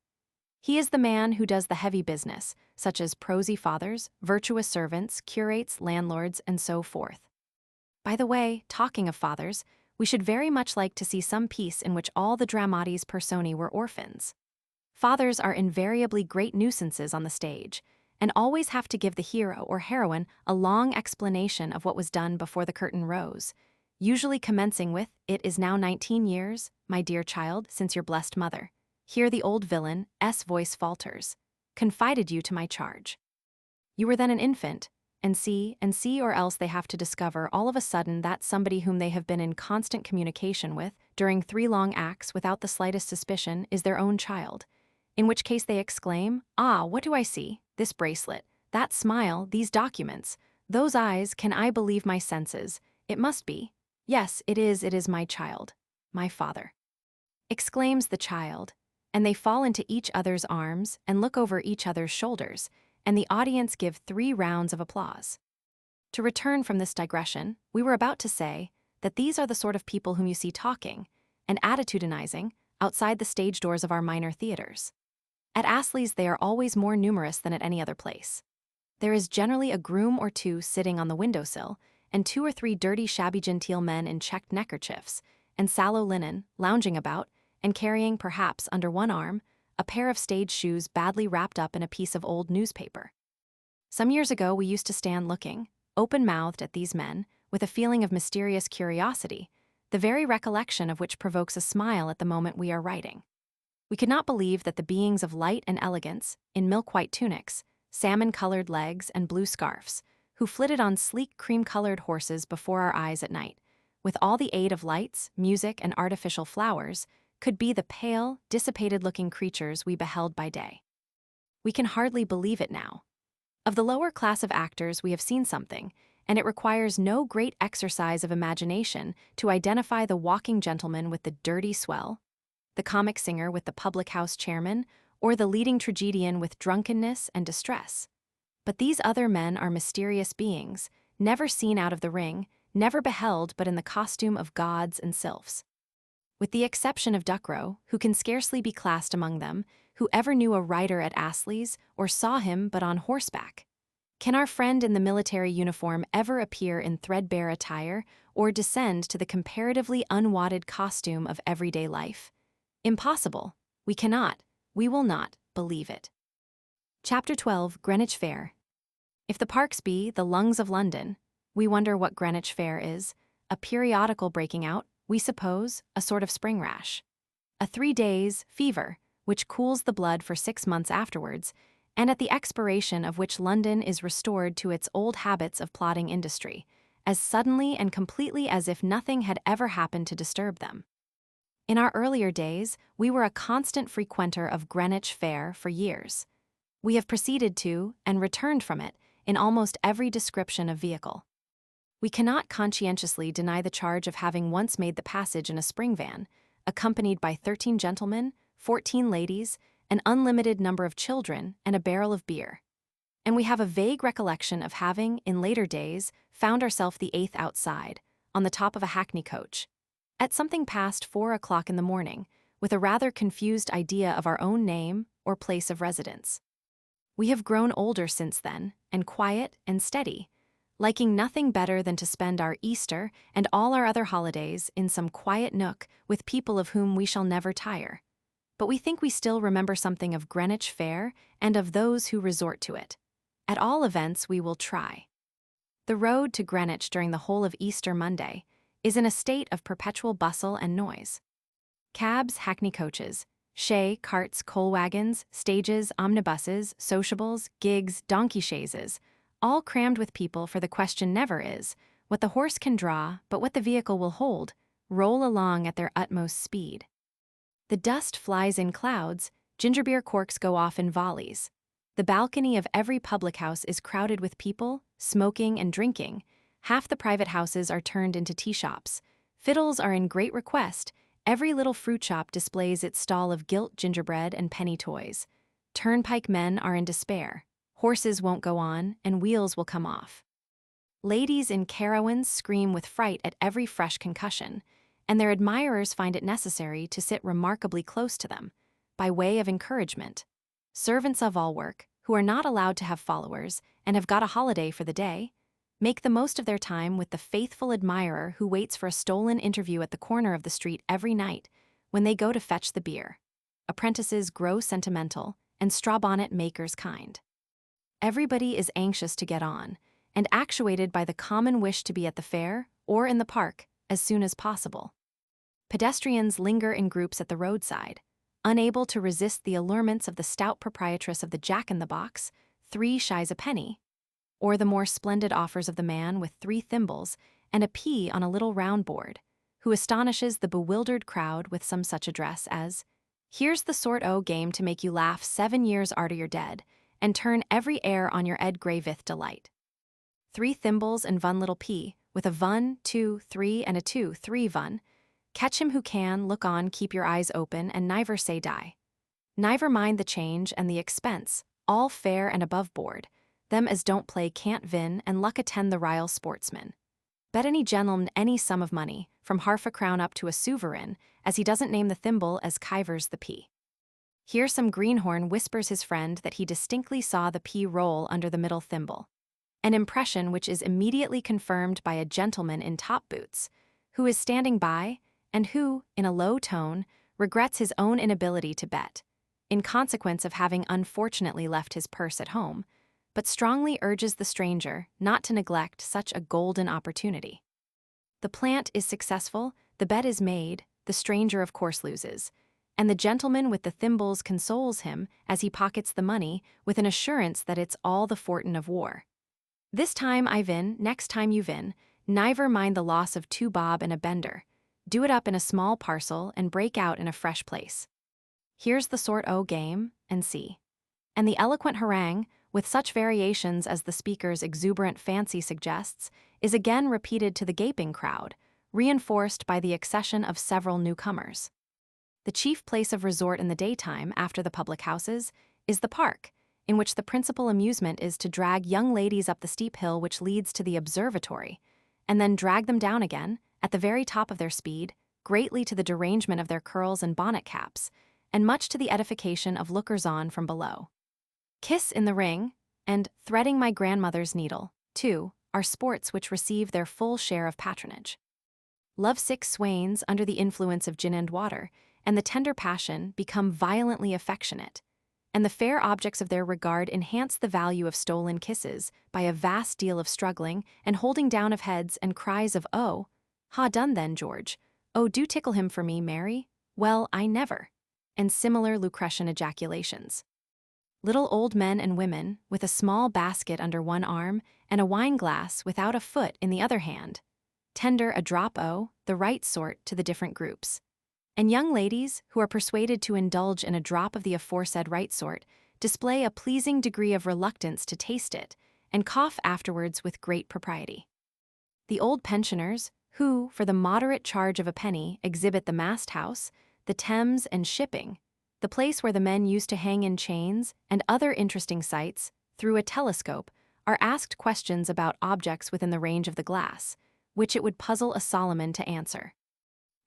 He is the man who does the heavy business, such as prosy fathers, virtuous servants, curates, landlords, and so forth. By the way, talking of fathers, we should very much like to see some piece in which all the dramatis personae were orphans. Fathers are invariably great nuisances on the stage, and always have to give the hero or heroine a long explanation of what was done before the curtain rose, usually commencing with, "It is now 19 years, my dear child, since your blessed mother." Here the old villain's voice falters. "Confided you to my charge. You were then an infant, and see, or else they have to discover all of a sudden that somebody whom they have been in constant communication with during 3 long acts without the slightest suspicion is their own child. In which case they exclaim, 'Ah, what do I see? This bracelet, that smile, these documents, those eyes, can I believe my senses? It must be. Yes, it is my child, my father,' exclaims the child, and they fall into each other's arms and look over each other's shoulders, and the audience give 3 rounds of applause. To return from this digression, we were about to say that these are the sort of people whom you see talking and attitudinizing outside the stage doors of our minor theaters. At Astley's they are always more numerous than at any other place. There is generally a groom or 2 sitting on the windowsill, and 2 or 3 dirty shabby genteel men in checked neckerchiefs and sallow linen, lounging about, and carrying, perhaps under one arm, a pair of stage shoes badly wrapped up in a piece of old newspaper. Some years ago we used to stand looking, open-mouthed, at these men, with a feeling of mysterious curiosity, the very recollection of which provokes a smile at the moment we are writing. We could not believe that the beings of light and elegance, in milk-white tunics, salmon-colored legs, and blue scarfs, who flitted on sleek cream-colored horses before our eyes at night, with all the aid of lights, music, and artificial flowers, could be the pale, dissipated-looking creatures we beheld by day. We can hardly believe it now. Of the lower class of actors we have seen something, and it requires no great exercise of imagination to identify the walking gentleman with the dirty swell, the comic singer with the public-house chairman, or the leading tragedian with drunkenness and distress. But these other men are mysterious beings, never seen out of the ring, never beheld but in the costume of gods and sylphs. With the exception of Ducrow, who can scarcely be classed among them, who ever knew a rider at Astley's or saw him but on horseback? Can our friend in the military uniform ever appear in threadbare attire or descend to the comparatively unwadded costume of everyday life? Impossible. We cannot, we will not, believe it. Chapter 12, Greenwich Fair. If the parks be the lungs of London, we wonder what Greenwich Fair is, a periodical breaking out, we suppose, a sort of spring rash. A 3 days' fever, which cools the blood for 6 months afterwards, and at the expiration of which London is restored to its old habits of plodding industry, as suddenly and completely as if nothing had ever happened to disturb them. In our earlier days, we were a constant frequenter of Greenwich Fair for years. We have proceeded to, and returned from it, in almost every description of vehicle. We cannot conscientiously deny the charge of having once made the passage in a spring van, accompanied by 13 gentlemen, 14 ladies, an unlimited number of children, and a barrel of beer. And we have a vague recollection of having, in later days, found ourselves the 8th outside, on the top of a hackney coach, at something past 4 o'clock in the morning, with a rather confused idea of our own name or place of residence. We have grown older since then, and quiet and steady, liking nothing better than to spend our Easter and all our other holidays in some quiet nook with people of whom we shall never tire. But we think we still remember something of Greenwich Fair and of those who resort to it. At all events, we will try. The road to Greenwich during the whole of Easter Monday is in a state of perpetual bustle and noise. Cabs, hackney coaches, shay, carts, coal wagons, stages, omnibuses, sociables, gigs, donkey chaises, all crammed with people, for the question never is what the horse can draw but what the vehicle will hold, roll along at their utmost speed. The dust flies in clouds, gingerbeer corks go off in volleys. The balcony of every public house is crowded with people, smoking and drinking. Half the private houses are turned into tea shops. Fiddles are in great request. Every little fruit shop displays its stall of gilt gingerbread and penny toys. Turnpike men are in despair. Horses won't go on, and wheels will come off. Ladies in carawans scream with fright at every fresh concussion, and their admirers find it necessary to sit remarkably close to them, by way of encouragement. Servants of all work, who are not allowed to have followers and have got a holiday for the day, make the most of their time with the faithful admirer who waits for a stolen interview at the corner of the street every night when they go to fetch the beer. Apprentices grow sentimental, and straw-bonnet makers kind. Everybody is anxious to get on, and actuated by the common wish to be at the fair, or in the park, as soon as possible. Pedestrians linger in groups at the roadside, unable to resist the allurements of the stout proprietress of the Jack-in-the-Box, 3 shies a penny, or the more splendid offers of the man with 3 thimbles and a pea on a little round board, who astonishes the bewildered crowd with some such address as, "Here's the sort o' game to make you laugh 7 years arter you're dead, and turn every air on your Ed Gravith delight. 3 thimbles and 1 little pea, with a 1, 2, 3, and a 2, 3, 1. Catch him who can, look on, keep your eyes open, and niver say die. Niver mind the change and the expense, all fair and above board. Them as don't play can't vin, and luck attend the rile sportsman. Bet any gentleman any sum of money, from half a crown up to a souvereign, as he doesn't name the thimble as kivers the pea." Here some greenhorn whispers his friend that he distinctly saw the pea roll under the middle thimble, an impression which is immediately confirmed by a gentleman in top boots, who is standing by, and who, in a low tone, regrets his own inability to bet, in consequence of having unfortunately left his purse at home, but strongly urges the stranger not to neglect such a golden opportunity. The plant is successful, the bet is made, the stranger of course loses, and the gentleman with the thimbles consoles him as he pockets the money with an assurance that it's all the fortin of war. "This time I vin, next time you vin, niver mind the loss of 2 bob and a bender. Do it up in a small parcel and break out in a fresh place. Here's the sort o' game, and see." And the eloquent harangue, with such variations as the speaker's exuberant fancy suggests, is again repeated to the gaping crowd, reinforced by the accession of several newcomers. The chief place of resort in the daytime, after the public houses, is the park, in which the principal amusement is to drag young ladies up the steep hill which leads to the observatory, and then drag them down again, at the very top of their speed, greatly to the derangement of their curls and bonnet caps, and much to the edification of lookers-on from below. "Kiss in the ring," and "threading my grandmother's needle," too, are sports which receive their full share of patronage. Love-sick swains, under the influence of gin and water, and the tender passion, become violently affectionate, and the fair objects of their regard enhance the value of stolen kisses by a vast deal of struggling and holding down of heads and cries of "Oh, ha done then, George. Oh, do tickle him for me, Mary. Well, I never," and similar Lucretian ejaculations. Little old men and women, with a small basket under one arm and a wine-glass without a foot in the other hand, tender a drop o' the right sort to the different groups. And young ladies, who are persuaded to indulge in a drop of the aforesaid right sort, display a pleasing degree of reluctance to taste it, and cough afterwards with great propriety. The old pensioners, who, for the moderate charge of a penny, exhibit the mast-house, the Thames and shipping, the place where the men used to hang in chains, and other interesting sights, through a telescope, are asked questions about objects within the range of the glass, which it would puzzle a Solomon to answer,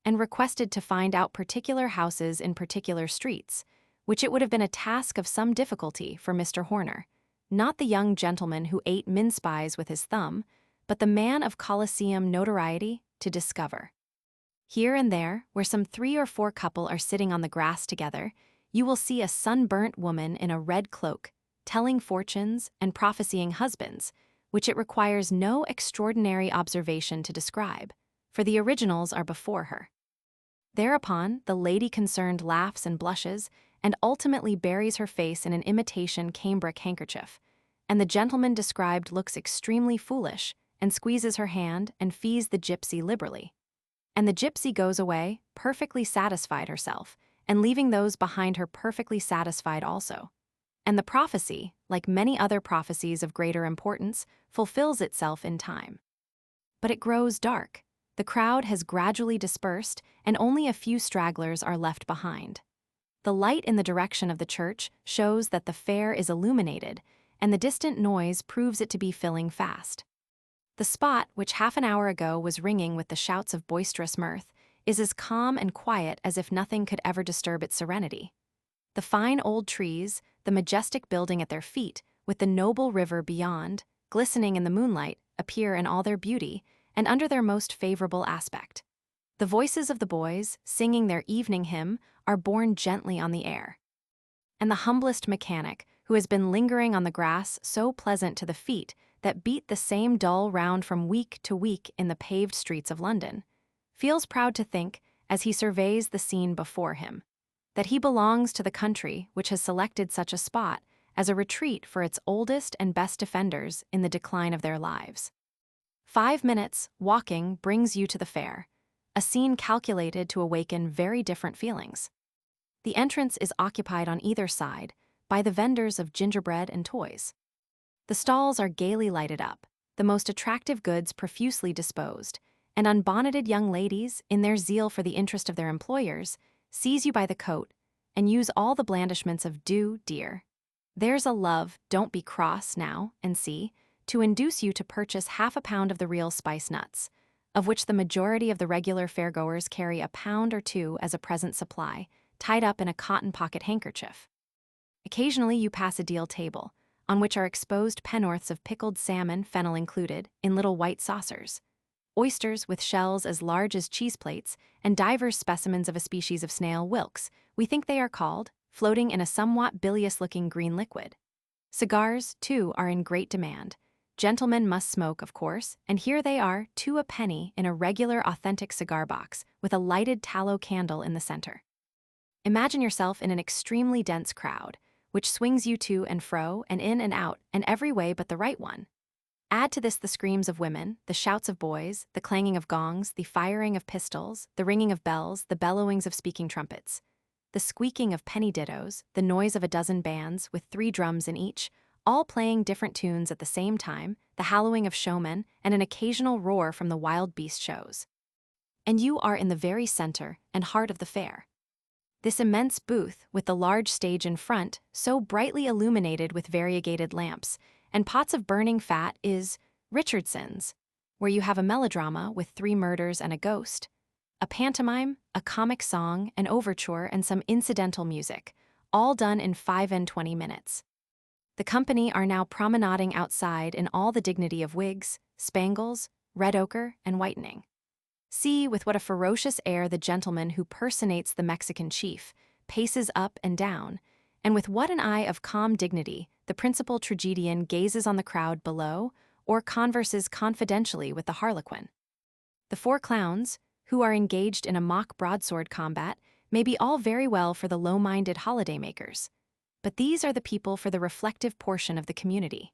and requested to find out particular houses in particular streets, which it would have been a task of some difficulty for Mr. Horner, not the young gentleman who ate mince-pies with his thumb, but the man of Colosseum notoriety, to discover. Here and there, where some 3 or 4 couple are sitting on the grass together, you will see a sunburnt woman in a red cloak, telling fortunes and prophesying husbands, which it requires no extraordinary observation to describe, for the originals are before her. Thereupon, the lady concerned laughs and blushes, and ultimately buries her face in an imitation cambric handkerchief, and the gentleman described looks extremely foolish, and squeezes her hand and fees the gypsy liberally. And the gypsy goes away, perfectly satisfied herself, and leaving those behind her perfectly satisfied also. And the prophecy, like many other prophecies of greater importance, fulfills itself in time. But it grows dark. The crowd has gradually dispersed, and only a few stragglers are left behind. The light in the direction of the church shows that the fair is illuminated, and the distant noise proves it to be filling fast. The spot, which half an hour ago was ringing with the shouts of boisterous mirth, is as calm and quiet as if nothing could ever disturb its serenity. The fine old trees, the majestic building at their feet, with the noble river beyond, glistening in the moonlight, appear in all their beauty, and under their most favorable aspect. The voices of the boys, singing their evening hymn, are borne gently on the air. And the humblest mechanic, who has been lingering on the grass so pleasant to the feet that beat the same dull round from week to week in the paved streets of London, feels proud to think, as he surveys the scene before him, that he belongs to the country which has selected such a spot as a retreat for its oldest and best defenders in the decline of their lives. 5 minutes walking brings you to the fair, a scene calculated to awaken very different feelings. The entrance is occupied on either side by the vendors of gingerbread and toys. The stalls are gaily lighted up, the most attractive goods profusely disposed, and unbonneted young ladies, in their zeal for the interest of their employers, seize you by the coat and use all the blandishments of "do, dear. There's a love, don't be cross now, and see," to induce you to purchase half a pound of the real spice nuts, of which the majority of the regular fairgoers carry a pound or two as a present supply, tied up in a cotton pocket handkerchief. Occasionally you pass a deal table, on which are exposed pennorths of pickled salmon, fennel included, in little white saucers, oysters with shells as large as cheese plates, and divers specimens of a species of snail, whilks, we think they are called, floating in a somewhat bilious-looking green liquid. Cigars, too, are in great demand. Gentlemen must smoke, of course, and here they are, 2 a penny in a regular authentic cigar box, with a lighted tallow candle in the center. Imagine yourself in an extremely dense crowd, which swings you to and fro and in and out and every way but the right one. Add to this the screams of women, the shouts of boys, the clanging of gongs, the firing of pistols, the ringing of bells, the bellowings of speaking trumpets, the squeaking of penny dittos, the noise of a dozen bands with 3 drums in each, all playing different tunes at the same time, the hallooing of showmen, and an occasional roar from the wild beast shows. And you are in the very center and heart of the fair. This immense booth, with the large stage in front, so brightly illuminated with variegated lamps, and pots of burning fat, is Richardson's, where you have a melodrama with 3 murders and a ghost, a pantomime, a comic song, an overture, and some incidental music, all done in 25 minutes. The company are now promenading outside in all the dignity of wigs, spangles, red ochre, and whitening. See with what a ferocious air the gentleman who personates the Mexican chief paces up and down, and with what an eye of calm dignity the principal tragedian gazes on the crowd below or converses confidentially with the harlequin. The 4 clowns, who are engaged in a mock broadsword combat, may be all very well for the low-minded holiday-makers, but these are the people for the reflective portion of the community.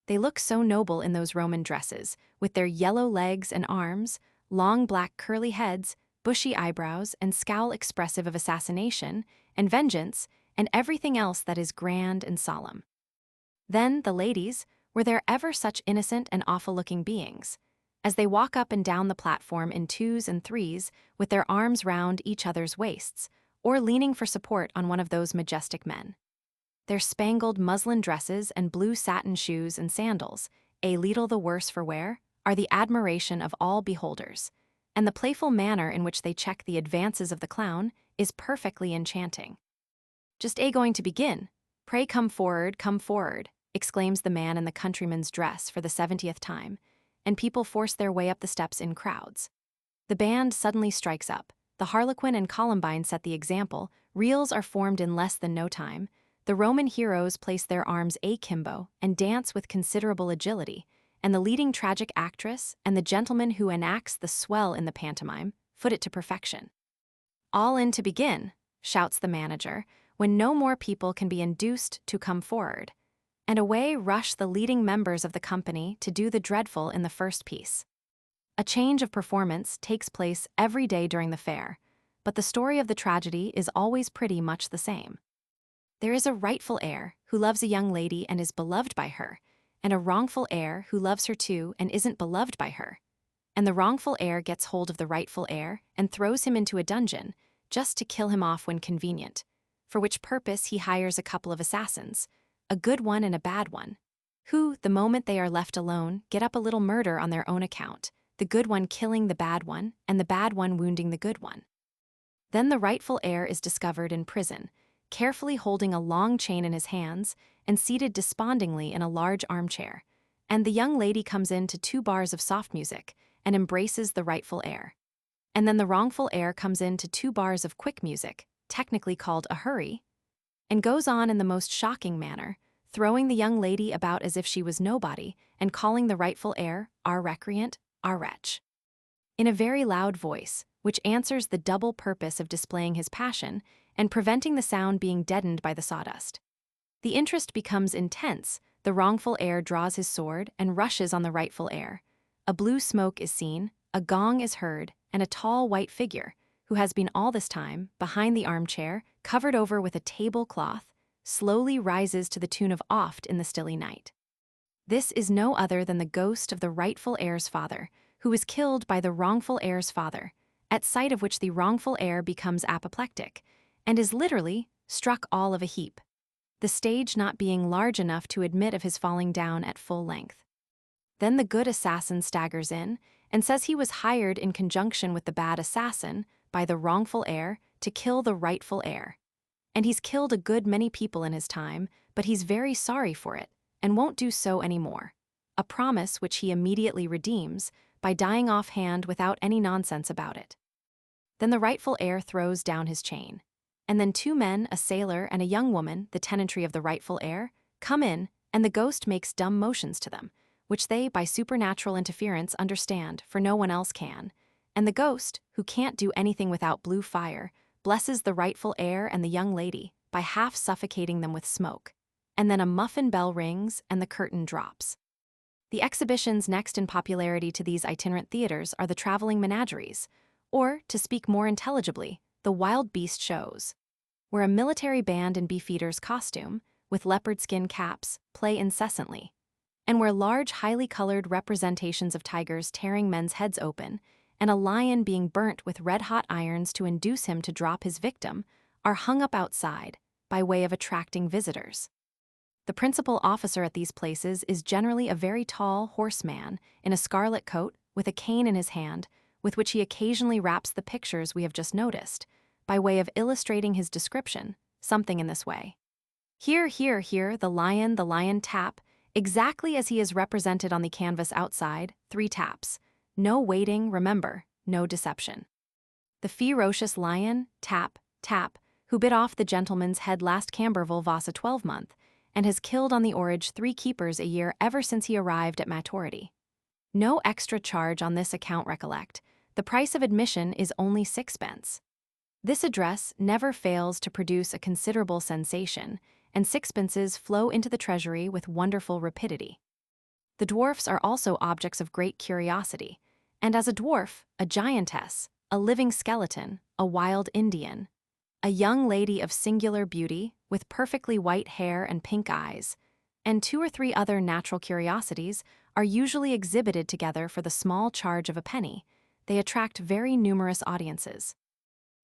They look so noble in those Roman dresses, with their yellow legs and arms, long black curly heads, bushy eyebrows, and scowl expressive of assassination and vengeance and everything else that is grand and solemn. Then the ladies, were there ever such innocent and awful-looking beings, as they walk up and down the platform in 2s and 3s with their arms round each other's waists, or leaning for support on one of those majestic men. Their spangled muslin dresses and blue satin shoes and sandals, a leetle the worse for wear, are the admiration of all beholders, and the playful manner in which they check the advances of the clown is perfectly enchanting. "Just going to begin. Pray come forward, exclaims the man in the countryman's dress for the 70th time, and people force their way up the steps in crowds. The band suddenly strikes up, the harlequin and columbine set the example, reels are formed in less than no time, the Roman heroes place their arms akimbo and dance with considerable agility, and the leading tragic actress and the gentleman who enacts the swell in the pantomime foot it to perfection. All in to begin, shouts the manager, when no more people can be induced to come forward, and away rush the leading members of the company to do the dreadful in the first piece. A change of performance takes place every day during the fair, but the story of the tragedy is always pretty much the same. There is a rightful heir who loves a young lady and is beloved by her, and a wrongful heir who loves her too and isn't beloved by her. And the wrongful heir gets hold of the rightful heir and throws him into a dungeon, just to kill him off when convenient, for which purpose he hires a couple of assassins, a good one and a bad one, who, the moment they are left alone, get up a little murder on their own account, the good one killing the bad one and the bad one wounding the good one. Then the rightful heir is discovered in prison, carefully holding a long chain in his hands and seated despondingly in a large armchair, and the young lady comes in to 2 bars of soft music and embraces the rightful heir. And then the wrongful heir comes in to 2 bars of quick music, technically called a hurry, and goes on in the most shocking manner, throwing the young lady about as if she was nobody and calling the rightful heir our recreant, our wretch. in a very loud voice, which answers the double purpose of displaying his passion and preventing the sound being deadened by the sawdust. The interest becomes intense. The wrongful heir draws his sword and rushes on the rightful heir. A blue smoke is seen, a gong is heard, and a tall white figure, who has been all this time behind the armchair, covered over with a tablecloth, slowly rises to the tune of Oft in the Stilly Night. This is no other than the ghost of the rightful heir's father, who is killed by the wrongful heir's father, at sight of which the wrongful heir becomes apoplectic, and is literally struck all of a heap, the stage not being large enough to admit of his falling down at full length. Then the good assassin staggers in and says he was hired in conjunction with the bad assassin by the wrongful heir to kill the rightful heir. And he's killed a good many people in his time, but he's very sorry for it and won't do so anymore, a promise which he immediately redeems by dying offhand without any nonsense about it. Then the rightful heir throws down his chain, and then two men, a sailor and a young woman, the tenantry of the rightful heir, come in, and the ghost makes dumb motions to them, which they, by supernatural interference, understand, for no one else can. And the ghost, who can't do anything without blue fire, blesses the rightful heir and the young lady by half suffocating them with smoke. And then a muffin bell rings and the curtain drops. The exhibitions next in popularity to these itinerant theaters are the traveling menageries, or, to speak more intelligibly, the wild beast shows, where a military band in beefeaters' costume, with leopard skin caps, play incessantly, and where large, highly colored representations of tigers tearing men's heads open, and a lion being burnt with red-hot irons to induce him to drop his victim, are hung up outside, by way of attracting visitors. The principal officer at these places is generally a very tall horseman in a scarlet coat with a cane in his hand, with which he occasionally raps the pictures we have just noticed, by way of illustrating his description, something in this way. Here, here, here, the lion tap, exactly as he is represented on the canvas outside, 3 taps. No waiting, remember, no deception. The ferocious lion, tap, tap, who bit off the gentleman's head last Camberville Voss a 12-month, and has killed on the orage 3 keepers a year ever since he arrived at maturity. No extra charge on this account, recollect. The price of admission is only 6pence. This address never fails to produce a considerable sensation, and 6pences flow into the treasury with wonderful rapidity. The dwarfs are also objects of great curiosity, and as a dwarf, a giantess, a living skeleton, a wild Indian, a young lady of singular beauty, with perfectly white hair and pink eyes, and 2 or 3 other natural curiosities are usually exhibited together for the small charge of a penny. They attract very numerous audiences.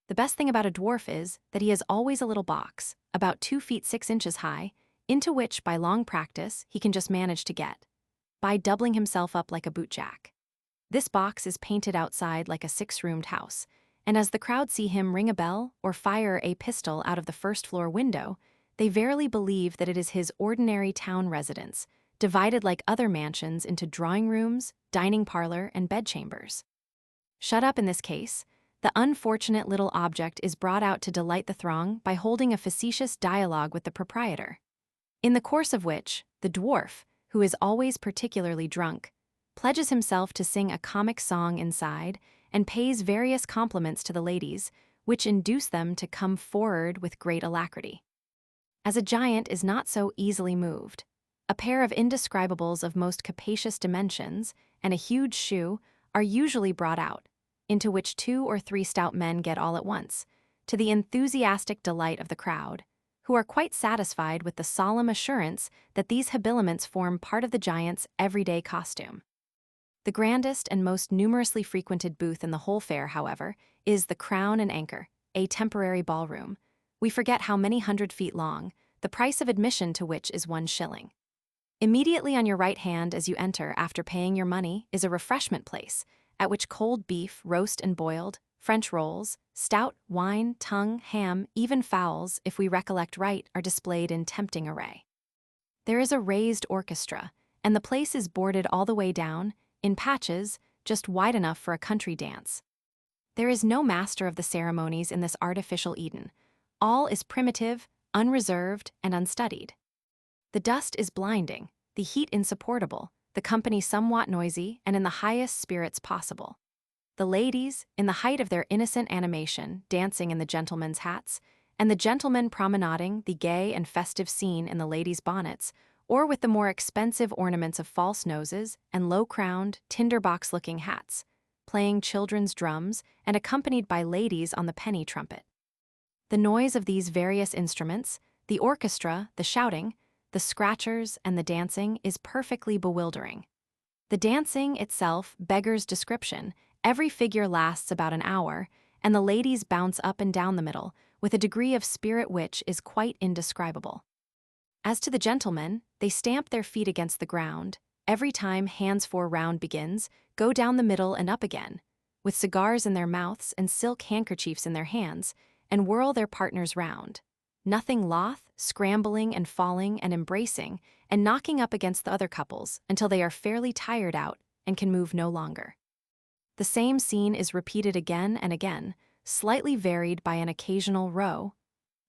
The best thing about a dwarf is that he has always a little box, about 2 feet 6 inches high, into which, by long practice, he can just manage to get, by doubling himself up like a bootjack. This box is painted outside like a 6-roomed house, and as the crowd see him ring a bell or fire a pistol out of the first-floor window, they verily believe that it is his ordinary town residence, divided like other mansions into drawing rooms, dining parlor, and bedchambers. Shut up in this case, the unfortunate little object is brought out to delight the throng by holding a facetious dialogue with the proprietor, in the course of which the dwarf, who is always particularly drunk, pledges himself to sing a comic song inside and pays various compliments to the ladies, which induce them to come forward with great alacrity. As a giant is not so easily moved, a pair of indescribables of most capacious dimensions and a huge shoe are usually brought out, into which 2 or 3 stout men get all at once, to the enthusiastic delight of the crowd, who are quite satisfied with the solemn assurance that these habiliments form part of the giant's everyday costume. The grandest and most numerously frequented booth in the whole fair, however, is the Crown and Anchor, a temporary ballroom. We forget how many 100 feet long, the price of admission to which is 1 shilling. Immediately on your right hand as you enter after paying your money is a refreshment place, at which cold beef, roast and boiled, French rolls, stout, wine, tongue, ham, even fowls, if we recollect right, are displayed in tempting array. There is a raised orchestra, and the place is boarded all the way down, in patches, just wide enough for a country dance. There is no master of the ceremonies in this artificial Eden. All is primitive, unreserved, and unstudied. The dust is blinding, the heat insupportable, the company somewhat noisy, and in the highest spirits possible. The ladies, in the height of their innocent animation, dancing in the gentlemen's hats, and the gentlemen promenading the gay and festive scene in the ladies' bonnets, or with the more expensive ornaments of false noses and low-crowned, tinderbox-looking hats, playing children's drums and accompanied by ladies on the penny trumpet. The noise of these various instruments, the orchestra, the shouting, the scratchers, and the dancing is perfectly bewildering. The dancing itself beggars description. Every figure lasts about an hour, and the ladies bounce up and down the middle with a degree of spirit which is quite indescribable. As to the gentlemen, they stamp their feet against the ground, every time hands four round begins, go down the middle and up again, with cigars in their mouths and silk handkerchiefs in their hands, and whirl their partners round, nothing loth, scrambling and falling and embracing, and knocking up against the other couples until they are fairly tired out and can move no longer. The same scene is repeated again and again, slightly varied by an occasional row,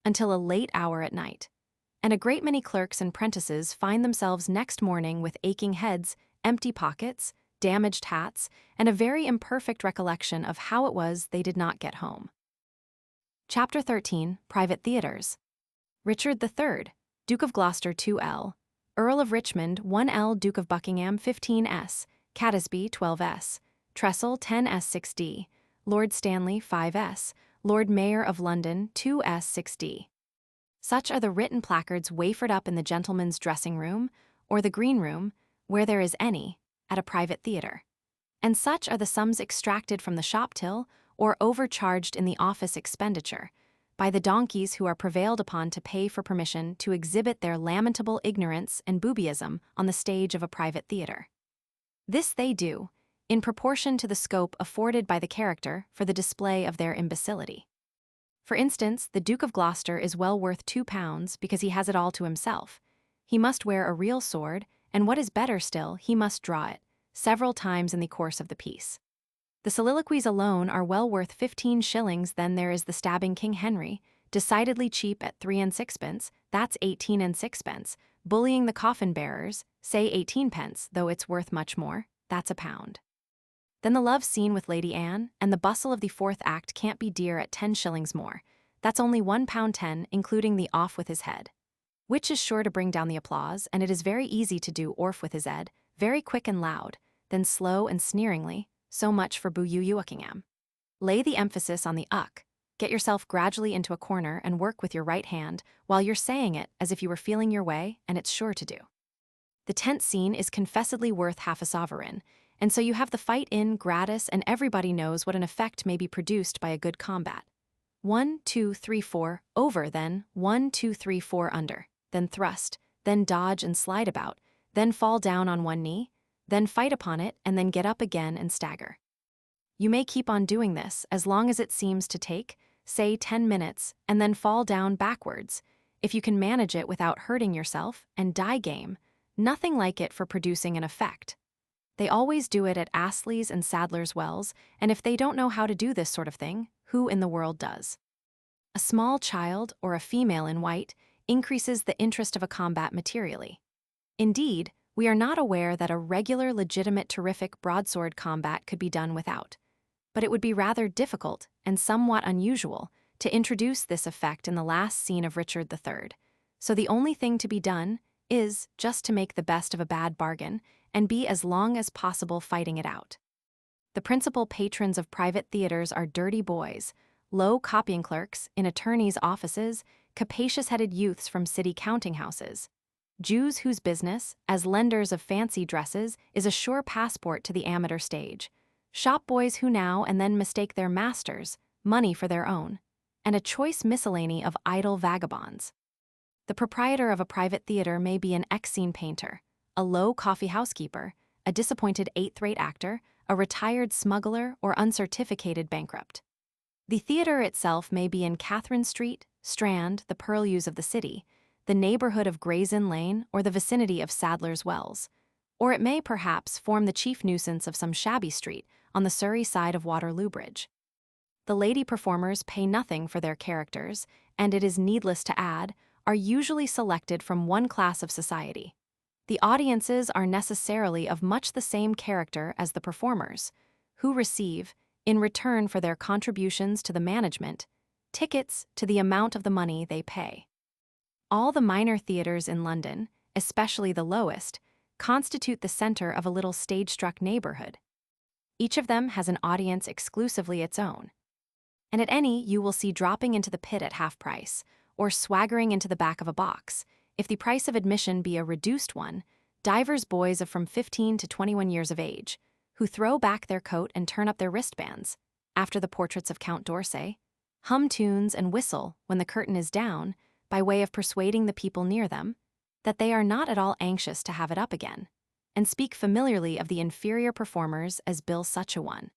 until a late hour at night, and a great many clerks and prentices find themselves next morning with aching heads, empty pockets, damaged hats, and a very imperfect recollection of how it was they did not get home. Chapter 13, Private Theatres. Richard III, Duke of Gloucester 2L, Earl of Richmond 1L, Duke of Buckingham 15S, Catesby 12S, Tressel 10S 6D, Lord Stanley 5S, Lord Mayor of London 2S 6D. Such are the written placards wafered up in the gentleman's dressing room, or the green room, where there is any, at a private theatre. And such are the sums extracted from the shop till, or overcharged in the office expenditure, by the donkeys who are prevailed upon to pay for permission to exhibit their lamentable ignorance and boobyism on the stage of a private theatre. This they do, in proportion to the scope afforded by the character for the display of their imbecility. For instance, the Duke of Gloucester is well worth £2 because he has it all to himself. He must wear a real sword, and what is better still, he must draw it, several times in the course of the piece. The soliloquies alone are well worth 15 shillings. Then there is the stabbing King Henry, decidedly cheap at 3 and 6pence, that's 18 and 6pence, bullying the coffin-bearers, say 18pence, though it's worth much more, that's £1. Then the love scene with Lady Anne, and the bustle of the fourth act can't be dear at 10 shillings more, that's only £1.10, including the off with his head, which is sure to bring down the applause, and it is very easy to do orf with his head, very quick and loud, then slow and sneeringly, so much for Buckingham. Lay the emphasis on the uck, get yourself gradually into a corner and work with your right hand while you're saying it as if you were feeling your way, and it's sure to do. The tent scene is confessedly worth half a sovereign, and so you have the fight in gratis, and everybody knows what an effect may be produced by a good combat. 1, 2, 3, 4, over, then 1, 2, 3, 4 under, then thrust, then dodge and slide about, then fall down on one knee, then fight upon it, and then get up again and stagger. You may keep on doing this as long as it seems to take, say 10 minutes, and then fall down backwards, if you can manage it without hurting yourself, and die game, nothing like it for producing an effect. They always do it at Astley's and Sadler's Wells, and if they don't know how to do this sort of thing, who in the world does? A small child, or a female in white, increases the interest of a combat materially. Indeed, we are not aware that a regular, legitimate, terrific broadsword combat could be done without. But it would be rather difficult, and somewhat unusual, to introduce this effect in the last scene of Richard III. So the only thing to be done is just to make the best of a bad bargain, and be as long as possible fighting it out. The principal patrons of private theatres are dirty boys, low copying clerks in attorneys' offices, capacious-headed youths from city counting-houses, Jews whose business, as lenders of fancy dresses, is a sure passport to the amateur stage, shop boys who now and then mistake their masters' money for their own, and a choice miscellany of idle vagabonds. The proprietor of a private theatre may be an ex-scene painter, a low coffee housekeeper, a disappointed eighth-rate actor, a retired smuggler, or uncertificated bankrupt. The theatre itself may be in Catherine Street, Strand, the purlieus of the city, the neighborhood of Gray's Inn Lane, or the vicinity of Sadler's Wells, or it may perhaps form the chief nuisance of some shabby street on the Surrey side of Waterloo Bridge. The lady performers pay nothing for their characters, and it is needless to add, are usually selected from one class of society. The audiences are necessarily of much the same character as the performers, who receive, in return for their contributions to the management, tickets to the amount of the money they pay. All the minor theaters in London, especially the lowest, constitute the center of a little stage-struck neighborhood. Each of them has an audience exclusively its own. And at any you will see dropping into the pit at half price, or swaggering into the back of a box, if the price of admission be a reduced one, divers boys of from 15 to 21 years of age, who throw back their coat and turn up their wristbands, after the portraits of Count d'Orsay, hum tunes and whistle when the curtain is down, by way of persuading the people near them that they are not at all anxious to have it up again, and speak familiarly of the inferior performers as Bill such-a-one,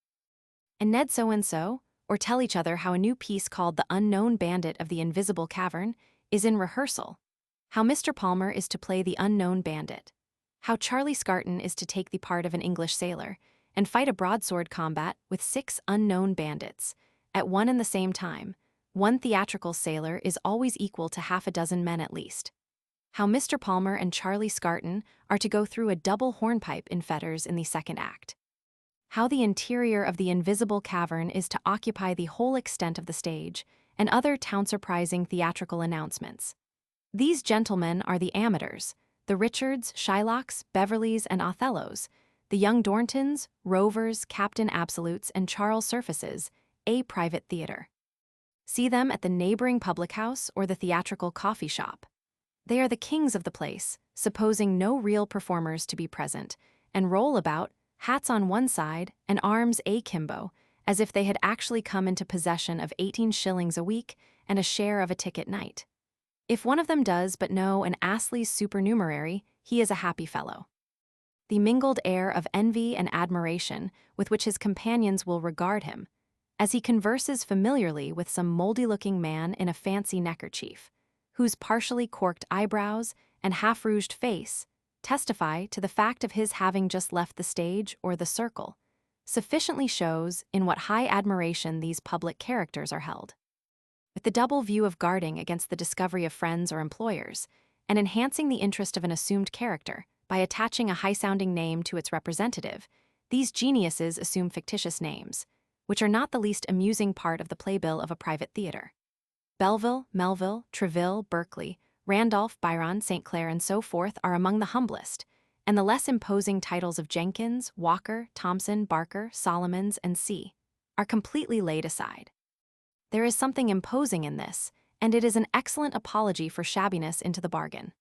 and Ned so-and-so, or tell each other how a new piece called The Unknown Bandit of the Invisible Cavern is in rehearsal, how Mr. Palmer is to play the unknown bandit, how Charlie Scarton is to take the part of an English sailor and fight a broadsword combat with 6 unknown bandits, at one and the same time. One theatrical sailor is always equal to half a dozen men at least. How Mr. Palmer and Charlie Scarton are to go through a double hornpipe in fetters in the second act. How the interior of the invisible cavern is to occupy the whole extent of the stage, and other town-surprising theatrical announcements. These gentlemen are the amateurs, the Richards, Shylocks, Beverleys, and Othellos, the young Dorntons, Rovers, Captain Absolutes, and Charles Surfaces, a private theater. See them at the neighboring public house or the theatrical coffee shop. They are the kings of the place, supposing no real performers to be present, and roll about, hats on one side and arms akimbo, as if they had actually come into possession of 18 shillings a week and a share of a ticket night. If one of them does but know an Astley's supernumerary, he is a happy fellow. The mingled air of envy and admiration with which his companions will regard him, as he converses familiarly with some mouldy-looking man in a fancy neckerchief, whose partially corked eyebrows and half-rouged face testify to the fact of his having just left the stage or the circle, sufficiently shows in what high admiration these public characters are held. With the double view of guarding against the discovery of friends or employers, and enhancing the interest of an assumed character by attaching a high-sounding name to its representative, these geniuses assume fictitious names, which are not the least amusing part of the playbill of a private theater. Belleville, Melville, Treville, Berkeley, Randolph, Byron, St. Clair, and so forth are among the humblest, and the less imposing titles of Jenkins, Walker, Thompson, Barker, Solomons, and C. are completely laid aside. There is something imposing in this, and it is an excellent apology for shabbiness into the bargain.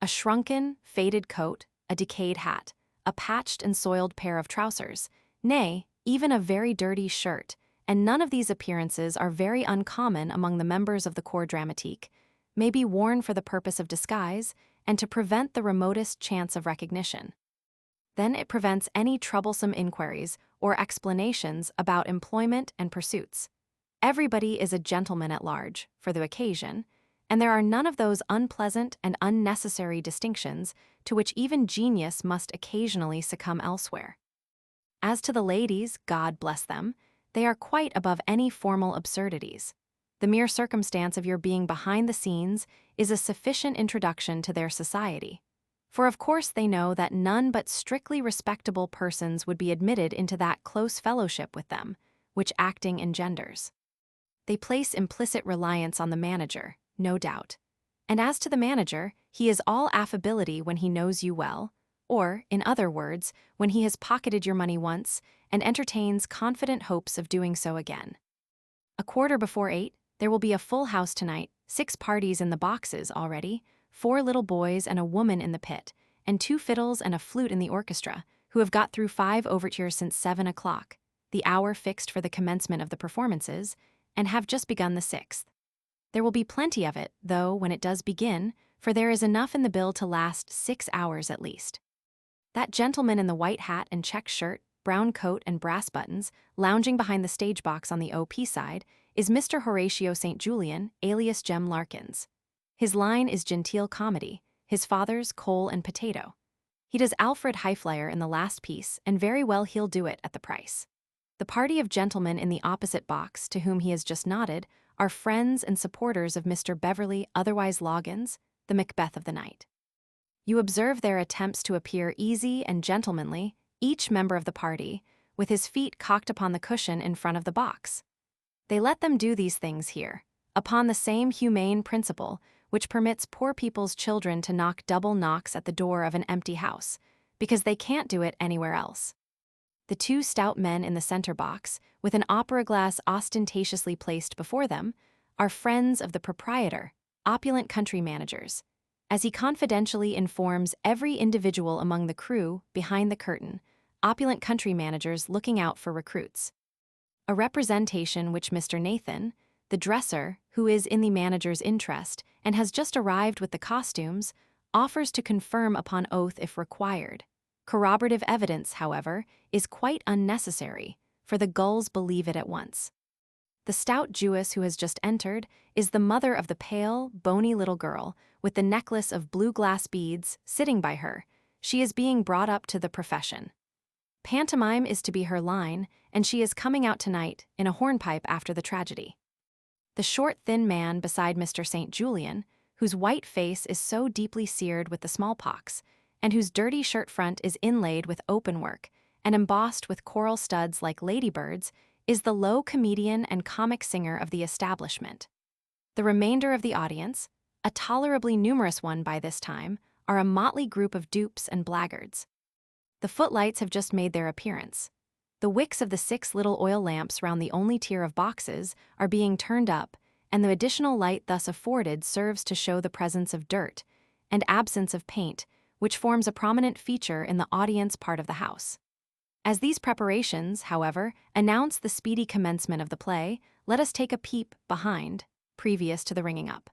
A shrunken, faded coat, a decayed hat, a patched and soiled pair of trousers, nay, even a very dirty shirt, and none of these appearances are very uncommon among the members of the corps dramatique, may be worn for the purpose of disguise and to prevent the remotest chance of recognition. Then it prevents any troublesome inquiries or explanations about employment and pursuits. Everybody is a gentleman at large, for the occasion, and there are none of those unpleasant and unnecessary distinctions to which even genius must occasionally succumb elsewhere. As to the ladies, God bless them, they are quite above any formal absurdities. The mere circumstance of your being behind the scenes is a sufficient introduction to their society. For of course they know that none but strictly respectable persons would be admitted into that close fellowship with them, which acting engenders. They place implicit reliance on the manager, no doubt. And as to the manager, he is all affability when he knows you well, or, in other words, when he has pocketed your money once and entertains confident hopes of doing so again. 8:15, there will be a full house tonight, 6 parties in the boxes already, 4 little boys and a woman in the pit, and 2 fiddles and a flute in the orchestra, who have got through 5 overtures since 7 o'clock, the hour fixed for the commencement of the performances, and have just begun the 6th. There will be plenty of it, though, when it does begin, for there is enough in the bill to last 6 hours at least. That gentleman in the white hat and check shirt, brown coat and brass buttons, lounging behind the stage box on the OP side, is Mr. Horatio St. Julian, alias Jem Larkins. His line is genteel comedy, his father's coal and potato. He does Alfred Highflyer in the last piece, and very well he'll do it at the price. The party of gentlemen in the opposite box, to whom he has just nodded, are friends and supporters of Mr. Beverley, otherwise Loggins, the Macbeth of the night. You observe their attempts to appear easy and gentlemanly, each member of the party, with his feet cocked upon the cushion in front of the box. They let them do these things here, upon the same humane principle which permits poor people's children to knock double knocks at the door of an empty house, because they can't do it anywhere else. The two stout men in the center box, with an opera glass ostentatiously placed before them, are friends of the proprietor, opulent country managers, as he confidentially informs every individual among the crew behind the curtain, opulent country managers looking out for recruits. A representation which Mr. Nathan, the dresser, who is in the manager's interest and has just arrived with the costumes, offers to confirm upon oath if required. Corroborative evidence, however, is quite unnecessary, for the gulls believe it at once. The stout Jewess who has just entered is the mother of the pale, bony little girl with the necklace of blue glass beads sitting by her. She is being brought up to the profession. Pantomime is to be her line, and she is coming out tonight in a hornpipe after the tragedy. The short, thin man beside Mr. St. Julian, whose white face is so deeply seared with the smallpox, and whose dirty shirt front is inlaid with open work and embossed with coral studs like ladybirds, is the low comedian and comic singer of the establishment. The remainder of the audience, a tolerably numerous one by this time, are a motley group of dupes and blackguards. The footlights have just made their appearance. The wicks of the 6 little oil lamps round the only tier of boxes are being turned up, and the additional light thus afforded serves to show the presence of dirt and absence of paint, which forms a prominent feature in the audience part of the house. As these preparations, however, announce the speedy commencement of the play, let us take a peep behind, previous to the ringing up.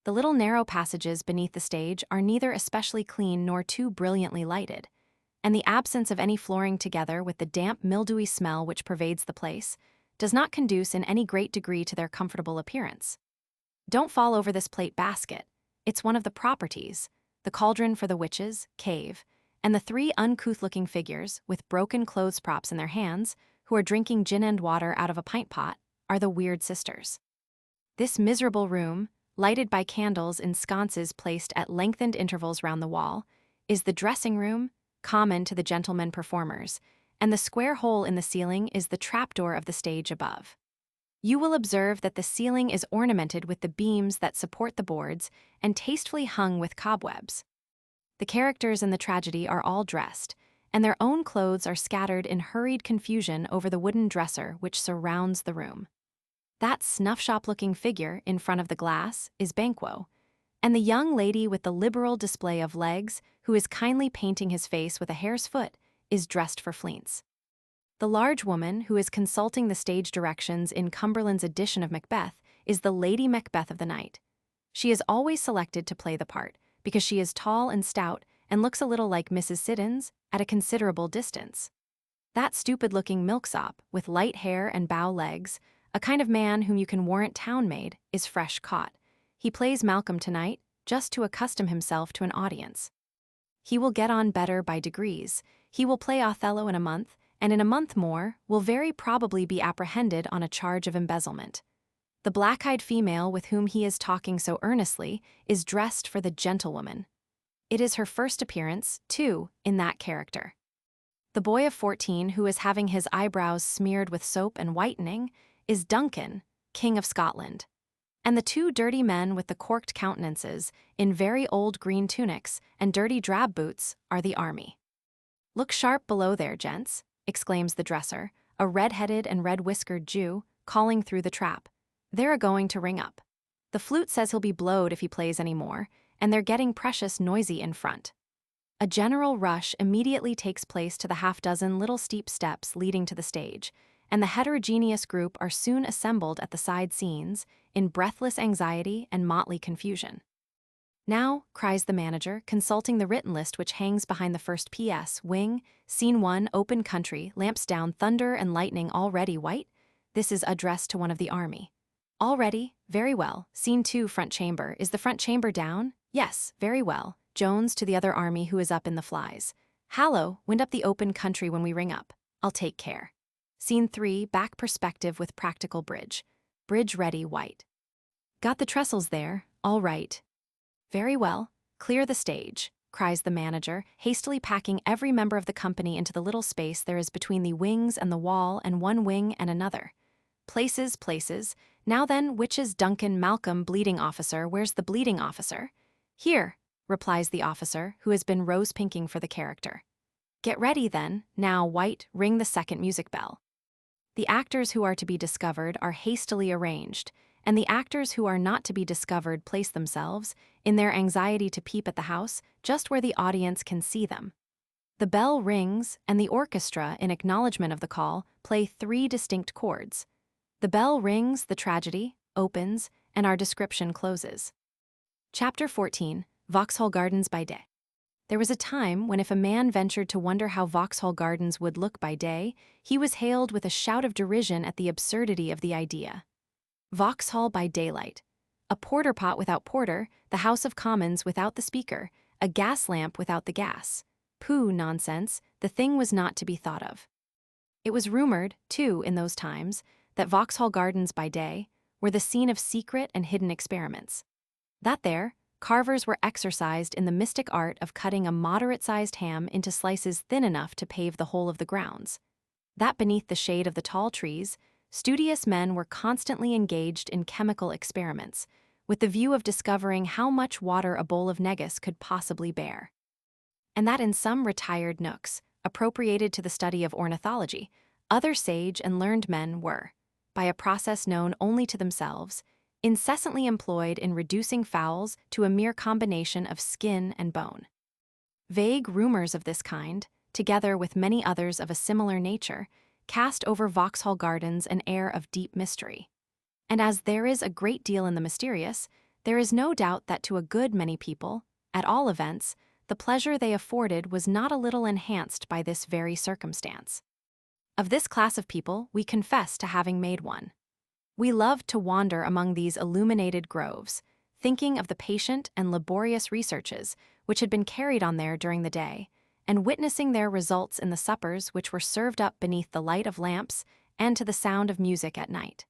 The little narrow passages beneath the stage are neither especially clean nor too brilliantly lighted, and the absence of any flooring together with the damp, mildewy smell which pervades the place does not conduce in any great degree to their comfortable appearance. Don't fall over this plate basket. It's one of the properties, the cauldron for the witches, cave, and the 3 uncouth-looking figures, with broken clothes props in their hands, who are drinking gin and water out of a pint pot, are the weird sisters. This miserable room, lighted by candles in sconces placed at lengthened intervals round the wall, is the dressing room, common to the gentlemen performers, and the square hole in the ceiling is the trapdoor of the stage above. You will observe that the ceiling is ornamented with the beams that support the boards and tastefully hung with cobwebs. The characters in the tragedy are all dressed, and their own clothes are scattered in hurried confusion over the wooden dresser which surrounds the room. That snuff-shop-looking figure in front of the glass is Banquo, and the young lady with the liberal display of legs, who is kindly painting his face with a hare's foot, is dressed for Fleance. The large woman, who is consulting the stage directions in Cumberland's edition of Macbeth, is the Lady Macbeth of the night. She is always selected to play the part, because she is tall and stout and looks a little like Mrs. Siddons at a considerable distance. That stupid-looking milksop, with light hair and bow legs, a kind of man whom you can warrant town-made, is fresh caught. He plays Malcolm tonight, just to accustom himself to an audience. He will get on better by degrees. He will play Othello in a month, and in a month more will very probably be apprehended on a charge of embezzlement. The black-eyed female with whom he is talking so earnestly is dressed for the gentlewoman. It is her first appearance, too, in that character. The boy of 14, who is having his eyebrows smeared with soap and whitening, is Duncan, King of Scotland. And the 2 dirty men with the corked countenances, in very old green tunics and dirty drab boots, are the army. "Look sharp below there, gents," exclaims the dresser, a red-headed and red-whiskered Jew, calling through the trap. "They're a-going to ring up. The flute says he'll be blowed if he plays any more, and they're getting precious noisy in front." A general rush immediately takes place to the half-dozen little steep steps leading to the stage, and the heterogeneous group are soon assembled at the side scenes, in breathless anxiety and motley confusion. "Now," cries the manager, consulting the written list which hangs behind the first P.S. Wing, Scene 1, open country, lamps down, thunder and lightning already white. This is addressed to one of the army. "All ready? Very well. Scene 2, front chamber. Is the front chamber down? Yes, very well." Jones to the other army who is up in the flies. "Hallo, wind up the open country when we ring up. I'll take care." Scene 3, back perspective with practical bridge. Bridge ready, white. "Got the trestles there? All right. Very well. Clear the stage." cries the manager, hastily packing every member of the company into the little space there is between the wings and the wall and one wing and another. Places, places. Now then, which is Duncan Malcolm, bleeding officer? Where's the bleeding officer? Here, replies the officer, who has been rose-pinking for the character. Get ready, then. Now, White, ring the second music bell. The actors who are to be discovered are hastily arranged, and the actors who are not to be discovered place themselves, in their anxiety to peep at the house, just where the audience can see them. The bell rings, and the orchestra, in acknowledgement of the call, play 3 distinct chords. The bell rings, the tragedy opens, and our description closes. Chapter 14, Vauxhall Gardens by Day. There was a time when if a man ventured to wonder how Vauxhall Gardens would look by day, he was hailed with a shout of derision at the absurdity of the idea. Vauxhall by daylight. A porter pot without porter, the House of Commons without the Speaker, a gas lamp without the gas. Pooh, nonsense, the thing was not to be thought of. It was rumored, too, in those times, that Vauxhall Gardens by day were the scene of secret and hidden experiments. That there, carvers were exercised in the mystic art of cutting a moderate-sized ham into slices thin enough to pave the whole of the grounds. That beneath the shade of the tall trees, studious men were constantly engaged in chemical experiments, with the view of discovering how much water a bowl of negus could possibly bear. And that in some retired nooks, appropriated to the study of ornithology, other sage and learned men were, by a process known only to themselves, incessantly employed in reducing fowls to a mere combination of skin and bone. Vague rumors of this kind, together with many others of a similar nature, cast over Vauxhall Gardens an air of deep mystery. And as there is a great deal in the mysterious, there is no doubt that to a good many people, at all events, the pleasure they afforded was not a little enhanced by this very circumstance. Of this class of people we confess to having made one. We loved to wander among these illuminated groves, thinking of the patient and laborious researches which had been carried on there during the day, and witnessing their results in the suppers which were served up beneath the light of lamps and to the sound of music at night.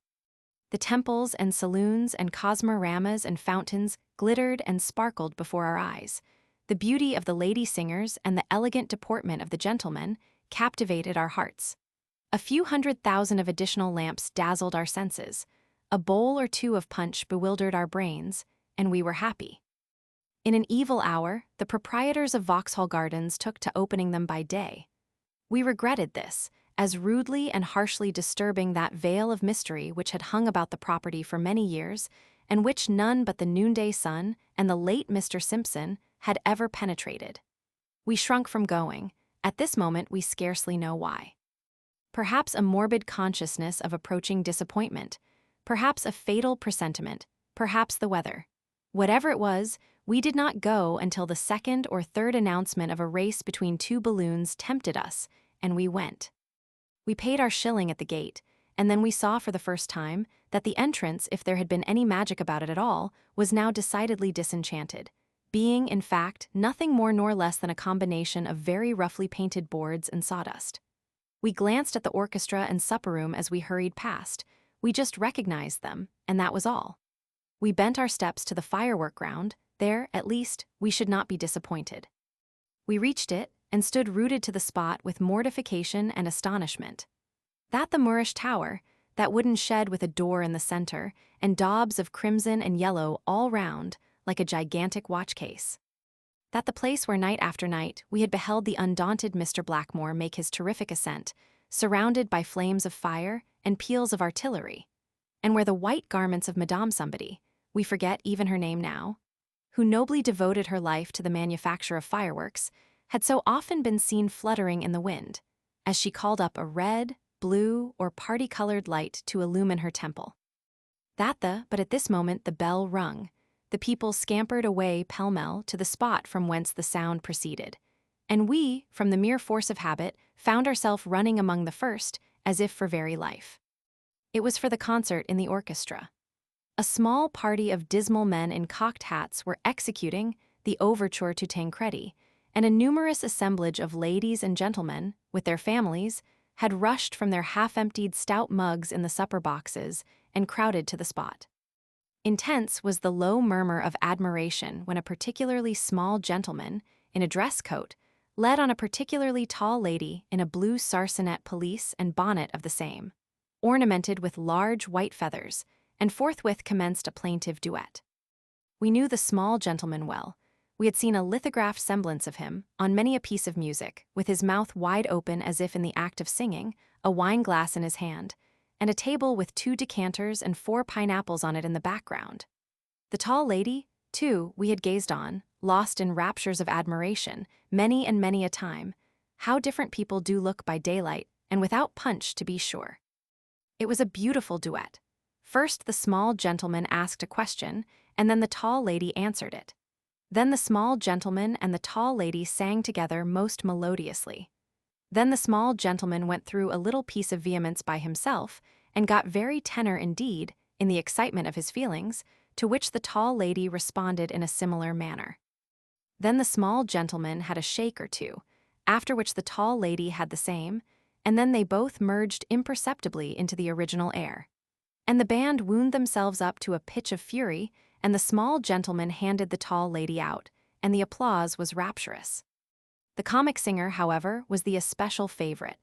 The temples and saloons and cosmoramas and fountains glittered and sparkled before our eyes. The beauty of the lady singers and the elegant deportment of the gentlemen captivated our hearts. A few 100,000 of additional lamps dazzled our senses, a bowl or two of punch bewildered our brains, and we were happy. In an evil hour, the proprietors of Vauxhall Gardens took to opening them by day. We regretted this, as rudely and harshly disturbing that veil of mystery which had hung about the property for many years, and which none but the noonday sun and the late Mr. Simpson had ever penetrated. We shrunk from going. At this moment we scarcely know why. Perhaps a morbid consciousness of approaching disappointment, perhaps a fatal presentiment, perhaps the weather. Whatever it was, we did not go until the second or third announcement of a race between 2 balloons tempted us, and we went. We paid our shilling at the gate, and then we saw for the first time that the entrance, if there had been any magic about it at all, was now decidedly disenchanted, being, in fact, nothing more nor less than a combination of very roughly painted boards and sawdust. We glanced at the orchestra and supper room as we hurried past. We just recognized them, and that was all. We bent our steps to the firework ground. There, at least, we should not be disappointed. We reached it, and stood rooted to the spot with mortification and astonishment. That the Moorish tower, that wooden shed with a door in the center, and daubs of crimson and yellow all round, like a gigantic watch-case. That the place where night after night we had beheld the undaunted Mr. Blackmore make his terrific ascent, surrounded by flames of fire and peals of artillery, and where the white garments of Madame Somebody, we forget even her name now, who nobly devoted her life to the manufacture of fireworks, had so often been seen fluttering in the wind, as she called up a red, blue, or party-colored light to illumine her temple. But at this moment the bell rung. The people scampered away pell-mell to the spot from whence the sound proceeded, and we, from the mere force of habit, found ourselves running among the first, as if for very life. It was for the concert in the orchestra. A small party of dismal men in cocked hats were executing the overture to Tancredi, and a numerous assemblage of ladies and gentlemen, with their families, had rushed from their half-emptied stout mugs in the supper boxes and crowded to the spot. Intense was the low murmur of admiration when a particularly small gentleman, in a dress coat, led on a particularly tall lady in a blue sarcenet pelisse and bonnet of the same, ornamented with large white feathers, and forthwith commenced a plaintive duet. We knew the small gentleman well. We had seen a lithographed semblance of him on many a piece of music, with his mouth wide open as if in the act of singing, a wine glass in his hand, and a table with 2 decanters and 4 pineapples on it in the background. The tall lady, too, we had gazed on, lost in raptures of admiration, many and many a time. How different people do look by daylight, and without punch, to be sure. It was a beautiful duet. First the small gentleman asked a question, and then the tall lady answered it. Then the small gentleman and the tall lady sang together most melodiously. Then the small gentleman went through a little piece of vehemence by himself, and got very tenor indeed, in the excitement of his feelings, to which the tall lady responded in a similar manner. Then the small gentleman had a shake or two, after which the tall lady had the same, and then they both merged imperceptibly into the original air. And the band wound themselves up to a pitch of fury, and the small gentleman handed the tall lady out, and the applause was rapturous. The comic singer, however, was the especial favorite.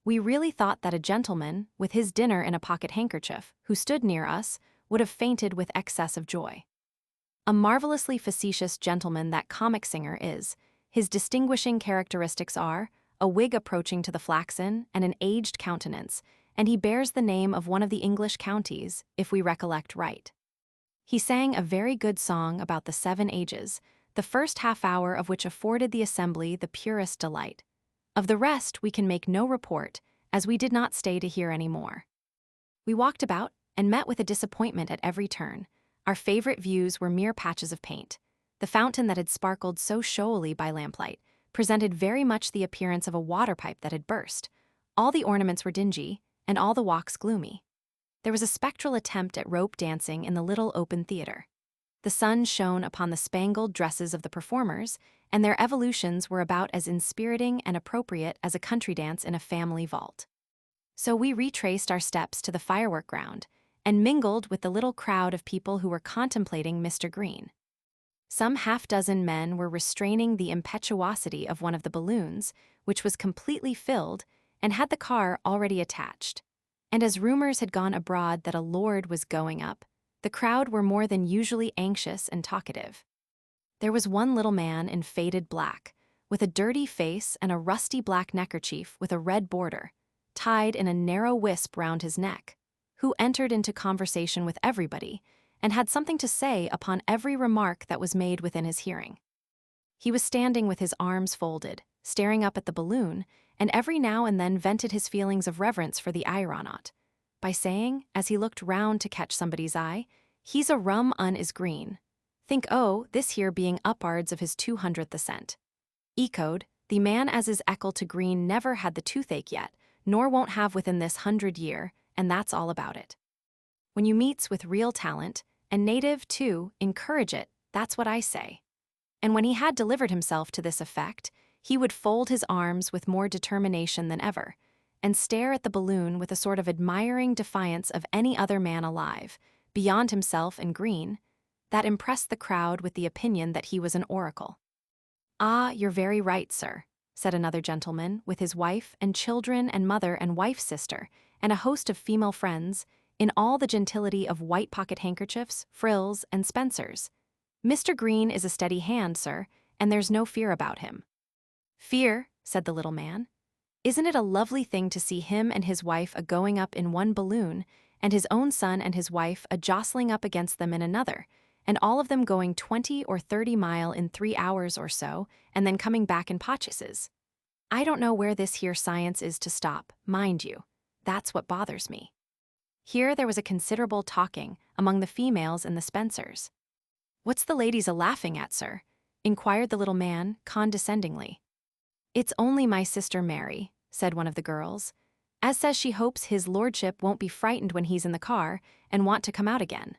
We really thought that a gentleman, with his dinner in a pocket handkerchief, who stood near us, would have fainted with excess of joy. A marvelously facetious gentleman that comic singer is. His distinguishing characteristics are a wig approaching to the flaxen and an aged countenance, and he bears the name of one of the English counties, if we recollect right. He sang a very good song about the 7 ages, the first half-hour of which afforded the assembly the purest delight. Of the rest we can make no report, as we did not stay to hear any more. We walked about, and met with a disappointment at every turn. Our favorite views were mere patches of paint. The fountain that had sparkled so showily by lamplight presented very much the appearance of a water pipe that had burst. All the ornaments were dingy, and all the walks gloomy. There was a spectral attempt at rope dancing in the little open theater. The sun shone upon the spangled dresses of the performers, and their evolutions were about as inspiriting and appropriate as a country dance in a family vault. So we retraced our steps to the firework ground, and mingled with the little crowd of people who were contemplating Mr. Green. Some half-dozen men were restraining the impetuosity of one of the balloons, which was completely filled, and had the car already attached. And as rumors had gone abroad that a lord was going up, the crowd were more than usually anxious and talkative. There was one little man in faded black, with a dirty face and a rusty black neckerchief with a red border, tied in a narrow wisp round his neck, who entered into conversation with everybody, and had something to say upon every remark that was made within his hearing. He was standing with his arms folded, staring up at the balloon, and every now and then vented his feelings of reverence for the aeronaut, by saying, as he looked round to catch somebody's eye, "He's a rum 'un is green. Think this here being up'ards of his 200th ascent. Echoed, the man as is equal to green never had the toothache yet, nor won't have within this 100 year, and that's all about it. When you meets with real talent, and native, too, encourage it, that's what I say." And when he had delivered himself to this effect, he would fold his arms with more determination than ever, and stare at the balloon with a sort of admiring defiance of any other man alive, beyond himself and Green, that impressed the crowd with the opinion that he was an oracle. "Ah, you're very right, sir," said another gentleman, with his wife and children and mother and wife's sister, and a host of female friends, in all the gentility of white pocket handkerchiefs, frills, and spencers. "Mr. Green is a steady hand, sir, and there's no fear about him." "Fear," said the little man. "Isn't it a lovely thing to see him and his wife a-going up in one balloon, and his own son and his wife a-jostling up against them in another, and all of them going 20 or 30 mile in 3 hours or so, and then coming back in potchases? I don't know where this here science is to stop, mind you. That's what bothers me." Here there was a considerable talking among the females and the Spencers. "What's the ladies a-laughing at, sir?" inquired the little man condescendingly. "It's only my sister Mary," said one of the girls, "as says she hopes his lordship won't be frightened when he's in the car and want to come out again."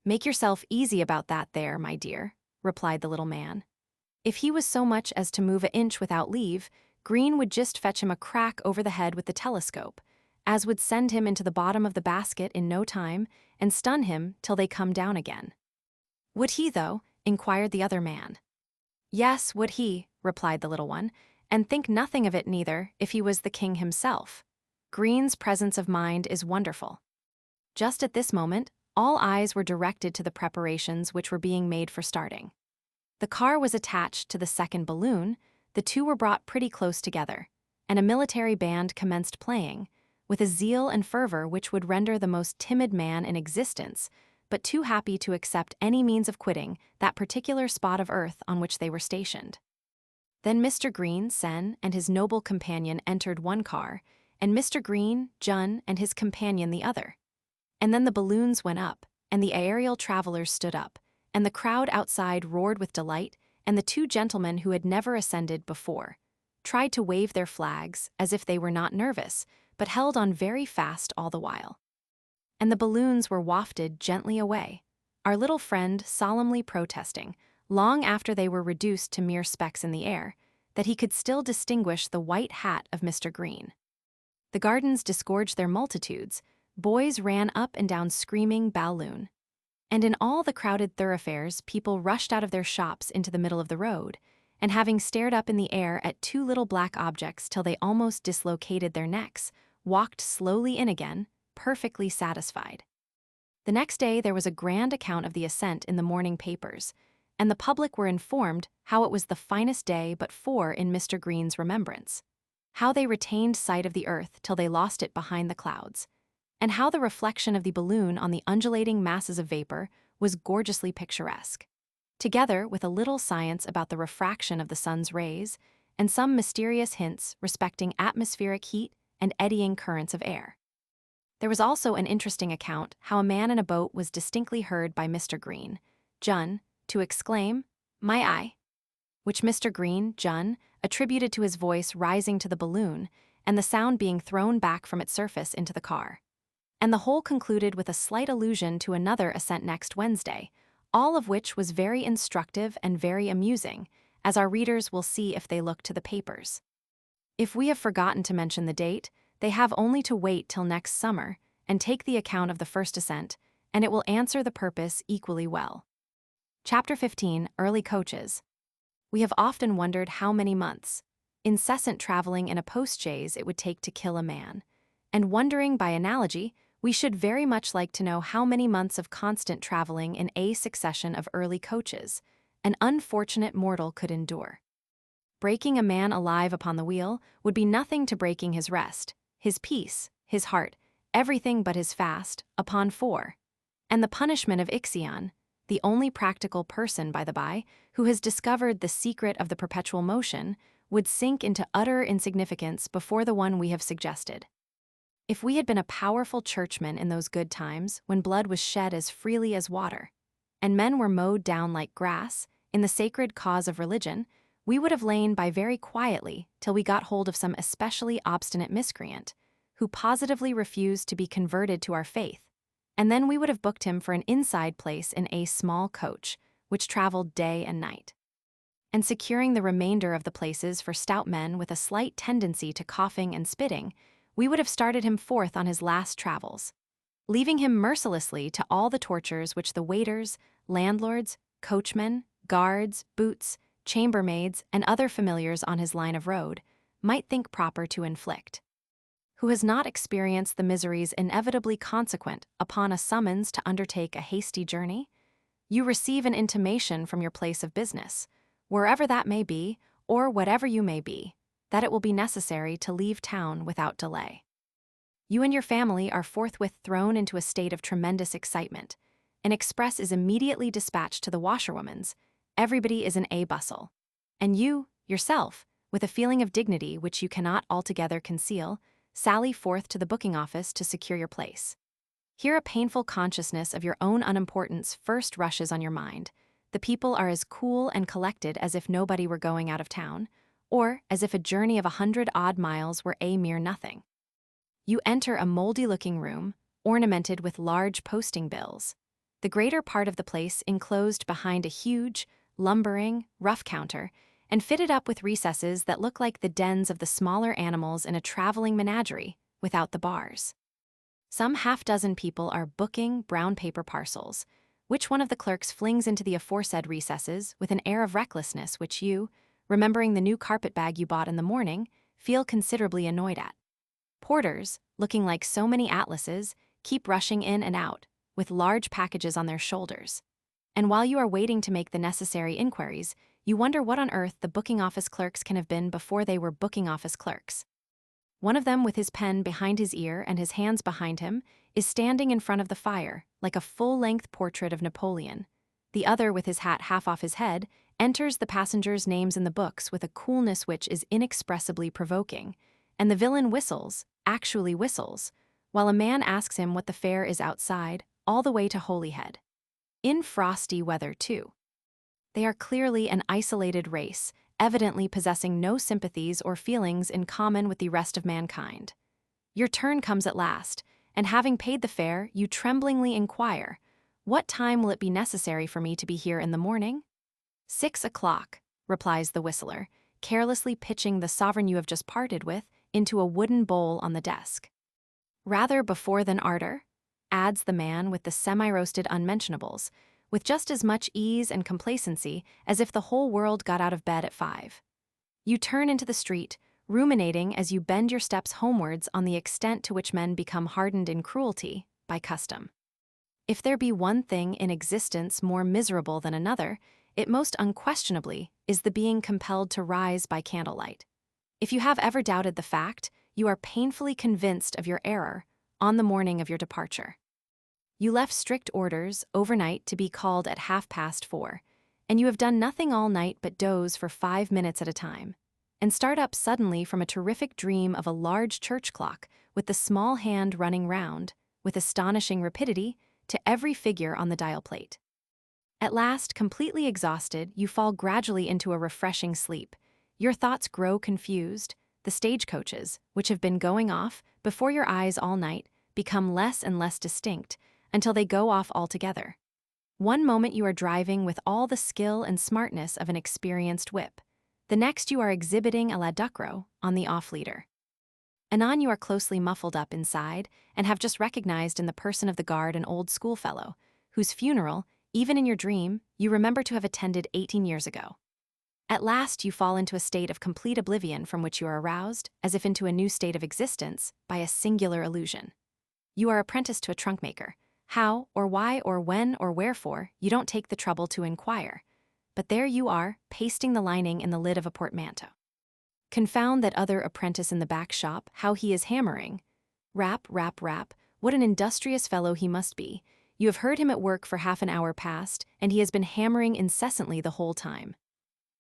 "Make yourself easy about that there, my dear," replied the little man. "If he was so much as to move a inch without leave, Green would just fetch him a crack over the head with the telescope, as would send him into the bottom of the basket in no time and stun him till they come down again." "Would he, though?" inquired the other man. "Yes, would he," replied the little one, "and think nothing of it neither, if he was the king himself. Green's presence of mind is wonderful." Just at this moment, all eyes were directed to the preparations which were being made for starting. The car was attached to the second balloon, the two were brought pretty close together, and a military band commenced playing, with a zeal and fervor which would render the most timid man in existence but too happy to accept any means of quitting that particular spot of earth on which they were stationed. Then Mr. Green, Sen, and his noble companion entered one car, and Mr. Green, Jun, and his companion the other. And then the balloons went up, and the aerial travelers stood up, and the crowd outside roared with delight, and the two gentlemen who had never ascended before tried to wave their flags as if they were not nervous, but held on very fast all the while. And the balloons were wafted gently away, our little friend solemnly protesting, long after they were reduced to mere specks in the air, that he could still distinguish the white hat of Mr. Green. The gardens disgorged their multitudes, boys ran up and down screaming balloon. And in all the crowded thoroughfares people rushed out of their shops into the middle of the road, and having stared up in the air at two little black objects till they almost dislocated their necks, walked slowly in again, perfectly satisfied. The next day there was a grand account of the ascent in the morning papers, and the public were informed how it was the finest day but four in Mr. Green's remembrance, how they retained sight of the earth till they lost it behind the clouds, and how the reflection of the balloon on the undulating masses of vapor was gorgeously picturesque, together with a little science about the refraction of the sun's rays, and some mysterious hints respecting atmospheric heat and eddying currents of air. There was also an interesting account how a man in a boat was distinctly heard by Mr. Green, Jun, to exclaim, "My eye," which Mr. Green, Jun, attributed to his voice rising to the balloon and the sound being thrown back from its surface into the car. And the whole concluded with a slight allusion to another ascent next Wednesday, all of which was very instructive and very amusing, as our readers will see if they look to the papers. If we have forgotten to mention the date, they have only to wait till next summer and take the account of the first ascent, and it will answer the purpose equally well. Chapter 15, Early Coaches. We have often wondered how many months, incessant traveling in a post-chaise it would take to kill a man, and wondering by analogy, we should very much like to know how many months of constant traveling in a succession of early coaches an unfortunate mortal could endure. Breaking a man alive upon the wheel would be nothing to breaking his rest, his peace, his heart, everything but his fast, upon four. And the punishment of Ixion, the only practical person, by the by, who has discovered the secret of the perpetual motion, would sink into utter insignificance before the one we have suggested. If we had been a powerful churchman in those good times when blood was shed as freely as water, and men were mowed down like grass in the sacred cause of religion, we would have lain by very quietly till we got hold of some especially obstinate miscreant, who positively refused to be converted to our faith, and then we would have booked him for an inside place in a small coach, which traveled day and night. And securing the remainder of the places for stout men with a slight tendency to coughing and spitting, we would have started him forth on his last travels, leaving him mercilessly to all the tortures which the waiters, landlords, coachmen, guards, boots, chambermaids, and other familiars on his line of road might think proper to inflict. Who has not experienced the miseries inevitably consequent upon a summons to undertake a hasty journey? You receive an intimation from your place of business, wherever that may be, or whatever you may be, that it will be necessary to leave town without delay. You and your family are forthwith thrown into a state of tremendous excitement. An express is immediately dispatched to the washerwoman's. Everybody is in a bustle. And you, yourself, with a feeling of dignity which you cannot altogether conceal, sally forth to the booking office to secure your place. Here a painful consciousness of your own unimportance first rushes on your mind. The people are as cool and collected as if nobody were going out of town, or as if a journey of 100-odd miles were a mere nothing. You enter a moldy-looking room, ornamented with large posting bills, the greater part of the place enclosed behind a huge, lumbering, rough counter, and fitted up with recesses that look like the dens of the smaller animals in a traveling menagerie, without the bars. Some half-dozen people are booking brown paper parcels, which one of the clerks flings into the aforesaid recesses with an air of recklessness which you, remembering the new carpet bag you bought in the morning, feel considerably annoyed at. Porters, looking like so many atlases, keep rushing in and out, with large packages on their shoulders. And while you are waiting to make the necessary inquiries, you wonder what on earth the booking office clerks can have been before they were booking office clerks. One of them, with his pen behind his ear and his hands behind him, is standing in front of the fire, like a full-length portrait of Napoleon. The other, with his hat half off his head, enters the passengers' names in the books with a coolness which is inexpressibly provoking, and the villain whistles, actually whistles, while a man asks him what the fare is outside, all the way to Holyhead. In frosty weather, too. They are clearly an isolated race, evidently possessing no sympathies or feelings in common with the rest of mankind. Your turn comes at last, and having paid the fare, you tremblingly inquire, "What time will it be necessary for me to be here in the morning?" 6 o'clock, replies the whistler, carelessly pitching the sovereign you have just parted with into a wooden bowl on the desk. "Rather before than arter," adds the man with the semi-roasted unmentionables, with just as much ease and complacency as if the whole world got out of bed at 5. You turn into the street, ruminating as you bend your steps homewards on the extent to which men become hardened in cruelty by custom. If there be one thing in existence more miserable than another, it most unquestionably is the being compelled to rise by candlelight. If you have ever doubted the fact, you are painfully convinced of your error on the morning of your departure. You left strict orders overnight to be called at 4:30, and you have done nothing all night but doze for 5 minutes at a time, and start up suddenly from a terrific dream of a large church clock with the small hand running round, with astonishing rapidity, to every figure on the dial plate. At last, completely exhausted, you fall gradually into a refreshing sleep. Your thoughts grow confused. The stagecoaches, which have been going off before your eyes all night, become less and less distinct, until they go off altogether. One moment you are driving with all the skill and smartness of an experienced whip. The next you are exhibiting a la Ducrow on the off-leader. Anon you are closely muffled up inside and have just recognized in the person of the guard an old schoolfellow, whose funeral, even in your dream, you remember to have attended 18 years ago. At last you fall into a state of complete oblivion from which you are aroused, as if into a new state of existence, by a singular illusion. You are apprenticed to a trunk-maker. How, or why, or when, or wherefore, you don't take the trouble to inquire. But there you are, pasting the lining in the lid of a portmanteau. Confound that other apprentice in the back shop, how he is hammering. Rap, rap, rap, what an industrious fellow he must be. You have heard him at work for half an hour past, and he has been hammering incessantly the whole time.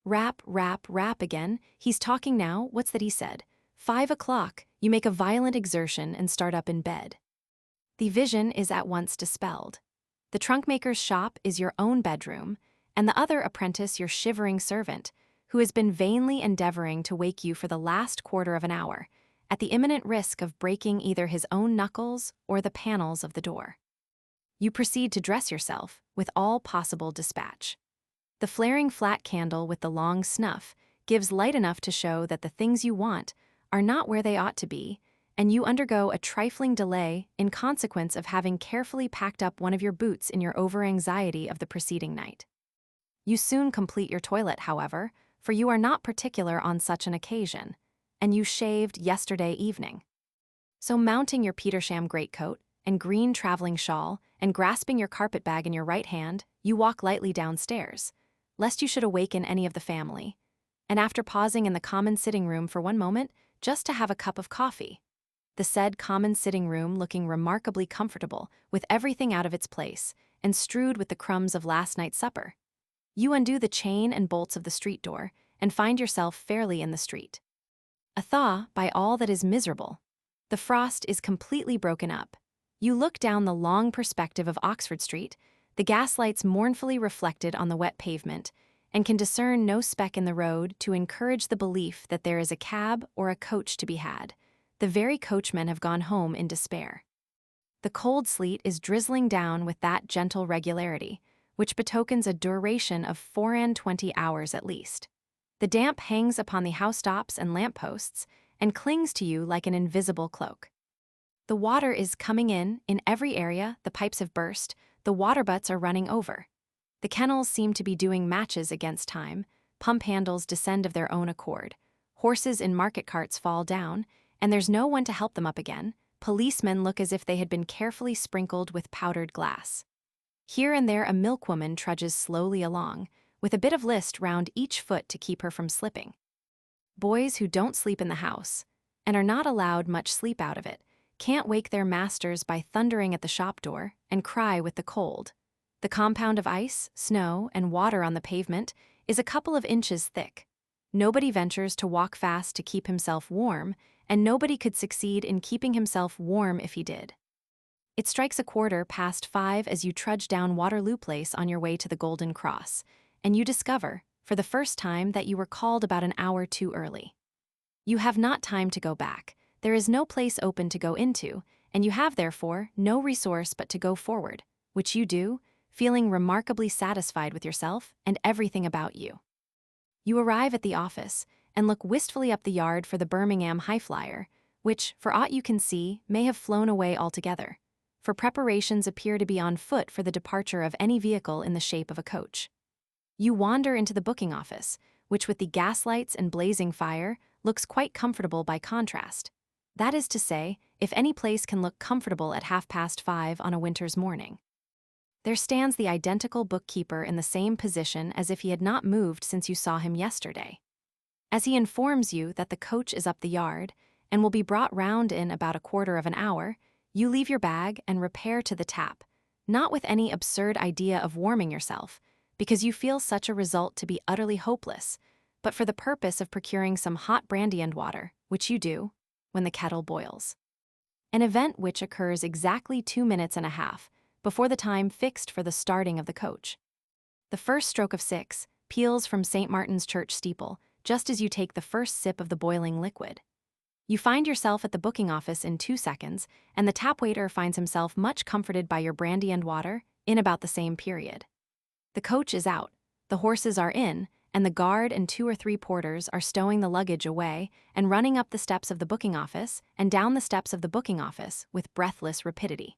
Rap, rap, rap again, he's talking now, what's that he said? 5 o'clock, you make a violent exertion and start up in bed. The vision is at once dispelled. The trunkmaker's shop is your own bedroom, and the other apprentice your shivering servant, who has been vainly endeavoring to wake you for the last quarter of an hour, at the imminent risk of breaking either his own knuckles or the panels of the door. You proceed to dress yourself with all possible dispatch. The flaring flat candle with the long snuff gives light enough to show that the things you want are not where they ought to be, and you undergo a trifling delay in consequence of having carefully packed up one of your boots in your over-anxiety of the preceding night. You soon complete your toilet, however, for you are not particular on such an occasion, and you shaved yesterday evening. So mounting your Petersham greatcoat and green traveling shawl and grasping your carpet bag in your right hand, you walk lightly downstairs, lest you should awaken any of the family, and after pausing in the common sitting room for one moment, just to have a cup of coffee, the said common sitting room looking remarkably comfortable, with everything out of its place, and strewed with the crumbs of last night's supper. You undo the chain and bolts of the street door, and find yourself fairly in the street. A thaw by all that is miserable. The frost is completely broken up. You look down the long perspective of Oxford Street, the gaslights mournfully reflected on the wet pavement, and can discern no speck in the road to encourage the belief that there is a cab or a coach to be had. The very coachmen have gone home in despair. The cold sleet is drizzling down with that gentle regularity, which betokens a duration of 24 hours at least. The damp hangs upon the housetops and lampposts, and clings to you like an invisible cloak. The water is coming in every area, the pipes have burst, the water butts are running over. The kennels seem to be doing matches against time, pump handles descend of their own accord, horses in market carts fall down, and there's no one to help them up again. Policemen look as if they had been carefully sprinkled with powdered glass. Here and there a milkwoman trudges slowly along, with a bit of list round each foot to keep her from slipping. Boys who don't sleep in the house, and are not allowed much sleep out of it, can't wake their masters by thundering at the shop door and cry with the cold. The compound of ice, snow, and water on the pavement is a couple of inches thick. Nobody ventures to walk fast to keep himself warm, and nobody could succeed in keeping himself warm if he did. It strikes 5:15 as you trudge down Waterloo Place on your way to the Golden Cross, and you discover, for the first time, that you were called about an hour too early. You have not time to go back, there is no place open to go into, and you have therefore no resource but to go forward, which you do, feeling remarkably satisfied with yourself and everything about you. You arrive at the office and look wistfully up the yard for the Birmingham Highflyer, which, for aught you can see, may have flown away altogether, for preparations appear to be on foot for the departure of any vehicle in the shape of a coach. You wander into the booking office, which with the gaslights and blazing fire, looks quite comfortable by contrast. That is to say, if any place can look comfortable at 5:30 on a winter's morning. There stands the identical bookkeeper in the same position as if he had not moved since you saw him yesterday. As he informs you that the coach is up the yard, and will be brought round in about 1/4 hour, you leave your bag and repair to the tap, not with any absurd idea of warming yourself, because you feel such a result to be utterly hopeless, but for the purpose of procuring some hot brandy and water, which you do, when the kettle boils. An event which occurs exactly 2 minutes and a half before the time fixed for the starting of the coach. The first stroke of 6 peals from St. Martin's Church steeple, just as you take the first sip of the boiling liquid. You find yourself at the booking office in 2 seconds, and the tap waiter finds himself much comforted by your brandy and water in about the same period. The coach is out, the horses are in, and the guard and 2 or 3 porters are stowing the luggage away and running up the steps of the booking office and down the steps of the booking office with breathless rapidity.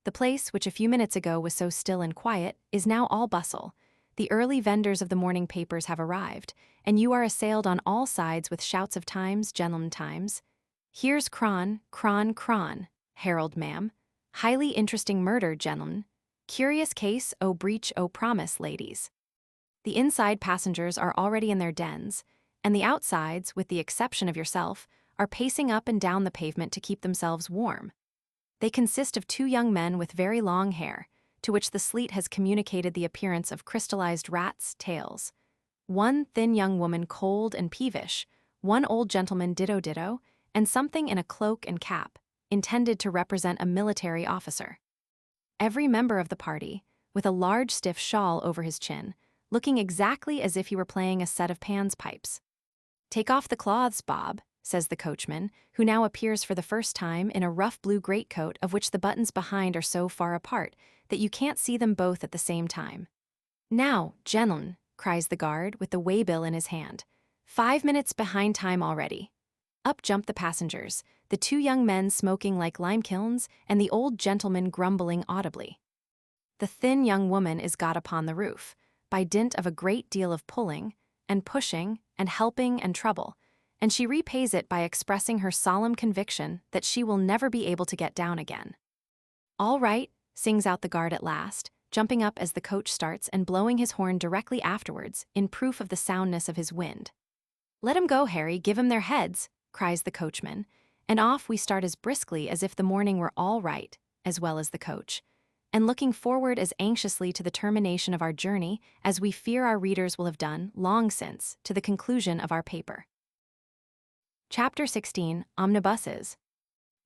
The place, which a few minutes ago was so still and quiet, is now all bustle. The early vendors of the morning papers have arrived, and you are assailed on all sides with shouts of "Times, gentlemen, Times. Here's Cron, Herald, ma'am. Highly interesting murder, gentlemen. Curious case, oh breach, oh promise, ladies." The inside passengers are already in their dens, and the outsides, with the exception of yourself, are pacing up and down the pavement to keep themselves warm. They consist of 2 young men with very long hair, to which the sleet has communicated the appearance of crystallized rats' tails. 1 thin young woman cold and peevish, 1 old gentleman ditto, and something in a cloak and cap, intended to represent a military officer. Every member of the party, with a large stiff shawl over his chin, looking exactly as if he were playing a set of Pan's pipes. "Take off the cloths, Bob," says the coachman, who now appears for the first time in a rough blue greatcoat of which the buttons behind are so far apart that you can't see them both at the same time. "Now, gentlemen," cries the guard with the waybill in his hand. 5 minutes behind time already." Up jump the passengers, the 2 young men smoking like lime kilns and the old gentleman grumbling audibly. The thin young woman is got upon the roof, by dint of a great deal of pulling, and pushing, and helping, and trouble, and she repays it by expressing her solemn conviction that she will never be able to get down again. "All right," sings out the guard at last, jumping up as the coach starts and blowing his horn directly afterwards in proof of the soundness of his wind. "Let 'em go, Harry, give 'em their heads," cries the coachman, and off we start as briskly as if the morning were all right, as well as the coach, and looking forward as anxiously to the termination of our journey as we fear our readers will have done, long since, to the conclusion of our paper. Chapter 16. Omnibuses.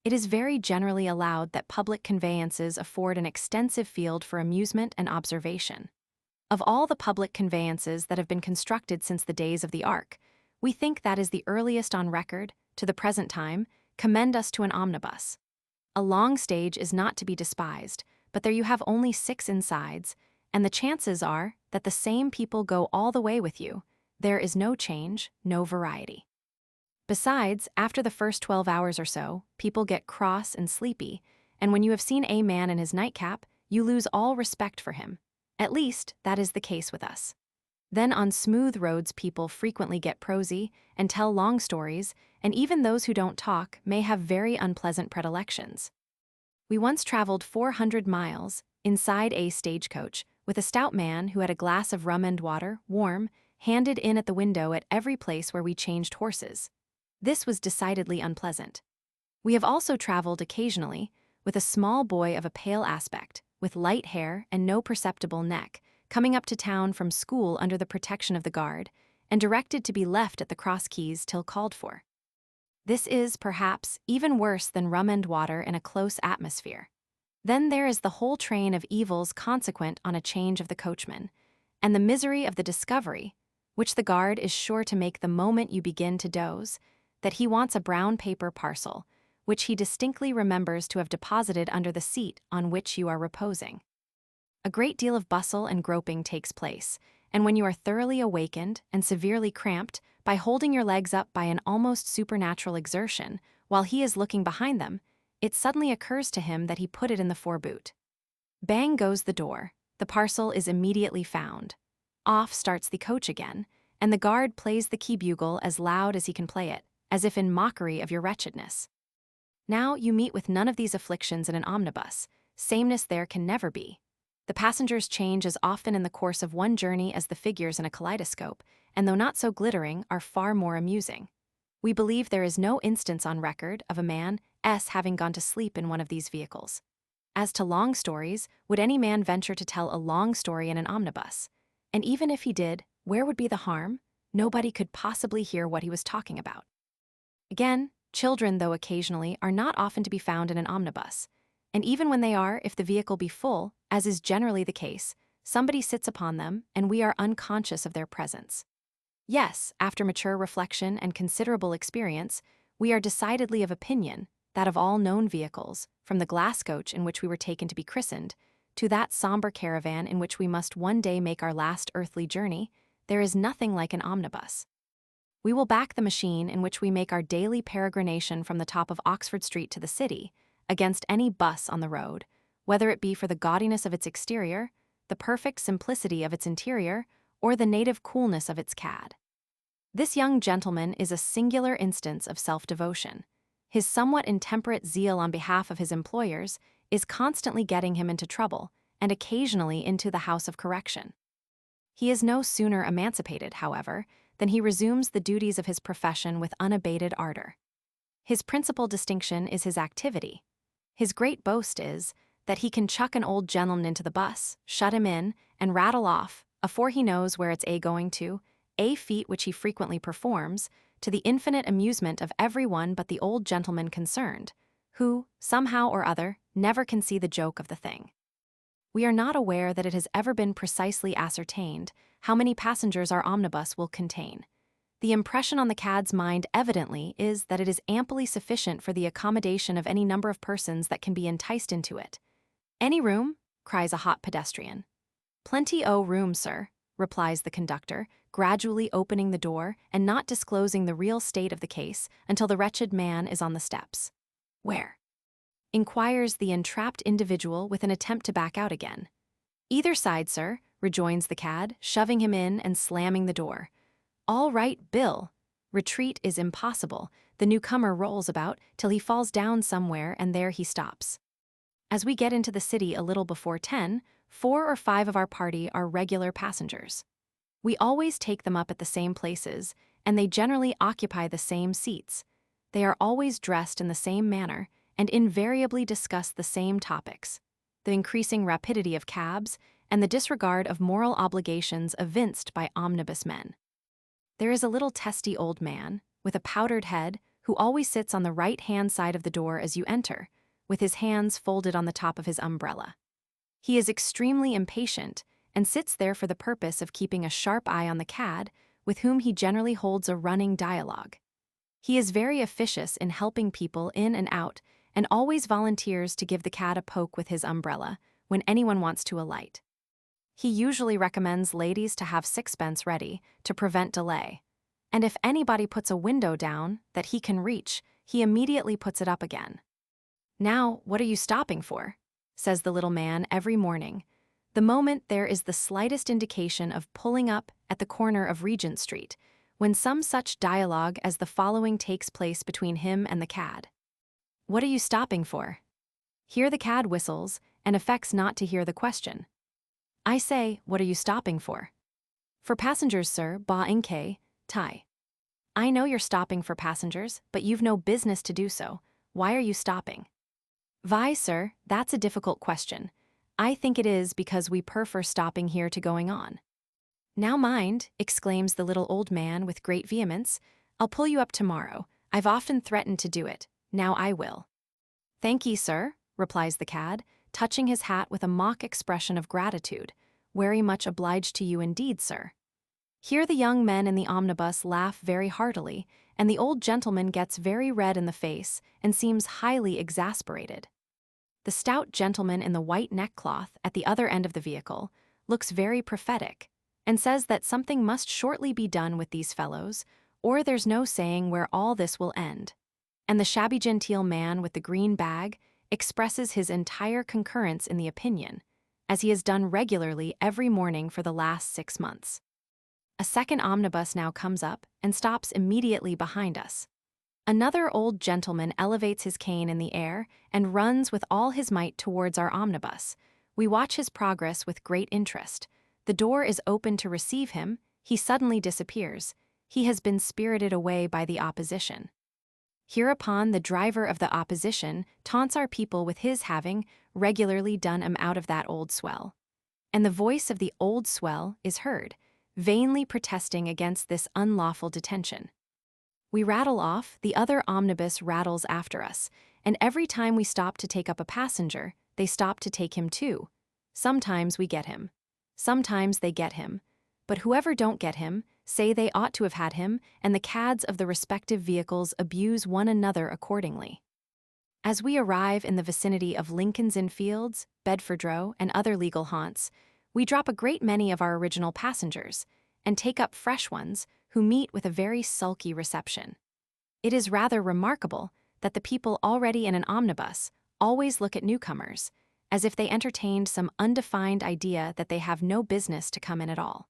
It is very generally allowed that public conveyances afford an extensive field for amusement and observation. Of all the public conveyances that have been constructed since the days of the Ark, we think that is the earliest on record, to the present time, commend us to an omnibus. A long stage is not to be despised, but there you have only 6 insides, and the chances are that the same people go all the way with you. There is no change, no variety. Besides, after the first 12 hours or so, people get cross and sleepy, and when you have seen a man in his nightcap, you lose all respect for him. At least, that is the case with us. Then on smooth roads people frequently get prosy and tell long stories, and even those who don't talk may have very unpleasant predilections. We once traveled 400 miles, inside a stagecoach, with a stout man who had a glass of rum and water, warm, handed in at the window at every place where we changed horses. This was decidedly unpleasant. We have also traveled occasionally, with a small boy of a pale aspect, with light hair and no perceptible neck, coming up to town from school under the protection of the guard, and directed to be left at the cross keys till called for. This is, perhaps, even worse than rum and water in a close atmosphere. Then there is the whole train of evils consequent on a change of the coachman, and the misery of the discovery, which the guard is sure to make the moment you begin to doze, that he wants a brown paper parcel, which he distinctly remembers to have deposited under the seat on which you are reposing. A great deal of bustle and groping takes place, and when you are thoroughly awakened and severely cramped by holding your legs up by an almost supernatural exertion, while he is looking behind them, it suddenly occurs to him that he put it in the foreboot. Bang goes the door, the parcel is immediately found. Off starts the coach again, and the guard plays the key bugle as loud as he can play it, as if in mockery of your wretchedness. Now you meet with none of these afflictions in an omnibus. Sameness there can never be. The passengers change as often in the course of one journey as the figures in a kaleidoscope, and though not so glittering, are far more amusing. We believe there is no instance on record of a man having gone to sleep in one of these vehicles. As to long stories, would any man venture to tell a long story in an omnibus? And even if he did, where would be the harm? Nobody could possibly hear what he was talking about. Again, children, though occasionally, are not often to be found in an omnibus. And even when they are, if the vehicle be full, as is generally the case, somebody sits upon them, and we are unconscious of their presence. Yes, after mature reflection and considerable experience, we are decidedly of opinion that of all known vehicles, from the glass coach in which we were taken to be christened, to that somber caravan in which we must one day make our last earthly journey, there is nothing like an omnibus. We will back the machine in which we make our daily peregrination from the top of Oxford Street to the city, against any bus on the road, whether it be for the gaudiness of its exterior, the perfect simplicity of its interior, or the native coolness of its cad. This young gentleman is a singular instance of self-devotion. His somewhat intemperate zeal on behalf of his employers is constantly getting him into trouble, and occasionally into the house of correction. He is no sooner emancipated, however, than he resumes the duties of his profession with unabated ardor. His principal distinction is his activity. His great boast is that he can chuck an old gentleman into the bus, shut him in, and rattle off, afore he knows where it's going to, a feat which he frequently performs, to the infinite amusement of every one but the old gentleman concerned, who, somehow or other, never can see the joke of the thing. We are not aware that it has ever been precisely ascertained how many passengers our omnibus will contain. The impression on the cad's mind evidently is that it is amply sufficient for the accommodation of any number of persons that can be enticed into it. "Any room?" cries a hot pedestrian. "Plenty o' room, sir," replies the conductor, gradually opening the door and not disclosing the real state of the case until the wretched man is on the steps. "Where?" inquires the entrapped individual with an attempt to back out again. "Either side, sir," rejoins the cad, shoving him in and slamming the door. "All right, Bill." Retreat is impossible. The newcomer rolls about till he falls down somewhere, and there he stops. As we get into the city a little before 10, 4 or 5 of our party are regular passengers. We always take them up at the same places, and they generally occupy the same seats. They are always dressed in the same manner, and invariably discuss the same topics: the increasing rapidity of cabs, and the disregard of moral obligations evinced by omnibus men. There is a little testy old man, with a powdered head, who always sits on the right-hand side of the door as you enter, with his hands folded on the top of his umbrella. He is extremely impatient, and sits there for the purpose of keeping a sharp eye on the cad, with whom he generally holds a running dialogue. He is very officious in helping people in and out, and always volunteers to give the cad a poke with his umbrella when anyone wants to alight. He usually recommends ladies to have sixpence ready to prevent delay, and if anybody puts a window down that he can reach, he immediately puts it up again. "Now, what are you stopping for?" says the little man every morning, The moment there is the slightest indication of pulling up at the corner of Regent Street, when some such dialogue as the following takes place between him and the cad. "What are you stopping for?" Here the cad whistles, and affects not to hear the question. I say, "What are you stopping for?" "For passengers, sir, ba inke, tai." "I know you're stopping for passengers, but you've no business to do so. Why are you stopping?" "Why, sir, that's a difficult question. I think it is because we prefer stopping here to going on." "Now mind," exclaims the little old man with great vehemence, "I'll pull you up tomorrow. I've often threatened to do it. Now I will." "Thank ye, sir," replies the cad, touching his hat with a mock expression of gratitude. "Very much obliged to you indeed, sir." Here the young men in the omnibus laugh very heartily, and the old gentleman gets very red in the face and seems highly exasperated. The stout gentleman in the white neckcloth at the other end of the vehicle looks very prophetic, and says that something must shortly be done with these fellows, or there's no saying where all this will end. And the shabby genteel man with the green bag expresses his entire concurrence in the opinion, as he has done regularly every morning for the last 6 months. A second omnibus now comes up and stops immediately behind us. Another old gentleman elevates his cane in the air and runs with all his might towards our omnibus. We watch his progress with great interest. The door is open to receive him. He suddenly disappears. He has been spirited away by the opposition. Hereupon the driver of the opposition taunts our people with his having regularly done him out of that old swell. And the voice of the old swell is heard, vainly protesting against this unlawful detention. We rattle off, the other omnibus rattles after us, and every time we stop to take up a passenger, they stop to take him too. Sometimes we get him. Sometimes they get him. But whoever don't get him, say they ought to have had him, and the cads of the respective vehicles abuse one another accordingly. As we arrive in the vicinity of Lincoln's Inn Fields, Bedford Row, and other legal haunts, we drop a great many of our original passengers, and take up fresh ones, who meet with a very sulky reception. It is rather remarkable that the people already in an omnibus always look at newcomers, as if they entertained some undefined idea that they have no business to come in at all.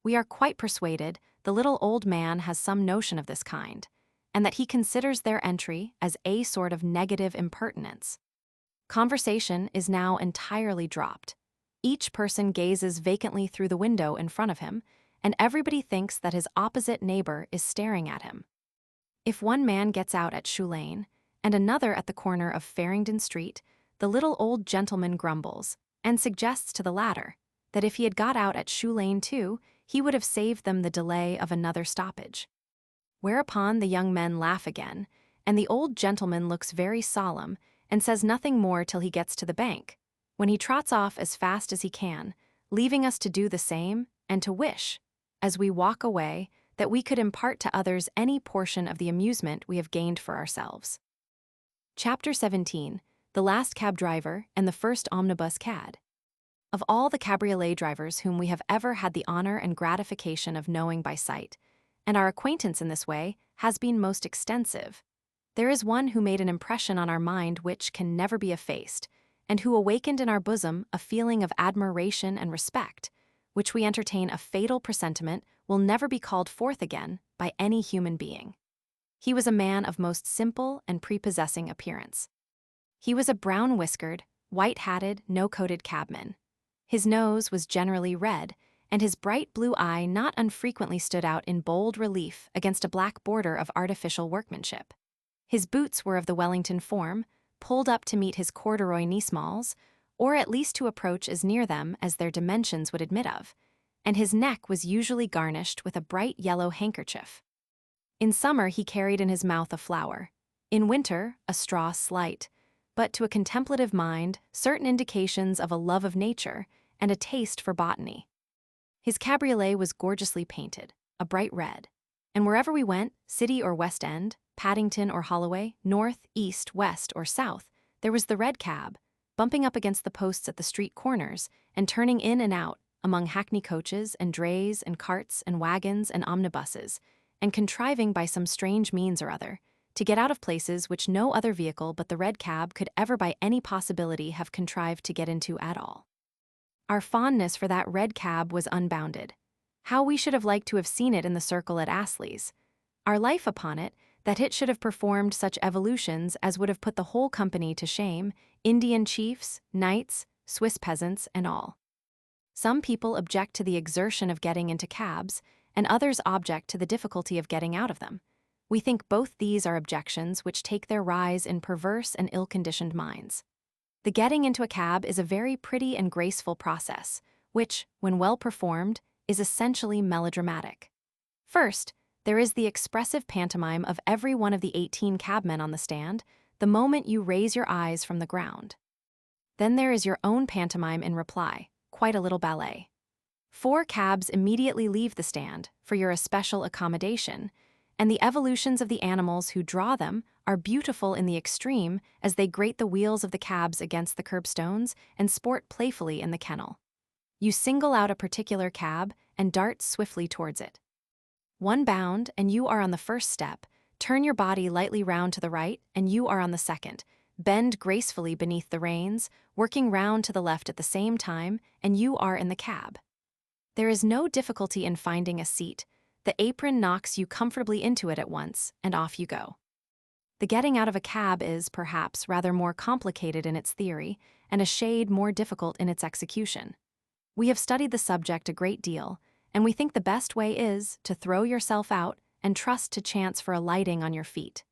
We are quite persuaded the little old man has some notion of this kind, and that he considers their entry as a sort of negative impertinence. Conversation is now entirely dropped. Each person gazes vacantly through the window in front of him, and everybody thinks that his opposite neighbor is staring at him. If one man gets out at Shoe Lane, and another at the corner of Farringdon Street, the little old gentleman grumbles, and suggests to the latter that if he had got out at Shoe Lane too, he would have saved them the delay of another stoppage. Whereupon the young men laugh again, and the old gentleman looks very solemn, and says nothing more till he gets to the bank, when he trots off as fast as he can, leaving us to do the same, and to wish, as we walk away, that we could impart to others any portion of the amusement we have gained for ourselves. Chapter 17. The Last Cab Driver and the First Omnibus Cad. Of all the cabriolet drivers whom we have ever had the honor and gratification of knowing by sight, and our acquaintance in this way has been most extensive, there is one who made an impression on our mind which can never be effaced, and who awakened in our bosom a feeling of admiration and respect, which we entertain a fatal presentiment will never be called forth again by any human being. He was a man of most simple and prepossessing appearance. He was a brown-whiskered, white-hatted, no-coated cabman. His nose was generally red, and his bright blue eye not unfrequently stood out in bold relief against a black border of artificial workmanship. His boots were of the Wellington form, pulled up to meet his corduroy knee-smalls, or at least to approach as near them as their dimensions would admit of, and his neck was usually garnished with a bright yellow handkerchief. In summer he carried in his mouth a flower, in winter a straw slight, but to a contemplative mind certain indications of a love of nature and a taste for botany. His cabriolet was gorgeously painted, a bright red, and wherever we went, city or West End, Paddington or Holloway, north, east, west, or south, there was the red cab, bumping up against the posts at the street corners and turning in and out among hackney coaches and drays and carts and wagons and omnibuses, and contriving by some strange means or other to get out of places which no other vehicle but the red cab could ever by any possibility have contrived to get into at all. Our fondness for that red cab was unbounded. How we should have liked to have seen it in the circle at Astley's. Our life upon it, that it should have performed such evolutions as would have put the whole company to shame, Indian chiefs, knights, Swiss peasants, and all. Some people object to the exertion of getting into cabs, and others object to the difficulty of getting out of them. We think both these are objections which take their rise in perverse and ill-conditioned minds. The getting into a cab is a very pretty and graceful process, which, when well performed, is essentially melodramatic. First, there is the expressive pantomime of every one of the 18 cabmen on the stand, the moment you raise your eyes from the ground. Then there is your own pantomime in reply, quite a little ballet. 4 cabs immediately leave the stand, for your especial accommodation, and the evolutions of the animals who draw them are beautiful in the extreme as they grate the wheels of the cabs against the curbstones and sport playfully in the kennel. You single out a particular cab and dart swiftly towards it. One bound, and you are on the first step. Turn your body lightly round to the right, and you are on the second. Bend gracefully beneath the reins, working round to the left at the same time, and you are in the cab. There is no difficulty in finding a seat. The apron knocks you comfortably into it at once, and off you go. The getting out of a cab is, perhaps, rather more complicated in its theory, and a shade more difficult in its execution. We have studied the subject a great deal, and we think the best way is to throw yourself out and trust to chance for alighting on your feet.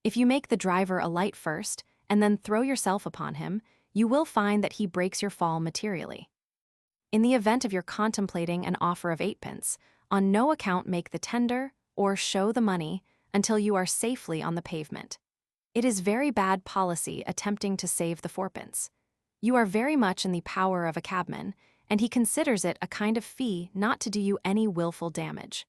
If you make the driver alight first, and then throw yourself upon him, you will find that he breaks your fall materially. In the event of your contemplating an offer of 8pence, on no account make the tender, or show the money, until you are safely on the pavement. It is very bad policy attempting to save the 4pence. You are very much in the power of a cabman, and he considers it a kind of fee not to do you any wilful damage.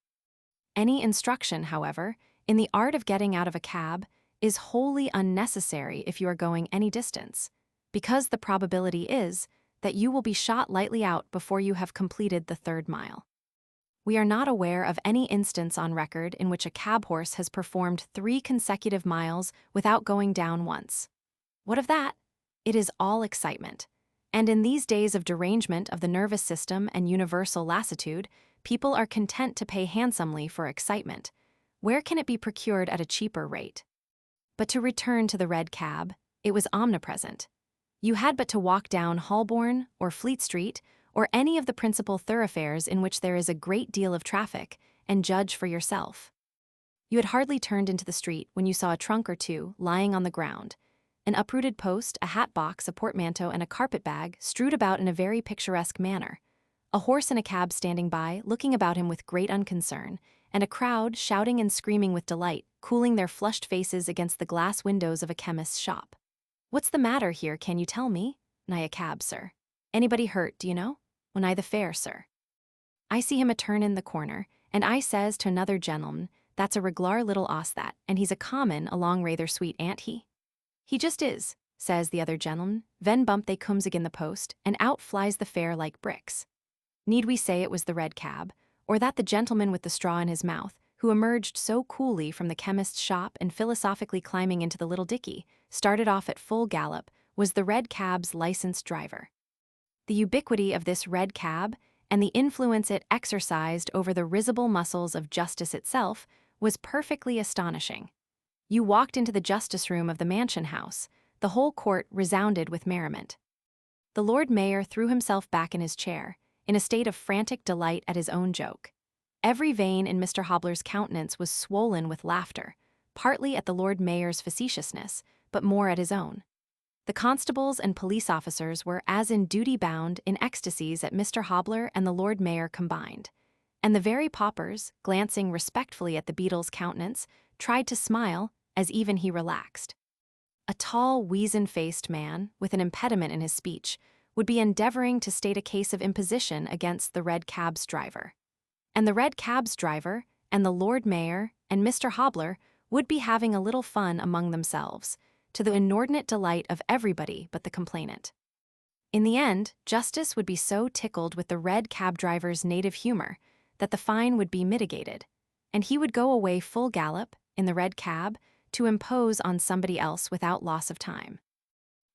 Any instruction, however, in the art of getting out of a cab is wholly unnecessary if you are going any distance, because the probability is that you will be shot lightly out before you have completed the 3rd mile. We are not aware of any instance on record in which a cab horse has performed 3 consecutive miles without going down once. What of that? It is all excitement. And in these days of derangement of the nervous system and universal lassitude, people are content to pay handsomely for excitement. Where can it be procured at a cheaper rate? But to return to the red cab, it was omnipresent. You had but to walk down Holborn or Fleet Street or any of the principal thoroughfares in which there is a great deal of traffic, and judge for yourself. You had hardly turned into the street when you saw a trunk or two lying on the ground, an uprooted post, a hat box, a portmanteau, and a carpet bag strewed about in a very picturesque manner, a horse in a cab standing by, looking about him with great unconcern, and a crowd shouting and screaming with delight, cooling their flushed faces against the glass windows of a chemist's shop. What's the matter here, can you tell me? Nigh a cab, sir. Anybody hurt, do you know? When I the fare, sir. I see him a turn in the corner, and I says to another gentleman, that's a reglar little oss that, and he's a common, along rather sweet, ain't he? He just is, says the other gentleman. Ven bump they comes agin the post, and out flies the fare like bricks. Need we say it was the red cab, or that the gentleman with the straw in his mouth, who emerged so coolly from the chemist's shop and philosophically climbing into the little dickey, started off at full gallop, was the red cab's licensed driver. The ubiquity of this red cab, and the influence it exercised over the risible muscles of justice itself, was perfectly astonishing. You walked into the justice room of the mansion house, the whole court resounded with merriment. The Lord Mayor threw himself back in his chair, in a state of frantic delight at his own joke. Every vein in Mr. Hobbler's countenance was swollen with laughter, partly at the Lord Mayor's facetiousness, but more at his own. The constables and police officers were as in duty bound in ecstasies at Mr. Hobbler and the Lord Mayor combined, and the very paupers, glancing respectfully at the beadle's countenance, tried to smile as even he relaxed. A tall, weazen-faced man, with an impediment in his speech, would be endeavoring to state a case of imposition against the red cab's driver. And the red cab's driver, and the Lord Mayor, and Mr. Hobbler would be having a little fun among themselves, to the inordinate delight of everybody but the complainant. In the end, justice would be so tickled with the red cab driver's native humor that the fine would be mitigated, and he would go away full gallop, in the red cab, to impose on somebody else without loss of time.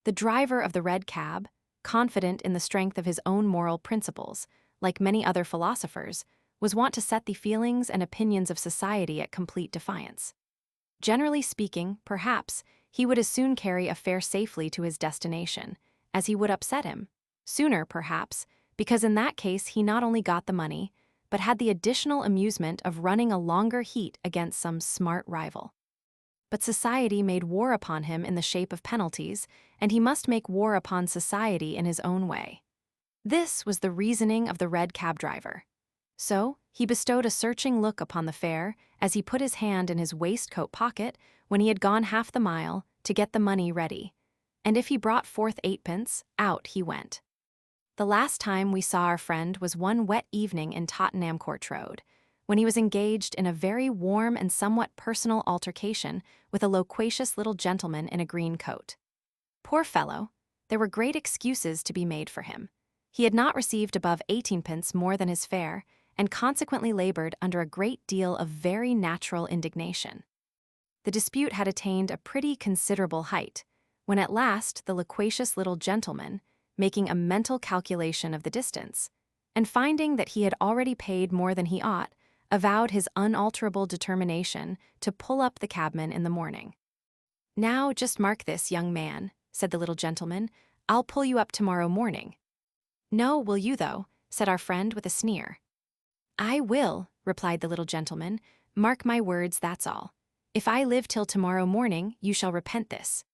The driver of the red cab, confident in the strength of his own moral principles, like many other philosophers, was wont to set the feelings and opinions of society at complete defiance. Generally speaking, perhaps, he would as soon carry a fare safely to his destination, as he would upset him. Sooner, perhaps, because in that case he not only got the money, but had the additional amusement of running a longer heat against some smart rival. But society made war upon him in the shape of penalties, and he must make war upon society in his own way. This was the reasoning of the red cab driver. So, he bestowed a searching look upon the fare as he put his hand in his waistcoat pocket when he had gone half the mile to get the money ready, and if he brought forth 8pence, out he went. The last time we saw our friend was one wet evening in Tottenham Court Road, when he was engaged in a very warm and somewhat personal altercation with a loquacious little gentleman in a green coat. Poor fellow, there were great excuses to be made for him. He had not received above 18pence more than his fare, and consequently labored under a great deal of very natural indignation. The dispute had attained a pretty considerable height, when at last the loquacious little gentleman, making a mental calculation of the distance, and finding that he had already paid more than he ought, avowed his unalterable determination to pull up the cabman in the morning. "Now, just mark this, young man," said the little gentleman, "I'll pull you up tomorrow morning." "No, will you, though?" said our friend with a sneer. "I will," replied the little gentleman. "Mark my words, that's all. If I live till tomorrow morning, you shall repent this."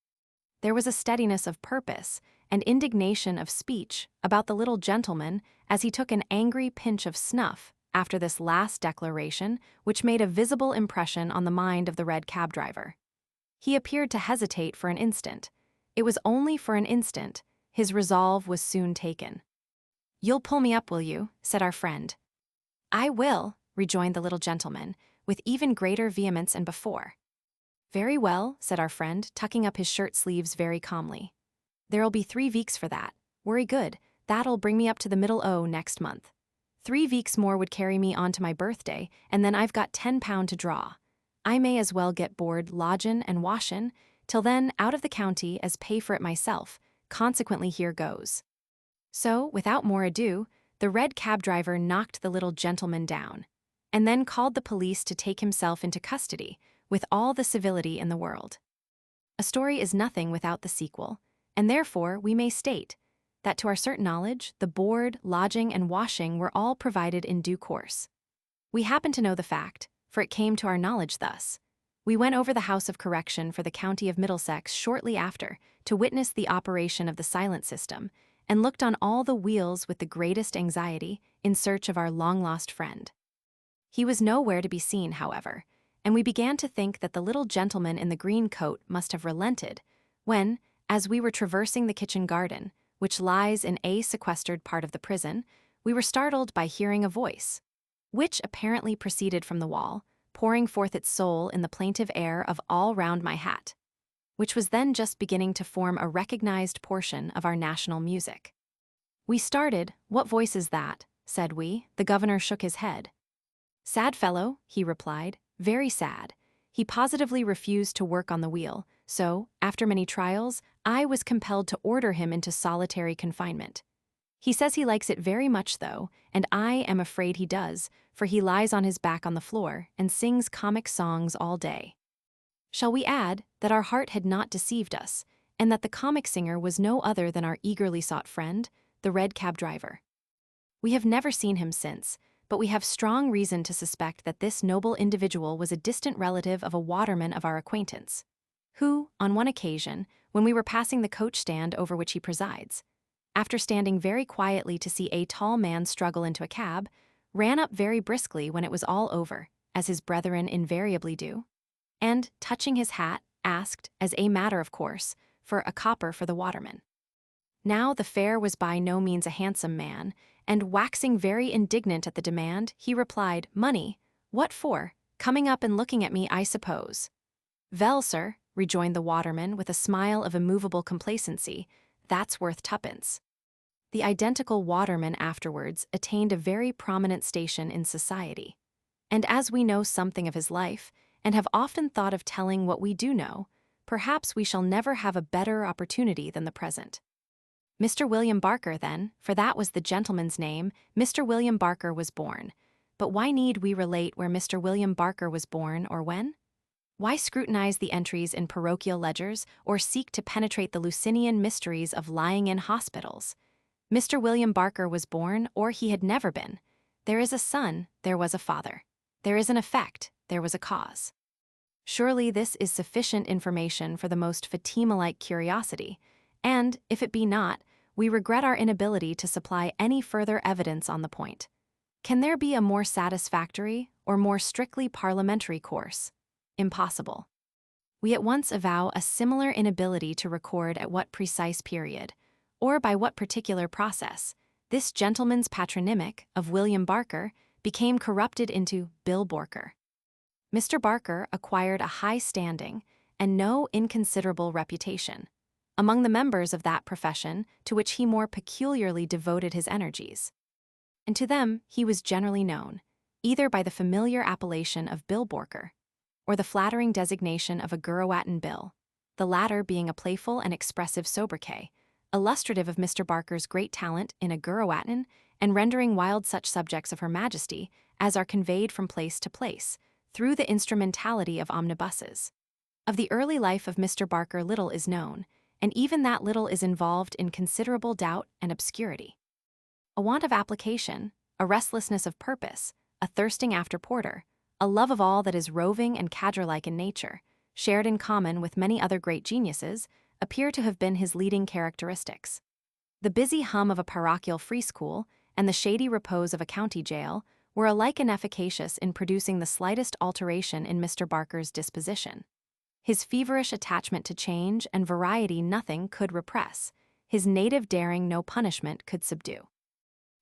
There was a steadiness of purpose and indignation of speech about the little gentleman as he took an angry pinch of snuff after this last declaration, which made a visible impression on the mind of the red cab driver. He appeared to hesitate for an instant. It was only for an instant. His resolve was soon taken. "You'll pull me up, will you?" said our friend. "I will," rejoined the little gentleman, with even greater vehemence than before. "Very well," said our friend, tucking up his shirt sleeves very calmly. "There'll be 3 weeks for that. Wery good, that'll bring me up to the middle o' next month. 3 weeks more would carry me on to my birthday, and then I've got £10 to draw. I may as well get board, lodgin', and washin', till then out of the county as pay for it myself, consequently here goes." So, without more ado, the red cab driver knocked the little gentleman down, and then called the police to take himself into custody, with all the civility in the world. A story is nothing without the sequel, and therefore we may state that to our certain knowledge, the board, lodging, and washing were all provided in due course. We happen to know the fact, for it came to our knowledge thus. We went over the House of Correction for the county of Middlesex shortly after to witness the operation of the silent system, and looked on all the wheels with the greatest anxiety in search of our long-lost friend. He was nowhere to be seen, however, and we began to think that the little gentleman in the green coat must have relented, when, as we were traversing the kitchen garden, which lies in a sequestered part of the prison, we were startled by hearing a voice, which apparently proceeded from the wall, pouring forth its soul in the plaintive air of "All Round My Hat," which was then just beginning to form a recognized portion of our national music. We started. "What voice is that?" said we. The governor shook his head. "Sad fellow," he replied, "very sad. He positively refused to work on the wheel, so, after many trials, I was compelled to order him into solitary confinement. He says he likes it very much, though, and I am afraid he does, for he lies on his back on the floor and sings comic songs all day." Shall we add that our heart had not deceived us, and that the comic singer was no other than our eagerly sought friend, the red cab driver? We have never seen him since, but we have strong reason to suspect that this noble individual was a distant relative of a waterman of our acquaintance, who, on one occasion, when we were passing the coach stand over which he presides, after standing very quietly to see a tall man struggle into a cab, ran up very briskly when it was all over, as his brethren invariably do, and, touching his hat, asked, as a matter of course, for a copper for the waterman. Now the fare was by no means a handsome man, and waxing very indignant at the demand, he replied, "Money? What for? Coming up and looking at me, I suppose." "Vell, sir," rejoined the waterman with a smile of immovable complacency, "that's worth 2pence." The identical waterman afterwards attained a very prominent station in society, and as we know something of his life, and have often thought of telling what we do know, perhaps we shall never have a better opportunity than the present. Mr. William Barker, then, for that was the gentleman's name, Mr. William Barker was born. But why need we relate where Mr. William Barker was born or when? Why scrutinize the entries in parochial ledgers or seek to penetrate the Lucinian mysteries of lying-in hospitals? Mr. William Barker was born, or he had never been. There is a son, there was a father. There is an effect, there was a cause. Surely this is sufficient information for the most Fatima-like curiosity, and, if it be not, we regret our inability to supply any further evidence on the point. Can there be a more satisfactory or more strictly parliamentary course? Impossible. We at once avow a similar inability to record at what precise period, or by what particular process, this gentleman's patronymic of William Barker became corrupted into Bill Borker. Mr. Barker acquired a high standing and no inconsiderable reputation among the members of that profession to which he more peculiarly devoted his energies. And to them he was generally known, either by the familiar appellation of Bill Borker, or the flattering designation of a Gurrowatin Bill, the latter being a playful and expressive sobriquet, illustrative of Mr. Barker's great talent in a Gurrowatin and rendering wild such subjects of Her Majesty as are conveyed from place to place, through the instrumentality of omnibuses. Of the early life of Mr. Barker little is known, and even that little is involved in considerable doubt and obscurity. A want of application, a restlessness of purpose, a thirsting after porter, a love of all that is roving and cadger-like in nature, shared in common with many other great geniuses, appear to have been his leading characteristics. The busy hum of a parochial free school and the shady repose of a county jail were alike inefficacious in producing the slightest alteration in Mr. Barker's disposition. His feverish attachment to change and variety nothing could repress, his native daring no punishment could subdue.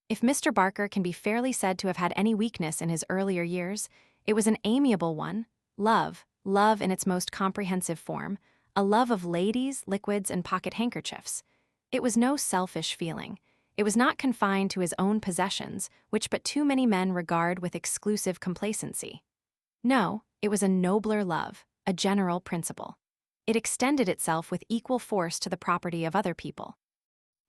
If Mr. Barker can be fairly said to have had any weakness in his earlier years, it was an amiable one, love in its most comprehensive form, a love of ladies, liquids, and pocket handkerchiefs. It was no selfish feeling. It was not confined to his own possessions, which but too many men regard with exclusive complacency. No, it was a nobler love, a general principle. It extended itself with equal force to the property of other people.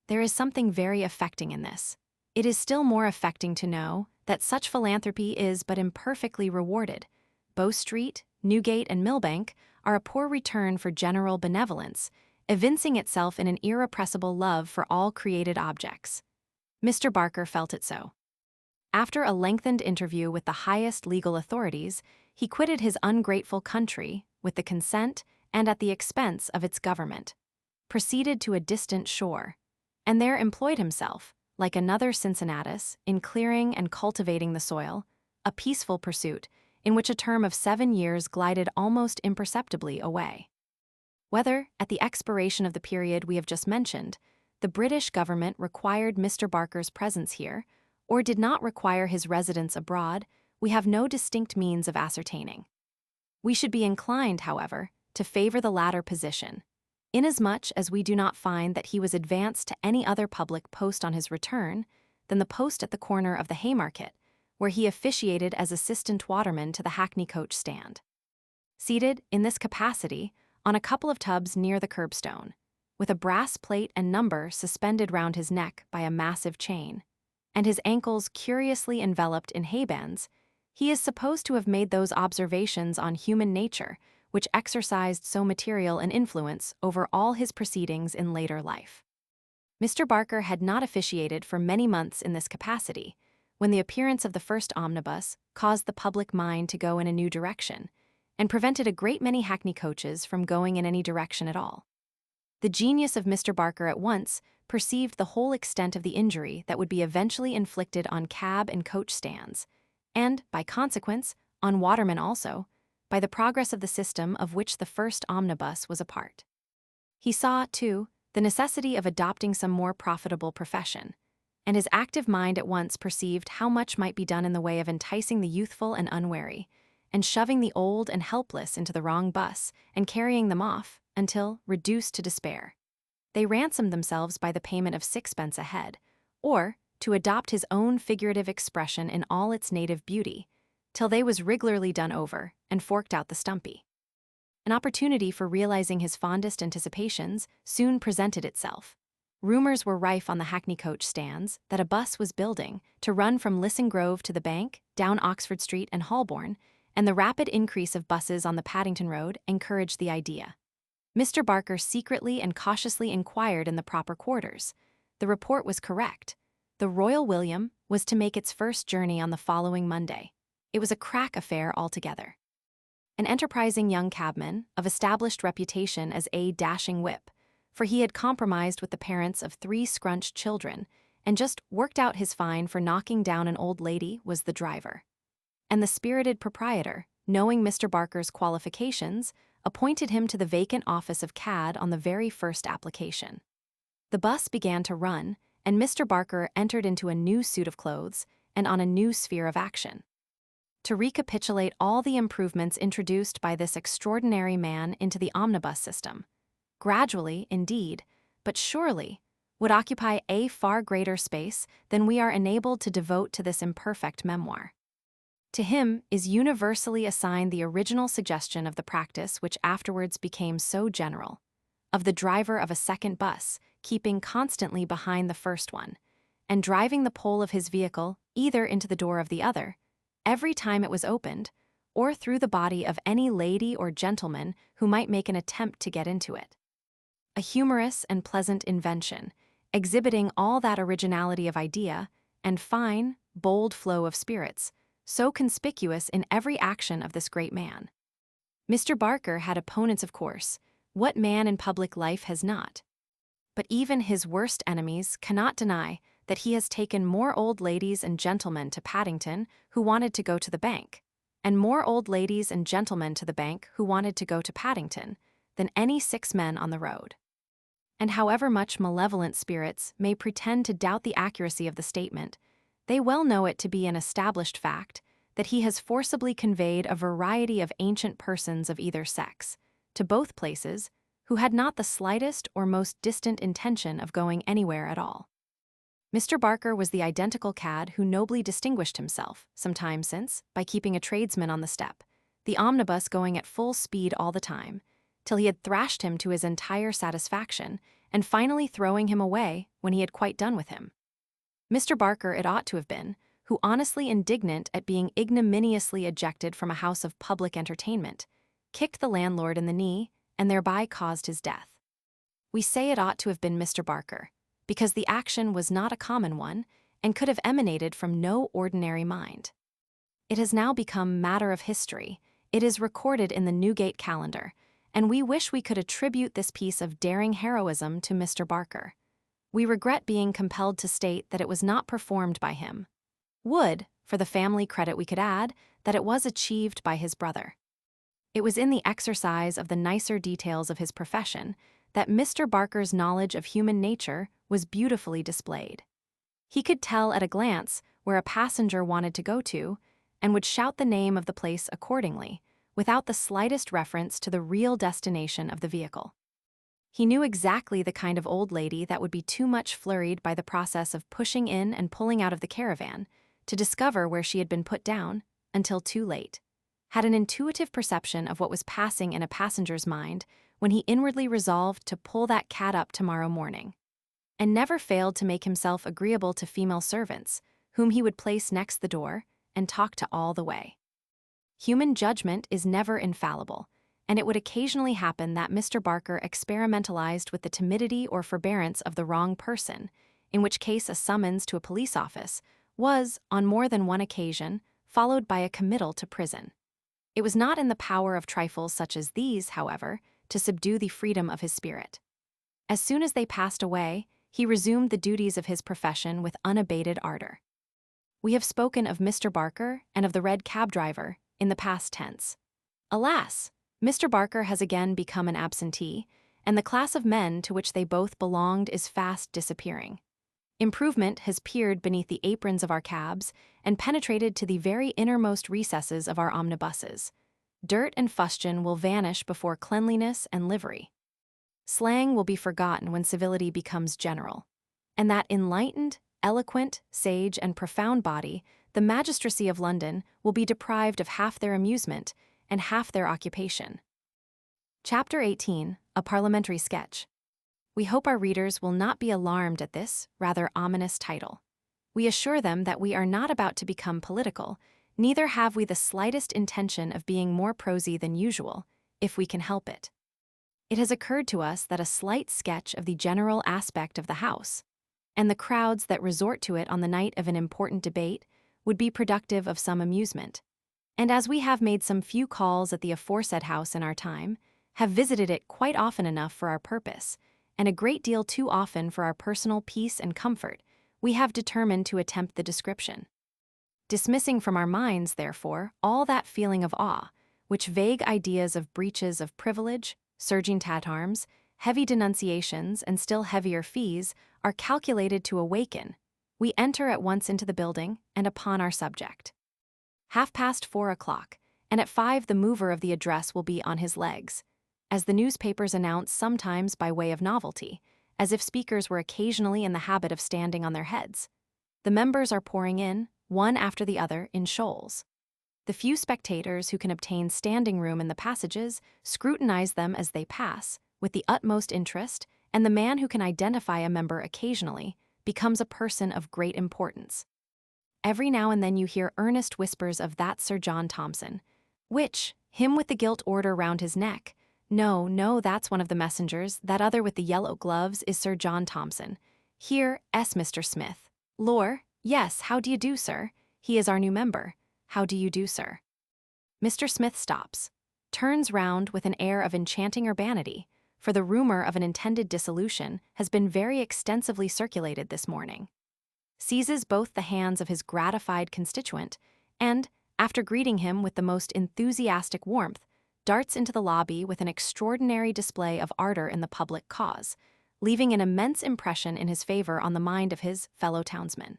There is something very affecting in this. It is still more affecting to know that such philanthropy is but imperfectly rewarded. Bow Street, Newgate, and Millbank are a poor return for general benevolence, evincing itself in an irrepressible love for all created objects. Mr. Barker felt it so. After a lengthened interview with the highest legal authorities, he quitted his ungrateful country, with the consent and at the expense of its government, proceeded to a distant shore, and there employed himself, like another Cincinnatus, in clearing and cultivating the soil, a peaceful pursuit, in which a term of 7 years glided almost imperceptibly away. Whether, at the expiration of the period we have just mentioned, the British government required Mr. Barker's presence here, or did not require his residence abroad, we have no distinct means of ascertaining. We should be inclined, however, to favor the latter position, inasmuch as we do not find that he was advanced to any other public post on his return than the post at the corner of the Haymarket, where he officiated as assistant waterman to the hackney coach stand. Seated, in this capacity, on a couple of tubs near the curbstone, with a brass plate and number suspended round his neck by a massive chain, and his ankles curiously enveloped in haybands, he is supposed to have made those observations on human nature which exercised so material an influence over all his proceedings in later life. Mr. Barker had not officiated for many months in this capacity, when the appearance of the first omnibus caused the public mind to go in a new direction, and prevented a great many hackney coaches from going in any direction at all. The genius of Mr. Barker at once perceived the whole extent of the injury that would be eventually inflicted on cab and coach stands, and, by consequence, on watermen also, by the progress of the system of which the first omnibus was a part. He saw, too, the necessity of adopting some more profitable profession, and his active mind at once perceived how much might be done in the way of enticing the youthful and unwary, and shoving the old and helpless into the wrong bus, and carrying them off, until, reduced to despair, they ransomed themselves by the payment of 6 pence a head, or, to adopt his own figurative expression in all its native beauty, till they was regularly done over, and forked out the stumpy. An opportunity for realizing his fondest anticipations soon presented itself. Rumors were rife on the hackney coach stands that a bus was building to run from Lisson Grove to the Bank, down Oxford Street and Holborn, and the rapid increase of buses on the Paddington Road encouraged the idea. Mr. Barker secretly and cautiously inquired in the proper quarters. The report was correct. The Royal William was to make its first journey on the following Monday. It was a crack affair altogether. An enterprising young cabman, of established reputation as a dashing whip, for he had compromised with the parents of 3 scrunched children and just worked out his fine for knocking down an old lady, was the driver. And the spirited proprietor, knowing Mr. Barker's qualifications, appointed him to the vacant office of cad on the very first application. The bus began to run, and Mr. Barker entered into a new suit of clothes and on a new sphere of action. To recapitulate all the improvements introduced by this extraordinary man into the omnibus system, gradually, indeed, but surely, would occupy a far greater space than we are enabled to devote to this imperfect memoir. To him is universally assigned the original suggestion of the practice which afterwards became so general, of the driver of a second bus keeping constantly behind the first one, and driving the pole of his vehicle either into the door of the other, every time it was opened, or through the body of any lady or gentleman who might make an attempt to get into it. A humorous and pleasant invention, exhibiting all that originality of idea and fine, bold flow of spirits, so conspicuous in every action of this great man. Mr. Barker had opponents, of course. What man in public life has not? But even his worst enemies cannot deny that he has taken more old ladies and gentlemen to Paddington who wanted to go to the Bank, and more old ladies and gentlemen to the Bank who wanted to go to Paddington, than any 6 men on the road. And however much malevolent spirits may pretend to doubt the accuracy of the statement, they well know it to be an established fact that he has forcibly conveyed a variety of ancient persons of either sex to both places who had not the slightest or most distant intention of going anywhere at all. Mr. Barker was the identical cad who nobly distinguished himself, some time since, by keeping a tradesman on the step, the omnibus going at full speed all the time, till he had thrashed him to his entire satisfaction, and finally throwing him away when he had quite done with him. Mr. Barker it ought to have been, who, honestly indignant at being ignominiously ejected from a house of public entertainment, kicked the landlord in the knee, and thereby caused his death. We say it ought to have been Mr. Barker, because the action was not a common one, and could have emanated from no ordinary mind. It has now become matter of history. It is recorded in the Newgate calendar, and we wish we could attribute this piece of daring heroism to Mr. Barker. We regret being compelled to state that it was not performed by him. Would, for the family credit we could add, that it was achieved by his brother. It was in the exercise of the nicer details of his profession that Mr. Barker's knowledge of human nature was beautifully displayed. He could tell at a glance where a passenger wanted to go to, and would shout the name of the place accordingly, without the slightest reference to the real destination of the vehicle. He knew exactly the kind of old lady that would be too much flurried by the process of pushing in and pulling out of the caravan to discover where she had been put down, until too late, had an intuitive perception of what was passing in a passenger's mind when he inwardly resolved to pull that cat up tomorrow morning, and never failed to make himself agreeable to female servants, whom he would place next the door and talk to all the way. Human judgment is never infallible, and it would occasionally happen that Mr. Barker experimentalized with the timidity or forbearance of the wrong person, in which case a summons to a police office was, on more than one occasion, followed by a committal to prison. It was not in the power of trifles such as these, however, to subdue the freedom of his spirit. As soon as they passed away, he resumed the duties of his profession with unabated ardor. We have spoken of Mr. Barker and of the red cab driver in the past tense. Alas, Mr. Barker has again become an absentee, and the class of men to which they both belonged is fast disappearing. Improvement has peered beneath the aprons of our cabs and penetrated to the very innermost recesses of our omnibuses. Dirt and fustian will vanish before cleanliness and livery. Slang will be forgotten when civility becomes general, and that enlightened, eloquent, sage, and profound body, the magistracy of London, will be deprived of half their amusement and half their occupation. Chapter 18, A Parliamentary Sketch. We hope our readers will not be alarmed at this rather ominous title. We assure them that we are not about to become political, neither have we the slightest intention of being more prosy than usual, if we can help it. It has occurred to us that a slight sketch of the general aspect of the House, and the crowds that resort to it on the night of an important debate, would be productive of some amusement. And as we have made some few calls at the aforesaid house in our time, have visited it quite often enough for our purpose, and a great deal too often for our personal peace and comfort, we have determined to attempt the description. Dismissing from our minds, therefore, all that feeling of awe, which vague ideas of breaches of privilege, surging tatarms, heavy denunciations, and still heavier fees are calculated to awaken, we enter at once into the building and upon our subject. 4:30, and at 5 the mover of the address will be on his legs, as the newspapers announce sometimes by way of novelty, as if speakers were occasionally in the habit of standing on their heads. The members are pouring in, one after the other, in shoals. The few spectators who can obtain standing room in the passages scrutinize them as they pass, with the utmost interest, and the man who can identify a member occasionally becomes a person of great importance. Every now and then you hear earnest whispers of that Sir John Thomson, which, him with the gilt order round his neck, no, that's one of the messengers, that other with the yellow gloves is Sir John Thomson. Here, Mr. Smith. Lor, yes, how do you do, sir? He is our new member. How do you do, sir? Mr. Smith stops, turns round with an air of enchanting urbanity, for the rumor of an intended dissolution has been very extensively circulated this morning, seizes both the hands of his gratified constituent, and, after greeting him with the most enthusiastic warmth, darts into the lobby with an extraordinary display of ardor in the public cause, leaving an immense impression in his favor on the mind of his fellow townsmen.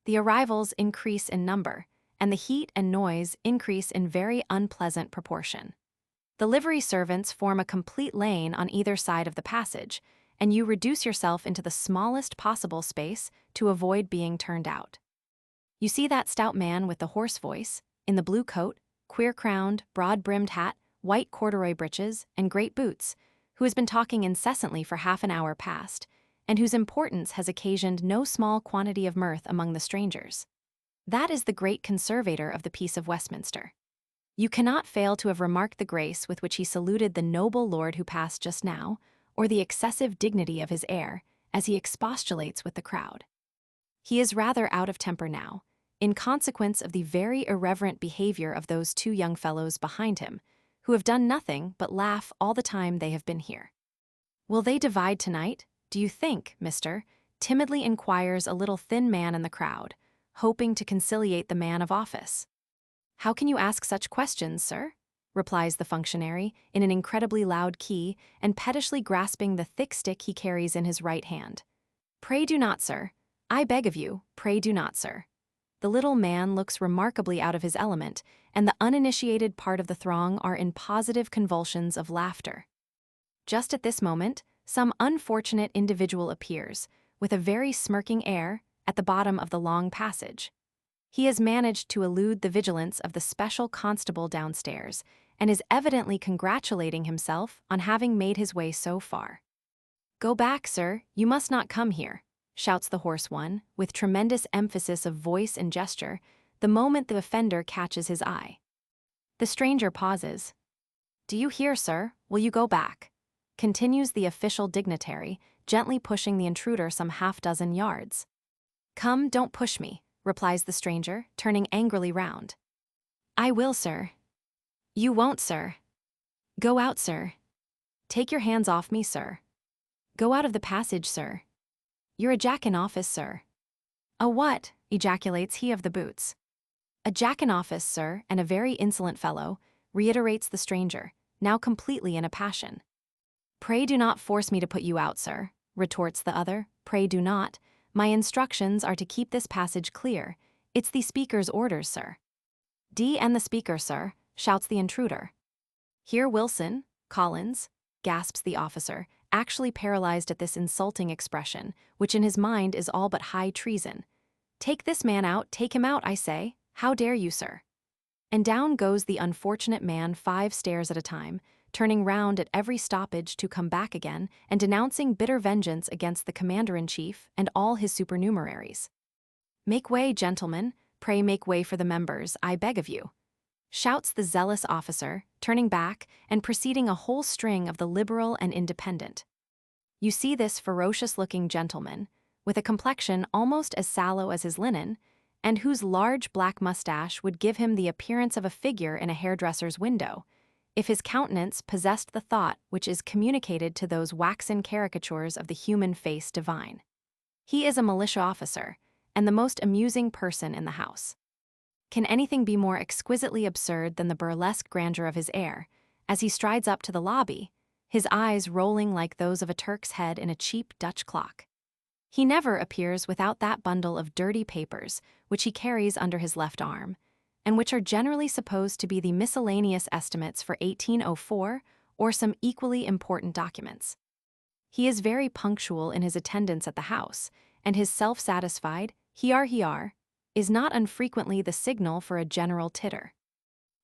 The arrivals increase in number, and the heat and noise increase in very unpleasant proportion. The livery servants form a complete lane on either side of the passage, and you reduce yourself into the smallest possible space to avoid being turned out. You see that stout man with the hoarse voice, in the blue coat, queer-crowned, broad-brimmed hat, white corduroy breeches, and great boots, who has been talking incessantly for half an hour past, and whose importance has occasioned no small quantity of mirth among the strangers. That is the great conservator of the peace of Westminster. You cannot fail to have remarked the grace with which he saluted the noble lord who passed just now, or the excessive dignity of his air, as he expostulates with the crowd. He is rather out of temper now, in consequence of the very irreverent behavior of those two young fellows behind him, who have done nothing but laugh all the time they have been here. Will they divide tonight, do you think, mister? Timidly inquires a little thin man in the crowd, hoping to conciliate the man of office. How can you ask such questions, sir? Replies the functionary, in an incredibly loud key, and pettishly grasping the thick stick he carries in his right hand. Pray do not, sir. I beg of you, pray do not, sir. The little man looks remarkably out of his element, and the uninitiated part of the throng are in positive convulsions of laughter. Just at this moment, some unfortunate individual appears, with a very smirking air, at the bottom of the long passage. He has managed to elude the vigilance of the special constable downstairs, and is evidently congratulating himself on having made his way so far. Go back, sir, you must not come here, shouts the hoarse one, with tremendous emphasis of voice and gesture, the moment the offender catches his eye. The stranger pauses. Do you hear, sir? Will you go back? Continues the official dignitary, gently pushing the intruder some half-dozen yards. Come, don't push me, replies the stranger, turning angrily round. I will, sir. You won't, sir. Go out, sir. Take your hands off me, sir. Go out of the passage, sir. You're a jack-in-office, sir. A what? Ejaculates he of the boots. A jack-in-office, sir, and a very insolent fellow, reiterates the stranger, now completely in a passion. Pray do not force me to put you out, sir, retorts the other. Pray do not. My instructions are to keep this passage clear. It's the speaker's orders, sir. D and the speaker, sir, shouts the intruder. Here, Wilson, Collins, gasps the officer, actually paralyzed at this insulting expression, which in his mind is all but high treason. Take this man out, take him out, I say. How dare you, sir? And down goes the unfortunate man 5 stairs at a time, turning round at every stoppage to come back again and denouncing bitter vengeance against the commander-in-chief and all his supernumeraries. "Make way, gentlemen, pray make way for the members, I beg of you," shouts the zealous officer, turning back and preceding a whole string of the liberal and independent. You see this ferocious-looking gentleman, with a complexion almost as sallow as his linen, and whose large black mustache would give him the appearance of a figure in a hairdresser's window, if his countenance possessed the thought which is communicated to those waxen caricatures of the human face divine. He is a militia officer, and the most amusing person in the house. Can anything be more exquisitely absurd than the burlesque grandeur of his air, as he strides up to the lobby, his eyes rolling like those of a Turk's head in a cheap Dutch clock? He never appears without that bundle of dirty papers which he carries under his left arm, and which are generally supposed to be the miscellaneous estimates for 1804 or some equally important documents. He is very punctual in his attendance at the house, and his self-satisfied "Hiar, is not unfrequently the signal for a general titter.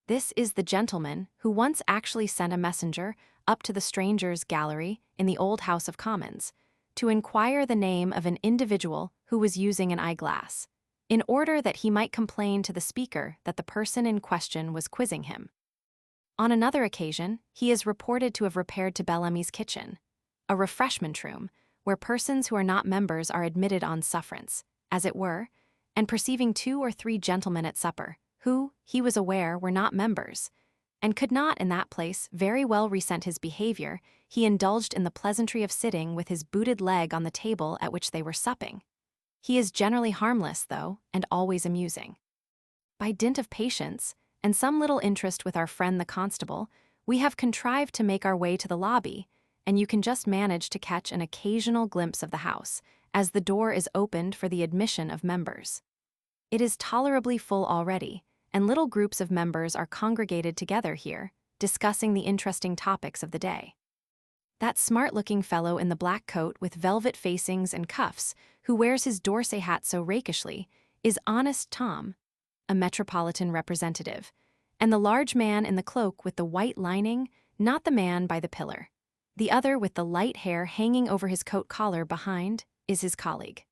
This is the gentleman who once actually sent a messenger up to the strangers' gallery in the old House of Commons to inquire the name of an individual who was using an eyeglass, in order that he might complain to the speaker that the person in question was quizzing him. On another occasion, he is reported to have repaired to Bellamy's kitchen, a refreshment room where persons who are not members are admitted on sufferance, as it were, and perceiving 2 or 3 gentlemen at supper, who, he was aware, were not members, and could not in that place very well resent his behavior, he indulged in the pleasantry of sitting with his booted leg on the table at which they were supping. He is generally harmless, though, and always amusing. By dint of patience, and some little interest with our friend the constable, we have contrived to make our way to the lobby, and you can just manage to catch an occasional glimpse of the house, as the door is opened for the admission of members. It is tolerably full already, and little groups of members are congregated together here, discussing the interesting topics of the day. That smart-looking fellow in the black coat with velvet facings and cuffs, who wears his D'Orsay hat so rakishly, is Honest Tom, a metropolitan representative, and the large man in the cloak with the white lining, not the man by the pillar. The other with the light hair hanging over his coat collar behind is his colleague.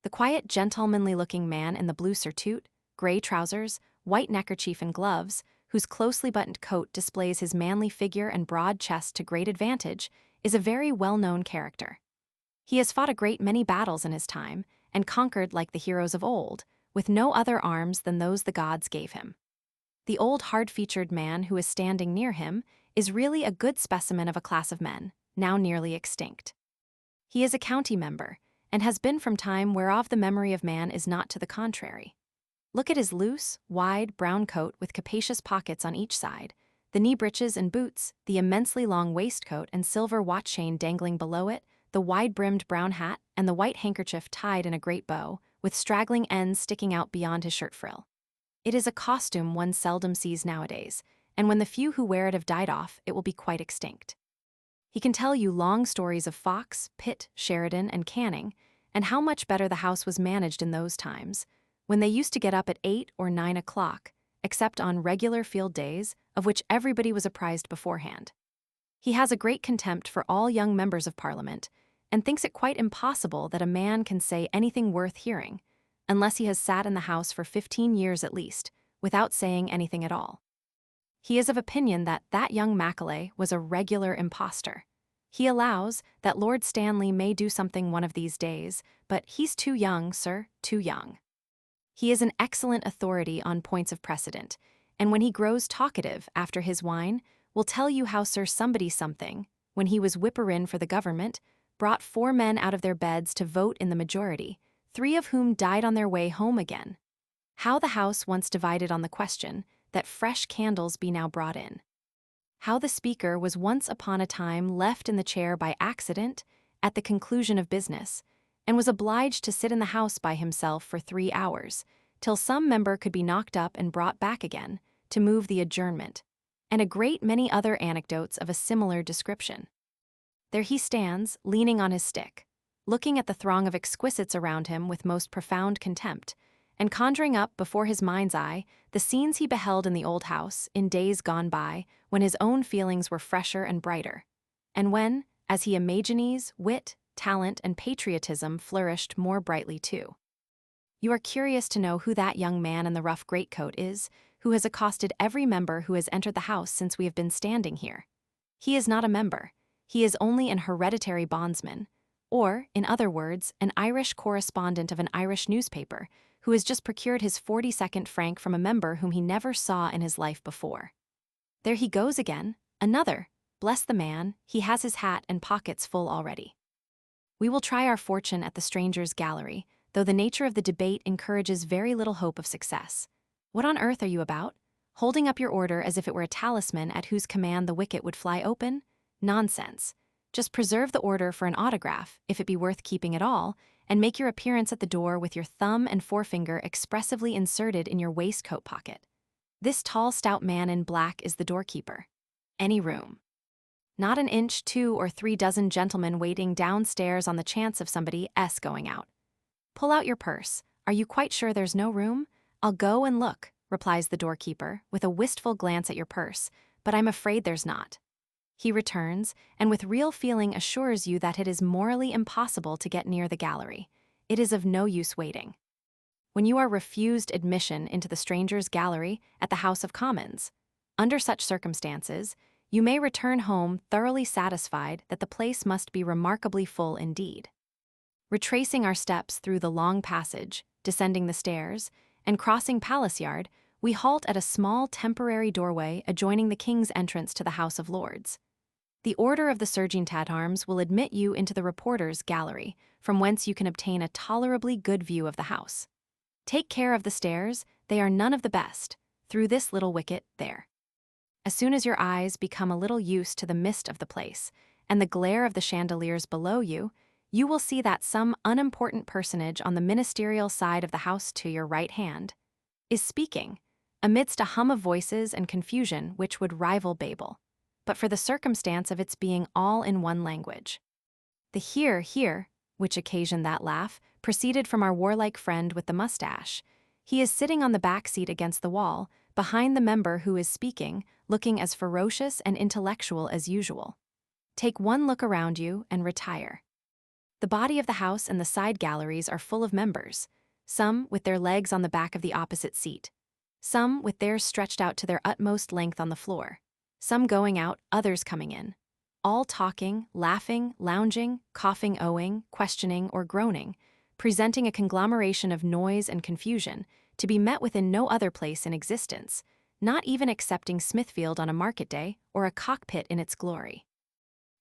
The quiet, gentlemanly-looking man in the blue surtout, gray trousers, white neckerchief and gloves, whose closely buttoned coat displays his manly figure and broad chest to great advantage, is a very well-known character. He has fought a great many battles in his time, and conquered like the heroes of old, with no other arms than those the gods gave him. The old hard-featured man who is standing near him is really a good specimen of a class of men, now nearly extinct. He is a county member, and has been from time whereof the memory of man is not to the contrary. Look at his loose, wide, brown coat with capacious pockets on each side, the knee breeches and boots, the immensely long waistcoat and silver watch chain dangling below it, the wide-brimmed brown hat, and the white handkerchief tied in a great bow, with straggling ends sticking out beyond his shirt frill. It is a costume one seldom sees nowadays, and when the few who wear it have died off, it will be quite extinct. He can tell you long stories of Fox, Pitt, Sheridan, and Canning, and how much better the house was managed in those times, when they used to get up at 8 or 9 o'clock, except on regular field days, of which everybody was apprised beforehand. He has a great contempt for all young members of Parliament, and thinks it quite impossible that a man can say anything worth hearing, unless he has sat in the House for 15 years at least, without saying anything at all. He is of opinion that young Macaulay was a regular impostor. He allows that Lord Stanley may do something one of these days, but he's too young, sir, too young. He is an excellent authority on points of precedent, and when he grows talkative after his wine, will tell you how Sir Somebody-something, when he was whipper-in for the government, brought 4 men out of their beds to vote in the majority, 3 of whom died on their way home again. How the House once divided on the question that fresh candles be now brought in. How the Speaker was once upon a time left in the chair by accident at the conclusion of business, and was obliged to sit in the House by himself for 3 hours, till some member could be knocked up and brought back again, to move the adjournment, and a great many other anecdotes of a similar description. There he stands, leaning on his stick, looking at the throng of exquisites around him with most profound contempt, and conjuring up before his mind's eye the scenes he beheld in the old house in days gone by, when his own feelings were fresher and brighter, and when, as he imagines, wit, talent, and patriotism flourished more brightly too. You are curious to know who that young man in the rough greatcoat is, who has accosted every member who has entered the house since we have been standing here. He is not a member. He is only an hereditary bondsman, or, in other words, an Irish correspondent of an Irish newspaper, who has just procured his 42nd franc from a member whom he never saw in his life before. There he goes again, another. Bless the man, he has his hat and pockets full already. We will try our fortune at the strangers' gallery, though the nature of the debate encourages very little hope of success. What on earth are you about? Holding up your order as if it were a talisman at whose command the wicket would fly open? Nonsense. Just preserve the order for an autograph, if it be worth keeping at all, and make your appearance at the door with your thumb and forefinger expressively inserted in your waistcoat pocket. This tall, stout man in black is the doorkeeper. Any room. Not an inch, 2 or 3 dozen gentlemen waiting downstairs on the chance of somebody else going out. Pull out your purse. Are you quite sure there's no room? I'll go and look, replies the doorkeeper, with a wistful glance at your purse, but I'm afraid there's not. He returns, and with real feeling assures you that it is morally impossible to get near the gallery. It is of no use waiting. When you are refused admission into the strangers' gallery at the House of Commons, under such circumstances, you may return home thoroughly satisfied that the place must be remarkably full indeed. Retracing our steps through the long passage, descending the stairs, and crossing Palace Yard, we halt at a small temporary doorway adjoining the King's entrance to the House of Lords. The Order of the Surging Tatarms will admit you into the reporters' gallery, from whence you can obtain a tolerably good view of the house. Take care of the stairs, they are none of the best, through this little wicket there. As soon as your eyes become a little used to the mist of the place, and the glare of the chandeliers below you, you will see that some unimportant personage on the ministerial side of the house to your right hand is speaking, amidst a hum of voices and confusion which would rival Babel, but for the circumstance of its being all in one language. The "hear, hear," which occasioned that laugh, proceeded from our warlike friend with the mustache. He is sitting on the back seat against the wall, behind the member who is speaking, looking as ferocious and intellectual as usual. Take one look around you and retire. The body of the house and the side galleries are full of members, some with their legs on the back of the opposite seat, some with theirs stretched out to their utmost length on the floor, some going out, others coming in, all talking, laughing, lounging, coughing, owing, questioning, or groaning, presenting a conglomeration of noise and confusion to be met with in no other place in existence, not even excepting Smithfield on a market day or a cockpit in its glory.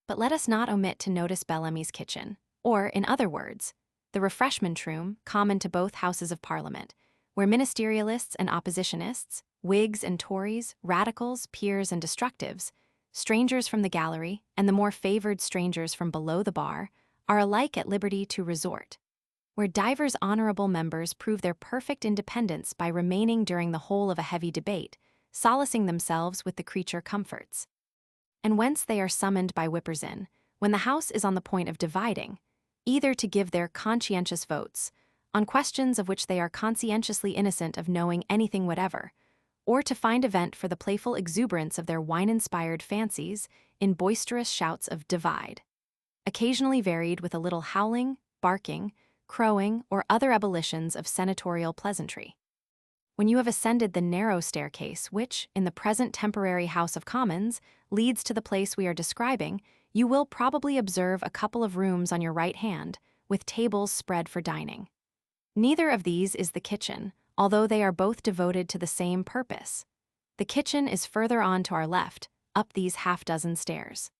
But let us not omit to notice Bellamy's kitchen, or, in other words, the refreshment room common to both Houses of Parliament, where ministerialists and oppositionists, Whigs and Tories, radicals, peers and destructives, strangers from the gallery, and the more favored strangers from below the bar, are alike at liberty to resort, where divers honorable members prove their perfect independence by remaining during the whole of a heavy debate, solacing themselves with the creature comforts, and whence they are summoned by whippers-in, when the House is on the point of dividing, either to give their conscientious votes on questions of which they are conscientiously innocent of knowing anything whatever, or to find a vent for the playful exuberance of their wine-inspired fancies in boisterous shouts of divide, occasionally varied with a little howling, barking, crowing, or other ebullitions of senatorial pleasantry. When you have ascended the narrow staircase which, in the present temporary House of Commons, leads to the place we are describing, you will probably observe a couple of rooms on your right hand, with tables spread for dining. Neither of these is the kitchen, although they are both devoted to the same purpose. The kitchen is further on to our left, up these half-dozen stairs.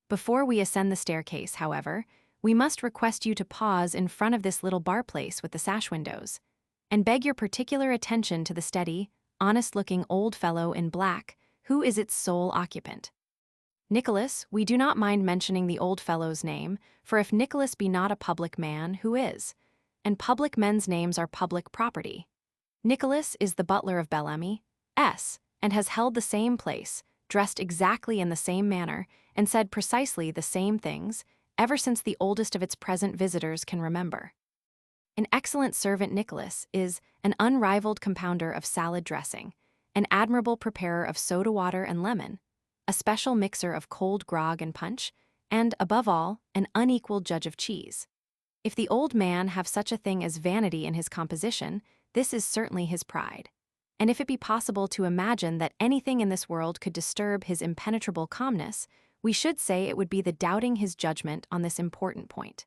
Before we ascend the staircase, however, we must request you to pause in front of this little bar place with the sash windows, and beg your particular attention to the steady, honest-looking old fellow in black, who is its sole occupant. Nicholas, we do not mind mentioning the old fellow's name, for if Nicholas be not a public man, who is? And public men's names are public property. Nicholas is the butler of Bellamy, and has held the same place, dressed exactly in the same manner, and said precisely the same things, ever since the oldest of its present visitors can remember. An excellent servant Nicholas is an unrivaled compounder of salad dressing, an admirable preparer of soda water and lemon, a special mixer of cold grog and punch, and, above all, an unequaled judge of cheese. If the old man have such a thing as vanity in his composition, this is certainly his pride. And if it be possible to imagine that anything in this world could disturb his impenetrable calmness, we should say it would be the doubting his judgment on this important point.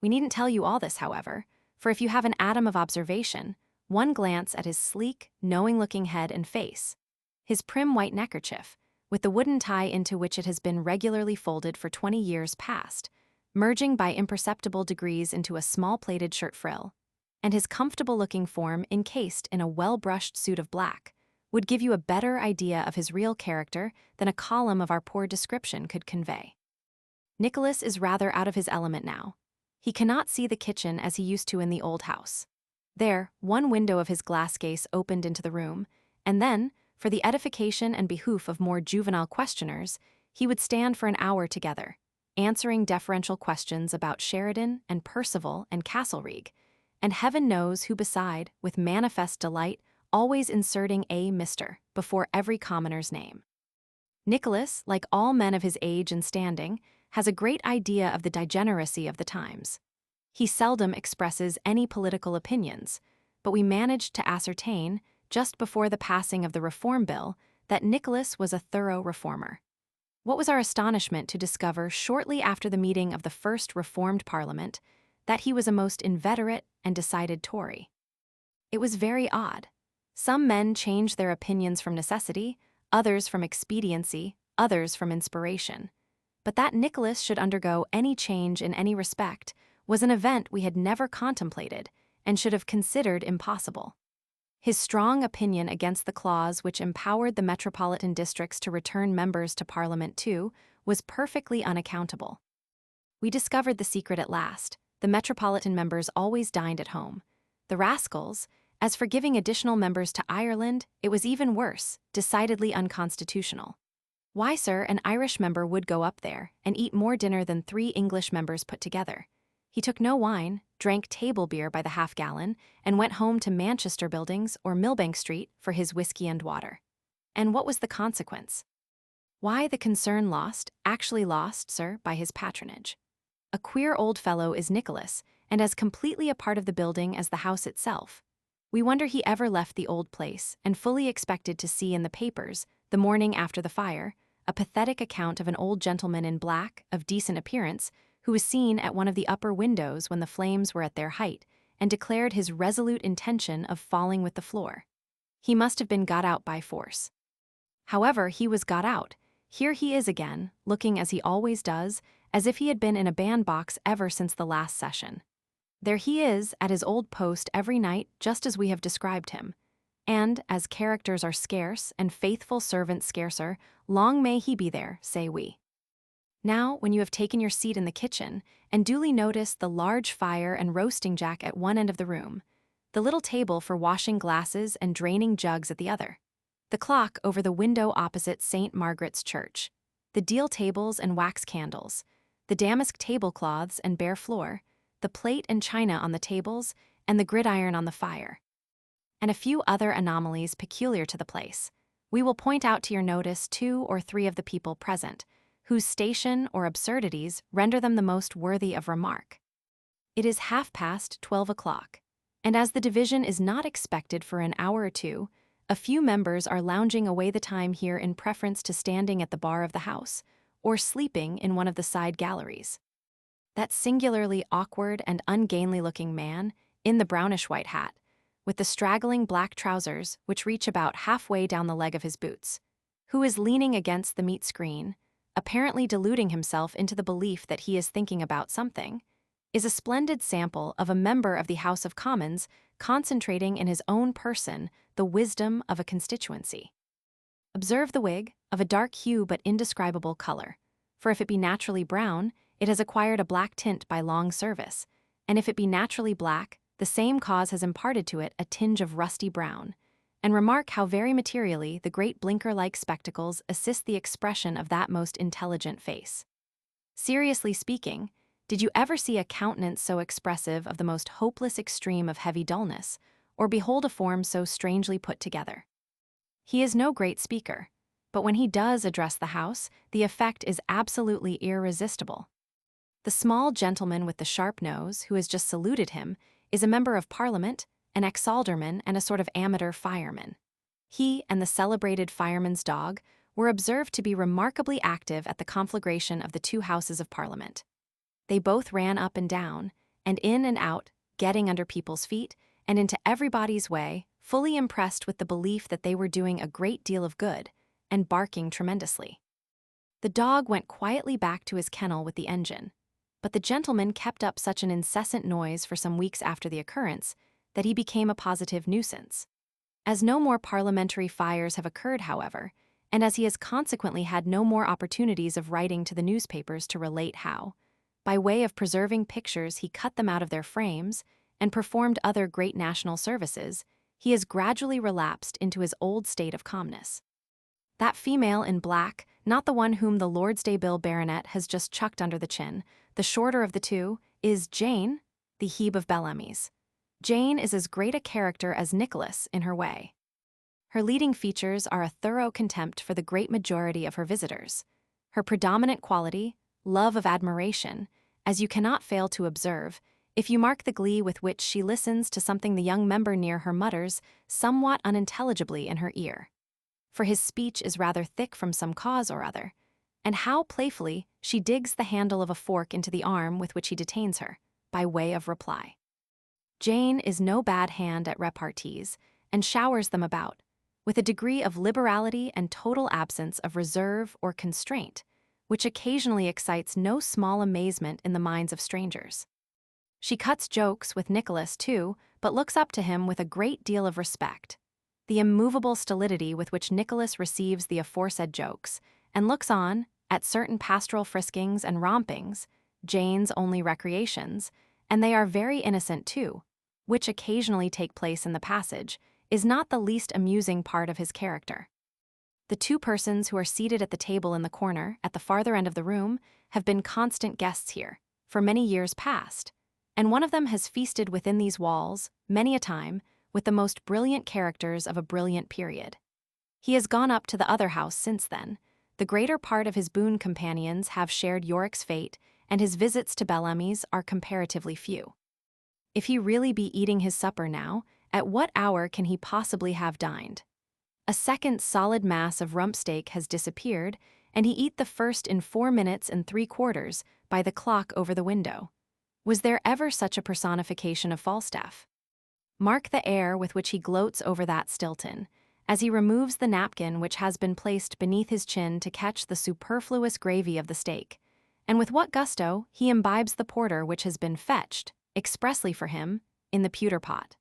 We needn't tell you all this, however, for if you have an atom of observation, one glance at his sleek, knowing-looking head and face, his prim white neckerchief, with the wooden tie into which it has been regularly folded for 20 years past, merging by imperceptible degrees into a small-plaited shirt frill, and his comfortable-looking form encased in a well-brushed suit of black, would give you a better idea of his real character than a column of our poor description could convey. Nicholas is rather out of his element now. He cannot see the kitchen as he used to in the old house. There, one window of his glass case opened into the room, and then, for the edification and behoof of more juvenile questioners, he would stand for an hour together, answering deferential questions about Sheridan and Percival and Castlereagh, and heaven knows who beside, with manifest delight, always inserting a Mr. before every commoner's name. Nicholas, like all men of his age and standing, has a great idea of the degeneracy of the times. He seldom expresses any political opinions, but we managed to ascertain, just before the passing of the Reform Bill, that Nicholas was a thorough reformer. What was our astonishment to discover shortly after the meeting of the first Reformed Parliament that he was a most inveterate and decided Tory. It was very odd. Some men change their opinions from necessity, others from expediency, others from inspiration. But that Nicholas should undergo any change in any respect was an event we had never contemplated and should have considered impossible. His strong opinion against the clause which empowered the metropolitan districts to return members to Parliament too was perfectly unaccountable. We discovered the secret at last. The metropolitan members always dined at home. The rascals, as for giving additional members to Ireland, it was even worse, decidedly unconstitutional. Why, sir, an Irish member would go up there and eat more dinner than 3 English members put together. He took no wine, drank table beer by the half-gallon, and went home to Manchester Buildings or Millbank Street for his whiskey and water. And what was the consequence? Why, the concern actually lost, sir, by his patronage. A queer old fellow is Nicholas, and as completely a part of the building as the house itself. We wonder he ever left the old place, and fully expected to see in the papers, the morning after the fire, a pathetic account of an old gentleman in black, of decent appearance, who was seen at one of the upper windows when the flames were at their height, and declared his resolute intention of falling with the floor. He must have been got out by force. However, he was got out. Here he is again, looking as he always does, as if he had been in a bandbox ever since the last session. There he is, at his old post every night, just as we have described him. And, as characters are scarce, and faithful servants scarcer, long may he be there, say we. Now, when you have taken your seat in the kitchen, and duly noticed the large fire and roasting jack at one end of the room, the little table for washing glasses and draining jugs at the other, the clock over the window opposite St. Margaret's Church, the deal tables and wax candles, the damask tablecloths and bare floor, the plate and china on the tables, and the gridiron on the fire, and a few other anomalies peculiar to the place, we will point out to your notice 2 or 3 of the people present, whose station or absurdities render them the most worthy of remark. It is 12:30 o'clock, and as the division is not expected for an hour or two, a few members are lounging away the time here in preference to standing at the bar of the house, or sleeping in one of the side galleries. That singularly awkward and ungainly-looking man, in the brownish-white hat, with the straggling black trousers which reach about halfway down the leg of his boots, who is leaning against the meat screen, apparently deluding himself into the belief that he is thinking about something, is a splendid sample of a member of the House of Commons concentrating in his own person the wisdom of a constituency. Observe the wig, of a dark hue but indescribable color, for if it be naturally brown, it has acquired a black tint by long service, and if it be naturally black, the same cause has imparted to it a tinge of rusty brown. And remark how very materially the great blinker-like spectacles assist the expression of that most intelligent face. Seriously speaking, Did you ever see a countenance so expressive of the most hopeless extreme of heavy dullness, or behold a form so strangely put together? He is no great speaker, but when he does address the House, the effect is absolutely irresistible. The small gentleman with the sharp nose, who has just saluted him, is a member of Parliament, an ex-alderman, and a sort of amateur fireman. He and the celebrated fireman's dog were observed to be remarkably active at the conflagration of the two Houses of Parliament. They both ran up and down, and in and out, getting under people's feet, and into everybody's way, fully impressed with the belief that they were doing a great deal of good, and barking tremendously. The dog went quietly back to his kennel with the engine, but the gentleman kept up such an incessant noise for some weeks after the occurrence that he became a positive nuisance. As no more parliamentary fires have occurred, however, and as he has consequently had no more opportunities of writing to the newspapers to relate how, by way of preserving pictures, he cut them out of their frames and performed other great national services, he has gradually relapsed into his old state of calmness. That female in black, not the one whom the Lordsdale baronet has just chucked under the chin, the shorter of the two, is Jane, the Hebe of Bellamy's. Jane is as great a character as Nicholas in her way. Her leading features are a thorough contempt for the great majority of her visitors. Her predominant quality, love of admiration, as you cannot fail to observe, if you mark the glee with which she listens to something the young member near her mutters somewhat unintelligibly in her ear. For his speech is rather thick from some cause or other, and how playfully she digs the handle of a fork into the arm with which he detains her, by way of reply. Jane is no bad hand at repartees, and showers them about, with a degree of liberality and total absence of reserve or constraint, which occasionally excites no small amazement in the minds of strangers. She cuts jokes with Nicholas, too, but looks up to him with a great deal of respect. The immovable stolidity with which Nicholas receives the aforesaid jokes, and looks on, at certain pastoral friskings and rompings, Jane's only recreations, and they are very innocent too, which occasionally take place in the passage, is not the least amusing part of his character. The two persons who are seated at the table in the corner, at the farther end of the room, have been constant guests here, for many years past, and one of them has feasted within these walls, many a time, with the most brilliant characters of a brilliant period. He has gone up to the other house since then. The greater part of his boon companions have shared Yorick's fate, and his visits to Bellamy's are comparatively few. If he really be eating his supper now, at what hour can he possibly have dined? A second solid mass of rump steak has disappeared, and he eat the first in 4 minutes and 3/4 by the clock over the window. Was there ever such a personification of Falstaff? Mark the air with which he gloats over that Stilton, as he removes the napkin which has been placed beneath his chin to catch the superfluous gravy of the steak, and with what gusto he imbibes the porter which has been fetched, expressly for him, in the pewter pot.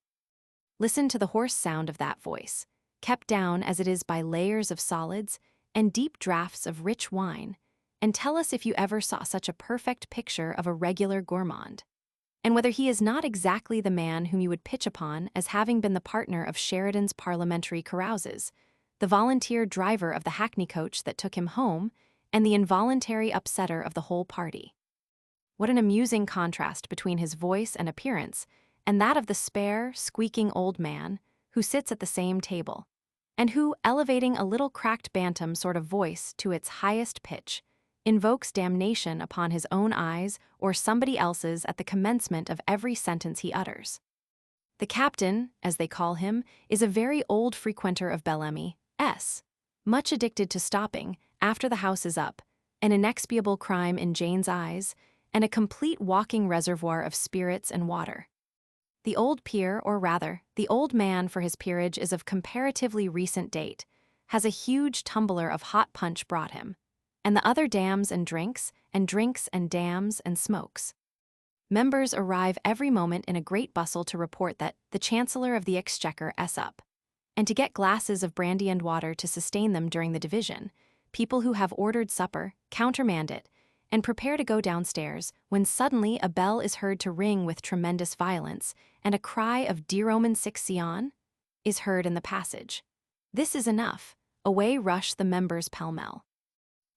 Listen to the hoarse sound of that voice, kept down as it is by layers of solids and deep draughts of rich wine, and tell us if you ever saw such a perfect picture of a regular gourmand, and whether he is not exactly the man whom you would pitch upon as having been the partner of Sheridan's parliamentary carouses, the volunteer driver of the hackney coach that took him home, and the involuntary upsetter of the whole party. What an amusing contrast between his voice and appearance and that of the spare, squeaking old man who sits at the same table, and who, elevating a little cracked bantam sort of voice to its highest pitch, invokes damnation upon his own eyes or somebody else's at the commencement of every sentence he utters. The captain, as they call him, is a very old frequenter of Bellamy's, much addicted to stopping, after the house is up, an inexpiable crime in Jane's eyes, and a complete walking reservoir of spirits and water. The old peer, or rather, the old man for his peerage is of comparatively recent date, has a huge tumbler of hot punch brought him, and the other damns and drinks and damns and smokes. Members arrive every moment in a great bustle to report that the Chancellor of the Exchequer is up, and to get glasses of brandy and water to sustain them during the division. People who have ordered supper countermand it, and prepare to go downstairs, when suddenly a bell is heard to ring with tremendous violence, and a cry of "Dear Omen 6 Sion" is heard in the passage. This is enough. Away rush the members pell-mell.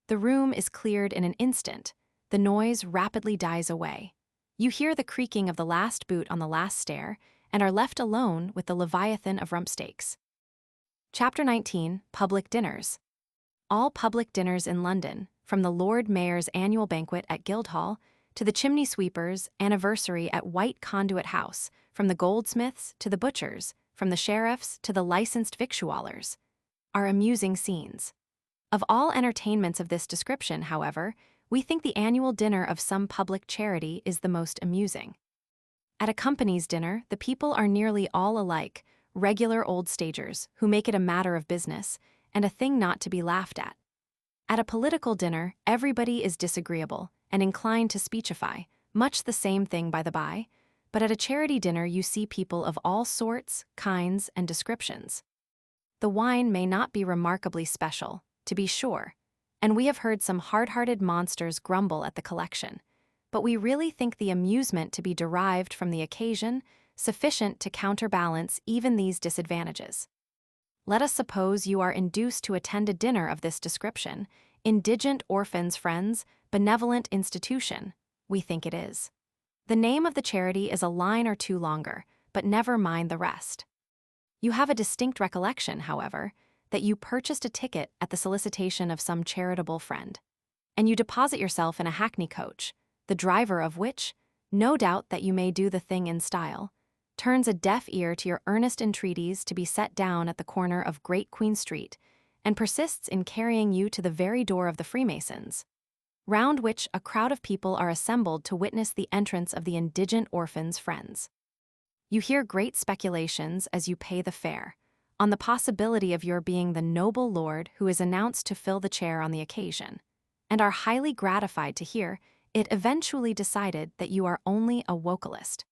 The room is cleared in an instant. the noise rapidly dies away. You hear the creaking of the last boot on the last stair and are left alone with the Leviathan of rumpsteaks. Chapter 19, Public Dinners. All public dinners in London, from the Lord Mayor's annual banquet at Guildhall to the chimney sweeper's anniversary at White Conduit House, from the goldsmiths to the butchers, from the sheriffs to the licensed victuallers, are amusing scenes. Of all entertainments of this description, however, we think the annual dinner of some public charity is the most amusing. At a company's dinner, the people are nearly all alike, regular old stagers who make it a matter of business and a thing not to be laughed at. At a political dinner, everybody is disagreeable and inclined to speechify, much the same thing by the by, but at a charity dinner you see people of all sorts, kinds, and descriptions. The wine may not be remarkably special, to be sure, and we have heard some hard-hearted monsters grumble at the collection, but we really think the amusement to be derived from the occasion sufficient to counterbalance even these disadvantages. Let us suppose you are induced to attend a dinner of this description, Indigent Orphans' Friends, Benevolent Institution, we think it is. The name of the charity is a line or two longer, but never mind the rest. You have a distinct recollection, however, that you purchased a ticket at the solicitation of some charitable friend, and you deposit yourself in a hackney coach, the driver of which, no doubt that you may do the thing in style, turns a deaf ear to your earnest entreaties to be set down at the corner of Great Queen Street, and persists in carrying you to the very door of the Freemasons, round which a crowd of people are assembled to witness the entrance of the Indigent Orphans' Friends. You hear great speculations as you pay the fare, on the possibility of your being the noble lord who is announced to fill the chair on the occasion, and are highly gratified to hear it eventually decided that you are only a vocalist.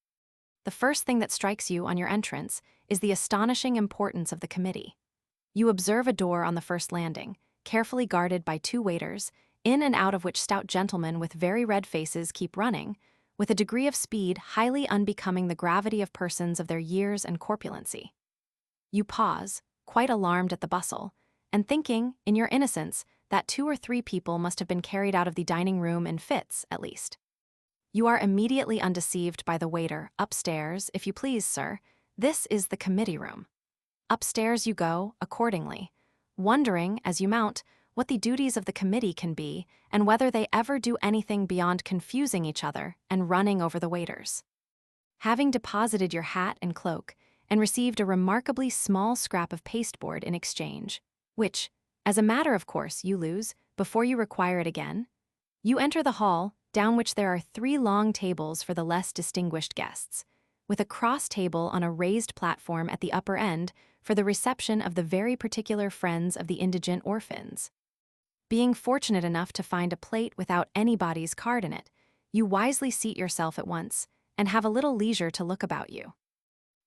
The first thing that strikes you on your entrance is the astonishing importance of the committee. You observe a door on the first landing, carefully guarded by two waiters, in and out of which stout gentlemen with very red faces keep running, with a degree of speed highly unbecoming the gravity of persons of their years and corpulency. You pause, quite alarmed at the bustle, and thinking, in your innocence, that 2 or 3 people must have been carried out of the dining room in fits, at least. You are immediately undeceived by the waiter. Upstairs, if you please, sir. This is the committee room. Upstairs you go, accordingly, wondering, as you mount, what the duties of the committee can be, and whether they ever do anything beyond confusing each other and running over the waiters. Having deposited your hat and cloak, and received a remarkably small scrap of pasteboard in exchange, which, as a matter of course, you lose before you require it again, you enter the hall, down which there are 3 long tables for the less distinguished guests, with a cross table on a raised platform at the upper end for the reception of the very particular friends of the indigent orphans. Being fortunate enough to find a plate without anybody's card in it, you wisely seat yourself at once and have a little leisure to look about you.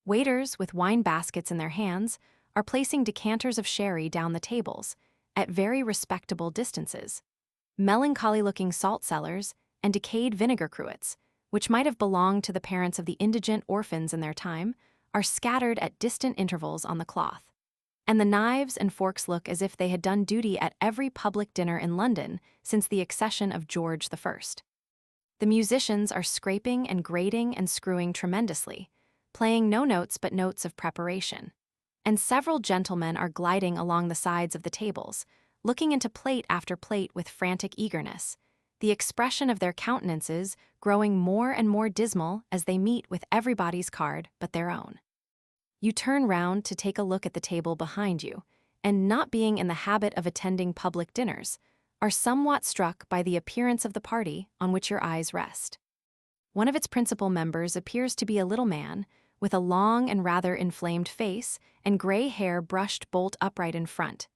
Waiters with wine baskets in their hands are placing decanters of sherry down the tables, at very respectable distances. Melancholy-looking salt cellars and decayed vinegar cruets, which might have belonged to the parents of the indigent orphans in their time, are scattered at distant intervals on the cloth. And the knives and forks look as if they had done duty at every public dinner in London since the accession of George I. The musicians are scraping and grating and screwing tremendously, playing no notes but notes of preparation. And several gentlemen are gliding along the sides of the tables, looking into plate after plate with frantic eagerness, the expression of their countenances growing more and more dismal as they meet with everybody's card but their own. You turn round to take a look at the table behind you, and not being in the habit of attending public dinners, are somewhat struck by the appearance of the party on which your eyes rest. One of its principal members appears to be a little man, with a long and rather inflamed face and gray hair brushed bolt upright in front.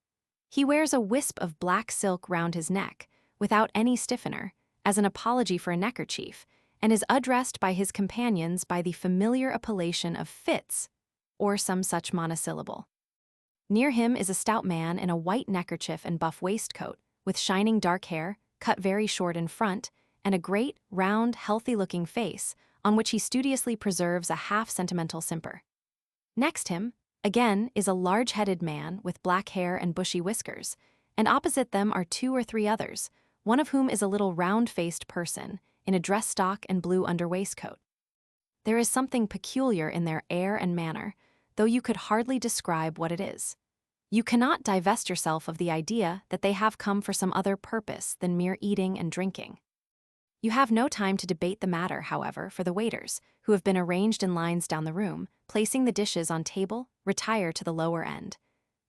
He wears a wisp of black silk round his neck, without any stiffener, as an apology for a neckerchief, and is addressed by his companions by the familiar appellation of Fitz, or some such monosyllable. Near him is a stout man in a white neckerchief and buff waistcoat, with shining dark hair, cut very short in front, and a great, round, healthy-looking face, on which he studiously preserves a half-sentimental simper. Next him, again, is a large-headed man with black hair and bushy whiskers, and opposite them are 2 or 3 others, one of whom is a little round-faced person in a dress stock and blue underwaistcoat. There is something peculiar in their air and manner, though you could hardly describe what it is. You cannot divest yourself of the idea that they have come for some other purpose than mere eating and drinking. You have no time to debate the matter, however, for the waiters, who have been arranged in lines down the room, placing the dishes on table, retire to the lower end.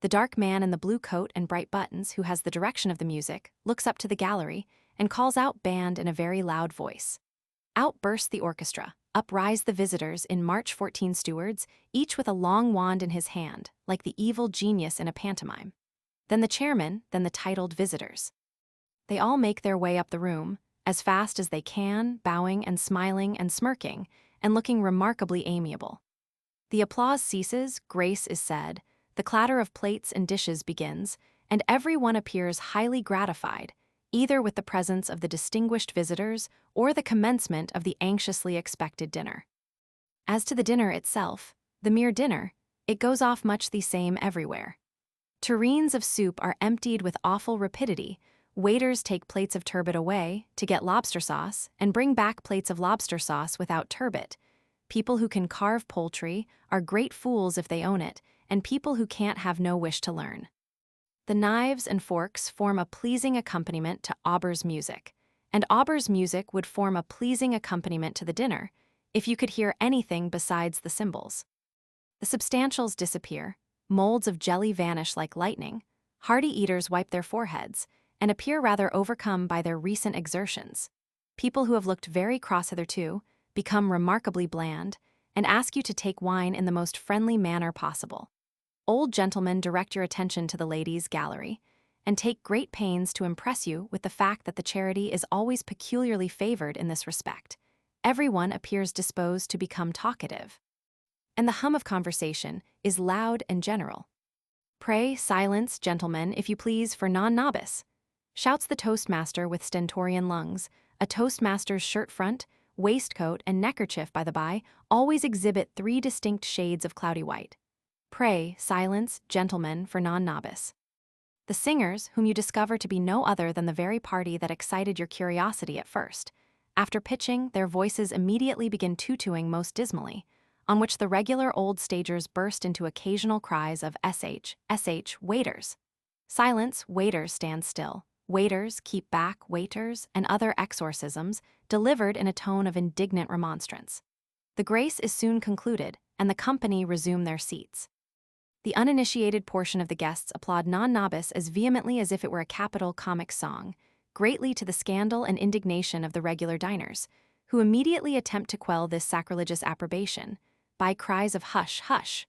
The dark man in the blue coat and bright buttons, who has the direction of the music, looks up to the gallery and calls out "band" in a very loud voice. Out bursts the orchestra, up rise the visitors in march 14 stewards, each with a long wand in his hand, like the evil genius in a pantomime. Then the chairman, then the titled visitors. They all make their way up the room, as fast as they can, bowing and smiling and smirking, and looking remarkably amiable. The applause ceases, grace is said, the clatter of plates and dishes begins, and every one appears highly gratified, either with the presence of the distinguished visitors or the commencement of the anxiously expected dinner. As to the dinner itself, the mere dinner, it goes off much the same everywhere. Tureens of soup are emptied with awful rapidity. Waiters take plates of turbot away to get lobster sauce and bring back plates of lobster sauce without turbot. People who can carve poultry are great fools if they own it, and people who can't have no wish to learn. The knives and forks form a pleasing accompaniment to Auber's music, and Auber's music would form a pleasing accompaniment to the dinner if you could hear anything besides the cymbals. The substantials disappear, molds of jelly vanish like lightning, hearty eaters wipe their foreheads, and appear rather overcome by their recent exertions. People who have looked very cross hitherto become remarkably bland, and ask you to take wine in the most friendly manner possible. Old gentlemen direct your attention to the ladies' gallery, and take great pains to impress you with the fact that the charity is always peculiarly favored in this respect. Everyone appears disposed to become talkative, and the hum of conversation is loud and general. "Pray, silence, gentlemen, if you please, for non-nobis," shouts the toastmaster with stentorian lungs. A toastmaster's shirt front, waistcoat, and neckerchief, by the by, always exhibit 3 distinct shades of cloudy white. "Pray, silence, gentlemen, for non-nobis." The singers, whom you discover to be no other than the very party that excited your curiosity at first, after pitching, their voices immediately begin tutuing most dismally, on which the regular old stagers burst into occasional cries of "sh, waiters." Silence, waiters, stand still. Waiters, keep back, waiters, and other exorcisms, delivered in a tone of indignant remonstrance. The grace is soon concluded, and the company resume their seats. The uninitiated portion of the guests applaud non nobis as vehemently as if it were a capital comic song, greatly to the scandal and indignation of the regular diners, who immediately attempt to quell this sacrilegious approbation by cries of "hush, hush,"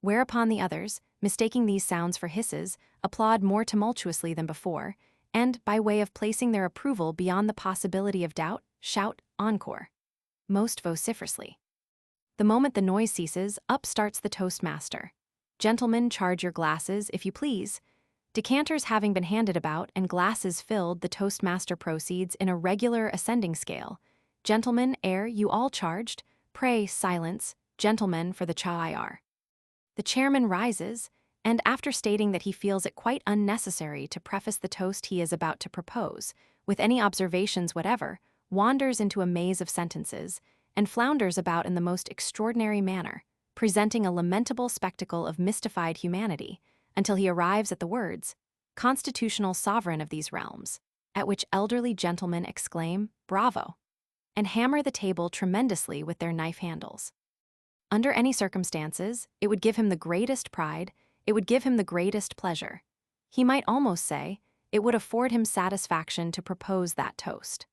whereupon the others, mistaking these sounds for hisses, applaud more tumultuously than before, and, by way of placing their approval beyond the possibility of doubt, shout "encore" most vociferously. The moment the noise ceases, up starts the toastmaster. "Gentlemen, charge your glasses, if you please." Decanters having been handed about and glasses filled, the toastmaster proceeds in a regular ascending scale. "Gentlemen, ere you all charged, pray, silence, gentlemen, for the cha-ir." The chairman rises, and after stating that he feels it quite unnecessary to preface the toast he is about to propose, with any observations whatever, wanders into a maze of sentences, and flounders about in the most extraordinary manner, presenting a lamentable spectacle of mystified humanity, until he arrives at the words, "Constitutional sovereign of these realms," at which elderly gentlemen exclaim, "Bravo," and hammer the table tremendously with their knife handles. Under any circumstances, it would give him the greatest pride, it would give him the greatest pleasure. He might almost say, it would afford him satisfaction to propose that toast.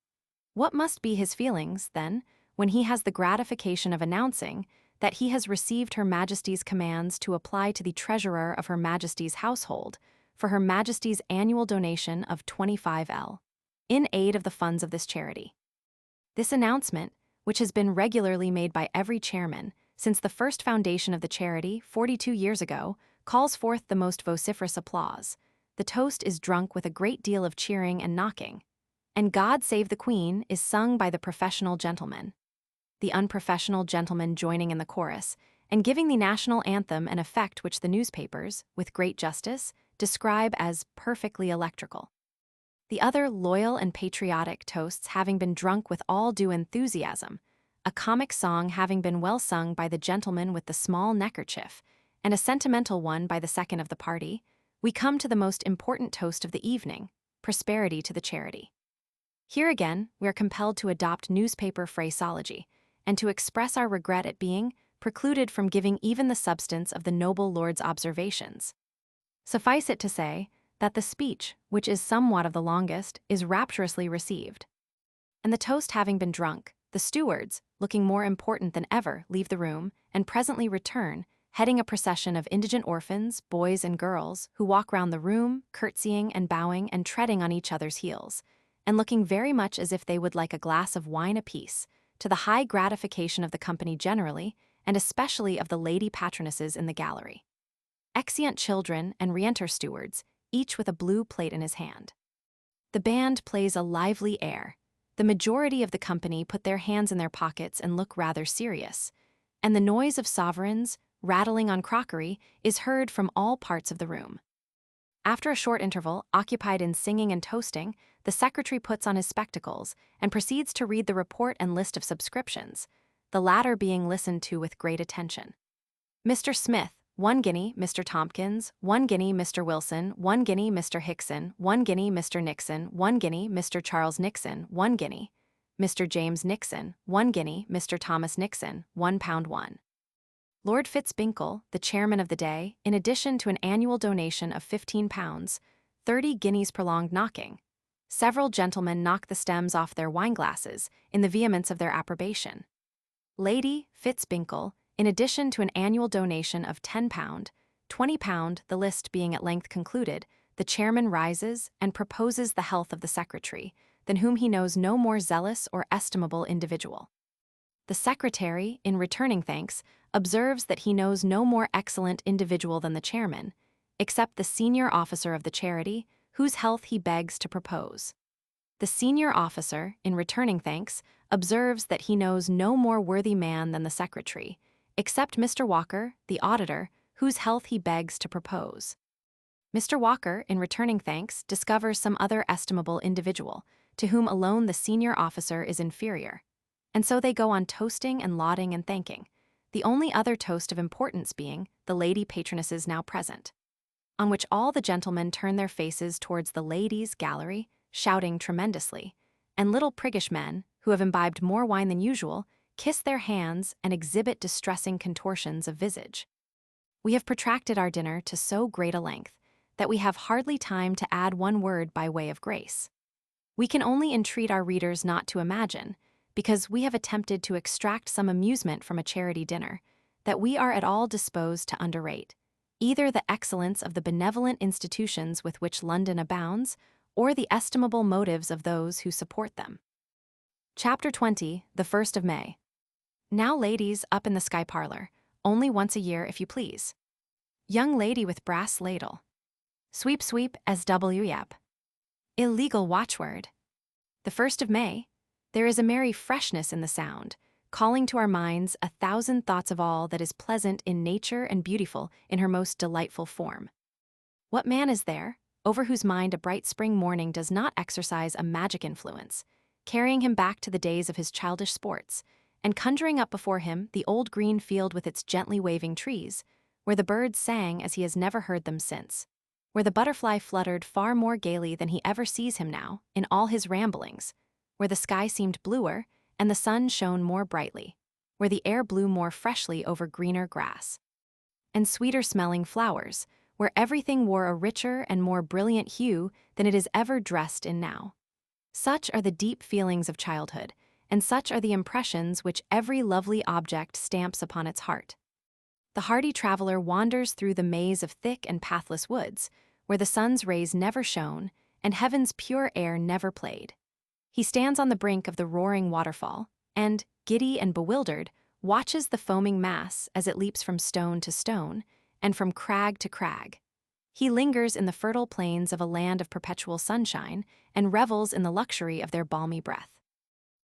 What must be his feelings, then, when he has the gratification of announcing that he has received Her Majesty's commands to apply to the Treasurer of Her Majesty's household for Her Majesty's annual donation of 25L, in aid of the funds of this charity. This announcement, which has been regularly made by every chairman since the first foundation of the charity 42 years ago, calls forth the most vociferous applause. The toast is drunk with a great deal of cheering and knocking, and "God Save the Queen" is sung by the professional gentlemen, the unprofessional gentlemen joining in the chorus, and giving the national anthem an effect which the newspapers, with great justice, describe as "perfectly electrical." The other loyal and patriotic toasts having been drunk with all due enthusiasm, a comic song having been well sung by the gentleman with the small neckerchief, and a sentimental one by the second of the party, we come to the most important toast of the evening, prosperity to the charity. Here again, we are compelled to adopt newspaper phraseology, and to express our regret at being precluded from giving even the substance of the noble lord's observations. Suffice it to say that the speech, which is somewhat of the longest, is rapturously received. And the toast having been drunk, the stewards, looking more important than ever, leave the room, and presently return, heading a procession of indigent orphans, boys and girls, who walk round the room, curtsying and bowing and treading on each other's heels, and looking very much as if they would like a glass of wine apiece, to the high gratification of the company generally, and especially of the lady patronesses in the gallery. Exeunt children and re-enter stewards, each with a blue plate in his hand. The band plays a lively air. The majority of the company put their hands in their pockets and look rather serious, and the noise of sovereigns, rattling on crockery, is heard from all parts of the room. After a short interval, occupied in singing and toasting, the secretary puts on his spectacles and proceeds to read the report and list of subscriptions, the latter being listened to with great attention. Mr. Smith, 1 guinea, Mr. Tompkins, 1 guinea, Mr. Wilson, 1 guinea, Mr. Hickson, 1 guinea, Mr. Nixon, 1 guinea, Mr. Charles Nixon, 1 guinea, Mr. James Nixon, 1 guinea, Mr. Thomas Nixon, £1 1. Lord Fitzbinkle, the chairman of the day, in addition to an annual donation of £15, 30 guineas prolonged knocking. Several gentlemen knock the stems off their wine-glasses in the vehemence of their approbation. Lady Fitzbinkle, in addition to an annual donation of £10, £20, the list being at length concluded, the chairman rises and proposes the health of the secretary, than whom he knows no more zealous or estimable individual. The secretary, in returning thanks, observes that he knows no more excellent individual than the chairman, except the senior officer of the charity, whose health he begs to propose. The senior officer, in returning thanks, observes that he knows no more worthy man than the secretary, except Mr. Walker, the auditor, whose health he begs to propose. Mr. Walker, in returning thanks, discovers some other estimable individual, to whom alone the senior officer is inferior. And so they go on toasting and lauding and thanking, the only other toast of importance being the lady patronesses now present, on which all the gentlemen turn their faces towards the ladies' gallery, shouting tremendously, and little priggish men, who have imbibed more wine than usual, kiss their hands and exhibit distressing contortions of visage. We have protracted our dinner to so great a length that we have hardly time to add one word by way of grace. We can only entreat our readers not to imagine, because we have attempted to extract some amusement from a charity dinner, that we are at all disposed to underrate either the excellence of the benevolent institutions with which London abounds, or the estimable motives of those who support them. Chapter 20, the 1st of May. Now ladies up in the sky parlor, only once a year if you please. Young lady with brass ladle. Sweep sweep SW yep. Illegal watchword. The 1st of May. There is a merry freshness in the sound, calling to our minds 1,000 thoughts of all that is pleasant in nature and beautiful in her most delightful form. What man is there, over whose mind a bright spring morning does not exercise a magic influence, carrying him back to the days of his childish sports, and conjuring up before him the old green field with its gently waving trees, where the birds sang as he has never heard them since, where the butterfly fluttered far more gaily than he ever sees him now, in all his ramblings, where the sky seemed bluer, and the sun shone more brightly, where the air blew more freshly over greener grass, and sweeter-smelling flowers, where everything wore a richer and more brilliant hue than it is ever dressed in now. Such are the deep feelings of childhood, and such are the impressions which every lovely object stamps upon its heart. The hardy traveler wanders through the maze of thick and pathless woods, where the sun's rays never shone, and heaven's pure air never played. He stands on the brink of the roaring waterfall, and, giddy and bewildered, watches the foaming mass as it leaps from stone to stone, and from crag to crag. He lingers in the fertile plains of a land of perpetual sunshine, and revels in the luxury of their balmy breath.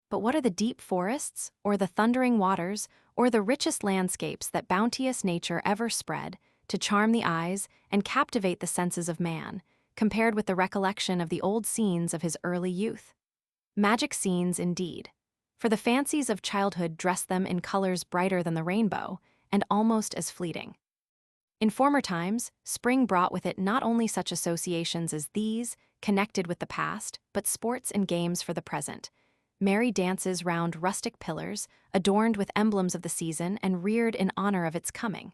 But what are the deep forests, or the thundering waters, or the richest landscapes that bounteous nature ever spread, to charm the eyes and captivate the senses of man, compared with the recollection of the old scenes of his early youth. Magic scenes indeed, for the fancies of childhood dressed them in colors brighter than the rainbow and almost as fleeting. In former times, spring brought with it not only such associations as these, connected with the past, but sports and games for the present. Merry dances round rustic pillars, adorned with emblems of the season and reared in honor of its coming.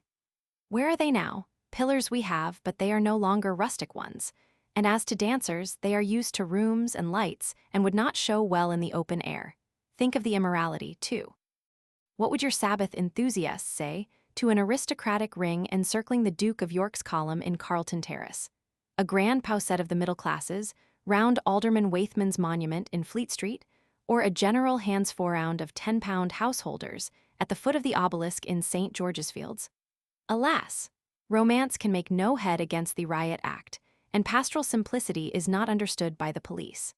Where are they now? Pillars we have, but they are no longer rustic ones. And as to dancers, they are used to rooms and lights and would not show well in the open air. Think of the immorality, too. What would your Sabbath enthusiasts say to an aristocratic ring encircling the Duke of York's column in Carlton Terrace, a grand paucette of the middle classes, round Alderman Waithman's monument in Fleet Street, or a general hands-foreround of 10-pound householders at the foot of the obelisk in St. George's Fields? Alas, romance can make no head against the riot act, and pastoral simplicity is not understood by the police.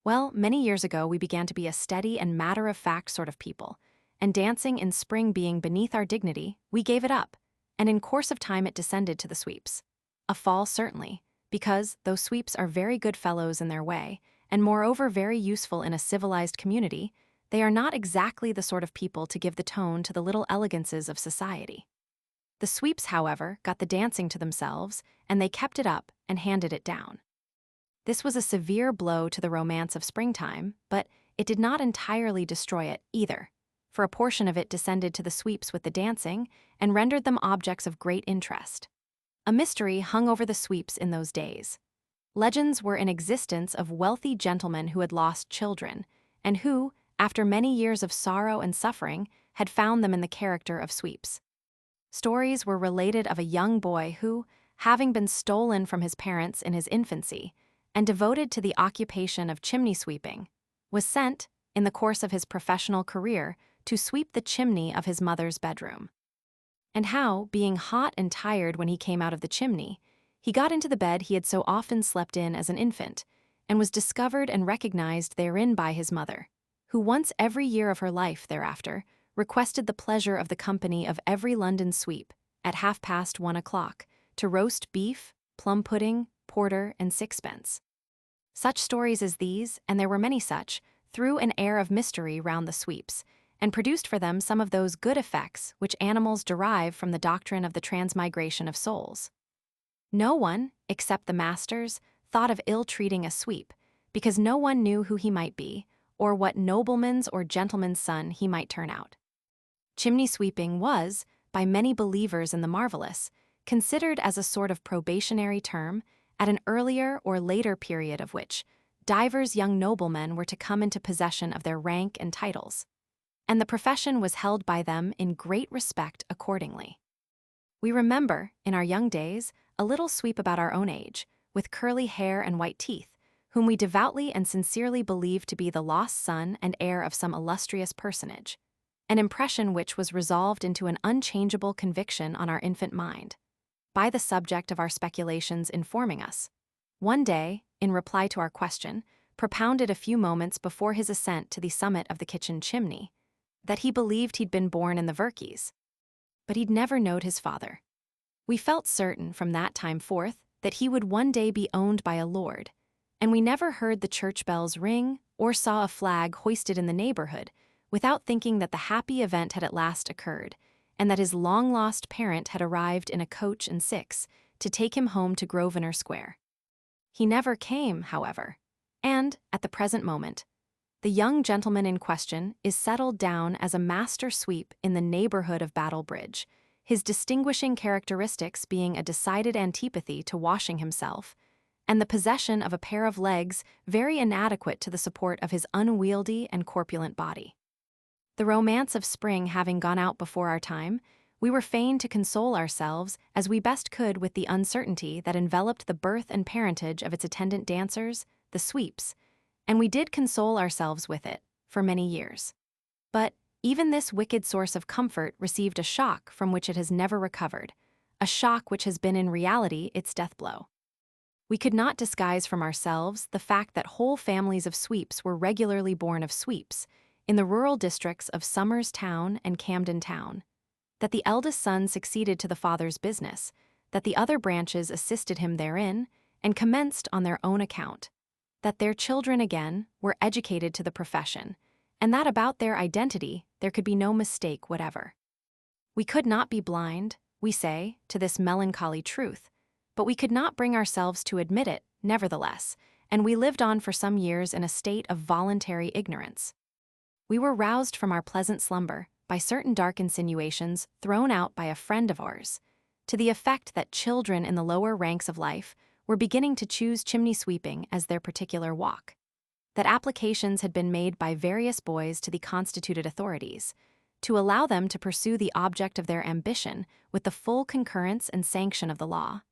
Well, many years ago we began to be a steady and matter-of-fact sort of people, and dancing in spring being beneath our dignity, we gave it up, and in course of time it descended to the sweeps. A fall certainly, because, though sweeps are very good fellows in their way, and moreover very useful in a civilized community, they are not exactly the sort of people to give the tone to the little elegances of society. The sweeps, however, got the dancing to themselves, and they kept it up and handed it down. This was a severe blow to the romance of springtime, but it did not entirely destroy it either, for a portion of it descended to the sweeps with the dancing and rendered them objects of great interest. A mystery hung over the sweeps in those days. Legends were in existence of wealthy gentlemen who had lost children, and who, after many years of sorrow and suffering, had found them in the character of sweeps. Stories were related of a young boy who, having been stolen from his parents in his infancy and devoted to the occupation of chimney sweeping, was sent, in the course of his professional career, to sweep the chimney of his mother's bedroom. And how, being hot and tired when he came out of the chimney, he got into the bed he had so often slept in as an infant, and was discovered and recognized therein by his mother, who once every year of her life thereafter requested the pleasure of the company of every London sweep, at 1:30, to roast beef, plum pudding, porter, and sixpence. Such stories as these, and there were many such, threw an air of mystery round the sweeps, and produced for them some of those good effects which animals derive from the doctrine of the transmigration of souls. No one, except the masters, thought of ill-treating a sweep, because no one knew who he might be, or what nobleman's or gentleman's son he might turn out. Chimney sweeping was, by many believers in the marvelous, considered as a sort of probationary term at an earlier or later period of which divers young noblemen were to come into possession of their rank and titles, and the profession was held by them in great respect accordingly. We remember, in our young days, a little sweep about our own age, with curly hair and white teeth, whom we devoutly and sincerely believed to be the lost son and heir of some illustrious personage, an impression which was resolved into an unchangeable conviction on our infant mind, by the subject of our speculations informing us, one day, in reply to our question, propounded a few moments before his ascent to the summit of the kitchen chimney, that he believed he'd been born in the Verkeys, but he'd never knowed his father. We felt certain from that time forth that he would one day be owned by a lord, and we never heard the church bells ring or saw a flag hoisted in the neighborhood without thinking that the happy event had at last occurred, and that his long-lost parent had arrived in a coach and six to take him home to Grosvenor Square. He never came, however, and, at the present moment, the young gentleman in question is settled down as a master sweep in the neighborhood of Battle Bridge, his distinguishing characteristics being a decided antipathy to washing himself, and the possession of a pair of legs very inadequate to the support of his unwieldy and corpulent body. The romance of spring having gone out before our time, we were fain to console ourselves as we best could with the uncertainty that enveloped the birth and parentage of its attendant dancers, the sweeps, and we did console ourselves with it for many years. But even this wicked source of comfort received a shock from which it has never recovered, a shock which has been in reality its death blow. We could not disguise from ourselves the fact that whole families of sweeps were regularly born of sweeps in the rural districts of Somers Town and Camden Town, that the eldest son succeeded to the father's business, that the other branches assisted him therein, and commenced on their own account, that their children again were educated to the profession, and that about their identity there could be no mistake whatever. We could not be blind, we say, to this melancholy truth, but we could not bring ourselves to admit it, nevertheless, and we lived on for some years in a state of voluntary ignorance. We were roused from our pleasant slumber by certain dark insinuations thrown out by a friend of ours, to the effect that children in the lower ranks of life were beginning to choose chimney sweeping as their particular walk, that applications had been made by various boys to the constituted authorities, to allow them to pursue the object of their ambition with the full concurrence and sanction of the law,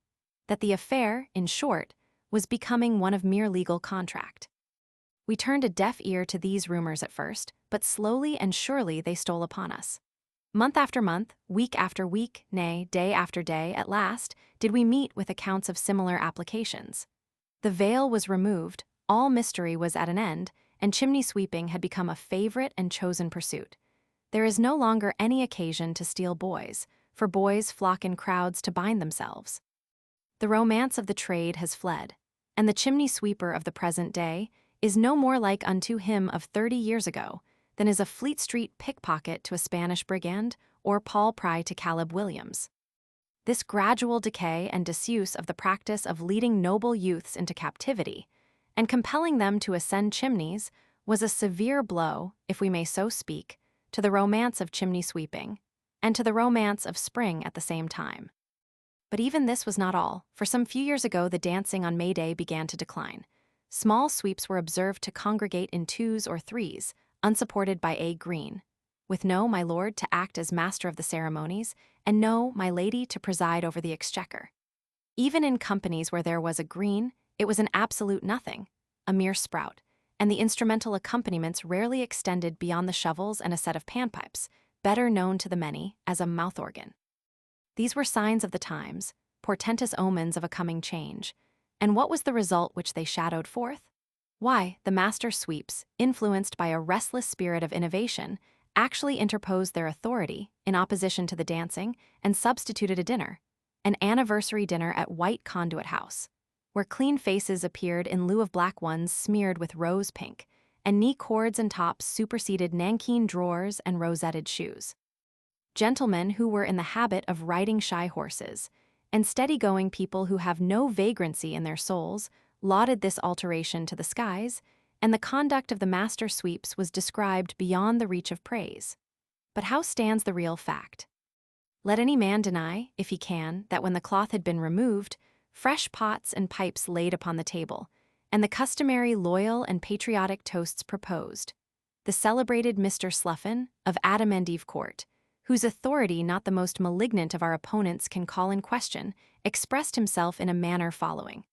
that the affair, in short, was becoming one of mere legal contract. We turned a deaf ear to these rumors at first, but slowly and surely they stole upon us. Month after month, week after week, nay, day after day, at last, did we meet with accounts of similar applications. The veil was removed, all mystery was at an end, and chimney sweeping had become a favorite and chosen pursuit. There is no longer any occasion to steal boys, for boys flock in crowds to bind themselves. The romance of the trade has fled, and the chimney sweeper of the present day is no more like unto him of 30 years ago than is a Fleet Street pickpocket to a Spanish brigand or Paul Pry to Caleb Williams. This gradual decay and disuse of the practice of leading noble youths into captivity and compelling them to ascend chimneys was a severe blow, if we may so speak, to the romance of chimney sweeping and to the romance of spring at the same time. But even this was not all, for some few years ago the dancing on May Day began to decline. Small sweeps were observed to congregate in twos or threes, unsupported by a green, with no my lord to act as master of the ceremonies, and no my lady to preside over the exchequer. Even in companies where there was a green, it was an absolute nothing, a mere sprout, and the instrumental accompaniments rarely extended beyond the shovels and a set of panpipes, better known to the many as a mouth-organ. These were signs of the times, portentous omens of a coming change, and what was the result which they shadowed forth? Why, the master sweeps, influenced by a restless spirit of innovation, actually interposed their authority in opposition to the dancing and substituted a dinner, an anniversary dinner at White Conduit House, where clean faces appeared in lieu of black ones smeared with rose pink, and knee cords and tops superseded nankeen drawers and rosetted shoes. Gentlemen who were in the habit of riding shy horses, and steady-going people who have no vagrancy in their souls, lauded this alteration to the skies, and the conduct of the master sweeps was described beyond the reach of praise. But how stands the real fact? Let any man deny, if he can, that when the cloth had been removed, fresh pots and pipes laid upon the table, and the customary loyal and patriotic toasts proposed, the celebrated Mr. Sluffin of Adam and Eve Court, whose authority not the most malignant of our opponents can call in question, expressed himself in a manner following: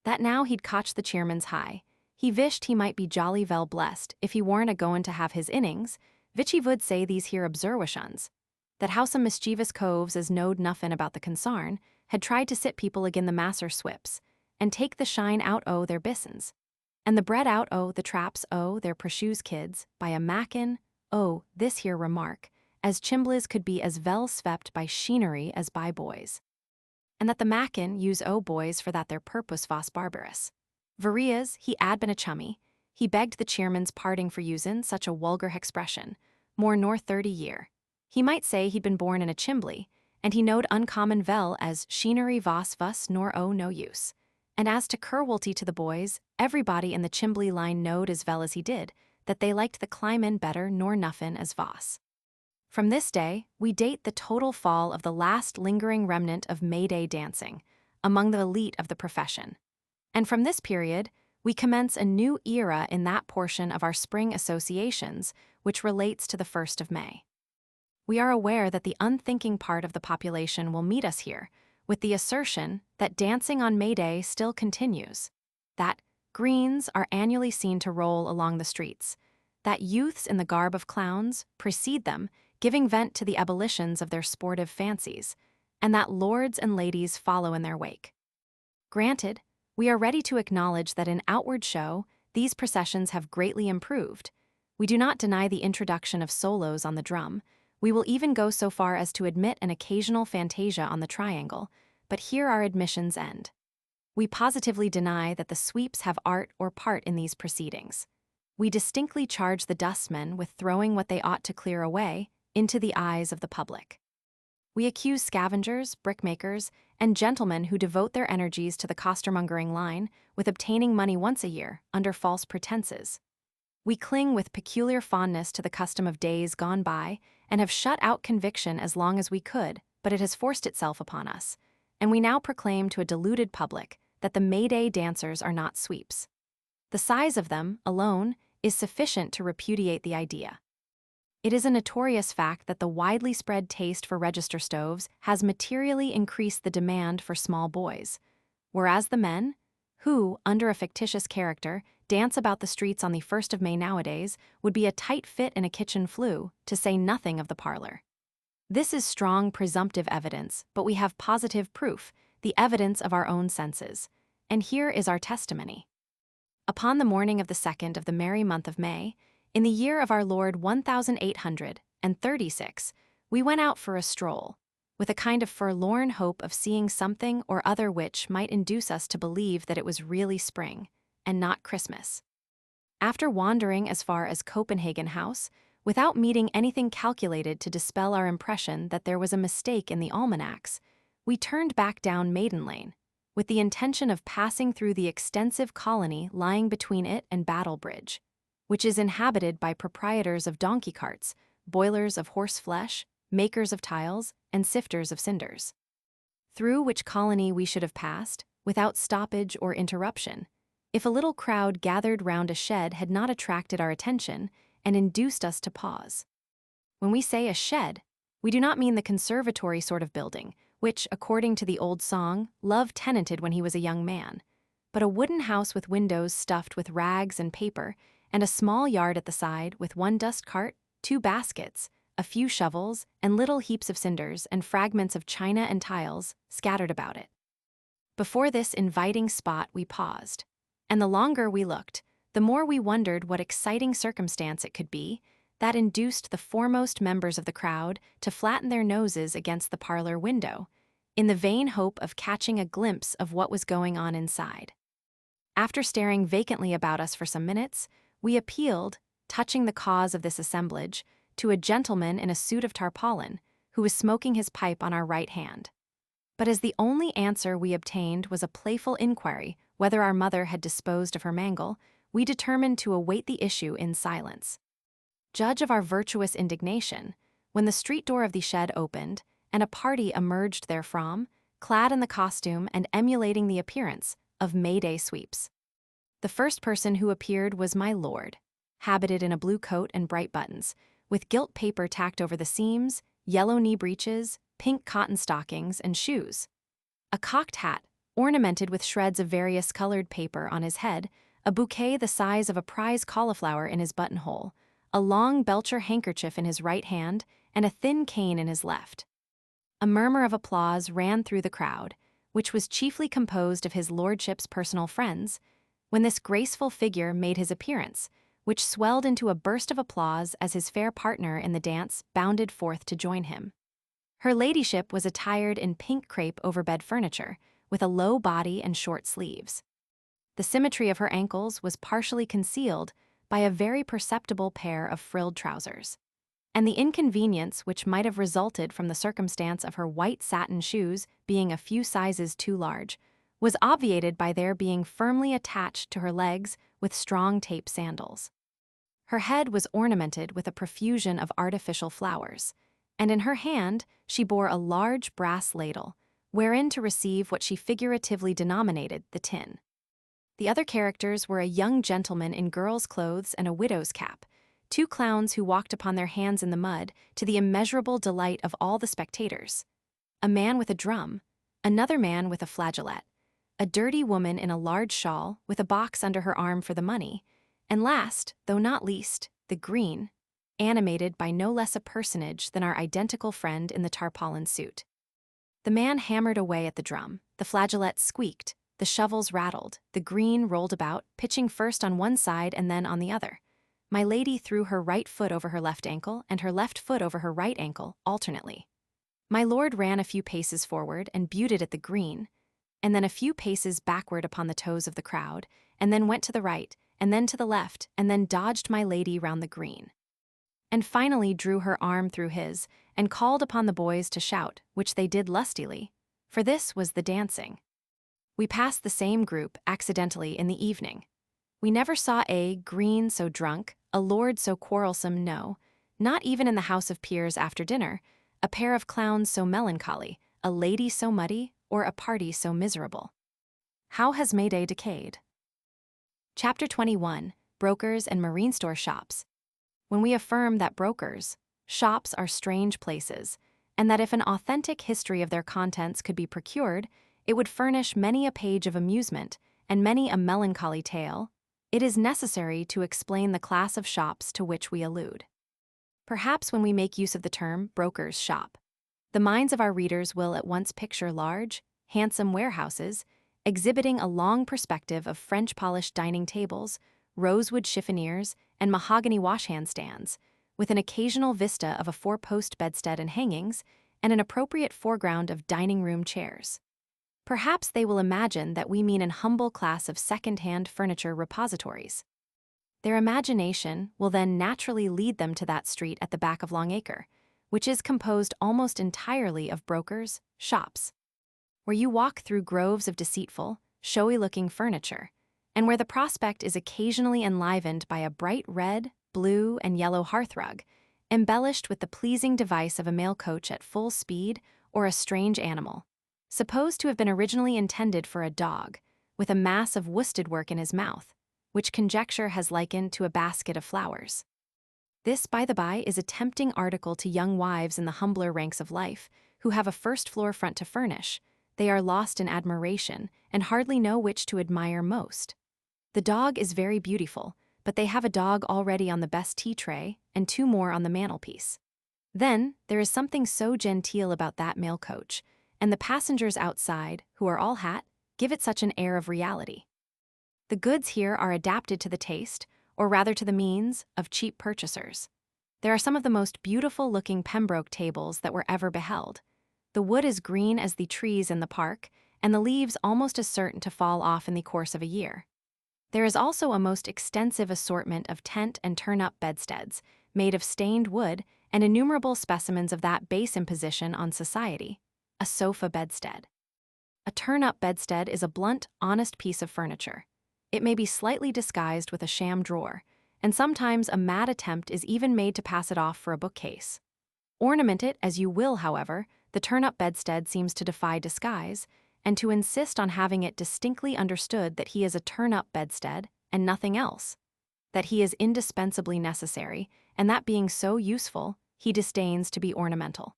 that now he'd cotch the cheerman's high, he vished he might be jolly vel blessed if he warn't a-goin' to have his innings, vich he vould say these here obserwations, that how some mischievous coves as knowed nuffin about the consarn had tried to sit people agin the masser swips, and take the shine out o' their bisons, and the bread out o' the traps o' their prosciutto kids, by a mackin, this here remark, as chimbles could be as vel svept by sheenery as by boys, and that the mackin use boys for that their purpose vos barbarous. Varias, he ad been a chummy, he begged the cheerman's parting for usin' such a vulgar expression, more nor 30 year. He might say he'd been born in a chimbly, and he knowed uncommon vel as sheenery vos vus nor no use. And as to curwulty to the boys, everybody in the chimbly line knowed as vel as he did, that they liked the climbin better nor nuffin as vos. From this day, we date the total fall of the last lingering remnant of May Day dancing among the elite of the profession. And from this period, we commence a new era in that portion of our spring associations which relates to the 1st of May. We are aware that the unthinking part of the population will meet us here with the assertion that dancing on May Day still continues, that greens are annually seen to roll along the streets, that youths in the garb of clowns precede them, giving vent to the ebullitions of their sportive fancies, and that lords and ladies follow in their wake. Granted, we are ready to acknowledge that in outward show, these processions have greatly improved. We do not deny the introduction of solos on the drum. We will even go so far as to admit an occasional fantasia on the triangle, but here our admissions end. We positively deny that the sweeps have art or part in these proceedings. We distinctly charge the dustmen with throwing what they ought to clear away into the eyes of the public. We accuse scavengers, brickmakers, and gentlemen who devote their energies to the costermongering line with obtaining money once a year under false pretenses. We cling with peculiar fondness to the custom of days gone by and have shut out conviction as long as we could, but it has forced itself upon us, and we now proclaim to a deluded public that the May Day dancers are not sweeps. The size of them, alone, is sufficient to repudiate the idea. It is a notorious fact that the widely spread taste for register stoves has materially increased the demand for small boys, whereas the men, who, under a fictitious character, dance about the streets on the 1st of May nowadays, would be a tight fit in a kitchen flue, to say nothing of the parlor. This is strong presumptive evidence, but we have positive proof, the evidence of our own senses. And here is our testimony. Upon the morning of the 2nd of the merry month of May, in the year of our Lord 1836, we went out for a stroll, with a kind of forlorn hope of seeing something or other which might induce us to believe that it was really spring, and not Christmas. After wandering as far as Copenhagen House, without meeting anything calculated to dispel our impression that there was a mistake in the almanacs, we turned back down Maiden Lane, with the intention of passing through the extensive colony lying between it and Battle Bridge, which is inhabited by proprietors of donkey carts, boilers of horse flesh, makers of tiles, and sifters of cinders. Through which colony we should have passed, without stoppage or interruption, if a little crowd gathered round a shed had not attracted our attention and induced us to pause. When we say a shed, we do not mean the conservatory sort of building, which, according to the old song, Love tenanted when he was a young man, but a wooden house with windows stuffed with rags and paper, and a small yard at the side with one dust cart, 2 baskets, a few shovels, and little heaps of cinders and fragments of china and tiles scattered about it. Before this inviting spot we paused, and the longer we looked, the more we wondered what exciting circumstance it could be that induced the foremost members of the crowd to flatten their noses against the parlor window, in the vain hope of catching a glimpse of what was going on inside. After staring vacantly about us for some minutes, we appealed, touching the cause of this assemblage, to a gentleman in a suit of tarpaulin, who was smoking his pipe on our right hand. But as the only answer we obtained was a playful inquiry whether our mother had disposed of her mangle, we determined to await the issue in silence. Judge of our virtuous indignation, when the street door of the shed opened, and a party emerged therefrom, clad in the costume and emulating the appearance of May Day sweeps. The first person who appeared was my lord, habited in a blue coat and bright buttons, with gilt paper tacked over the seams, yellow knee breeches, pink cotton stockings, and shoes. A cocked hat, ornamented with shreds of various colored paper on his head, a bouquet the size of a prize cauliflower in his buttonhole, a long Belcher handkerchief in his right hand, and a thin cane in his left. A murmur of applause ran through the crowd, which was chiefly composed of his lordship's personal friends, when this graceful figure made his appearance, which swelled into a burst of applause as his fair partner in the dance bounded forth to join him. Her ladyship was attired in pink crepe over-bed furniture, with a low body and short sleeves. The symmetry of her ankles was partially concealed by a very perceptible pair of frilled trousers, and the inconvenience which might have resulted from the circumstance of her white satin shoes being a few sizes too large was obviated by their being firmly attached to her legs with strong tape sandals. Her head was ornamented with a profusion of artificial flowers, and in her hand she bore a large brass ladle, wherein to receive what she figuratively denominated the tin. The other characters were a young gentleman in girl's clothes and a widow's cap, 2 clowns who walked upon their hands in the mud to the immeasurable delight of all the spectators, a man with a drum, another man with a flageolet, a dirty woman in a large shawl with a box under her arm for the money, and last, though not least, the green, animated by no less a personage than our identical friend in the tarpaulin suit. The man hammered away at the drum, the flageolet squeaked, the shovels rattled, the green rolled about, pitching first on one side and then on the other. My lady threw her right foot over her left ankle and her left foot over her right ankle, alternately. My lord ran a few paces forward and buted at the green, and then a few paces backward upon the toes of the crowd, and then went to the right, and then to the left, and then dodged my lady round the green. And finally drew her arm through his, and called upon the boys to shout, which they did lustily, for this was the dancing. We passed the same group accidentally in the evening. We never saw a green so drunk, a lord so quarrelsome, no, not even in the House of Peers after dinner, a pair of clowns so melancholy, a lady so muddy, or a party so miserable. How has May Day decayed? Chapter 21, Brokers and Marine Store Shops. When we affirm that brokers, shops are strange places, and that if an authentic history of their contents could be procured, it would furnish many a page of amusement and many a melancholy tale, it is necessary to explain the class of shops to which we allude. Perhaps when we make use of the term broker's shop, the minds of our readers will at once picture large, handsome warehouses, exhibiting a long perspective of French-polished dining tables, rosewood chiffoniers, and mahogany washhand stands, with an occasional vista of a four-post bedstead and hangings, and an appropriate foreground of dining-room chairs. Perhaps they will imagine that we mean an humble class of second-hand furniture repositories. Their imagination will then naturally lead them to that street at the back of Long Acre, which is composed almost entirely of brokers' shops, where you walk through groves of deceitful, showy-looking furniture, and where the prospect is occasionally enlivened by a bright red, blue, and yellow hearthrug, embellished with the pleasing device of a mail coach at full speed or a strange animal, supposed to have been originally intended for a dog, with a mass of worsted work in his mouth, which conjecture has likened to a basket of flowers. This, by the by, is a tempting article to young wives in the humbler ranks of life, who have a first-floor front to furnish. They are lost in admiration, and hardly know which to admire most. The dog is very beautiful, but they have a dog already on the best tea tray, and two more on the mantelpiece. Then, there is something so genteel about that mail coach, and the passengers outside, who are all hat, give it such an air of reality. The goods here are adapted to the taste, or rather to the means, of cheap purchasers. There are some of the most beautiful-looking Pembroke tables that were ever beheld. The wood is green as the trees in the park, and the leaves almost as certain to fall off in the course of a year. There is also a most extensive assortment of tent and turn-up bedsteads, made of stained wood, and innumerable specimens of that base imposition on society, a sofa bedstead. A turn-up bedstead is a blunt, honest piece of furniture. It may be slightly disguised with a sham drawer, and sometimes a mad attempt is even made to pass it off for a bookcase. Ornament it as you will, however, the turn-up bedstead seems to defy disguise, and to insist on having it distinctly understood that he is a turn-up bedstead and nothing else, that he is indispensably necessary, and that being so useful, he disdains to be ornamental.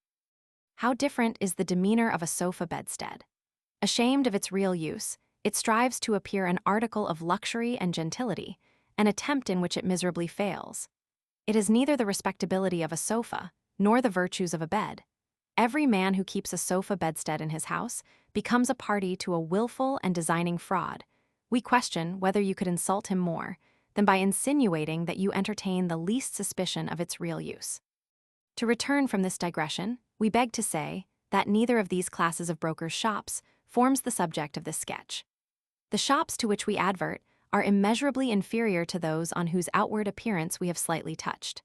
How different is the demeanor of a sofa bedstead. Ashamed of its real use, it strives to appear an article of luxury and gentility, an attempt in which it miserably fails. It has neither the respectability of a sofa, nor the virtues of a bed. Every man who keeps a sofa bedstead in his house becomes a party to a willful and designing fraud. We question whether you could insult him more than by insinuating that you entertain the least suspicion of its real use. To return from this digression, we beg to say that neither of these classes of brokers' shops forms the subject of this sketch. The shops to which we advert are immeasurably inferior to those on whose outward appearance we have slightly touched.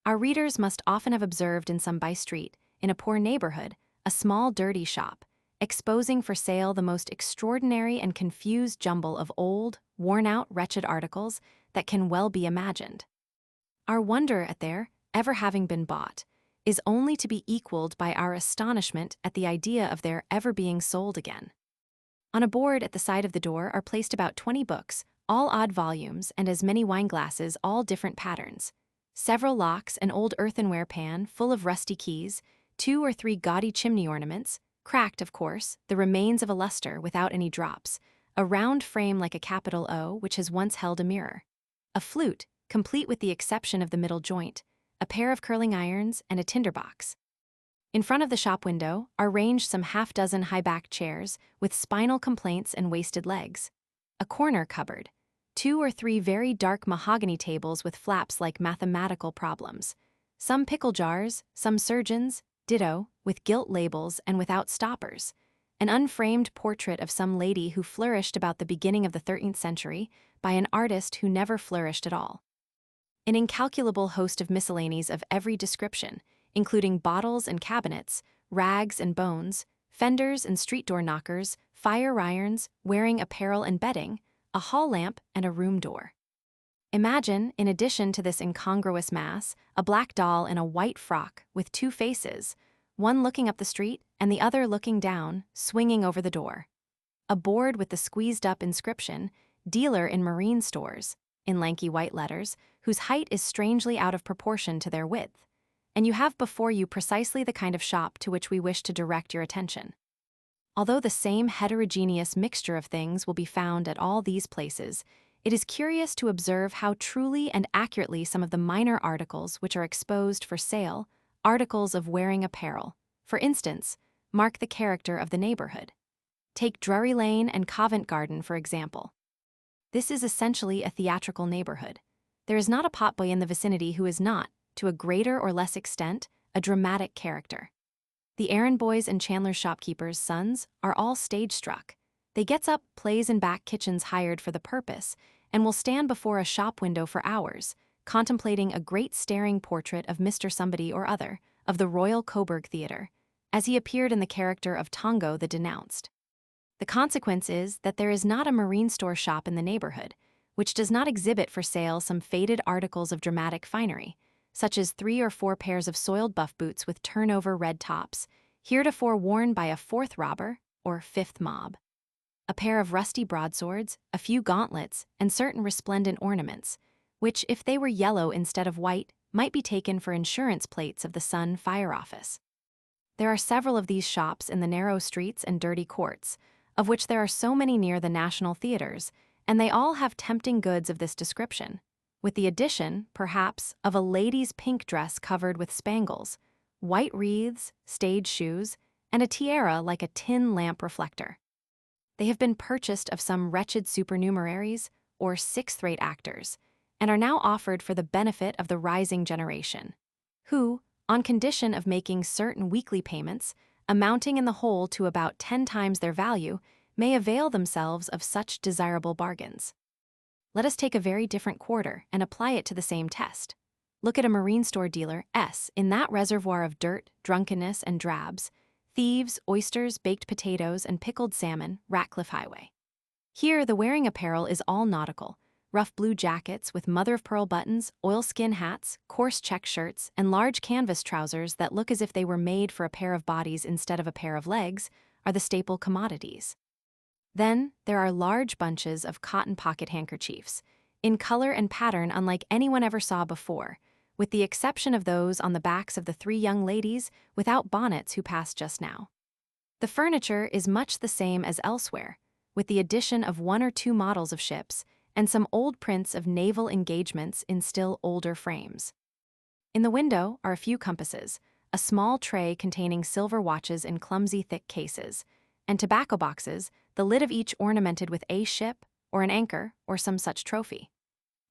Our readers must often have observed in some by-street, in a poor neighborhood, a small dirty shop, exposing for sale the most extraordinary and confused jumble of old, worn-out, wretched articles that can well be imagined. Our wonder at their ever having been bought is only to be equaled by our astonishment at the idea of their ever being sold again. On a board at the side of the door are placed about 20 books, all odd volumes, and as many wineglasses, all different patterns, several locks, an old earthenware pan full of rusty keys, 2 or 3 gaudy chimney ornaments, cracked, of course, the remains of a luster without any drops, a round frame like a capital O which has once held a mirror, a flute, complete with the exception of the middle joint, a pair of curling irons, and a tinderbox. In front of the shop window are ranged some half-dozen high-backed chairs with spinal complaints and wasted legs, a corner cupboard, 2 or 3 very dark mahogany tables with flaps like mathematical problems, some pickle jars, some surgeons, ditto, with gilt labels and without stoppers, an unframed portrait of some lady who flourished about the beginning of the 13th century by an artist who never flourished at all. An incalculable host of miscellanies of every description, including bottles and cabinets, rags and bones, fenders and street door knockers, fire irons, wearing apparel and bedding, a hall lamp, and a room door. Imagine, in addition to this incongruous mass, a black doll in a white frock with two faces, one looking up the street and the other looking down, swinging over the door. A board with the squeezed-up inscription, "Dealer in Marine Stores," in lanky white letters, whose height is strangely out of proportion to their width. And you have before you precisely the kind of shop to which we wish to direct your attention. Although the same heterogeneous mixture of things will be found at all these places, it is curious to observe how truly and accurately some of the minor articles which are exposed for sale, articles of wearing apparel, for instance, mark the character of the neighborhood. Take Drury Lane and Covent Garden, for example. This is essentially a theatrical neighborhood. There is not a potboy in the vicinity who is not, to a greater or less extent, a dramatic character. The errand boys and Chandler's shopkeepers' sons are all stage-struck. They gets up, plays in back kitchens hired for the purpose, and will stand before a shop window for hours, contemplating a great staring portrait of Mr. Somebody or other, of the Royal Coburg Theatre, as he appeared in the character of Tongo the Denounced. The consequence is that there is not a marine store shop in the neighborhood, which does not exhibit for sale some faded articles of dramatic finery, such as 3 or 4 pairs of soiled buff boots with turnover red tops, heretofore worn by a 4th robber or 5th mob. A pair of rusty broadswords, a few gauntlets, and certain resplendent ornaments, which, if they were yellow instead of white, might be taken for insurance plates of the Sun Fire Office. There are several of these shops in the narrow streets and dirty courts, of which there are so many near the national theaters, and they all have tempting goods of this description, with the addition, perhaps, of a lady's pink dress covered with spangles, white wreaths, stage shoes, and a tiara like a tin lamp reflector. They have been purchased of some wretched supernumeraries or sixth-rate actors, and are now offered for the benefit of the rising generation, who, on condition of making certain weekly payments, amounting in the whole to about 10 times their value, may avail themselves of such desirable bargains. Let us take a very different quarter and apply it to the same test. Look at a marine store dealer S in that reservoir of dirt, drunkenness, and drabs, thieves, oysters, baked potatoes, and pickled salmon, Ratcliffe Highway. Here the wearing apparel is all nautical, rough blue jackets with mother-of-pearl buttons, oilskin hats, coarse check shirts, and large canvas trousers that look as if they were made for a pair of bodies instead of a pair of legs, are the staple commodities. Then there are large bunches of cotton pocket handkerchiefs, in color and pattern unlike anyone ever saw before, with the exception of those on the backs of the 3 young ladies without bonnets who passed just now. The furniture is much the same as elsewhere, with the addition of 1 or 2 models of ships and some old prints of naval engagements in still older frames. In the window are a few compasses, a small tray containing silver watches in clumsy thick cases, and tobacco boxes, the lid of each ornamented with a ship, or an anchor, or some such trophy.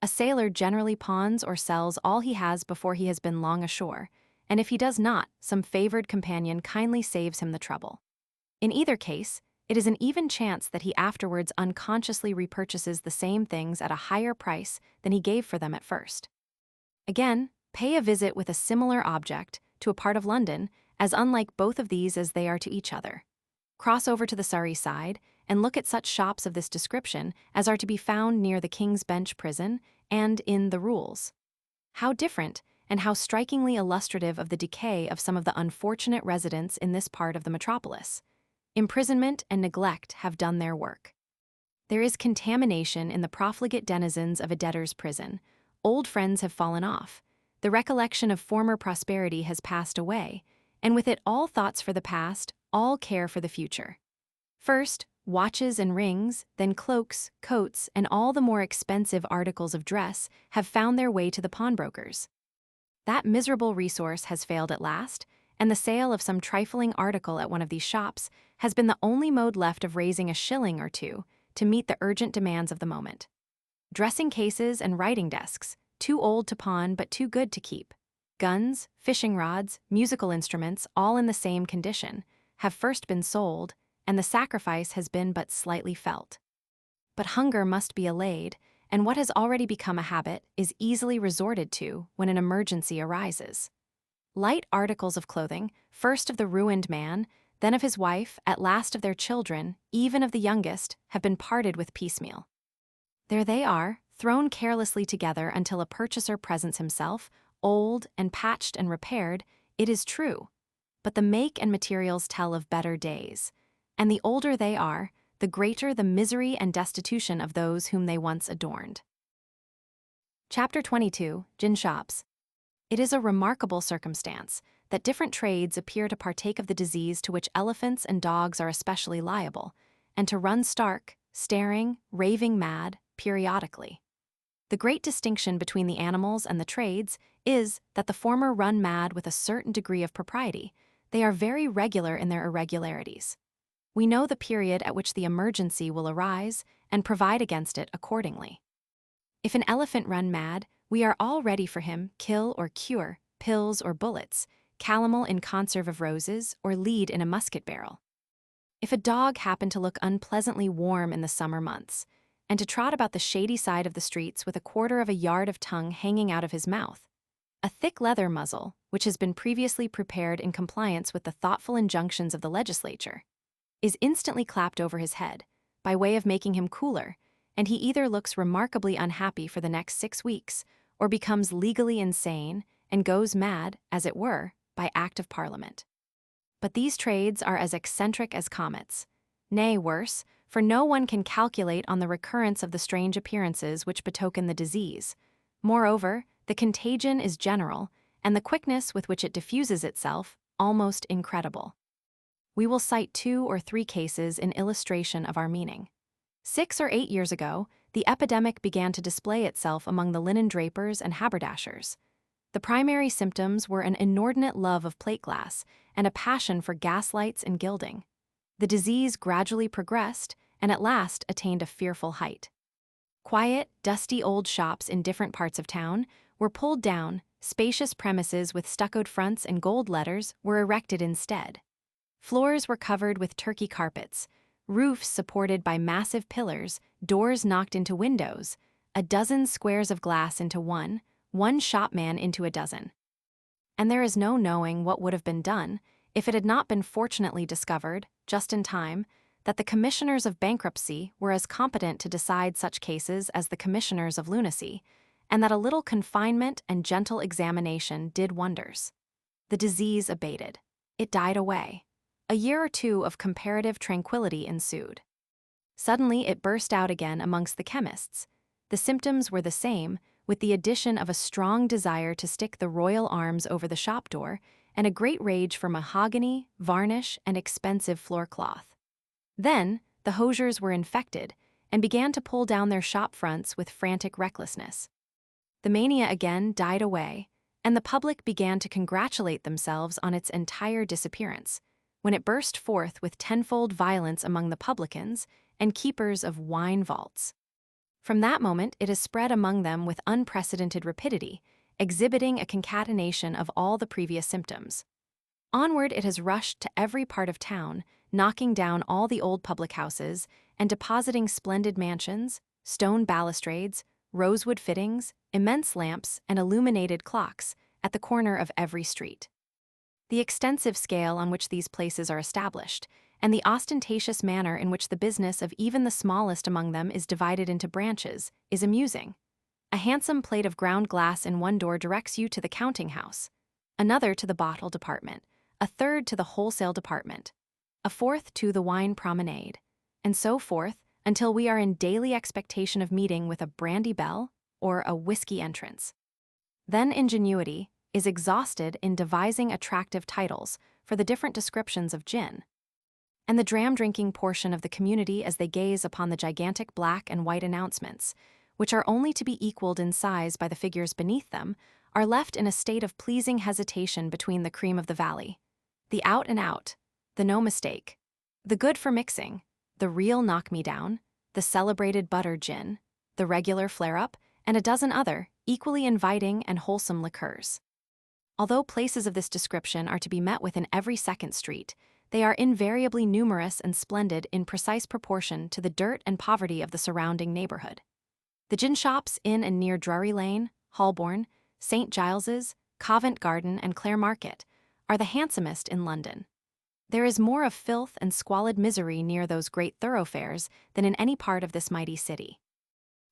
A sailor generally pawns or sells all he has before he has been long ashore, and if he does not, some favored companion kindly saves him the trouble. In either case, it is an even chance that he afterwards unconsciously repurchases the same things at a higher price than he gave for them at first. Again, pay a visit with a similar object to a part of London as unlike both of these as they are to each other. Cross over to the Surrey side and look at such shops of this description as are to be found near the King's Bench Prison and in the Rules. How different, and how strikingly illustrative of the decay of some of the unfortunate residents in this part of the metropolis. Imprisonment and neglect have done their work. There is contamination in the profligate denizens of a debtor's prison. Old friends have fallen off. The recollection of former prosperity has passed away, and with it all thoughts for the past, all care for the future. First, watches and rings, then cloaks, coats, and all the more expensive articles of dress have found their way to the pawnbrokers. That miserable resource has failed at last, and the sale of some trifling article at one of these shops has been the only mode left of raising a shilling or two to meet the urgent demands of the moment. Dressing cases and writing desks, too old to pawn but too good to keep, guns, fishing rods, musical instruments, all in the same condition, have first been sold, and the sacrifice has been but slightly felt. But hunger must be allayed, and what has already become a habit is easily resorted to when an emergency arises. Light articles of clothing, first of the ruined man, then of his wife, at last of their children, even of the youngest, have been parted with piecemeal. There they are, thrown carelessly together until a purchaser presents himself, old and patched and repaired, it is true. But the make and materials tell of better days, and the older they are, the greater the misery and destitution of those whom they once adorned. Chapter 22, Gin Shops. It is a remarkable circumstance that different trades appear to partake of the disease to which elephants and dogs are especially liable, and to run stark, staring, raving mad, periodically. The great distinction between the animals and the trades is that the former run mad with a certain degree of propriety. They are very regular in their irregularities. We know the period at which the emergency will arise and provide against it accordingly. If an elephant run mad, we are all ready for him, kill or cure, pills or bullets, calomel in conserve of roses, or lead in a musket barrel. If a dog happen to look unpleasantly warm in the summer months, and to trot about the shady side of the streets with a quarter of a yard of tongue hanging out of his mouth, a thick leather muzzle, which has been previously prepared in compliance with the thoughtful injunctions of the legislature, is instantly clapped over his head, by way of making him cooler, and he either looks remarkably unhappy for the next 6 weeks, or becomes legally insane, and goes mad, as it were, by Act of Parliament. But these trades are as eccentric as comets. Nay, worse, for no one can calculate on the recurrence of the strange appearances which betoken the disease. Moreover, the contagion is general, and the quickness with which it diffuses itself almost incredible. We will cite 2 or 3 cases in illustration of our meaning. 6 or 8 years ago, the epidemic began to display itself among the linen drapers and haberdashers. The primary symptoms were an inordinate love of plate glass and a passion for gaslights and gilding. The disease gradually progressed and at last attained a fearful height. Quiet, dusty old shops in different parts of town were pulled down, spacious premises with stuccoed fronts and gold letters were erected instead. Floors were covered with Turkey carpets, roofs supported by massive pillars, doors knocked into windows, a dozen squares of glass into one shopman into a dozen. And there is no knowing what would have been done if it had not been fortunately discovered, just in time, that the commissioners of bankruptcy were as competent to decide such cases as the commissioners of lunacy, and that a little confinement and gentle examination did wonders. The disease abated. It died away. A year or 2 of comparative tranquility ensued. Suddenly it burst out again amongst the chemists. The symptoms were the same, with the addition of a strong desire to stick the royal arms over the shop door and a great rage for mahogany, varnish, and expensive floor cloth. Then the hosiers were infected and began to pull down their shop fronts with frantic recklessness. The mania again died away, and the public began to congratulate themselves on its entire disappearance, when it burst forth with tenfold violence among the publicans and keepers of wine vaults. From that moment it has spread among them with unprecedented rapidity, exhibiting a concatenation of all the previous symptoms. Onward it has rushed to every part of town, knocking down all the old public houses and depositing splendid mansions, stone balustrades, rosewood fittings, immense lamps, and illuminated clocks at the corner of every street. The extensive scale on which these places are established, and the ostentatious manner in which the business of even the smallest among them is divided into branches, is amusing. A handsome plate of ground glass in one door directs you to the counting house, another to the bottle department, a third to the wholesale department, a fourth to the wine promenade, and so forth until we are in daily expectation of meeting with a brandy bell or a whiskey entrance. Then ingenuity is exhausted in devising attractive titles for the different descriptions of gin. And the dram-drinking portion of the community, as they gaze upon the gigantic black and white announcements, which are only to be equaled in size by the figures beneath them, are left in a state of pleasing hesitation between the cream of the valley, the out-and-out, the no mistake, the good for mixing, the real knock-me-down, the celebrated butter gin, the regular flare-up, and a dozen other, equally inviting and wholesome liqueurs. Although places of this description are to be met with in every second street, they are invariably numerous and splendid in precise proportion to the dirt and poverty of the surrounding neighborhood. The gin shops in and near Drury Lane, Holborn, St. Giles's, Covent Garden, and Clare Market are the handsomest in London. There is more of filth and squalid misery near those great thoroughfares than in any part of this mighty city.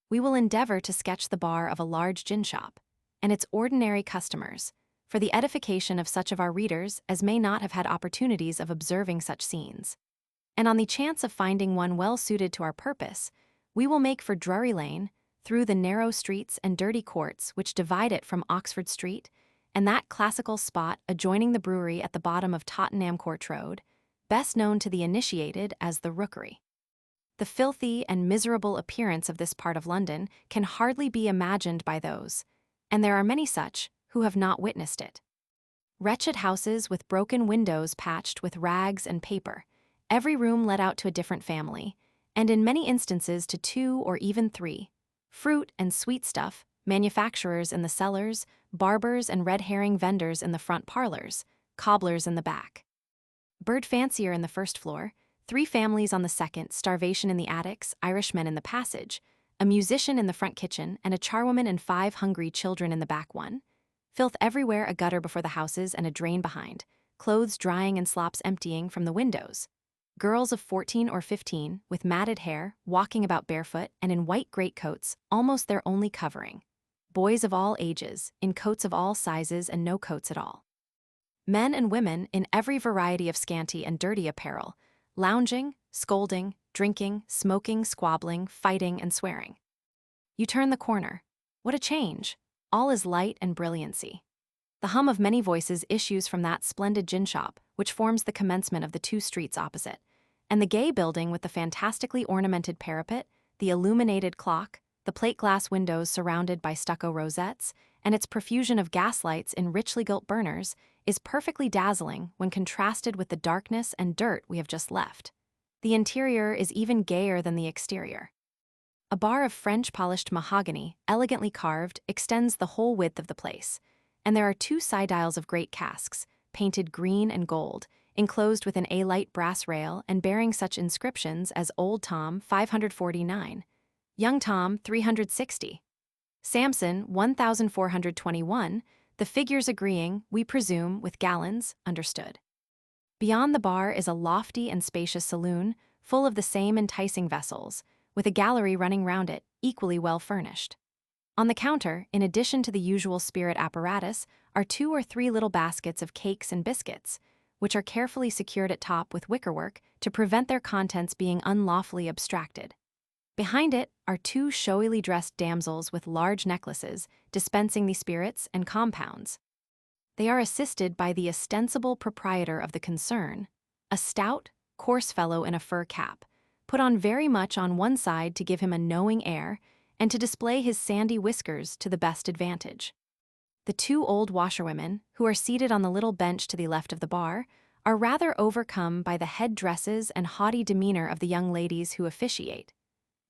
We will endeavor to sketch the bar of a large gin shop, and its ordinary customers, for the edification of such of our readers as may not have had opportunities of observing such scenes. And on the chance of finding one well suited to our purpose, we will make for Drury Lane, through the narrow streets and dirty courts which divide it from Oxford Street, and that classical spot adjoining the brewery at the bottom of Tottenham Court Road, best known to the initiated as the Rookery. The filthy and miserable appearance of this part of London can hardly be imagined by those, and there are many such, who have not witnessed it. Wretched houses with broken windows patched with rags and paper, every room let out to a different family, and in many instances to 2 or even 3. Fruit and sweet stuff, manufacturers in the cellars, barbers and red herring vendors in the front parlors, cobblers in the back. Bird fancier in the first floor, 3 families on the second, starvation in the attics, Irishmen in the passage, a musician in the front kitchen, and a charwoman and 5 hungry children in the back one. Filth everywhere, a gutter before the houses and a drain behind, clothes drying and slops emptying from the windows. Girls of 14 or 15, with matted hair, walking about barefoot and in white greatcoats, almost their only covering. Boys of all ages, in coats of all sizes and no coats at all. Men and women in every variety of scanty and dirty apparel, lounging, scolding, drinking, smoking, squabbling, fighting, and swearing. You turn the corner. What a change! All is light and brilliancy. The hum of many voices issues from that splendid gin shop, which forms the commencement of the 2 streets opposite, and the gay building with the fantastically ornamented parapet, the illuminated clock, the plate-glass windows surrounded by stucco rosettes, and its profusion of gaslights in richly gilt burners, is perfectly dazzling when contrasted with the darkness and dirt we have just left. The interior is even gayer than the exterior. A bar of French polished mahogany, elegantly carved, extends the whole width of the place, and there are 2 side-aisles of great casks, painted green and gold, enclosed with an A-light brass rail and bearing such inscriptions as Old Tom 549, Young Tom 360, Samson 1421, the figures agreeing, we presume, with gallons, understood. Beyond the bar is a lofty and spacious saloon, full of the same enticing vessels, with a gallery running round it, equally well furnished. On the counter, in addition to the usual spirit apparatus, are 2 or 3 little baskets of cakes and biscuits, which are carefully secured at top with wickerwork to prevent their contents being unlawfully abstracted. Behind it are 2 showily dressed damsels with large necklaces, dispensing the spirits and compounds. They are assisted by the ostensible proprietor of the concern, a stout, coarse fellow in a fur cap, put on very much on one side to give him a knowing air, and to display his sandy whiskers to the best advantage. The 2 old washerwomen, who are seated on the little bench to the left of the bar, are rather overcome by the head-dresses and haughty demeanor of the young ladies who officiate.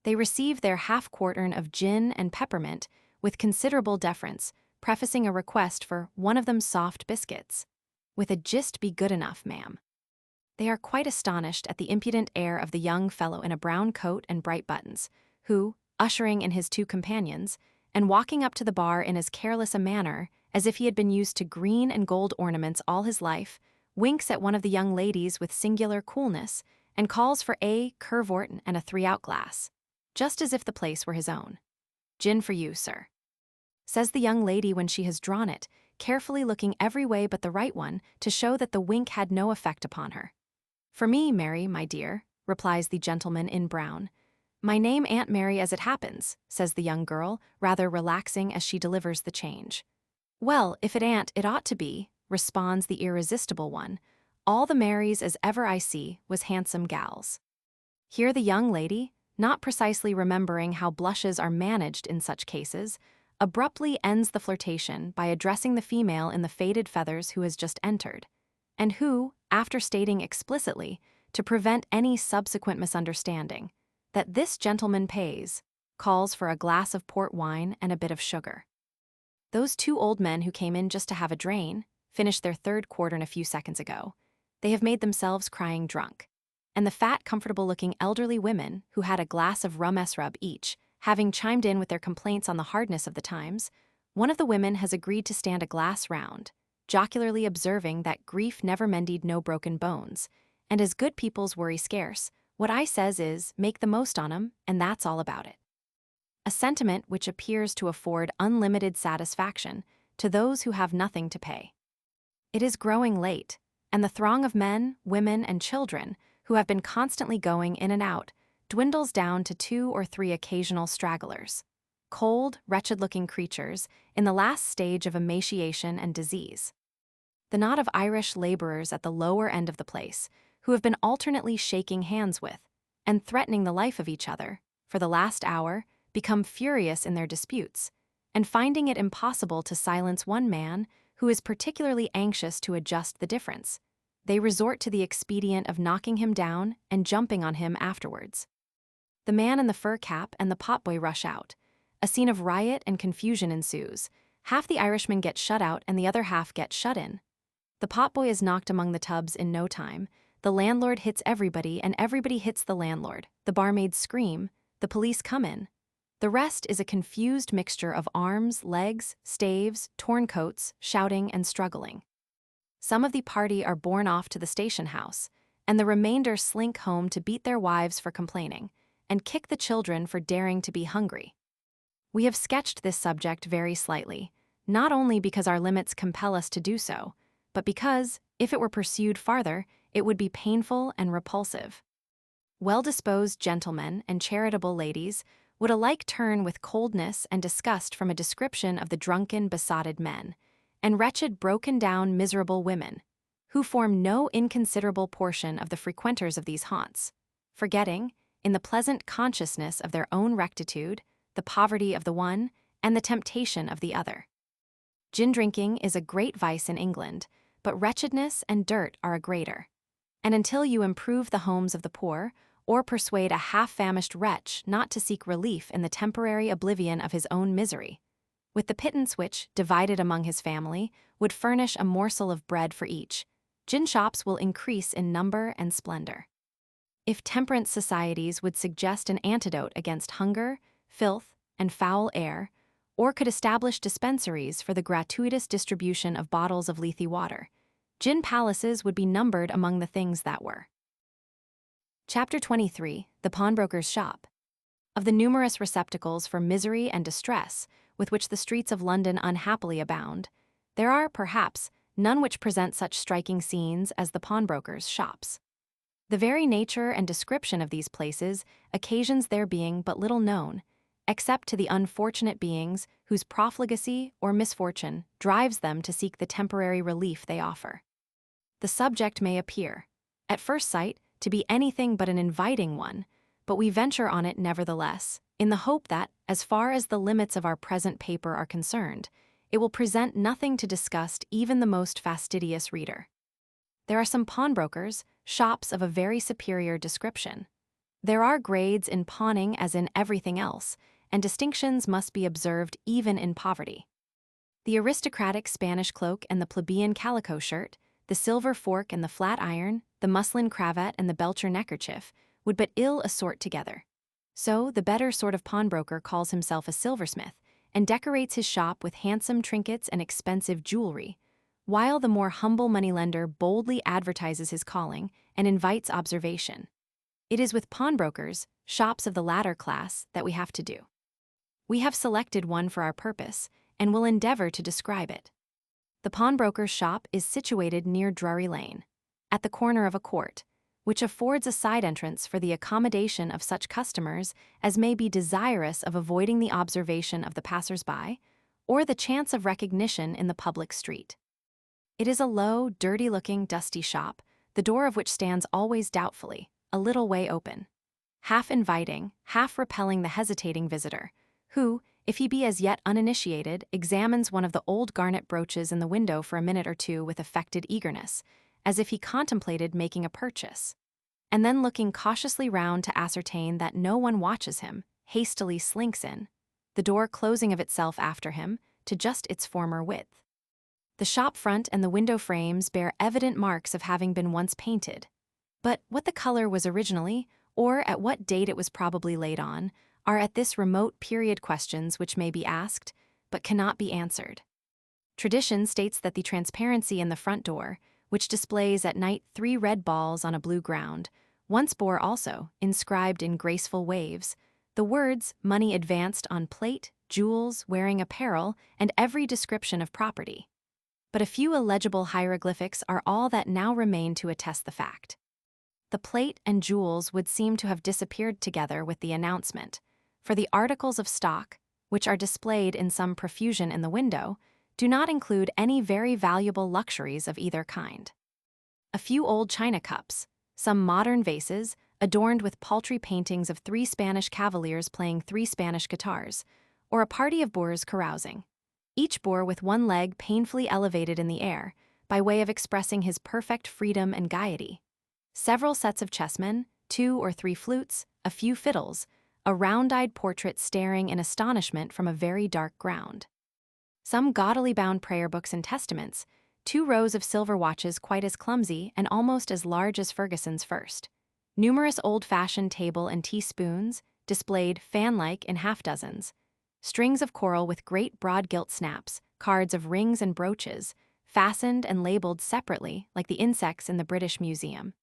They receive their half-quartern of gin and peppermint with considerable deference, prefacing a request for one of them soft biscuits, with a "Just be good enough, ma'am." They are quite astonished at the impudent air of the young fellow in a brown coat and bright buttons, who, ushering in his 2 companions, and walking up to the bar in as careless a manner as if he had been used to green and gold ornaments all his life, winks at one of the young ladies with singular coolness, and calls for a Curvort and a 3-out glass, just as if the place were his own. "Gin for you, sir," says the young lady when she has drawn it, carefully looking every way but the right one to show that the wink had no effect upon her. "For me, Mary, my dear," replies the gentleman in brown. "My name Aunt Mary as it happens," says the young girl, rather relaxing as she delivers the change. "Well, if it ain't, it ought to be," responds the irresistible one. "All the Marys as ever I see was handsome gals." Here the young lady, not precisely remembering how blushes are managed in such cases, abruptly ends the flirtation by addressing the female in the faded feathers who has just entered, and who, after stating explicitly, to prevent any subsequent misunderstanding, that this gentleman pays, calls for a glass of port wine and a bit of sugar. Those 2 old men who came in just to have a drain, finished their 3rd quartern a few seconds ago, They have made themselves crying drunk. And the fat, comfortable-looking elderly women who had a glass of rum-esrub each, having chimed in with their complaints on the hardness of the times, one of the women has agreed to stand a glass round, jocularly observing that grief never mended no broken bones, and as good people's worry scarce, what I says is, make the most on 'em, and that's all about it. A sentiment which appears to afford unlimited satisfaction to those who have nothing to pay. It is growing late, and the throng of men, women, and children who have been constantly going in and out dwindles down to 2 or 3 occasional stragglers, cold, wretched-looking creatures in the last stage of emaciation and disease. The knot of Irish laborers at the lower end of the place, who have been alternately shaking hands with and threatening the life of each other for the last hour, become furious in their disputes, and finding it impossible to silence one man who is particularly anxious to adjust the difference, they resort to the expedient of knocking him down and jumping on him afterwards. The man in the fur cap and the potboy rush out. A scene of riot and confusion ensues. Half the Irishmen get shut out and the other half get shut in. The potboy is knocked among the tubs in no time. The landlord hits everybody and everybody hits the landlord. The barmaids scream. The police come in. The rest is a confused mixture of arms, legs, staves, torn coats, shouting and struggling. Some of the party are borne off to the station house, and the remainder slink home to beat their wives for complaining, and kick the children for daring to be hungry. We have sketched this subject very slightly, not only because our limits compel us to do so, but because, if it were pursued farther, it would be painful and repulsive. Well-disposed gentlemen and charitable ladies would alike turn with coldness and disgust from a description of the drunken, besotted men, and wretched, broken-down, miserable women, who form no inconsiderable portion of the frequenters of these haunts, forgetting, in the pleasant consciousness of their own rectitude, the poverty of the one and the temptation of the other. Gin-drinking is a great vice in England, but wretchedness and dirt are a greater. And until you improve the homes of the poor, or persuade a half-famished wretch not to seek relief in the temporary oblivion of his own misery, with the pittance which, divided among his family, would furnish a morsel of bread for each, gin shops will increase in number and splendor. If temperance societies would suggest an antidote against hunger, filth, and foul air, or could establish dispensaries for the gratuitous distribution of bottles of Lethe water, gin palaces would be numbered among the things that were. Chapter 23, The Pawnbroker's Shop. Of the numerous receptacles for misery and distress with which the streets of London unhappily abound, there are, perhaps, none which present such striking scenes as the pawnbrokers' shops. The very nature and description of these places occasions their being but little known, except to the unfortunate beings whose profligacy or misfortune drives them to seek the temporary relief they offer. The subject may appear, at first sight, to be anything but an inviting one, but we venture on it nevertheless, in the hope that, as far as the limits of our present paper are concerned, it will present nothing to disgust even the most fastidious reader. There are some pawnbrokers, shops of a very superior description. There are grades in pawning as in everything else, and distinctions must be observed even in poverty. The aristocratic Spanish cloak and the plebeian calico shirt, the silver fork and the flat iron, the muslin cravat and the Belcher neckerchief, would but ill assort together. So the better sort of pawnbroker calls himself a silversmith, and decorates his shop with handsome trinkets and expensive jewelry, while the more humble moneylender boldly advertises his calling and invites observation. It is with pawnbrokers, shops of the latter class, that we have to do. We have selected one for our purpose, and will endeavor to describe it. The pawnbroker's shop is situated near Drury Lane, at the corner of a court, which affords a side entrance for the accommodation of such customers as may be desirous of avoiding the observation of the passers-by, or the chance of recognition in the public street. It is a low, dirty-looking, dusty shop, the door of which stands always doubtfully, a little way open, half inviting, half repelling the hesitating visitor, who, if he be as yet uninitiated, examines one of the old garnet brooches in the window for a minute or two with affected eagerness, as if he contemplated making a purchase, and then looking cautiously round to ascertain that no one watches him, hastily slinks in, the door closing of itself after him to just its former width. The shop front and the window frames bear evident marks of having been once painted. But what the color was originally, or at what date it was probably laid on, are at this remote period questions which may be asked, but cannot be answered. Tradition states that the transparency in the front door, which displays at night 3 red balls on a blue ground, once bore also, inscribed in graceful waves, the words money advanced on plate, jewels, wearing apparel, and every description of property. But a few illegible hieroglyphics are all that now remain to attest the fact. The plate and jewels would seem to have disappeared together with the announcement, for the articles of stock, which are displayed in some profusion in the window, do not include any very valuable luxuries of either kind. A few old china cups, some modern vases, adorned with paltry paintings of 3 Spanish cavaliers playing 3 Spanish guitars, or a party of boors carousing, each boor with one leg painfully elevated in the air, by way of expressing his perfect freedom and gaiety. Several sets of chessmen, 2 or 3 flutes, a few fiddles, a round-eyed portrait staring in astonishment from a very dark ground. Some gaudily bound prayer books and testaments, 2 rows of silver watches quite as clumsy and almost as large as Ferguson's first. Numerous old-fashioned table and teaspoons, displayed fan-like in half-dozens. Strings of coral with great broad gilt snaps, cards of rings and brooches, fastened and labeled separately like the insects in the British Museum.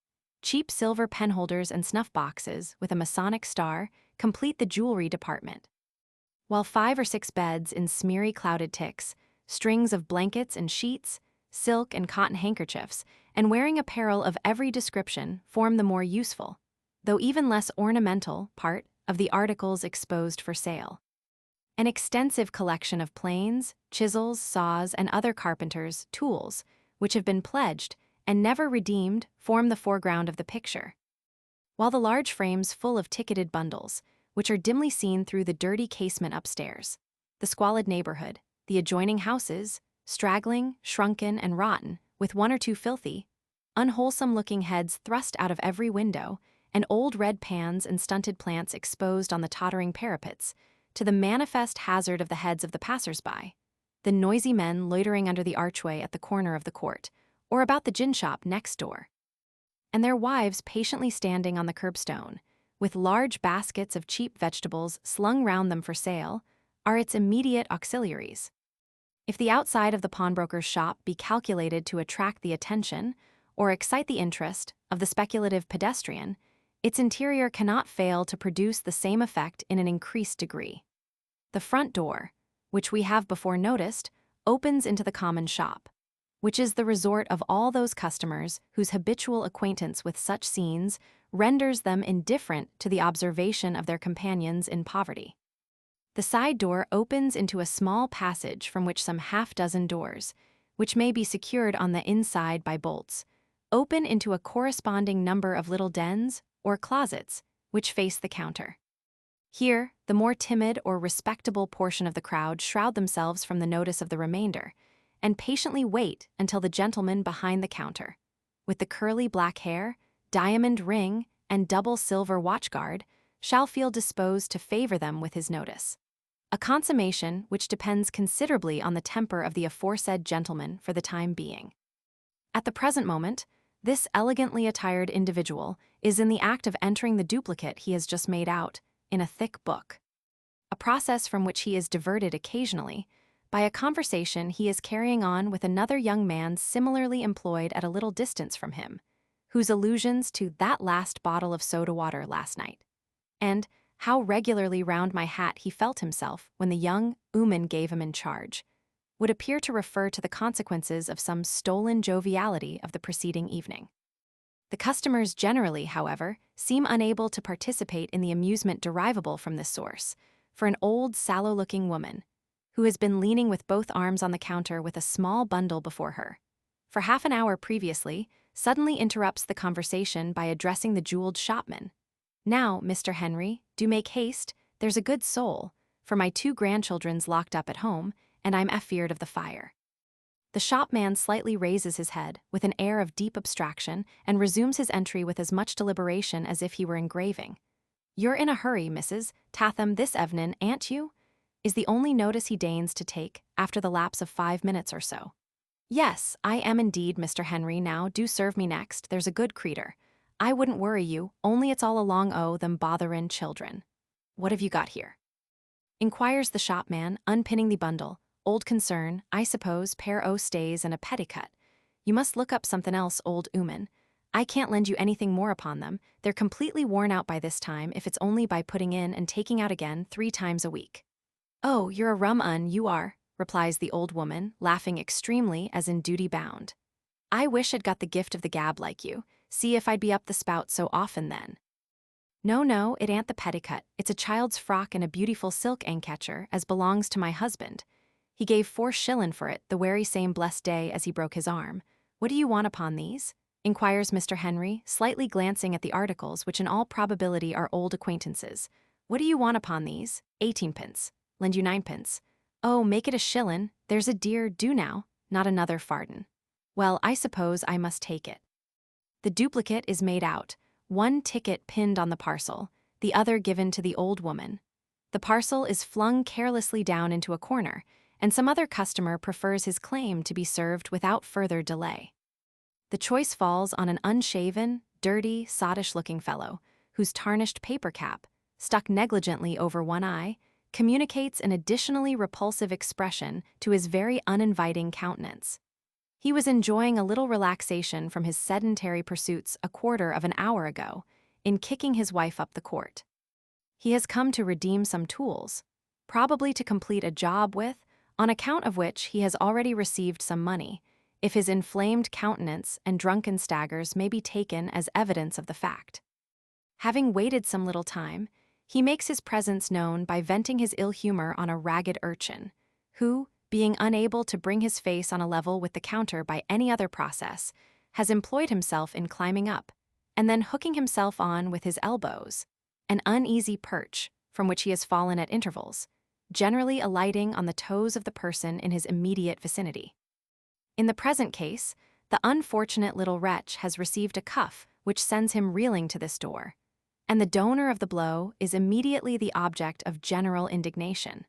Cheap silver penholders and snuff boxes with a Masonic star complete the jewelry department. While 5 or 6 beds in smeary clouded ticks, strings of blankets and sheets, silk and cotton handkerchiefs, and wearing apparel of every description form the more useful, though even less ornamental, part of the articles exposed for sale. An extensive collection of planes, chisels, saws, and other carpenters' tools, which have been pledged and never redeemed, form the foreground of the picture. While the large frames full of ticketed bundles, which are dimly seen through the dirty casement upstairs, the squalid neighborhood, the adjoining houses, straggling, shrunken, and rotten, with 1 or 2 filthy, unwholesome-looking heads thrust out of every window, and old red pans and stunted plants exposed on the tottering parapets, to the manifest hazard of the heads of the passers-by, the noisy men loitering under the archway at the corner of the court, or about the gin shop next door, and their wives patiently standing on the curbstone, with large baskets of cheap vegetables slung round them for sale, are its immediate auxiliaries. If the outside of the pawnbroker's shop be calculated to attract the attention, or excite the interest, of the speculative pedestrian, its interior cannot fail to produce the same effect in an increased degree. The front door, which we have before noticed, opens into the common shop, which is the resort of all those customers whose habitual acquaintance with such scenes renders them indifferent to the observation of their companions in poverty. The side door opens into a small passage from which some half-dozen doors, which may be secured on the inside by bolts, open into a corresponding number of little dens or closets which face the counter. Here, the more timid or respectable portion of the crowd shroud themselves from the notice of the remainder, and patiently wait until the gentleman behind the counter, with the curly black hair, diamond ring, and double silver watchguard, shall feel disposed to favor them with his notice. A consummation which depends considerably on the temper of the aforesaid gentleman for the time being. At the present moment, this elegantly attired individual is in the act of entering the duplicate he has just made out, in a thick book. A process from which he is diverted occasionally by a conversation he is carrying on with another young man similarly employed at a little distance from him, whose allusions to that last bottle of soda water last night, and how regularly round my hat he felt himself when the young ooman gave him in charge, would appear to refer to the consequences of some stolen joviality of the preceding evening. The customers generally, however, seem unable to participate in the amusement derivable from this source, for an old, sallow-looking woman, who has been leaning with both arms on the counter with a small bundle before her, for half an hour previously, suddenly interrupts the conversation by addressing the jeweled shopman. "Now, Mr. Henry, do make haste, there's a good soul, for my 2 grandchildren's locked up at home, and I'm afeard of the fire." The shopman slightly raises his head with an air of deep abstraction and resumes his entry with as much deliberation as if he were engraving. "You're in a hurry, Mrs. Tatham, this evenin', ain't you?" is the only notice he deigns to take after the lapse of 5 minutes or so. Yes, I am indeed, Mr. Henry. Now, do serve me next, there's a good creeter. I wouldn't worry you, only it's all along o' them botherin' children. What have you got here? Inquires the shopman, unpinning the bundle. Old concern, I suppose, pair o' stays and a petticut. You must look up something else, old ooman. I can't lend you anything more upon them, they're completely worn out by this time if it's only by putting in and taking out again 3 times a week. Oh, you're a rum un, you are, replies the old woman, laughing extremely as in duty bound. I wish I'd got the gift of the gab like you, see if I'd be up the spout so often then. No, no, it ain't the petticut, it's a child's frock and a beautiful silk anketcher as belongs to my husband. He gave 4 shillin' for it the wery same blessed day as he broke his arm. What do you want upon these? Inquires Mr. Henry, slightly glancing at the articles which in all probability are old acquaintances. What do you want upon these? 18 pence. Lend you 9 pence. Oh, make it a shillin', there's a dear, do now, not another farden. Well, I suppose I must take it. The duplicate is made out, 1 ticket pinned on the parcel, the other given to the old woman. The parcel is flung carelessly down into a corner, and some other customer prefers his claim to be served without further delay. The choice falls on an unshaven, dirty, sottish-looking fellow, whose tarnished paper cap, stuck negligently over one eye, communicates an additionally repulsive expression to his very uninviting countenance. He was enjoying a little relaxation from his sedentary pursuits a quarter of an hour ago, in kicking his wife up the court. He has come to redeem some tools, probably to complete a job with, on account of which he has already received some money, if his inflamed countenance and drunken staggers may be taken as evidence of the fact. Having waited some little time, he makes his presence known by venting his ill humor on a ragged urchin, who, being unable to bring his face on a level with the counter by any other process, has employed himself in climbing up, and then hooking himself on with his elbows, an uneasy perch from which he has fallen at intervals, generally alighting on the toes of the person in his immediate vicinity. In the present case, the unfortunate little wretch has received a cuff which sends him reeling to this door, and the donor of the blow is immediately the object of general indignation.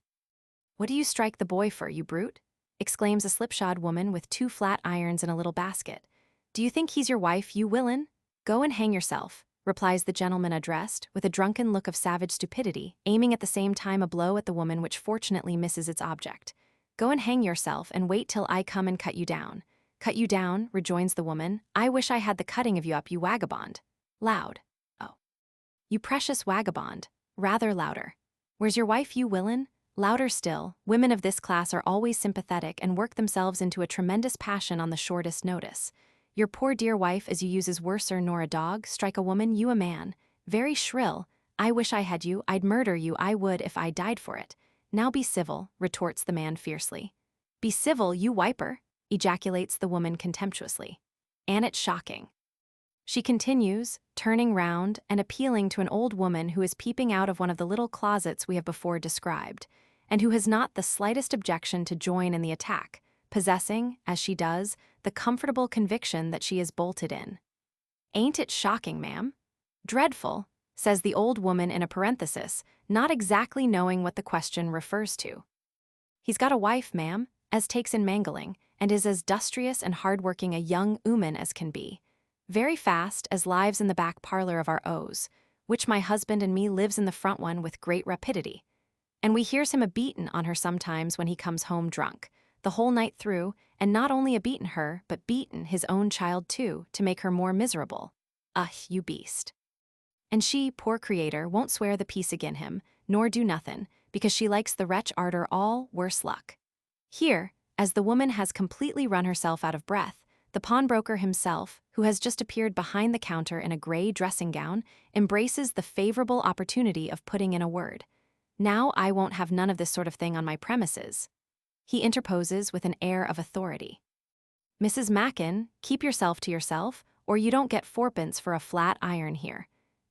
What do you strike the boy for, you brute? Exclaims a slipshod woman with 2 flat irons in a little basket. Do you think he's your wife, you villain? Go and hang yourself, replies the gentleman addressed, with a drunken look of savage stupidity, aiming at the same time a blow at the woman which fortunately misses its object. Go and hang yourself and wait till I come and cut you down. Cut you down, rejoins the woman. I wish I had the cutting of you up, you vagabond. Loud. Oh. You precious vagabond. Rather louder. Where's your wife, you villain? Louder still. Women of this class are always sympathetic and work themselves into a tremendous passion on the shortest notice. Your poor dear wife as you use is worser nor a dog, strike a woman, you a man. Very shrill. I wish I had you, I'd murder you, I would if I died for it. Now be civil, retorts the man fiercely. Be civil, you wiper, ejaculates the woman contemptuously. And it's shocking. She continues, turning round and appealing to an old woman who is peeping out of one of the little closets we have before described, and who has not the slightest objection to join in the attack, possessing, as she does, the comfortable conviction that she is bolted in. Ain't it shocking, ma'am? Dreadful, says the old woman in a parenthesis, not exactly knowing what the question refers to. He's got a wife, ma'am, as takes in mangling, and is as industrious and hard-working a young ooman as can be. Very fast, as lives in the back parlor of our O's, which my husband and me lives in the front one with great rapidity. And we hears him a-beaten on her sometimes when he comes home drunk, the whole night through, and not only a-beaten her, but beaten his own child too, to make her more miserable. You beast. And she, poor creator, won't swear the peace agin him, nor do nothin', because she likes the wretch arter all, worse luck. Here, as the woman has completely run herself out of breath, the pawnbroker himself, who has just appeared behind the counter in a gray dressing gown, embraces the favorable opportunity of putting in a word. Now I won't have none of this sort of thing on my premises. He interposes with an air of authority. Mrs. Mackin, keep yourself to yourself, or you don't get 4 pence for a flat iron here.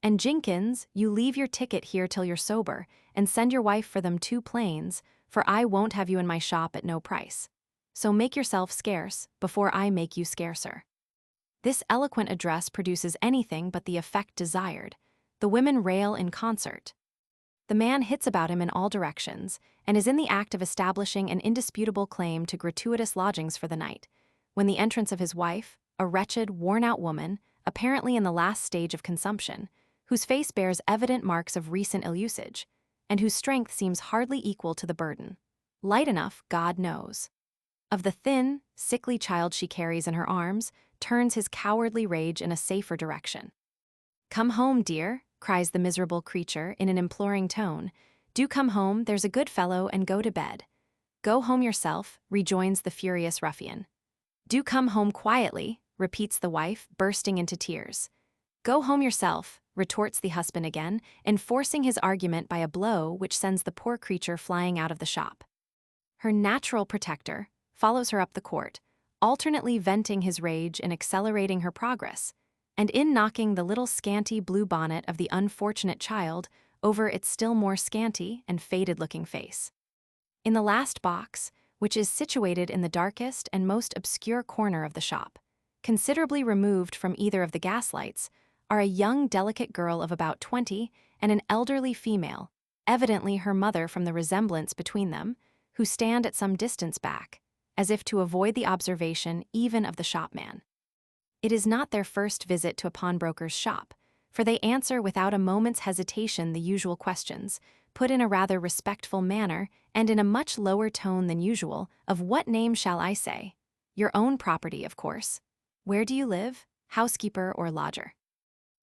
And Jinkins, you leave your ticket here till you're sober, and send your wife for them 2 planes, for I won't have you in my shop at no price. So make yourself scarce, before I make you scarcer. This eloquent address produces anything but the effect desired. The women rail in concert. The man hits about him in all directions, and is in the act of establishing an indisputable claim to gratuitous lodgings for the night, when the entrance of his wife, a wretched, worn-out woman, apparently in the last stage of consumption, whose face bears evident marks of recent ill-usage, and whose strength seems hardly equal to the burden. Light enough, God knows. Of the thin, sickly child she carries in her arms, turns his cowardly rage in a safer direction. "Come home, dear," cries the miserable creature in an imploring tone. "Do come home, there's a good fellow, and go to bed." "Go home yourself," rejoins the furious ruffian. "Do come home quietly," repeats the wife, bursting into tears. "Go home yourself," retorts the husband again, enforcing his argument by a blow which sends the poor creature flying out of the shop. Her natural protector follows her up the court, alternately venting his rage and accelerating her progress, and in knocking the little scanty blue bonnet of the unfortunate child over its still more scanty and faded-looking face. In the last box, which is situated in the darkest and most obscure corner of the shop, considerably removed from either of the gaslights, are a young, delicate girl of about 20 and an elderly female, evidently her mother from the resemblance between them, who stand at some distance back, as if to avoid the observation even of the shopman. It is not their first visit to a pawnbroker's shop, for they answer without a moment's hesitation the usual questions, put in a rather respectful manner and in a much lower tone than usual, of "What name shall I say?" "Your own property, of course." "Where do you live?" "Housekeeper or lodger."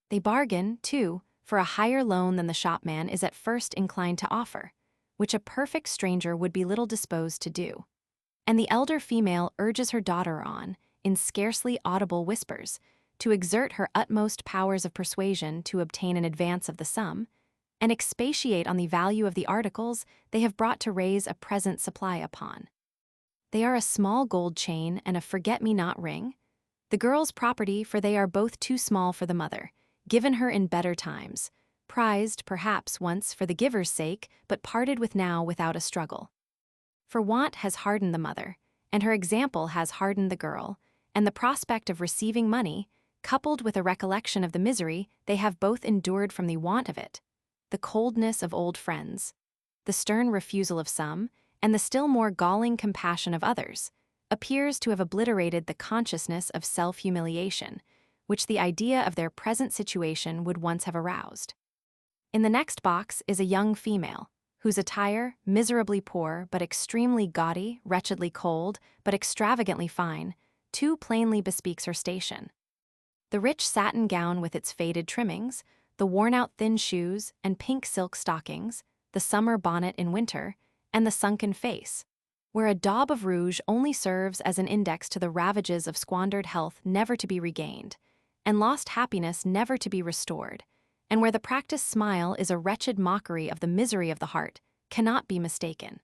They bargain, too, for a higher loan than the shopman is at first inclined to offer, which a perfect stranger would be little disposed to do. And the elder female urges her daughter on, in scarcely audible whispers, to exert her utmost powers of persuasion to obtain an advance of the sum, and expatiate on the value of the articles they have brought to raise a present supply upon. They are a small gold chain and a forget-me-not ring, the girl's property, for they are both too small for the mother, given her in better times, prized, perhaps, once for the giver's sake, but parted with now without a struggle. For want has hardened the mother, and her example has hardened the girl, and the prospect of receiving money, coupled with a recollection of the misery they have both endured from the want of it, the coldness of old friends, the stern refusal of some, and the still more galling compassion of others, appears to have obliterated the consciousness of self-humiliation, which the idea of their present situation would once have aroused. In the next box is a young female, whose attire, miserably poor but extremely gaudy, wretchedly cold but extravagantly fine, too plainly bespeaks her station. The rich satin gown with its faded trimmings, the worn-out thin shoes and pink silk stockings, the summer bonnet in winter, and the sunken face, where a daub of rouge only serves as an index to the ravages of squandered health never to be regained, and lost happiness never to be restored, and where the practiced smile is a wretched mockery of the misery of the heart, cannot be mistaken.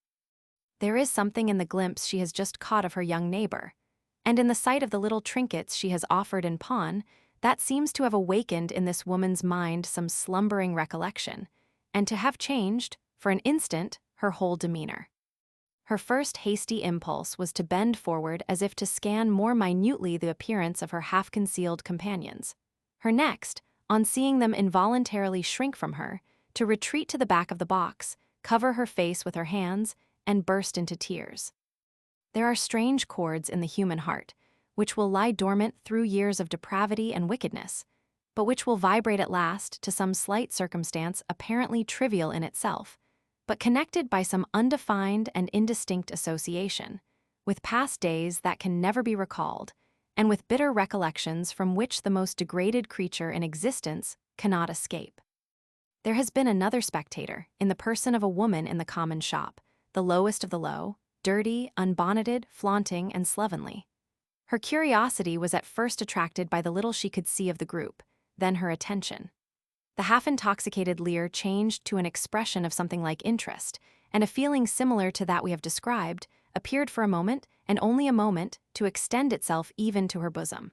There is something in the glimpse she has just caught of her young neighbor, and in the sight of the little trinkets she has offered in pawn, that seems to have awakened in this woman's mind some slumbering recollection, and to have changed, for an instant, her whole demeanor. Her first hasty impulse was to bend forward as if to scan more minutely the appearance of her half-concealed companions. Her next, on seeing them involuntarily shrink from her, to retreat to the back of the box, cover her face with her hands, and burst into tears. There are strange chords in the human heart, which will lie dormant through years of depravity and wickedness, but which will vibrate at last to some slight circumstance apparently trivial in itself, but connected by some undefined and indistinct association, with past days that can never be recalled, and with bitter recollections from which the most degraded creature in existence cannot escape. There has been another spectator, in the person of a woman in the common shop, the lowest of the low, dirty, unbonneted, flaunting, and slovenly. Her curiosity was at first attracted by the little she could see of the group, then her attention. The half-intoxicated leer changed to an expression of something like interest, and a feeling similar to that we have described appeared for a moment, and only a moment, to extend itself even to her bosom.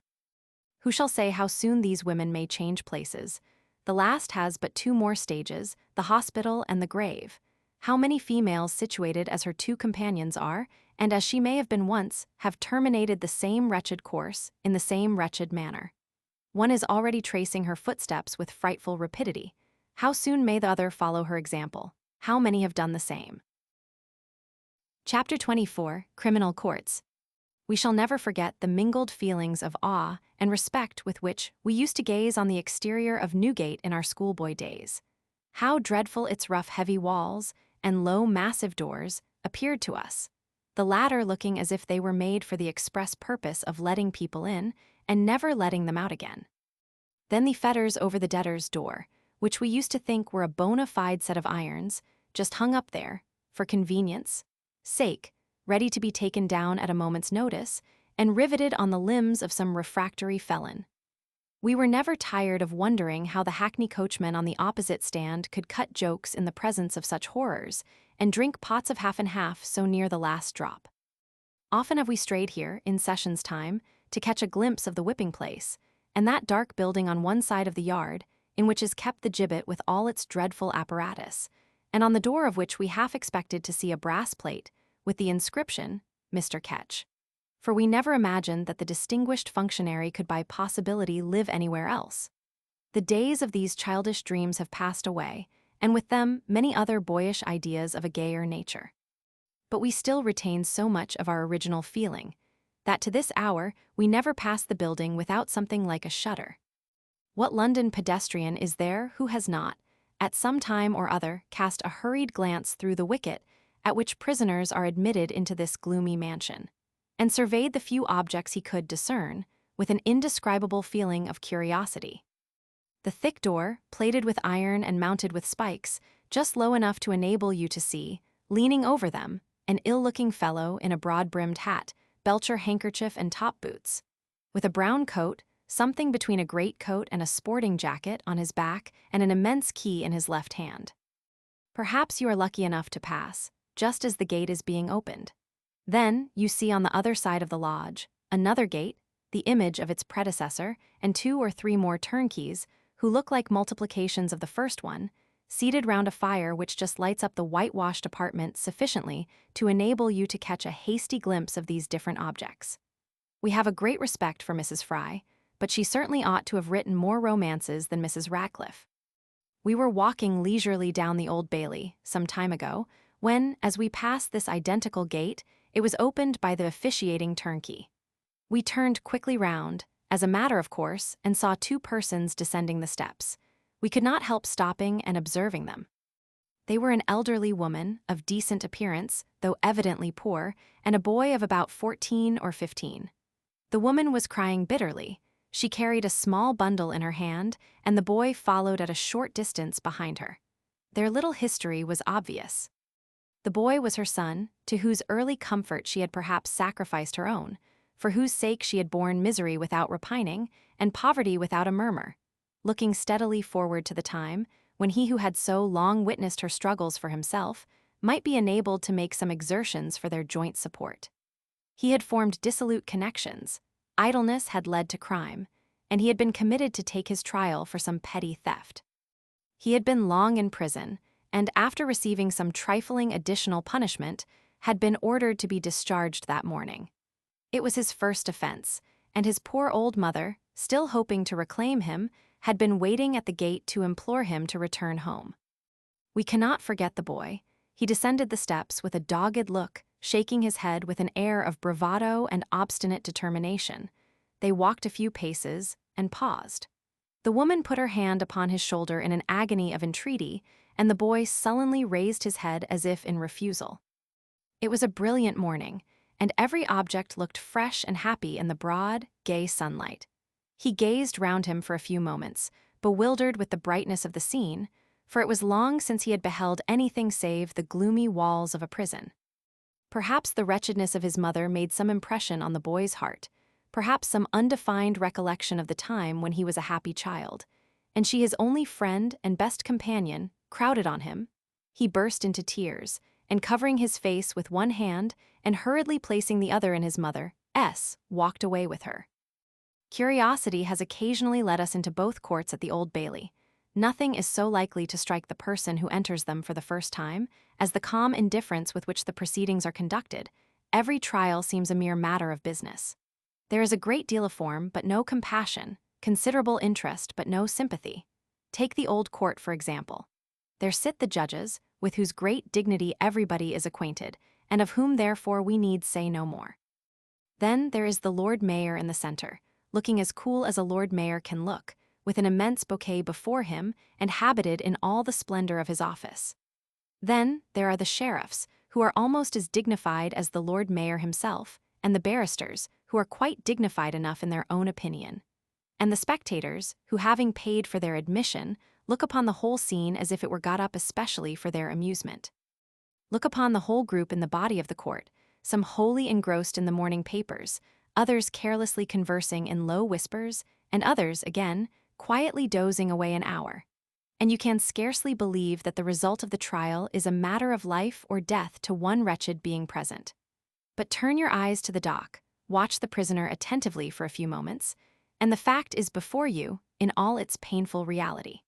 Who shall say how soon these women may change places? The last has but two more stages, the hospital and the grave. How many females situated as her two companions are, and as she may have been once, have terminated the same wretched course, in the same wretched manner. One is already tracing her footsteps with frightful rapidity. How soon may the other follow her example? How many have done the same? Chapter 24, Criminal Courts. We shall never forget the mingled feelings of awe and respect with which we used to gaze on the exterior of Newgate in our schoolboy days. How dreadful its rough, heavy walls and low, massive doors appeared to us, the latter looking as if they were made for the express purpose of letting people in and never letting them out again. Then the fetters over the debtor's door, which we used to think were a bona fide set of irons, just hung up there, for convenience sake, ready to be taken down at a moment's notice, and riveted on the limbs of some refractory felon. We were never tired of wondering how the hackney coachman on the opposite stand could cut jokes in the presence of such horrors, and drink pots of half and half so near the last drop. Often have we strayed here, in sessions time, to catch a glimpse of the whipping place, and that dark building on one side of the yard, in which is kept the gibbet with all its dreadful apparatus, and on the door of which we half expected to see a brass plate, with the inscription, Mr. Ketch. For we never imagined that the distinguished functionary could by possibility live anywhere else. The days of these childish dreams have passed away, and with them many other boyish ideas of a gayer nature. But we still retain so much of our original feeling, that to this hour we never pass the building without something like a shudder. What London pedestrian is there who has not, at some time or other, cast a hurried glance through the wicket at which prisoners are admitted into this gloomy mansion, and surveyed the few objects he could discern, with an indescribable feeling of curiosity? The thick door, plated with iron and mounted with spikes, just low enough to enable you to see, leaning over them, an ill-looking fellow in a broad-brimmed hat, belcher handkerchief and top boots, with a brown coat, something between a greatcoat and a sporting jacket on his back, and an immense key in his left hand. Perhaps you are lucky enough to pass, just as the gate is being opened. Then you see on the other side of the lodge another gate, the image of its predecessor, and 2 or 3 more turnkeys, who look like multiplications of the first one, seated round a fire which just lights up the whitewashed apartment sufficiently to enable you to catch a hasty glimpse of these different objects. We have a great respect for Mrs. Fry, but she certainly ought to have written more romances than Mrs. Radcliffe. We were walking leisurely down the Old Bailey, some time ago, when, as we passed this identical gate, it was opened by the officiating turnkey. We turned quickly round, as a matter of course, and saw 2 persons descending the steps. We could not help stopping and observing them. They were an elderly woman, of decent appearance, though evidently poor, and a boy of about 14 or 15. The woman was crying bitterly. She carried a small bundle in her hand, and the boy followed at a short distance behind her. Their little history was obvious. The boy was her son, to whose early comfort she had perhaps sacrificed her own, for whose sake she had borne misery without repining, and poverty without a murmur, looking steadily forward to the time when he who had so long witnessed her struggles for himself might be enabled to make some exertions for their joint support. He had formed dissolute connections, idleness had led to crime, and he had been committed to take his trial for some petty theft. He had been long in prison, and after receiving some trifling additional punishment, had been ordered to be discharged that morning. It was his first offense, and his poor old mother, still hoping to reclaim him, had been waiting at the gate to implore him to return home. We cannot forget the boy. He descended the steps with a dogged look, shaking his head with an air of bravado and obstinate determination. They walked a few paces and paused. The woman put her hand upon his shoulder in an agony of entreaty, and the boy sullenly raised his head as if in refusal. It was a brilliant morning, and every object looked fresh and happy in the broad, gay sunlight. He gazed round him for a few moments, bewildered with the brightness of the scene, for it was long since he had beheld anything save the gloomy walls of a prison. Perhaps the wretchedness of his mother made some impression on the boy's heart, perhaps some undefined recollection of the time when he was a happy child, and she his only friend and best companion, crowded on him. He burst into tears, and covering his face with one hand and hurriedly placing the other in his mother's, walked away with her. Curiosity has occasionally led us into both courts at the Old Bailey. Nothing is so likely to strike the person who enters them for the first time as the calm indifference with which the proceedings are conducted. Every trial seems a mere matter of business. There is a great deal of form, but no compassion, considerable interest, but no sympathy. Take the Old Court, for example. There sit the judges, with whose great dignity everybody is acquainted, and of whom therefore we need say no more. Then there is the Lord Mayor in the center, looking as cool as a Lord Mayor can look, with an immense bouquet before him and habited in all the splendor of his office. Then there are the sheriffs, who are almost as dignified as the Lord Mayor himself, and the barristers, who are quite dignified enough in their own opinion. And the spectators, who having paid for their admission, look upon the whole scene as if it were got up especially for their amusement. Look upon the whole group in the body of the court, some wholly engrossed in the morning papers, others carelessly conversing in low whispers, and others, again, quietly dozing away an hour. And you can scarcely believe that the result of the trial is a matter of life or death to one wretched being present. But turn your eyes to the dock, watch the prisoner attentively for a few moments, and the fact is before you in all its painful reality.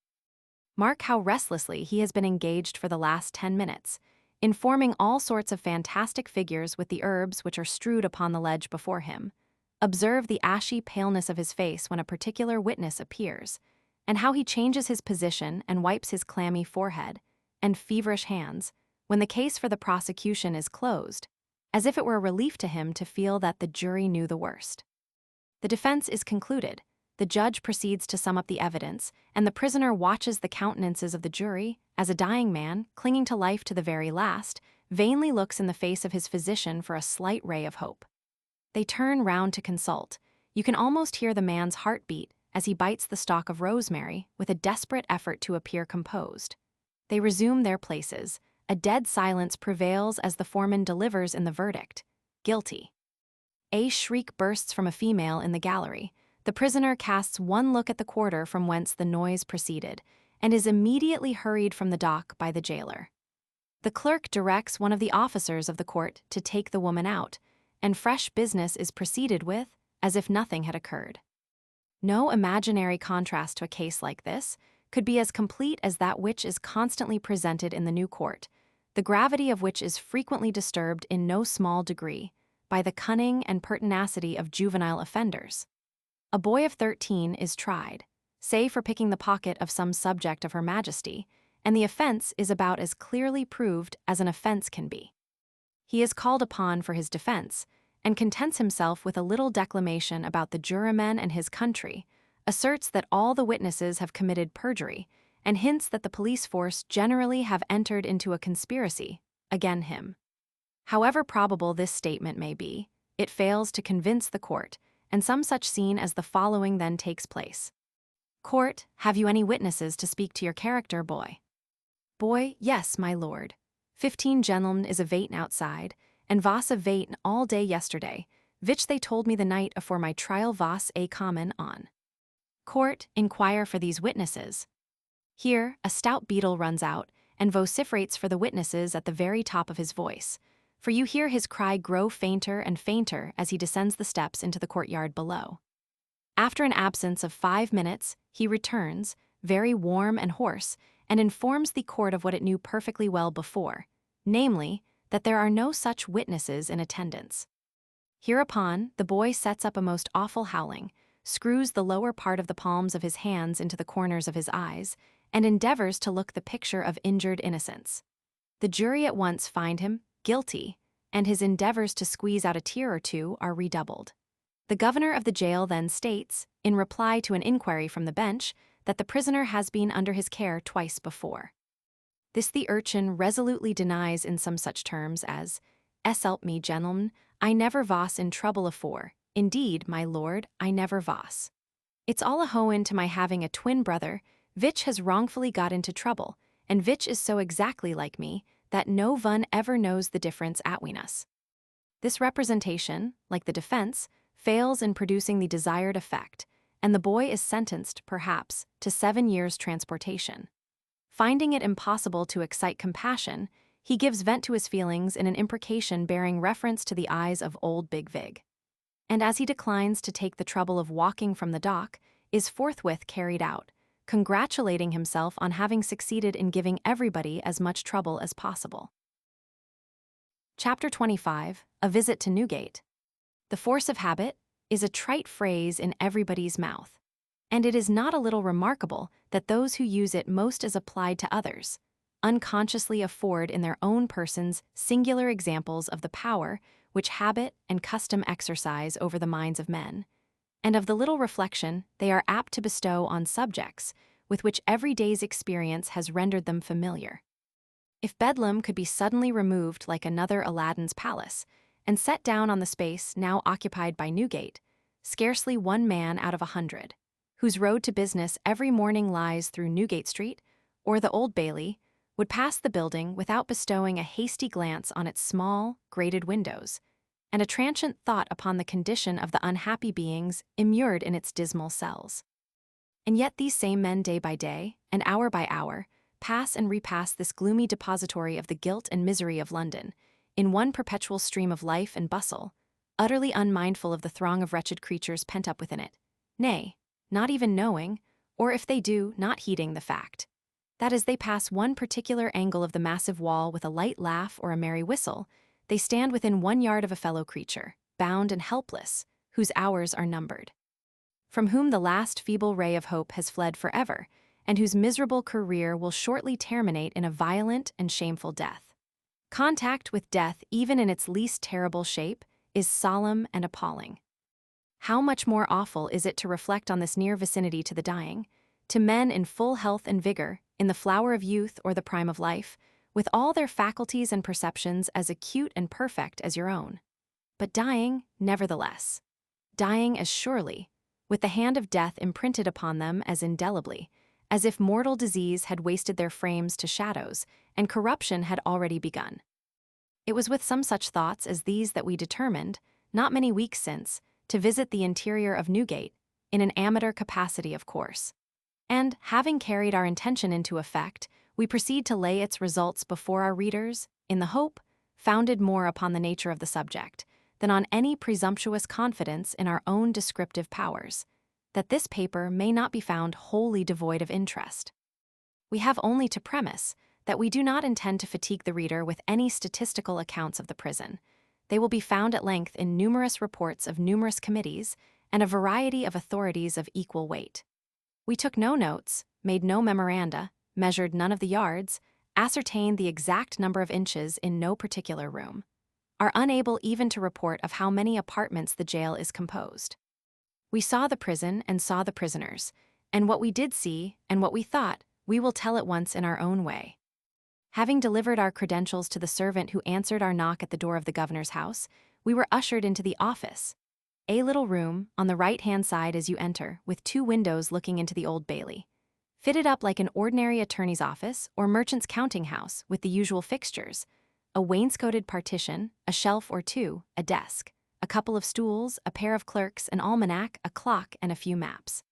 Mark how restlessly he has been engaged for the last 10 minutes, in forming all sorts of fantastic figures with the herbs which are strewed upon the ledge before him. Observe the ashy paleness of his face when a particular witness appears, and how he changes his position and wipes his clammy forehead and feverish hands when the case for the prosecution is closed, as if it were a relief to him to feel that the jury knew the worst. The defense is concluded, the judge proceeds to sum up the evidence, and the prisoner watches the countenances of the jury as a dying man, clinging to life to the very last, vainly looks in the face of his physician for a slight ray of hope. They turn round to consult. You can almost hear the man's heartbeat as he bites the stalk of rosemary with a desperate effort to appear composed. They resume their places. A dead silence prevails as the foreman delivers in the verdict, guilty. A shriek bursts from a female in the gallery. The prisoner casts one look at the quarter from whence the noise proceeded, and is immediately hurried from the dock by the jailer. The clerk directs one of the officers of the court to take the woman out, and fresh business is proceeded with, as if nothing had occurred. No imaginary contrast to a case like this could be as complete as that which is constantly presented in the new court, the gravity of which is frequently disturbed in no small degree by the cunning and pertinacity of juvenile offenders. A boy of 13 is tried, say for picking the pocket of some subject of Her Majesty, and the offense is about as clearly proved as an offense can be. He is called upon for his defense, and contents himself with a little declamation about the jurymen and his country, asserts that all the witnesses have committed perjury, and hints that the police force generally have entered into a conspiracy against him. However probable this statement may be, it fails to convince the court, and some such scene as the following then takes place. Court, have you any witnesses to speak to your character, boy? Boy, yes, my lord. 15 gentlemen is a vaten outside, and vas a vaten all day yesterday, which they told me the night afore my trial vas a common on. Court, inquire for these witnesses. Here, a stout beadle runs out, and vociferates for the witnesses at the very top of his voice, for you hear his cry grow fainter and fainter as he descends the steps into the courtyard below. After an absence of 5 minutes, he returns, very warm and hoarse, and informs the court of what it knew perfectly well before, namely, that there are no such witnesses in attendance. Hereupon, the boy sets up a most awful howling, screws the lower part of the palms of his hands into the corners of his eyes, and endeavors to look the picture of injured innocence. The jury at once find him guilty, and his endeavors to squeeze out a tear or two are redoubled. The governor of the jail then states, in reply to an inquiry from the bench, that the prisoner has been under his care twice before. This the urchin resolutely denies in some such terms as, "Help me, gentlemen, I never vas in trouble afore. Indeed, my lord, I never vas. It's all a hoen to my having a twin brother, which has wrongfully got into trouble, and which is so exactly like me, that no one ever knows the difference atween us." This representation, like the defense, fails in producing the desired effect, and the boy is sentenced, perhaps, to 7 years' transportation. Finding it impossible to excite compassion, he gives vent to his feelings in an imprecation bearing reference to the eyes of old Big Vig. And as he declines to take the trouble of walking from the dock, is forthwith carried out, congratulating himself on having succeeded in giving everybody as much trouble as possible. Chapter 25, A Visit to Newgate. The force of habit is a trite phrase in everybody's mouth, and it is not a little remarkable that those who use it most as applied to others, unconsciously afford in their own persons singular examples of the power which habit and custom exercise over the minds of men, and of the little reflection they are apt to bestow on subjects with which every day's experience has rendered them familiar. If Bedlam could be suddenly removed like another Aladdin's palace, and set down on the space now occupied by Newgate, scarcely one man out of 100, whose road to business every morning lies through Newgate Street or the Old Bailey, would pass the building without bestowing a hasty glance on its small, grated windows, and a transient thought upon the condition of the unhappy beings immured in its dismal cells. And yet these same men day by day, and hour by hour, pass and repass this gloomy depository of the guilt and misery of London, in one perpetual stream of life and bustle, utterly unmindful of the throng of wretched creatures pent up within it, nay, not even knowing, or if they do, not heeding the fact, that as they pass one particular angle of the massive wall with a light laugh or a merry whistle, they stand within 1 yard of a fellow creature, bound and helpless, whose hours are numbered, from whom the last feeble ray of hope has fled forever, and whose miserable career will shortly terminate in a violent and shameful death. Contact with death, even in its least terrible shape, is solemn and appalling. How much more awful is it to reflect on this near vicinity to the dying, to men in full health and vigor, in the flower of youth or the prime of life, with all their faculties and perceptions as acute and perfect as your own, but dying, nevertheless, dying as surely, with the hand of death imprinted upon them as indelibly, as if mortal disease had wasted their frames to shadows, and corruption had already begun. It was with some such thoughts as these that we determined, not many weeks since, to visit the interior of Newgate, in an amateur capacity, of course. And, having carried our intention into effect, we proceed to lay its results before our readers, in the hope, founded more upon the nature of the subject, than on any presumptuous confidence in our own descriptive powers, that this paper may not be found wholly devoid of interest. We have only to premise that we do not intend to fatigue the reader with any statistical accounts of the prison. They will be found at length in numerous reports of numerous committees and a variety of authorities of equal weight. We took no notes, made no memoranda, measured none of the yards, ascertained the exact number of inches in no particular room, are unable even to report of how many apartments the jail is composed. We saw the prison and saw the prisoners, and what we did see and what we thought we will tell at once in our own way. Having delivered our credentials to the servant who answered our knock at the door of the governor's house, we were ushered into the office, a little room on the right-hand side as you enter, with 2 windows looking into the Old Bailey, fitted up like an ordinary attorney's office or merchant's counting house with the usual fixtures, a wainscoted partition, a shelf or 2, a desk, a couple of stools, a pair of clerks, an almanac, a clock, and a few maps.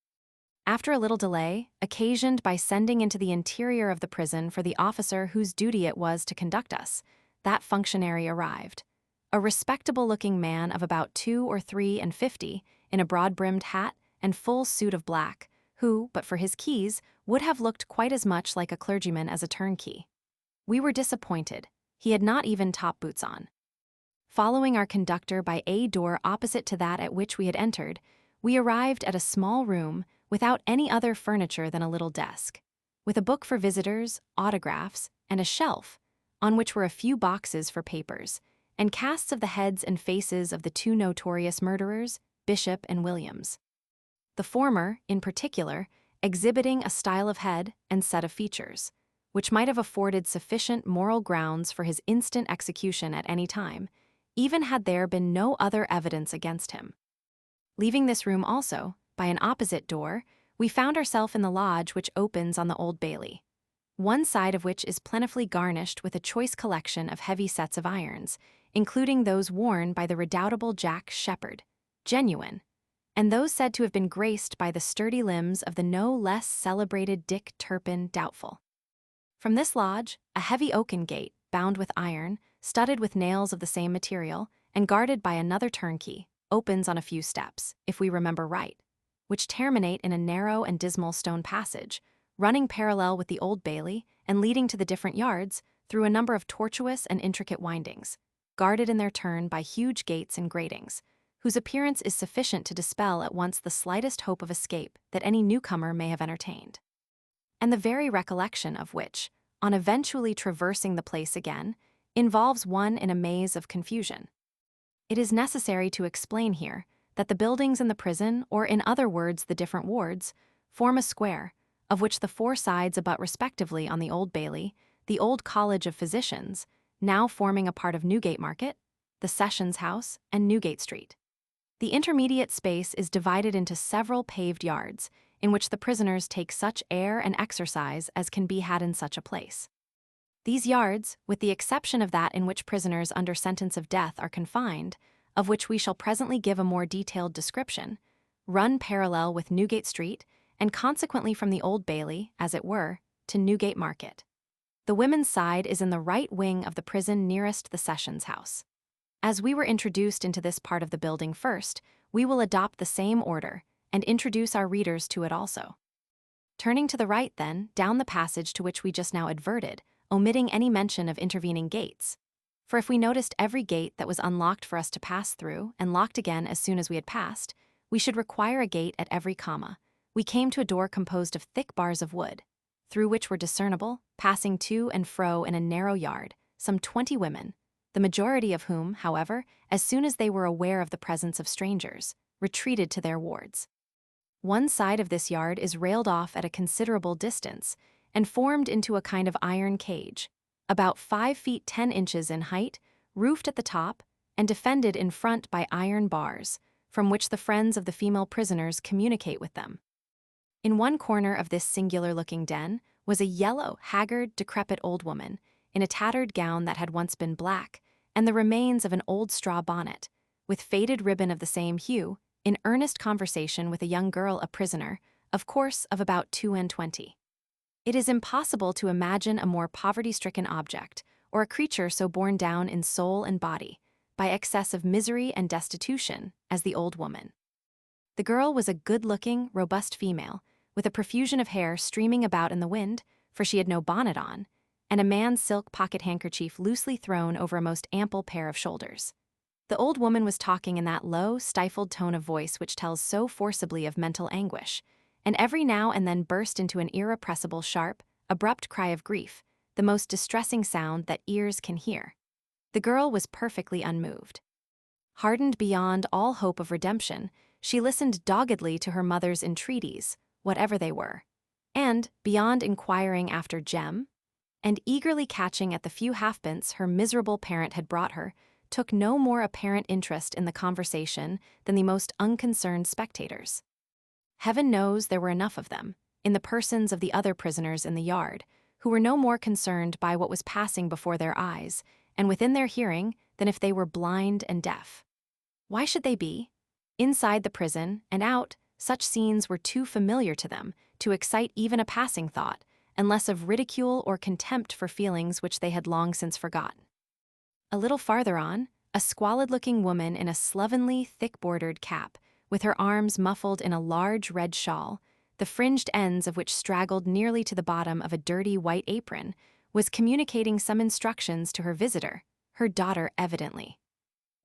After a little delay, occasioned by sending into the interior of the prison for the officer whose duty it was to conduct us, that functionary arrived. A respectable-looking man of about 2 or 3 and 50, in a broad-brimmed hat and full suit of black, who, but for his keys, would have looked quite as much like a clergyman as a turnkey. We were disappointed. He had not even top boots on. Following our conductor by a door opposite to that at which we had entered, we arrived at a small room without any other furniture than a little desk, with a book for visitors, autographs, and a shelf, on which were a few boxes for papers, and casts of the heads and faces of the 2 notorious murderers, Bishop and Williams. The former, in particular, exhibiting a style of head and set of features, which might have afforded sufficient moral grounds for his instant execution at any time, even had there been no other evidence against him. Leaving this room also, by an opposite door, we found ourselves in the lodge which opens on the Old Bailey, one side of which is plentifully garnished with a choice collection of heavy sets of irons, including those worn by the redoubtable Jack Sheppard, genuine, and those said to have been graced by the sturdy limbs of the no less celebrated Dick Turpin, doubtful. From this lodge, a heavy oaken gate, bound with iron, studded with nails of the same material, and guarded by another turnkey, opens on a few steps, if we remember right, which terminate in a narrow and dismal stone passage, running parallel with the Old Bailey and leading to the different yards through a number of tortuous and intricate windings, guarded in their turn by huge gates and gratings, whose appearance is sufficient to dispel at once the slightest hope of escape that any newcomer may have entertained, and the very recollection of which, on eventually traversing the place again, involves one in a maze of confusion. It is necessary to explain here that the buildings in the prison, or in other words the different wards, form a square, of which the four sides abut respectively on the Old Bailey, the Old College of Physicians, now forming a part of Newgate Market, the Sessions House, and Newgate Street. The intermediate space is divided into several paved yards, in which the prisoners take such air and exercise as can be had in such a place. These yards, with the exception of that in which prisoners under sentence of death are confined, of which we shall presently give a more detailed description, run parallel with Newgate Street, and consequently from the Old Bailey, as it were, to Newgate Market. The women's side is in the right wing of the prison nearest the Sessions House. As we were introduced into this part of the building first, we will adopt the same order, and introduce our readers to it also. Turning to the right then, down the passage to which we just now adverted, omitting any mention of intervening gates. For if we noticed every gate that was unlocked for us to pass through, and locked again as soon as we had passed, we should require a gate at every comma. We came to a door composed of thick bars of wood, through which were discernible, passing to and fro in a narrow yard, some 20 women, the majority of whom, however, as soon as they were aware of the presence of strangers, retreated to their wards. One side of this yard is railed off at a considerable distance, and formed into a kind of iron cage, about 5 feet 10 inches in height, roofed at the top, and defended in front by iron bars, from which the friends of the female prisoners communicate with them. In one corner of this singular-looking den was a yellow, haggard, decrepit old woman, in a tattered gown that had once been black, and the remains of an old straw bonnet, with faded ribbon of the same hue, in earnest conversation with a young girl, a prisoner, of course of about 22. It is impossible to imagine a more poverty-stricken object, or a creature so borne down in soul and body, by excess of misery and destitution, as the old woman. The girl was a good-looking, robust female, with a profusion of hair streaming about in the wind, for she had no bonnet on, and a man's silk pocket-handkerchief loosely thrown over a most ample pair of shoulders. The old woman was talking in that low, stifled tone of voice which tells so forcibly of mental anguish, and every now and then burst into an irrepressible, sharp, abrupt cry of grief, the most distressing sound that ears can hear. The girl was perfectly unmoved. Hardened beyond all hope of redemption, she listened doggedly to her mother's entreaties, whatever they were, and, beyond inquiring after Jem, and eagerly catching at the few halfpence her miserable parent had brought her, took no more apparent interest in the conversation than the most unconcerned spectators. Heaven knows there were enough of them, in the persons of the other prisoners in the yard, who were no more concerned by what was passing before their eyes, and within their hearing, than if they were blind and deaf. Why should they be? Inside the prison, and out, such scenes were too familiar to them to excite even a passing thought, unless of ridicule or contempt for feelings which they had long since forgotten. A little farther on, a squalid-looking woman in a slovenly, thick-bordered cap, with her arms muffled in a large red shawl, the fringed ends of which straggled nearly to the bottom of a dirty white apron, was communicating some instructions to her visitor, her daughter evidently.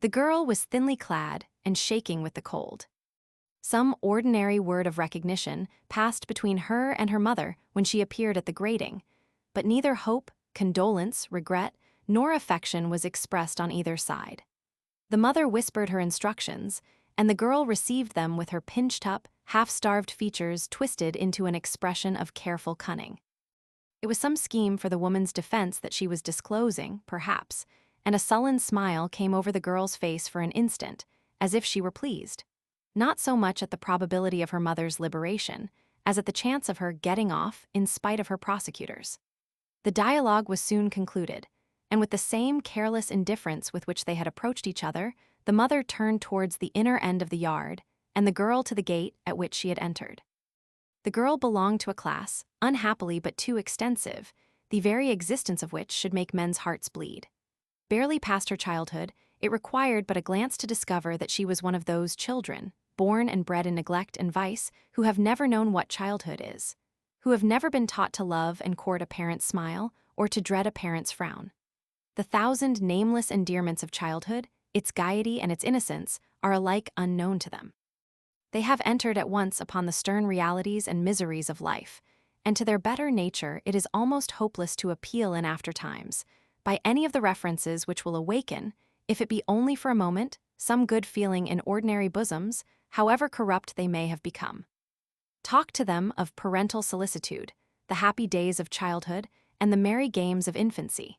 The girl was thinly clad and shaking with the cold. Some ordinary word of recognition passed between her and her mother when she appeared at the grating, but neither hope, condolence, regret, nor affection was expressed on either side. The mother whispered her instructions, and the girl received them with her pinched-up, half-starved features twisted into an expression of careful cunning. It was some scheme for the woman's defense that she was disclosing, perhaps, and a sullen smile came over the girl's face for an instant, as if she were pleased, not so much at the probability of her mother's liberation, as at the chance of her getting off in spite of her prosecutors. The dialogue was soon concluded, and with the same careless indifference with which they had approached each other, the mother turned towards the inner end of the yard, and the girl to the gate at which she had entered. The girl belonged to a class, unhappily but too extensive, the very existence of which should make men's hearts bleed. Barely past her childhood, it required but a glance to discover that she was one of those children, born and bred in neglect and vice, who have never known what childhood is, who have never been taught to love and court a parent's smile or to dread a parent's frown. The thousand nameless endearments of childhood, its gaiety and its innocence, are alike unknown to them. They have entered at once upon the stern realities and miseries of life, and to their better nature it is almost hopeless to appeal in after times, by any of the references which will awaken, if it be only for a moment, some good feeling in ordinary bosoms, however corrupt they may have become. Talk to them of parental solicitude, the happy days of childhood, and the merry games of infancy.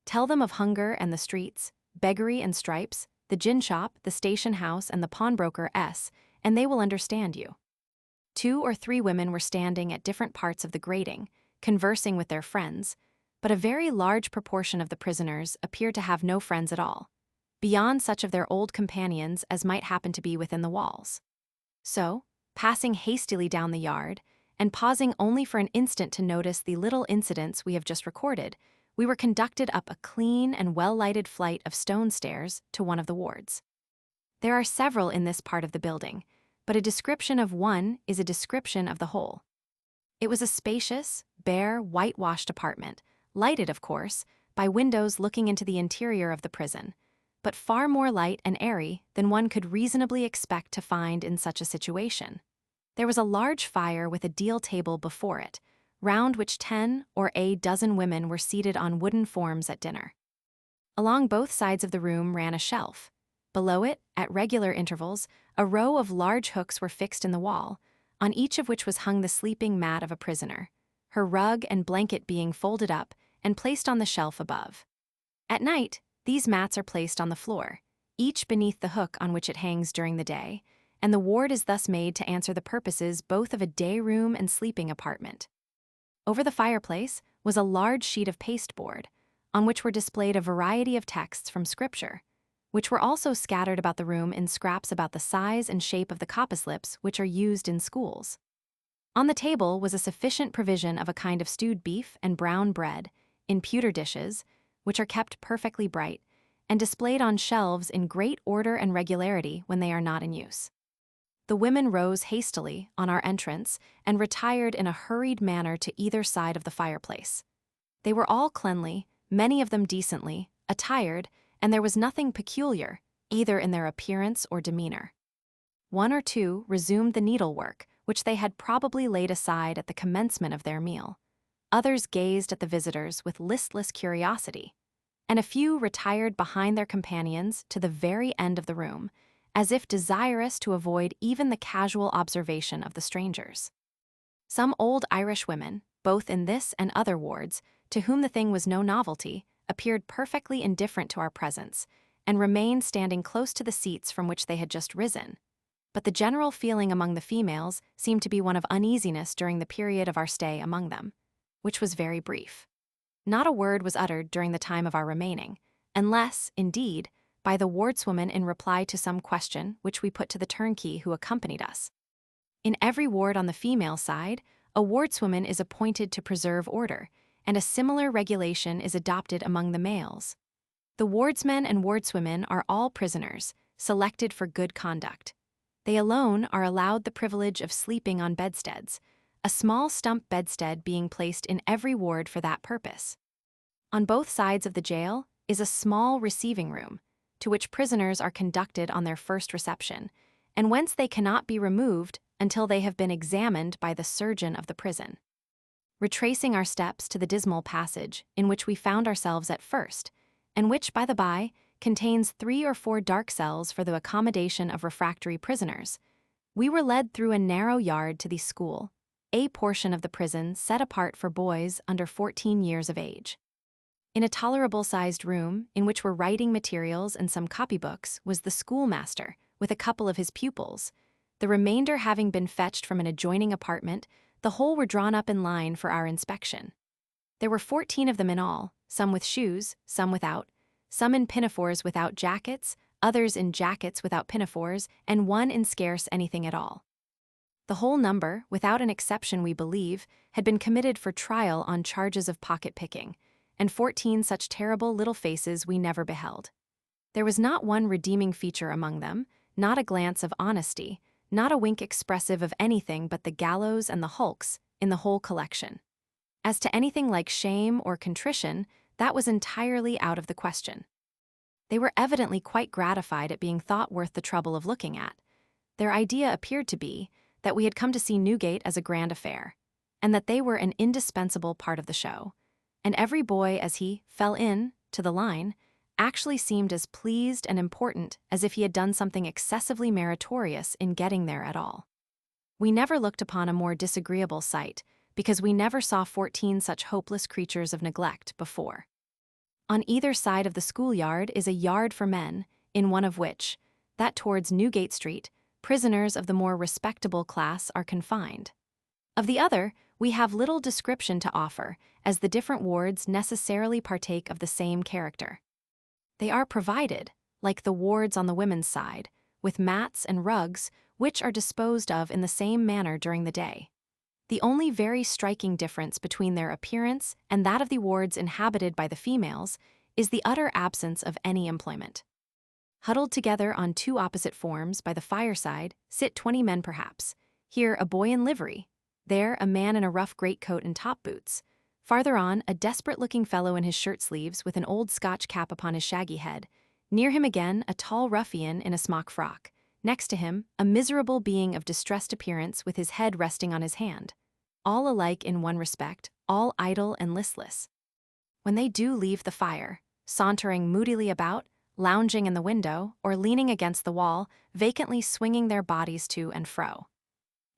Tell them of hunger and the streets, beggary and stripes, the gin shop, the station house, and the pawnbroker S, and they will understand you. 2 or 3 women were standing at different parts of the grating, conversing with their friends, but a very large proportion of the prisoners appeared to have no friends at all, beyond such of their old companions as might happen to be within the walls. So, passing hastily down the yard, and pausing only for an instant to notice the little incidents we have just recorded, we were conducted up a clean and well-lighted flight of stone stairs to one of the wards. There are several in this part of the building, but a description of one is a description of the whole. It was a spacious, bare, whitewashed apartment, lighted, of course, by windows looking into the interior of the prison, but far more light and airy than one could reasonably expect to find in such a situation. There was a large fire with a deal table before it, round which 10 or a dozen women were seated on wooden forms at dinner. Along both sides of the room ran a shelf. Below it, at regular intervals, a row of large hooks were fixed in the wall, on each of which was hung the sleeping mat of a prisoner, her rug and blanket being folded up and placed on the shelf above. At night, these mats are placed on the floor, each beneath the hook on which it hangs during the day, and the ward is thus made to answer the purposes both of a day room and sleeping apartment. Over the fireplace was a large sheet of pasteboard, on which were displayed a variety of texts from Scripture, which were also scattered about the room in scraps about the size and shape of the coppice lips which are used in schools. On the table was a sufficient provision of a kind of stewed beef and brown bread, in pewter dishes, which are kept perfectly bright, and displayed on shelves in great order and regularity when they are not in use. The women rose hastily on our entrance and retired in a hurried manner to either side of the fireplace. They were all cleanly, many of them decently, attired, and there was nothing peculiar, either in their appearance or demeanor. 1 or 2 resumed the needlework, which they had probably laid aside at the commencement of their meal. Others gazed at the visitors with listless curiosity, and a few retired behind their companions to the very end of the room, as if desirous to avoid even the casual observation of the strangers. Some old Irish women, both in this and other wards, to whom the thing was no novelty, appeared perfectly indifferent to our presence, and remained standing close to the seats from which they had just risen. But the general feeling among the females seemed to be one of uneasiness during the period of our stay among them, which was very brief. Not a word was uttered during the time of our remaining, unless, indeed, by the wardswoman in reply to some question which we put to the turnkey who accompanied us. In every ward on the female side, a wardswoman is appointed to preserve order, and a similar regulation is adopted among the males. The wardsmen and wardswomen are all prisoners, selected for good conduct. They alone are allowed the privilege of sleeping on bedsteads, a small stump bedstead being placed in every ward for that purpose. On both sides of the jail is a small receiving room, to which prisoners are conducted on their first reception, and whence they cannot be removed until they have been examined by the surgeon of the prison. Retracing our steps to the dismal passage in which we found ourselves at first, and which, by the by, contains 3 or 4 dark cells for the accommodation of refractory prisoners, we were led through a narrow yard to the school, a portion of the prison set apart for boys under 14 years of age. In a tolerable-sized room, in which were writing materials and some copybooks, was the schoolmaster, with a couple of his pupils. The remainder having been fetched from an adjoining apartment, the whole were drawn up in line for our inspection. There were 14 of them in all, some with shoes, some without, some in pinafores without jackets, others in jackets without pinafores, and one in scarce anything at all. The whole number, without an exception we believe, had been committed for trial on charges of pocket-picking, and 14 such terrible little faces we never beheld. There was not one redeeming feature among them, not a glance of honesty, not a wink expressive of anything but the gallows and the hulks in the whole collection. As to anything like shame or contrition, that was entirely out of the question. They were evidently quite gratified at being thought worth the trouble of looking at. Their idea appeared to be that we had come to see Newgate as a grand affair, and that they were an indispensable part of the show, and every boy as he fell in to the line actually seemed as pleased and important as if he had done something excessively meritorious in getting there at all. We never looked upon a more disagreeable sight, because we never saw 14 such hopeless creatures of neglect before. On either side of the schoolyard is a yard for men, in one of which, that towards Newgate Street, prisoners of the more respectable class are confined. Of the other, we have little description to offer, as the different wards necessarily partake of the same character. They are provided, like the wards on the women's side, with mats and rugs, which are disposed of in the same manner during the day. The only very striking difference between their appearance and that of the wards inhabited by the females is the utter absence of any employment. Huddled together on two opposite forms by the fireside sit 20 men perhaps, here a boy in livery, there a man in a rough greatcoat and top boots, farther on a desperate-looking fellow in his shirt-sleeves with an old Scotch cap upon his shaggy head, near him again a tall ruffian in a smock frock, next to him a miserable being of distressed appearance with his head resting on his hand, all alike in one respect, all idle and listless. When they do leave the fire, sauntering moodily about, lounging in the window, or leaning against the wall, vacantly swinging their bodies to and fro.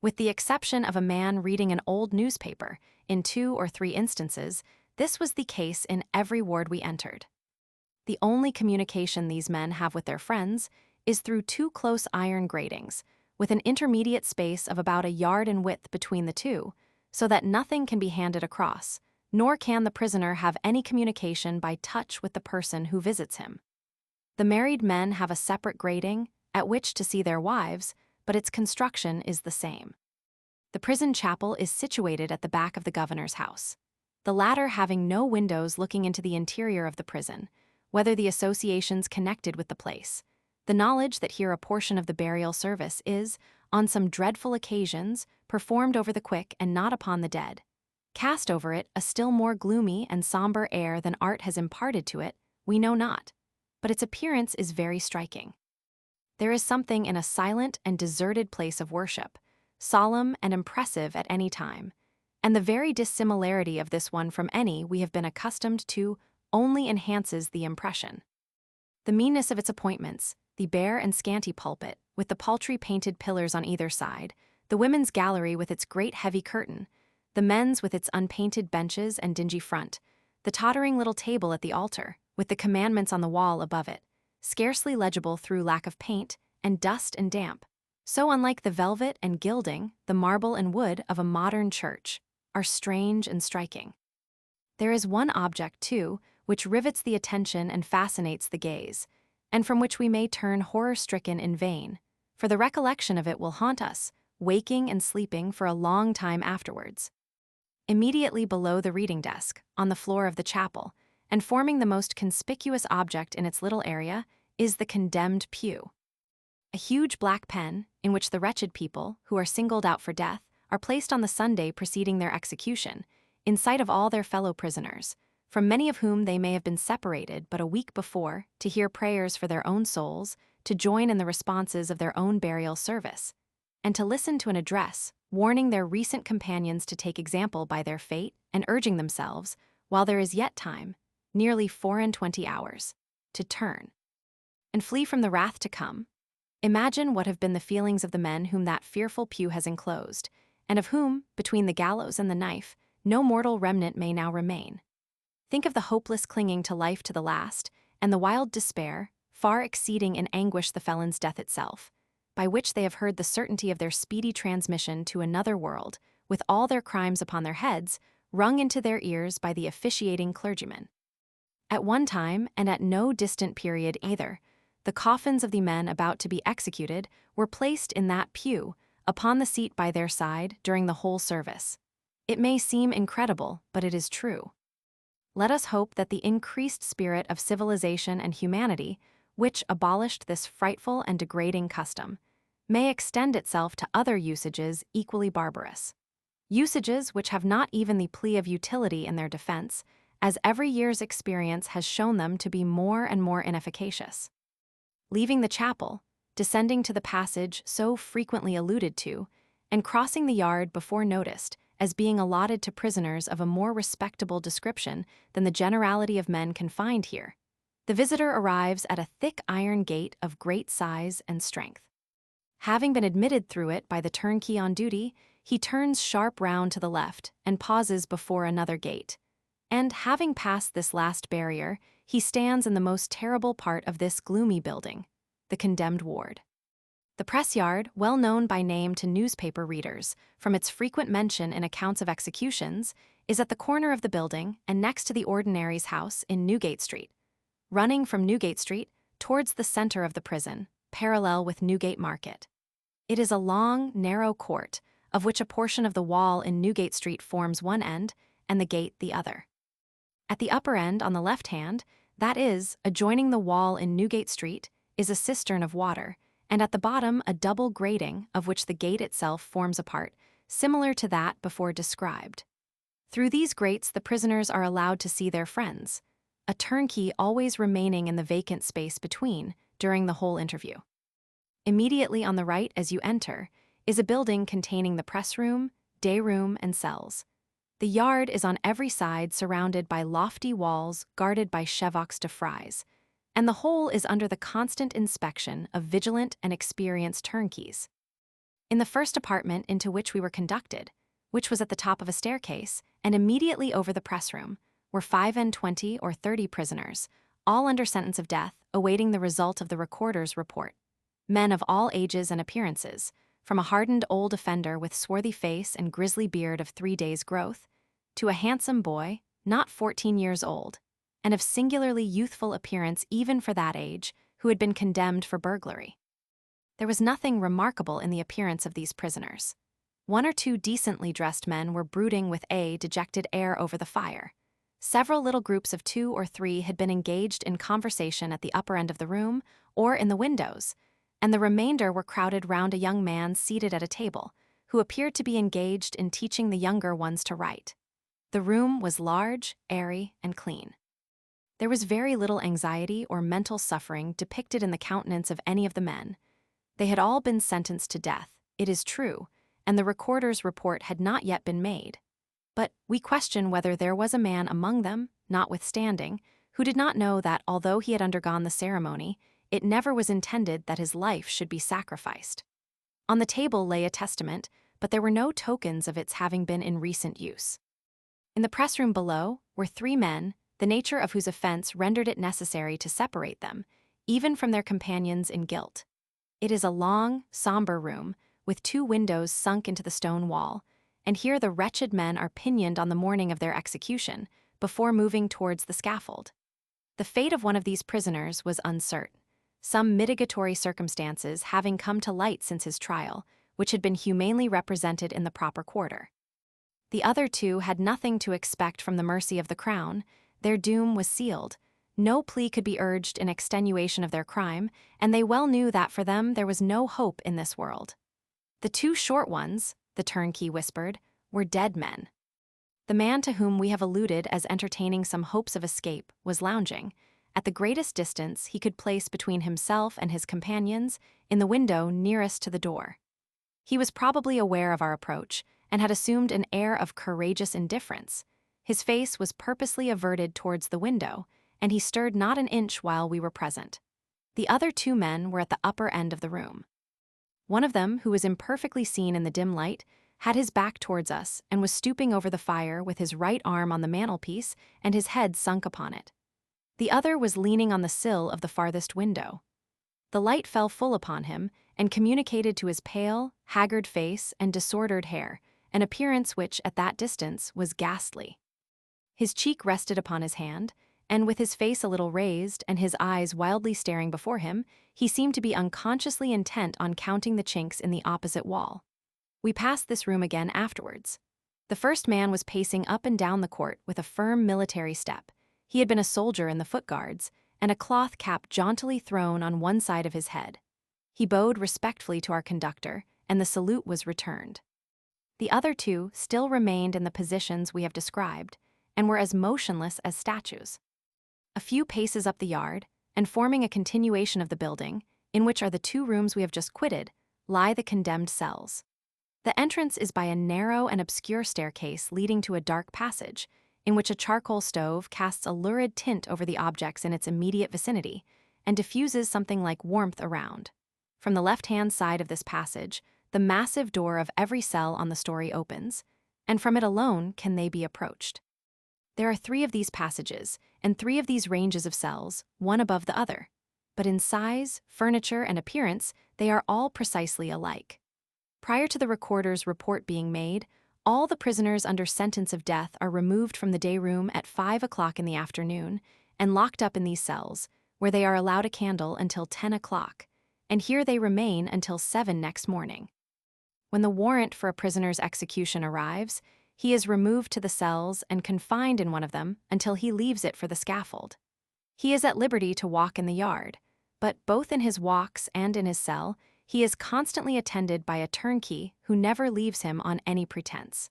With the exception of a man reading an old newspaper, in 2 or 3 instances, this was the case in every ward we entered. The only communication these men have with their friends is through 2 close iron gratings, with an intermediate space of about a yard in width between the two, so that nothing can be handed across, nor can the prisoner have any communication by touch with the person who visits him. The married men have a separate grating, at which to see their wives, but its construction is the same. The prison chapel is situated at the back of the governor's house, the latter having no windows looking into the interior of the prison, whether the associations connected with the place, the knowledge that here a portion of the burial service is, on some dreadful occasions, performed over the quick and not upon the dead, cast over it a still more gloomy and somber air than art has imparted to it, we know not, but its appearance is very striking. There is something in a silent and deserted place of worship, solemn and impressive at any time, and the very dissimilarity of this one from any we have been accustomed to only enhances the impression. The meanness of its appointments, the bare and scanty pulpit, with the paltry painted pillars on either side, the women's gallery with its great heavy curtain, the men's with its unpainted benches and dingy front, the tottering little table at the altar, with the commandments on the wall above it, scarcely legible through lack of paint, and dust and damp, so unlike the velvet and gilding, the marble and wood of a modern church, are strange and striking. There is one object, too, which rivets the attention and fascinates the gaze, and from which we may turn horror-stricken in vain, for the recollection of it will haunt us, waking and sleeping for a long time afterwards. Immediately below the reading desk, on the floor of the chapel, and forming the most conspicuous object in its little area, is the condemned pew. A huge black pen, in which the wretched people, who are singled out for death, are placed on the Sunday preceding their execution, in sight of all their fellow prisoners, from many of whom they may have been separated but a week before to hear prayers for their own souls, to join in the responses of their own burial service, and to listen to an address warning their recent companions to take example by their fate and urging themselves, while there is yet time, nearly 24 hours, to turn and flee from the wrath to come. Imagine what have been the feelings of the men whom that fearful pew has enclosed, and of whom, between the gallows and the knife, no mortal remnant may now remain. Think of the hopeless clinging to life to the last, and the wild despair, far exceeding in anguish the felon's death itself, by which they have heard the certainty of their speedy transmission to another world, with all their crimes upon their heads, rung into their ears by the officiating clergyman. At one time, and at no distant period either, the coffins of the men about to be executed were placed in that pew, upon the seat by their side, during the whole service. It may seem incredible, but it is true. Let us hope that the increased spirit of civilization and humanity, which abolished this frightful and degrading custom, may extend itself to other usages equally barbarous. Usages which have not even the plea of utility in their defense, as every year's experience has shown them to be more and more inefficacious. Leaving the chapel, descending to the passage so frequently alluded to, and crossing the yard before noticed as being allotted to prisoners of a more respectable description than the generality of men confined here, The visitor arrives at a thick iron gate of great size and strength. Having been admitted through it by the turnkey on duty, he turns sharp round to the left and pauses before another gate. And having passed this last barrier, he stands in the most terrible part of this gloomy building, the condemned ward. The press yard, well known by name to newspaper readers from its frequent mention in accounts of executions, is at the corner of the building and next to the ordinary's house in Newgate Street. Running from Newgate Street towards the center of the prison, parallel with Newgate Market. It is a long, narrow court, of which a portion of the wall in Newgate Street forms one end and the gate the other. At the upper end on the left hand, that is, adjoining the wall in Newgate Street, is a cistern of water, and at the bottom a double grating of which the gate itself forms a part, similar to that before described. Through these grates the prisoners are allowed to see their friends, a turnkey always remaining in the vacant space between during the whole interview. Immediately on the right as you enter is a building containing the press room, day room, and cells. The yard is on every side surrounded by lofty walls guarded by chevox de frise, and the whole is under the constant inspection of vigilant and experienced turnkeys. In the first apartment into which we were conducted, which was at the top of a staircase and immediately over the press room, were 25 or 30 prisoners, all under sentence of death, awaiting the result of the recorder's report. Men of all ages and appearances, from a hardened old offender with swarthy face and grisly beard of 3 days' growth, to a handsome boy, not 14 years old, and of singularly youthful appearance even for that age, who had been condemned for burglary. There was nothing remarkable in the appearance of these prisoners. 1 or 2 decently dressed men were brooding with a dejected air over the fire. Several little groups of 2 or 3 had been engaged in conversation at the upper end of the room or in the windows, and the remainder were crowded round a young man seated at a table, who appeared to be engaged in teaching the younger ones to write. The room was large, airy, and clean. There was very little anxiety or mental suffering depicted in the countenance of any of the men. They had all been sentenced to death, it is true, and the recorder's report had not yet been made. But we question whether there was a man among them, notwithstanding, who did not know that although he had undergone the ceremony, it never was intended that his life should be sacrificed. On the table lay a testament, but there were no tokens of its having been in recent use. In the press room below were 3 men, the nature of whose offense rendered it necessary to separate them, even from their companions in guilt. It is a long, somber room, with 2 windows sunk into the stone wall, and here the wretched men are pinioned on the morning of their execution, before moving towards the scaffold. The fate of one of these prisoners was uncertain, some mitigatory circumstances having come to light since his trial, which had been humanely represented in the proper quarter. The other 2 had nothing to expect from the mercy of the crown, their doom was sealed, no plea could be urged in extenuation of their crime, and they well knew that for them there was no hope in this world. The 2 short ones, the turnkey whispered, were dead men. The man to whom we have alluded as entertaining some hopes of escape was lounging, at the greatest distance he could place between himself and his companions, in the window nearest to the door. He was probably aware of our approach, and had assumed an air of courageous indifference. His face was purposely averted towards the window, and he stirred not an inch while we were present. The other 2 men were at the upper end of the room. One of them, who was imperfectly seen in the dim light, had his back towards us and was stooping over the fire with his right arm on the mantelpiece and his head sunk upon it. The other was leaning on the sill of the farthest window. The light fell full upon him and communicated to his pale, haggard face and disordered hair an appearance which, at that distance, was ghastly. His cheek rested upon his hand, and with his face a little raised and his eyes wildly staring before him, he seemed to be unconsciously intent on counting the chinks in the opposite wall. We passed this room again afterwards. The first man was pacing up and down the court with a firm military step. He had been a soldier in the Foot Guards, and a cloth cap jauntily thrown on one side of his head. He bowed respectfully to our conductor, and the salute was returned. The other 2 still remained in the positions we have described, and were as motionless as statues. A few paces up the yard, and forming a continuation of the building, in which are the 2 rooms we have just quitted, lie the condemned cells. The entrance is by a narrow and obscure staircase leading to a dark passage, in which a charcoal stove casts a lurid tint over the objects in its immediate vicinity and diffuses something like warmth around. From the left-hand side of this passage, the massive door of every cell on the story opens, and from it alone can they be approached. There are 3 of these passages, and 3 of these ranges of cells, one above the other. But in size, furniture, and appearance, they are all precisely alike. Prior to the recorder's report being made, all the prisoners under sentence of death are removed from the day room at 5 o'clock in the afternoon and locked up in these cells, where they are allowed a candle until 10 o'clock, and here they remain until 7 next morning. When the warrant for a prisoner's execution arrives, he is removed to the cells and confined in one of them until he leaves it for the scaffold. He is at liberty to walk in the yard, but both in his walks and in his cell, he is constantly attended by a turnkey who never leaves him on any pretense.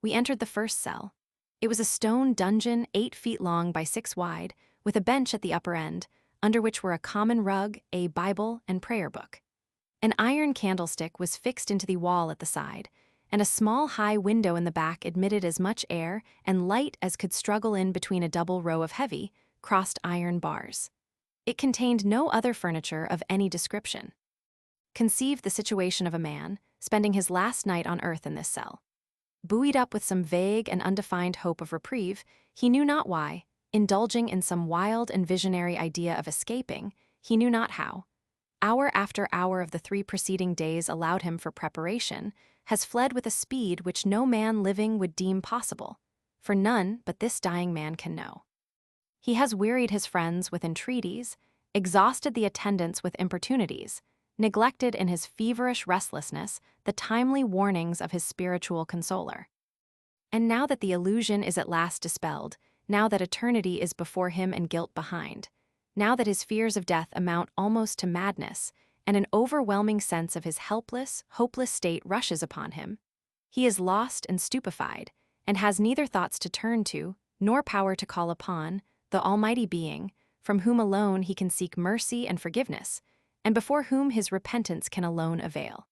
We entered the first cell. It was a stone dungeon 8 feet long by 6 wide, with a bench at the upper end, under which were a common rug, a Bible, and prayer book. An iron candlestick was fixed into the wall at the side, and a small high window in the back admitted as much air and light as could struggle in between a double row of heavy, crossed iron bars. It contained no other furniture of any description. Conceive the situation of a man spending his last night on earth in this cell. Buoyed up with some vague and undefined hope of reprieve, he knew not why, indulging in some wild and visionary idea of escaping, he knew not how. Hour after hour of the 3 preceding days allowed him for preparation, has fled with a speed which no man living would deem possible, for none but this dying man can know. He has wearied his friends with entreaties, exhausted the attendants with importunities, neglected in his feverish restlessness the timely warnings of his spiritual consoler. And now that the illusion is at last dispelled, now that eternity is before him and guilt behind, now that his fears of death amount almost to madness, and an overwhelming sense of his helpless, hopeless state rushes upon him, he is lost and stupefied, and has neither thoughts to turn to, nor power to call upon, the Almighty Being, from whom alone he can seek mercy and forgiveness, and before whom his repentance can alone avail.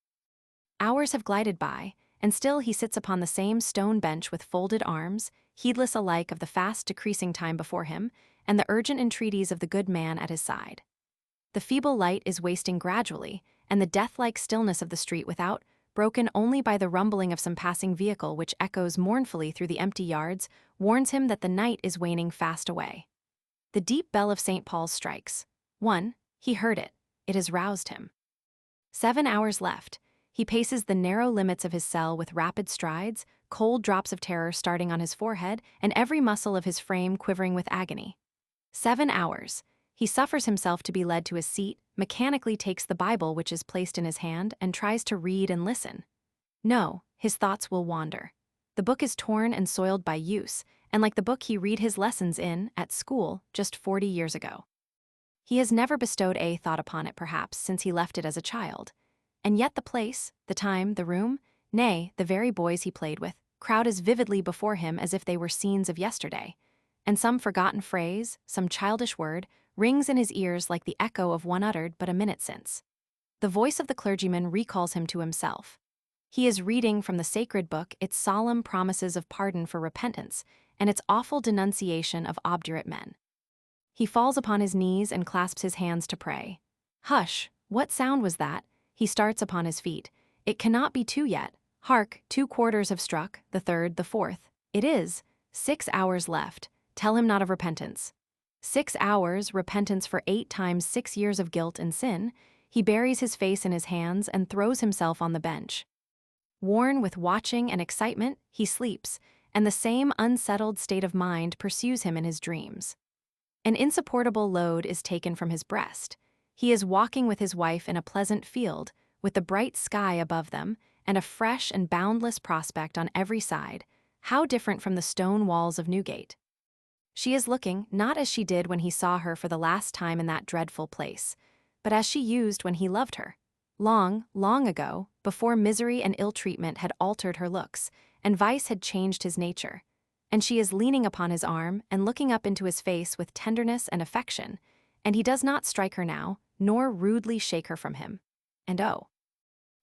Hours have glided by, and still he sits upon the same stone bench with folded arms, heedless alike of the fast decreasing time before him, and the urgent entreaties of the good man at his side. The feeble light is wasting gradually, and the death-like stillness of the street without, broken only by the rumbling of some passing vehicle which echoes mournfully through the empty yards, warns him that the night is waning fast away. The deep bell of St. Paul's strikes. 1. He heard it. It has roused him. 7 hours left. He paces the narrow limits of his cell with rapid strides, cold drops of terror starting on his forehead, and every muscle of his frame quivering with agony. 7 hours. He suffers himself to be led to his seat, mechanically takes the Bible which is placed in his hand, and tries to read and listen. No, his thoughts will wander. The book is torn and soiled by use, and like the book he read his lessons in, at school, just 40 years ago. He has never bestowed a thought upon it, perhaps, since he left it as a child. And yet the place, the time, the room, nay, the very boys he played with, crowd as vividly before him as if they were scenes of yesterday, and some forgotten phrase, some childish word, rings in his ears like the echo of one uttered but a minute since. The voice of the clergyman recalls him to himself. He is reading from the sacred book its solemn promises of pardon for repentance and its awful denunciation of obdurate men. He falls upon his knees and clasps his hands to pray. Hush! What sound was that? He starts upon his feet. It cannot be 2 yet. Hark, 2 quarters have struck, the 3rd, the 4th. It is. 6 hours left. Tell him not of repentance. 6 hours, repentance for 8 times 6 years of guilt and sin. He buries his face in his hands and throws himself on the bench. Worn with watching and excitement, he sleeps, and the same unsettled state of mind pursues him in his dreams. An insupportable load is taken from his breast. He is walking with his wife in a pleasant field, with the bright sky above them, and a fresh and boundless prospect on every side. How different from the stone walls of Newgate. She is looking, not as she did when he saw her for the last time in that dreadful place, but as she used when he loved her. Long, long ago, before misery and ill-treatment had altered her looks, and vice had changed his nature. And she is leaning upon his arm and looking up into his face with tenderness and affection, and he does not strike her now, nor rudely shake her from him. And oh,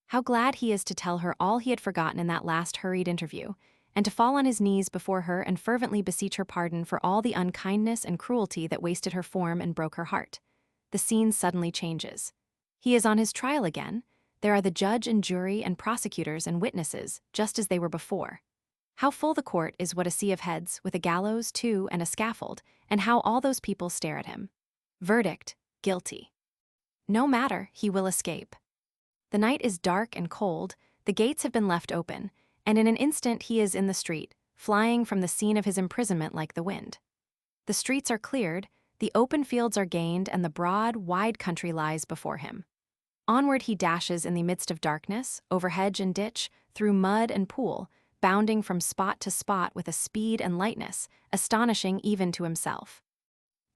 how glad he is to tell her all he had forgotten in that last hurried interview, and to fall on his knees before her and fervently beseech her pardon for all the unkindness and cruelty that wasted her form and broke her heart. The scene suddenly changes. He is on his trial again. There are the judge and jury and prosecutors and witnesses, just as they were before. How full the court is what a sea of heads, with a gallows, too, and a scaffold, and how all those people stare at him. Verdict, guilty. No matter, he will escape. The night is dark and cold, the gates have been left open, and in an instant he is in the street, flying from the scene of his imprisonment like the wind. The streets are cleared, the open fields are gained, and the broad, wide country lies before him. Onward he dashes in the midst of darkness, over hedge and ditch, through mud and pool, bounding from spot to spot with a speed and lightness, astonishing even to himself.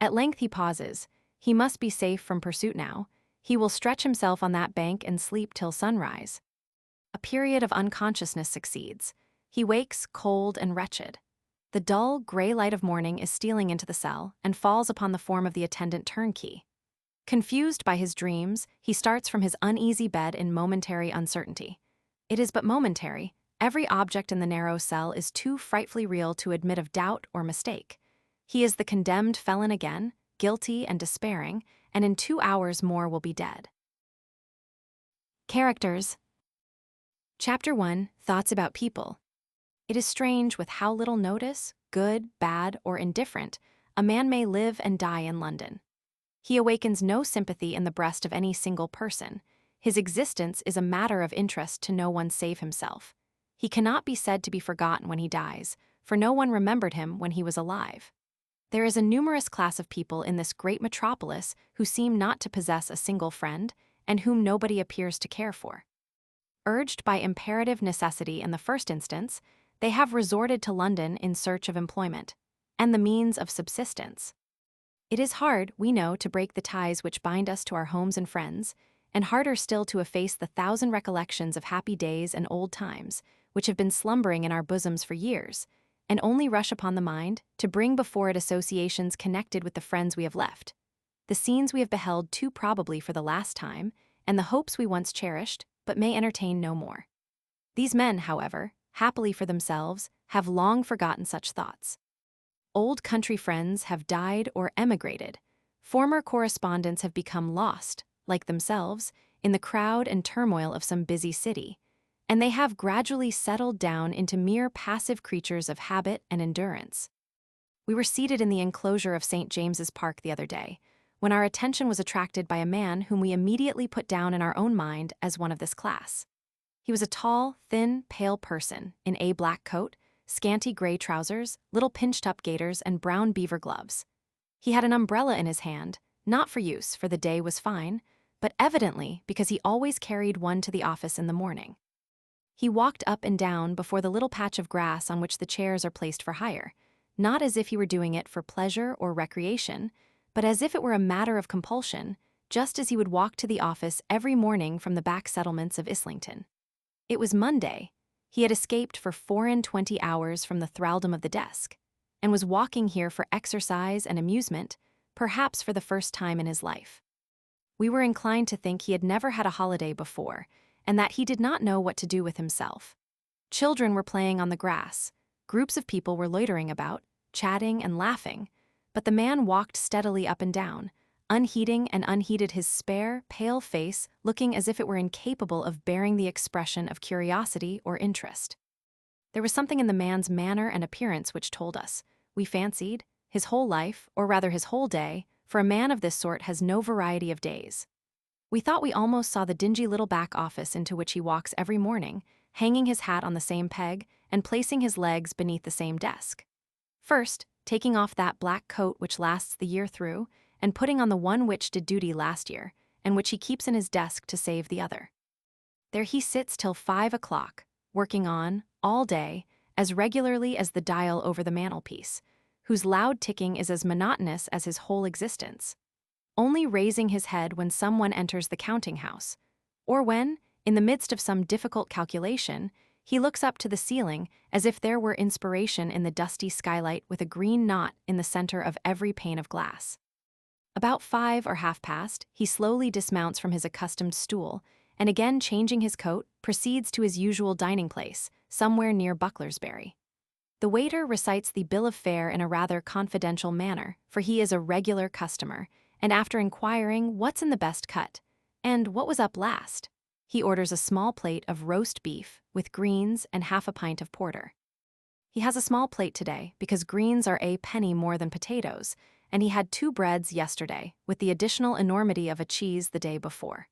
At length he pauses. He must be safe from pursuit now. He will stretch himself on that bank and sleep till sunrise. A period of unconsciousness succeeds. He wakes cold and wretched. The dull, gray light of morning is stealing into the cell and falls upon the form of the attendant turnkey. Confused by his dreams, he starts from his uneasy bed in momentary uncertainty. It is but momentary. Every object in the narrow cell is too frightfully real to admit of doubt or mistake. He is the condemned felon again, guilty and despairing, and in 2 hours more will be dead. Characters. Chapter 1, Thoughts about People. It is strange with how little notice, good, bad, or indifferent, a man may live and die in London. He awakens no sympathy in the breast of any single person. His existence is a matter of interest to no one save himself. He cannot be said to be forgotten when he dies, for no one remembered him when he was alive. There is a numerous class of people in this great metropolis who seem not to possess a single friend, and whom nobody appears to care for. Urged by imperative necessity in the first instance, they have resorted to London in search of employment, and the means of subsistence. It is hard, we know, to break the ties which bind us to our homes and friends, and harder still to efface the 1,000 recollections of happy days and old times, which have been slumbering in our bosoms for years, and only rush upon the mind to bring before it associations connected with the friends we have left, the scenes we have beheld too probably for the last time, and the hopes we once cherished, but may entertain no more. These men, however, happily for themselves, have long forgotten such thoughts. Old country friends have died or emigrated. Former correspondents have become lost, like themselves, in the crowd and turmoil of some busy city, and they have gradually settled down into mere passive creatures of habit and endurance. We were seated in the enclosure of St. James's Park the other day, when our attention was attracted by a man whom we immediately put down in our own mind as one of this class. He was a tall, thin, pale person, in a black coat, scanty gray trousers, little pinched-up gaiters, and brown beaver gloves. He had an umbrella in his hand, not for use, for the day was fine, but evidently because he always carried one to the office in the morning. He walked up and down before the little patch of grass on which the chairs are placed for hire, not as if he were doing it for pleasure or recreation, but as if it were a matter of compulsion, just as he would walk to the office every morning from the back settlements of Islington. It was Monday. He had escaped for 24 hours from the thraldom of the desk, and was walking here for exercise and amusement, perhaps for the first time in his life. We were inclined to think he had never had a holiday before, and that he did not know what to do with himself. Children were playing on the grass, groups of people were loitering about, chatting and laughing, but the man walked steadily up and down, unheeding and unheeded, his spare, pale face looking as if it were incapable of bearing the expression of curiosity or interest. There was something in the man's manner and appearance which told us, we fancied, his whole life, or rather his whole day, for a man of this sort has no variety of days. We thought we almost saw the dingy little back office into which he walks every morning, hanging his hat on the same peg and placing his legs beneath the same desk. First, taking off that black coat which lasts the year through, and putting on the one which did duty last year, and which he keeps in his desk to save the other. There he sits till 5 o'clock, working on, all day, as regularly as the dial over the mantelpiece, whose loud ticking is as monotonous as his whole existence, only raising his head when someone enters the counting-house, or when, in the midst of some difficult calculation, he looks up to the ceiling as if there were inspiration in the dusty skylight with a green knot in the center of every pane of glass. About 5 or half past, he slowly dismounts from his accustomed stool, and again changing his coat, proceeds to his usual dining place, somewhere near Bucklersbury. The waiter recites the bill of fare in a rather confidential manner, for he is a regular customer, and after inquiring what's in the best cut, and what was up last, he orders a small plate of roast beef with greens and half a pint of porter. He has a small plate today because greens are a penny more than potatoes, and he had 2 breads yesterday, with the additional enormity of a cheese the day before.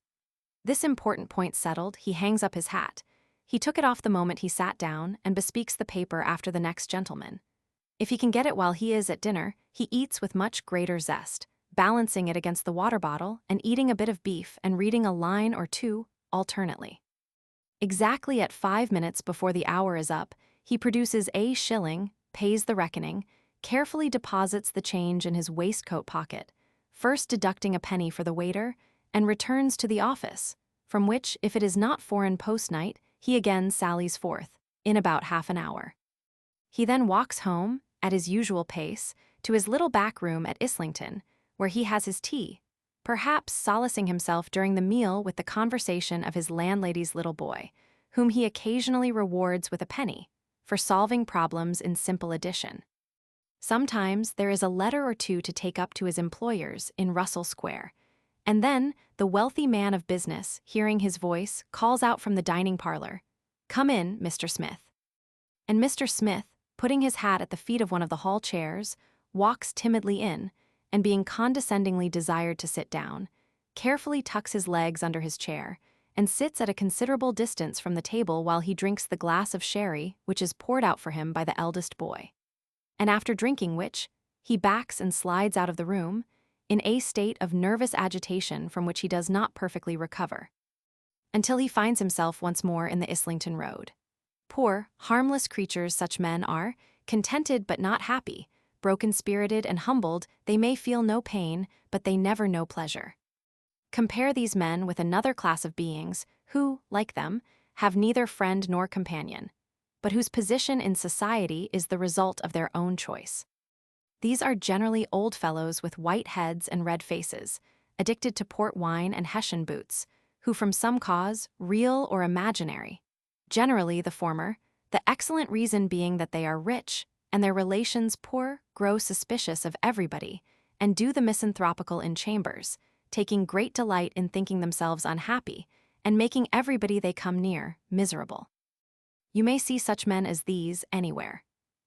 This important point settled, he hangs up his hat. He took it off the moment he sat down and bespeaks the paper after the next gentleman. If he can get it while he is at dinner, he eats with much greater zest, balancing it against the water bottle and eating a bit of beef and reading a line or two alternately. Exactly at 5 minutes before the hour is up, he produces a shilling, pays the reckoning, carefully deposits the change in his waistcoat pocket, first deducting a penny for the waiter, and returns to the office, from which, if it is not foreign post night, he again sallies forth, in about half an hour. He then walks home, at his usual pace, to his little back room at Islington, where he has his tea, perhaps solacing himself during the meal with the conversation of his landlady's little boy, whom he occasionally rewards with a penny, for solving problems in simple addition. Sometimes there is a letter or two to take up to his employers in Russell Square, and then the wealthy man of business, hearing his voice, calls out from the dining parlor, "Come in, Mr. Smith." And Mr. Smith, putting his hat at the feet of one of the hall chairs, walks timidly in, and being condescendingly desired to sit down, carefully tucks his legs under his chair, and sits at a considerable distance from the table while he drinks the glass of sherry which is poured out for him by the eldest boy. And after drinking which, he backs and slides out of the room, in a state of nervous agitation from which he does not perfectly recover, until he finds himself once more in the Islington Road. Poor, harmless creatures such men are, contented but not happy, broken-spirited and humbled, they may feel no pain, but they never know pleasure. Compare these men with another class of beings who, like them, have neither friend nor companion, but whose position in society is the result of their own choice. These are generally old fellows with white heads and red faces, addicted to port wine and Hessian boots, who from some cause, real or imaginary, generally the former, the excellent reason being that they are rich, and their relations poor, grow suspicious of everybody, and do the misanthropical in chambers, taking great delight in thinking themselves unhappy, and making everybody they come near miserable. You may see such men as these anywhere.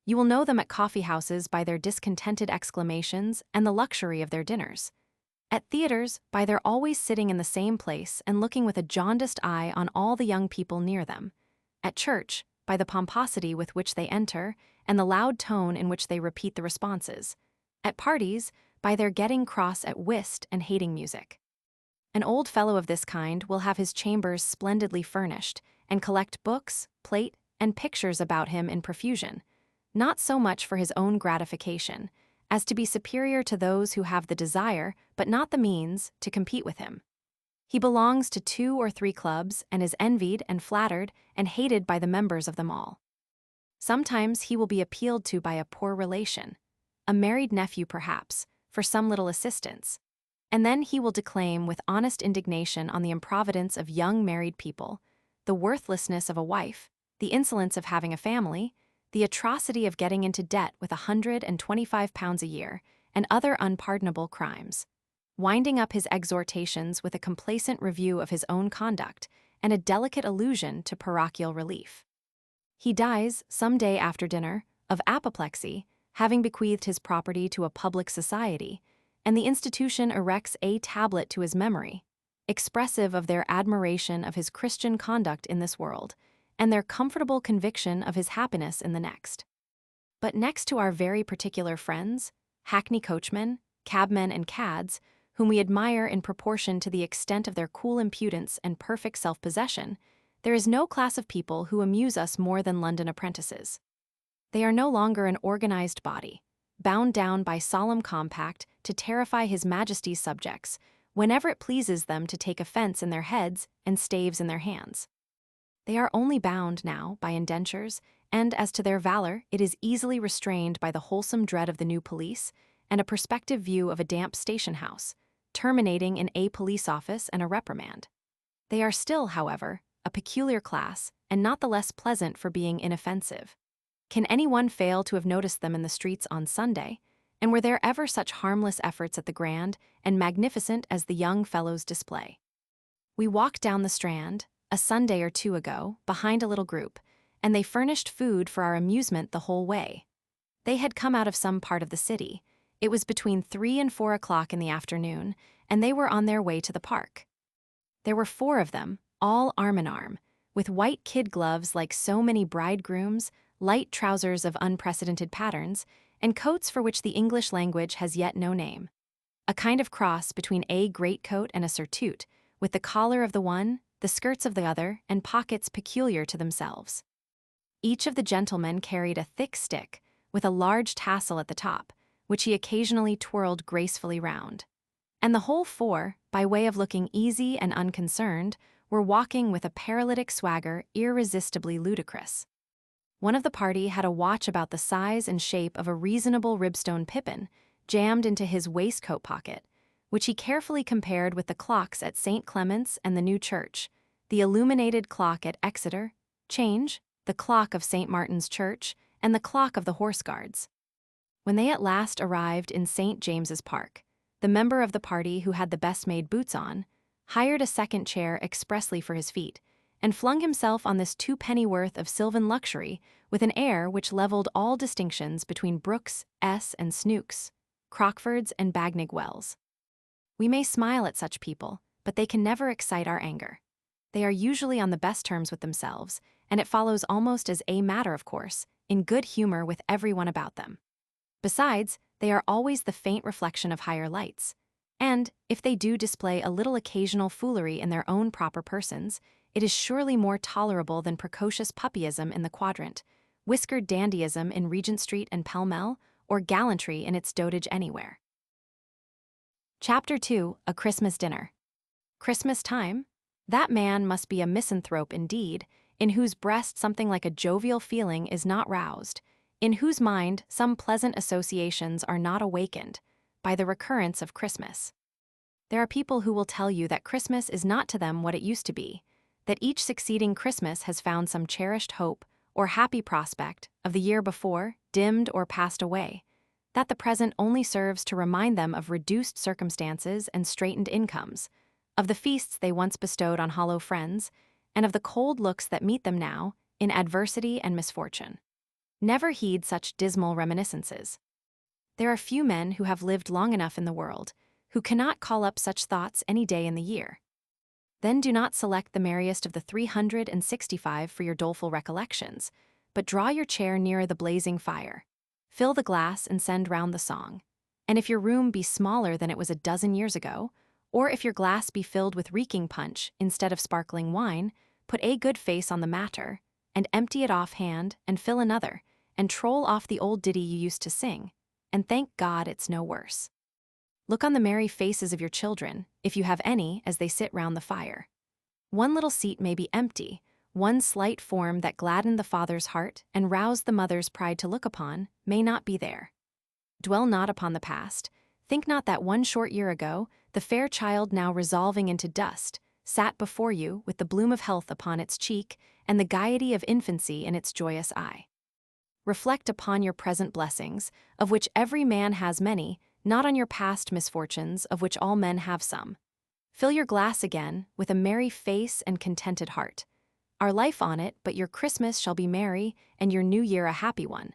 You will know them at coffee-houses by their discontented exclamations and the luxury of their dinners. At theaters, by their always sitting in the same place and looking with a jaundiced eye on all the young people near them. At church, by the pomposity with which they enter and the loud tone in which they repeat the responses. At parties, by their getting cross at whist and hating music. An old fellow of this kind will have his chambers splendidly furnished and collect books, plate, and pictures about him in profusion, not so much for his own gratification, as to be superior to those who have the desire, but not the means, to compete with him. He belongs to 2 or 3 clubs and is envied and flattered and hated by the members of them all. Sometimes he will be appealed to by a poor relation, a married nephew perhaps, for some little assistance, and then he will declaim with honest indignation on the improvidence of young married people, the worthlessness of a wife, the insolence of having a family, the atrocity of getting into debt with £125 a year, and other unpardonable crimes, winding up his exhortations with a complacent review of his own conduct and a delicate allusion to parochial relief. He dies, some day after dinner, of apoplexy, having bequeathed his property to a public society, and the institution erects a tablet to his memory, expressive of their admiration of his Christian conduct in this world, and their comfortable conviction of his happiness in the next. But next to our very particular friends, hackney coachmen, cabmen and cads, whom we admire in proportion to the extent of their cool impudence and perfect self-possession, there is no class of people who amuse us more than London apprentices. They are no longer an organized body, bound down by solemn compact to terrify His Majesty's subjects, whenever it pleases them to take offense in their heads and staves in their hands. They are only bound now by indentures, and as to their valor, it is easily restrained by the wholesome dread of the new police and a perspective view of a damp station house, terminating in a police office and a reprimand. They are still, however, a peculiar class, and not the less pleasant for being inoffensive. Can anyone fail to have noticed them in the streets on Sunday? And were there ever such harmless efforts at the grand and magnificent as the young fellows display? We walked down the Strand, a Sunday or two ago, behind a little group, and they furnished food for our amusement the whole way. They had come out of some part of the city. It was between 3 and 4 o'clock in the afternoon, and they were on their way to the park. There were 4 of them, all arm in arm, with white kid gloves like so many bridegrooms, light trousers of unprecedented patterns, and coats for which the English language has yet no name. A kind of cross between a greatcoat and a surtout, with the collar of the one, the skirts of the other, and pockets peculiar to themselves. Each of the gentlemen carried a thick stick, with a large tassel at the top, which he occasionally twirled gracefully round. And the whole 4, by way of looking easy and unconcerned, were walking with a paralytic swagger irresistibly ludicrous. One of the party had a watch about the size and shape of a reasonable ribstone pippin, jammed into his waistcoat pocket, which he carefully compared with the clocks at St. Clement's and the New Church, the illuminated clock at Exeter, Change, the clock of St. Martin's Church, and the clock of the Horse Guards. When they at last arrived in St. James's Park, the member of the party who had the best-made boots on hired a second chair expressly for his feet, and flung himself on this 2 penny worth of sylvan luxury with an air which levelled all distinctions between Brooks, S. and Snooks, Crockfords and Bagnigwells. We may smile at such people, but they can never excite our anger. They are usually on the best terms with themselves, and it follows almost as a matter of course, in good humor with everyone about them. Besides, they are always the faint reflection of higher lights, and, if they do display a little occasional foolery in their own proper persons, it is surely more tolerable than precocious puppyism in the Quadrant, whiskered dandyism in Regent Street and Pall Mall, or gallantry in its dotage anywhere. Chapter 2, A Christmas Dinner. Christmas time? That man must be a misanthrope indeed, in whose breast something like a jovial feeling is not roused, in whose mind some pleasant associations are not awakened, by the recurrence of Christmas. There are people who will tell you that Christmas is not to them what it used to be, that each succeeding Christmas has found some cherished hope or happy prospect of the year before dimmed or passed away, that the present only serves to remind them of reduced circumstances and straitened incomes, of the feasts they once bestowed on hollow friends, and of the cold looks that meet them now in adversity and misfortune. Never heed such dismal reminiscences. There are few men who have lived long enough in the world who cannot call up such thoughts any day in the year. Then do not select the merriest of the 365 for your doleful recollections, but draw your chair nearer the blazing fire, fill the glass and send round the song. And if your room be smaller than it was a dozen years ago, or if your glass be filled with reeking punch instead of sparkling wine, put a good face on the matter, and empty it offhand and fill another, and troll off the old ditty you used to sing, and thank God it's no worse. Look on the merry faces of your children, if you have any, as they sit round the fire. One little seat may be empty, one slight form that gladdened the father's heart and roused the mother's pride to look upon may not be there. Dwell not upon the past. Think not that 1 short year ago, the fair child now resolving into dust, sat before you with the bloom of health upon its cheek and the gaiety of infancy in its joyous eye. Reflect upon your present blessings, of which every man has many, not on your past misfortunes, of which all men have some. Fill your glass again, with a merry face and contented heart. Our life on it, but your Christmas shall be merry, and your New Year a happy one.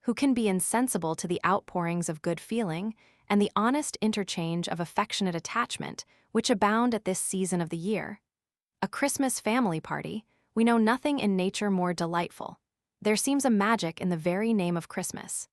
Who can be insensible to the outpourings of good feeling, and the honest interchange of affectionate attachment, which abound at this season of the year? A Christmas family party, we know nothing in nature more delightful. There seems a magic in the very name of Christmas.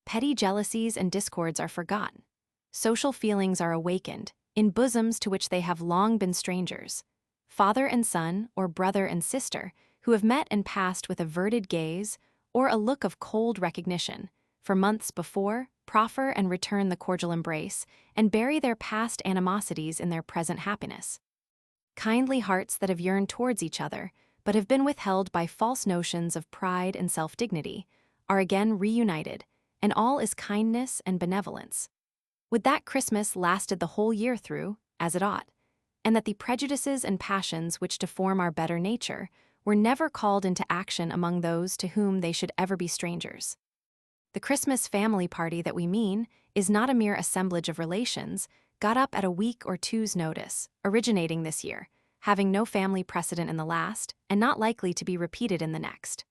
Petty jealousies and discords are forgotten. Social feelings are awakened, in bosoms to which they have long been strangers. Father and son, or brother and sister, who have met and passed with averted gaze, or a look of cold recognition, for months before, proffer and return the cordial embrace, and bury their past animosities in their present happiness. Kindly hearts that have yearned towards each other, but have been withheld by false notions of pride and self-dignity, are again reunited, and all is kindness and benevolence. Would that Christmas lasted the whole year through, as it ought, and that the prejudices and passions which deform our better nature were never called into action among those to whom they should ever be strangers. The Christmas family party that we mean is not a mere assemblage of relations, got up at a week or two's notice, originating this year, having no family precedent in the last, and not likely to be repeated in the next.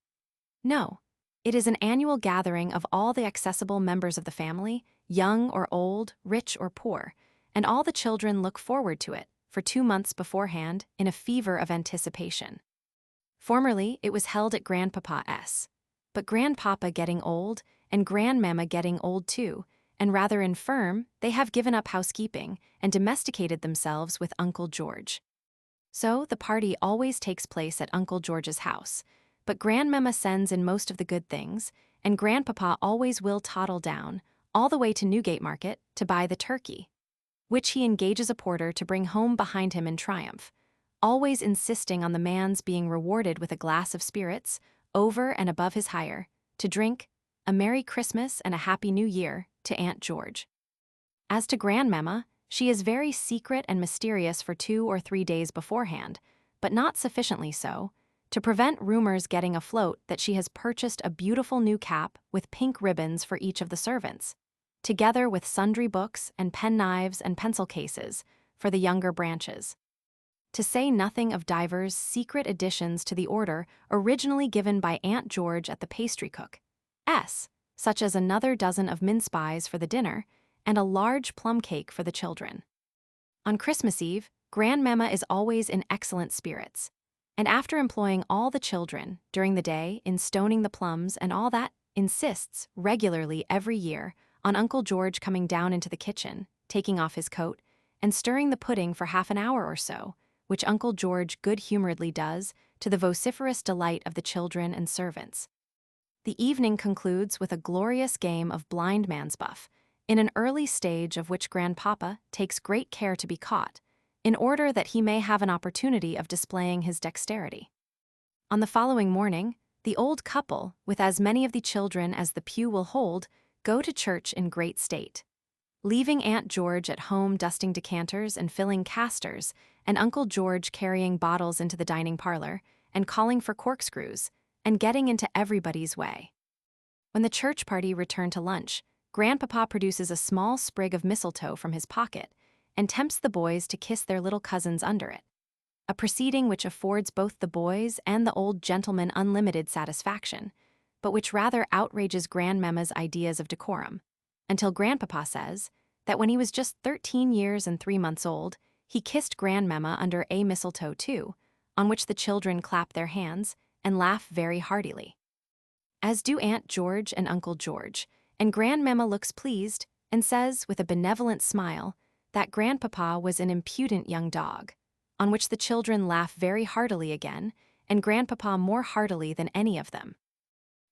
No, it is an annual gathering of all the accessible members of the family, young or old, rich or poor, and all the children look forward to it, for 2 months beforehand, in a fever of anticipation. Formerly, it was held at Grandpapa's. But Grandpapa getting old, and Grandmamma getting old too, and rather infirm, they have given up housekeeping and domesticated themselves with Uncle George. So the party always takes place at Uncle George's house, but Grandmamma sends in most of the good things, and Grandpapa always will toddle down, all the way to Newgate Market, to buy the turkey, which he engages a porter to bring home behind him in triumph, always insisting on the man's being rewarded with a glass of spirits, over and above his hire, to drink a Merry Christmas and a Happy New Year to Aunt George. As to Grandmamma, she is very secret and mysterious for 2 or 3 days beforehand, but not sufficiently so, to prevent rumors getting afloat that she has purchased a beautiful new cap with pink ribbons for each of the servants, together with sundry books and penknives and pencil cases for the younger branches. To say nothing of divers secret additions to the order originally given by Aunt George at the pastrycook's, such as another dozen of mince pies for the dinner and a large plum cake for the children. On Christmas Eve, Grandmamma is always in excellent spirits, and after employing all the children during the day in stoning the plums and all that, insists regularly every year on Uncle George coming down into the kitchen, taking off his coat, and stirring the pudding for half an hour or so, which Uncle George good-humoredly does, to the vociferous delight of the children and servants. The evening concludes with a glorious game of blind man's buff, in an early stage of which Grandpapa takes great care to be caught, in order that he may have an opportunity of displaying his dexterity. On the following morning, the old couple, with as many of the children as the pew will hold, go to church in great state, leaving Aunt George at home dusting decanters and filling casters, and Uncle George carrying bottles into the dining parlor and calling for corkscrews, and getting into everybody's way. When the church party return to lunch, Grandpapa produces a small sprig of mistletoe from his pocket and tempts the boys to kiss their little cousins under it, a proceeding which affords both the boys and the old gentleman unlimited satisfaction, but which rather outrages Grandmamma's ideas of decorum, until Grandpapa says that when he was just 13 years and 3 months old, he kissed Grandmamma under a mistletoe too, on which the children clap their hands and laugh very heartily, as do Aunt George and Uncle George, and Grandmamma looks pleased and says with a benevolent smile that Grandpapa was an impudent young dog, on which the children laugh very heartily again, and Grandpapa more heartily than any of them.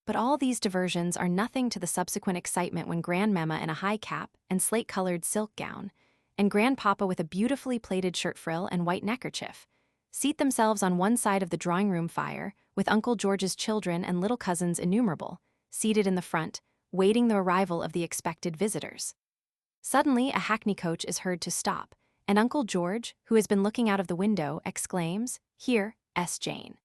But all these diversions are nothing to the subsequent excitement when Grandmamma in a high cap and slate-colored silk gown, and Grandpapa with a beautifully plaited shirt frill and white neckerchief, seat themselves on one side of the drawing-room fire, with Uncle George's children and little cousins innumerable, seated in the front, waiting the arrival of the expected visitors. Suddenly, a hackney coach is heard to stop, and Uncle George, who has been looking out of the window, exclaims, "Here, S. Jane."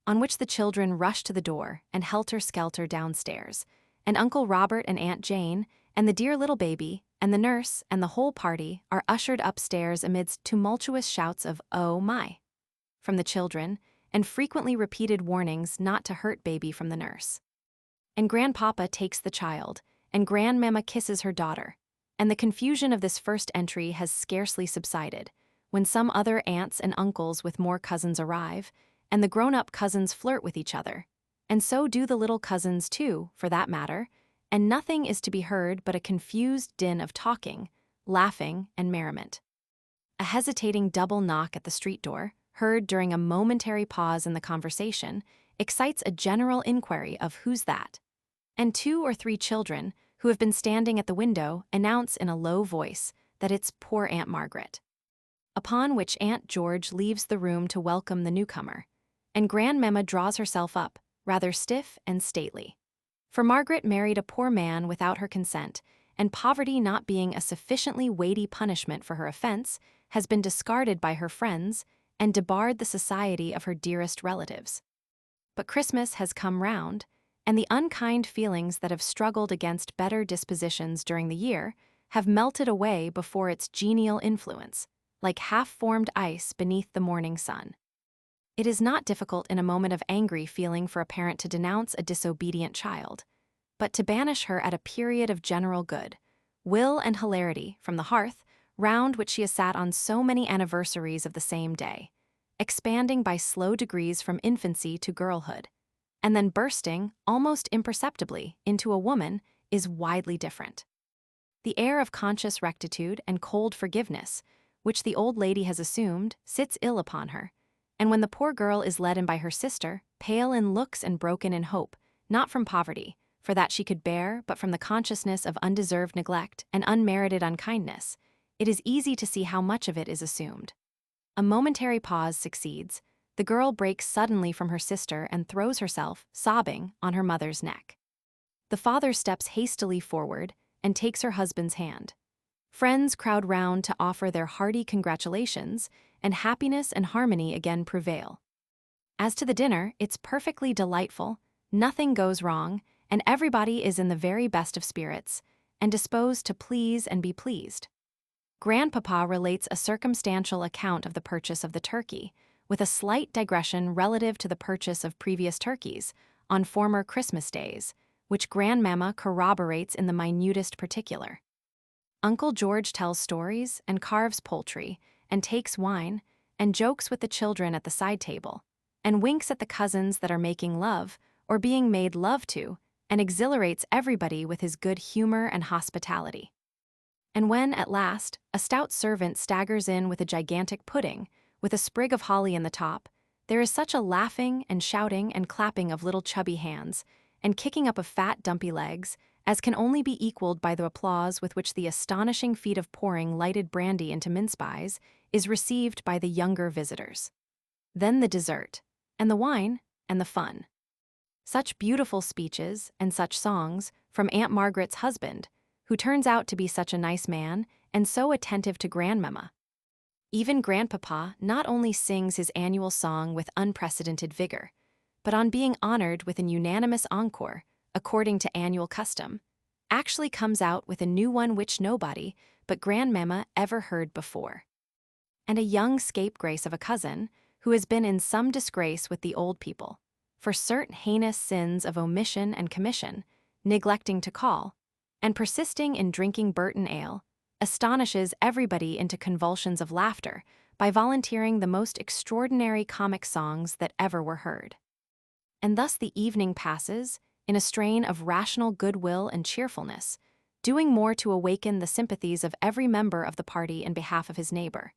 On which the children rush to the door and helter-skelter downstairs, and Uncle Robert and Aunt Jane, and the dear little baby, and the nurse, and the whole party are ushered upstairs amidst tumultuous shouts of "Oh my!" from the children, and frequently repeated warnings not to hurt baby from the nurse. And Grandpapa takes the child, and Grandmamma kisses her daughter, and the confusion of this first entry has scarcely subsided, when some other aunts and uncles with more cousins arrive, and the grown-up cousins flirt with each other, and so do the little cousins too, for that matter, and nothing is to be heard but a confused din of talking, laughing, and merriment. A hesitating double knock at the street door, heard during a momentary pause in the conversation, excites a general inquiry of "Who's that?" and 2 or 3 children, who have been standing at the window, announce in a low voice that it's poor Aunt Margaret. Upon which Aunt George leaves the room to welcome the newcomer, and Grandmamma draws herself up, rather stiff and stately. For Margaret married a poor man without her consent, and poverty not being a sufficiently weighty punishment for her offense, has been discarded by her friends, and debarred the society of her dearest relatives. But Christmas has come round, and the unkind feelings that have struggled against better dispositions during the year have melted away before its genial influence, like half-formed ice beneath the morning sun. It is not difficult in a moment of angry feeling for a parent to denounce a disobedient child, but to banish her at a period of general good, will and hilarity from the hearth, round which she has sat on so many anniversaries of the same day, expanding by slow degrees from infancy to girlhood, and then bursting, almost imperceptibly, into a woman, is widely different. The air of conscious rectitude and cold forgiveness, which the old lady has assumed, sits ill upon her, and when the poor girl is led in by her sister, pale in looks and broken in hope, not from poverty, for that she could bear, but from the consciousness of undeserved neglect and unmerited unkindness, it is easy to see how much of it is assumed. A momentary pause succeeds. The girl breaks suddenly from her sister and throws herself, sobbing, on her mother's neck. The father steps hastily forward and takes her husband's hand. Friends crowd round to offer their hearty congratulations, and happiness and harmony again prevail. As to the dinner, it's perfectly delightful, nothing goes wrong, and everybody is in the very best of spirits, and disposed to please and be pleased. Grandpapa relates a circumstantial account of the purchase of the turkey, with a slight digression relative to the purchase of previous turkeys on former Christmas days, which Grandmamma corroborates in the minutest particular. Uncle George tells stories and carves poultry, and takes wine, and jokes with the children at the side table, and winks at the cousins that are making love, or being made love to, and exhilarates everybody with his good humor and hospitality. And when, at last, a stout servant staggers in with a gigantic pudding, with a sprig of holly in the top, there is such a laughing and shouting and clapping of little chubby hands, and kicking up of fat dumpy legs, as can only be equaled by the applause with which the astonishing feat of pouring lighted brandy into mince-pies is received by the younger visitors. Then the dessert, and the wine, and the fun. Such beautiful speeches and such songs from Aunt Margaret's husband, who turns out to be such a nice man and so attentive to Grandmamma. Even Grandpapa not only sings his annual song with unprecedented vigor, but on being honored with an unanimous encore, according to annual custom, actually comes out with a new one which nobody but Grandmamma ever heard before. And a young scapegrace of a cousin, who has been in some disgrace with the old people, for certain heinous sins of omission and commission, neglecting to call, and persisting in drinking Burton ale, astonishes everybody into convulsions of laughter by volunteering the most extraordinary comic songs that ever were heard. And thus the evening passes, in a strain of rational goodwill and cheerfulness, doing more to awaken the sympathies of every member of the party in behalf of his neighbor,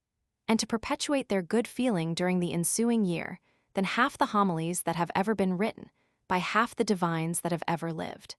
and to perpetuate their good feeling during the ensuing year, than half the homilies that have ever been written, by half the divines that have ever lived.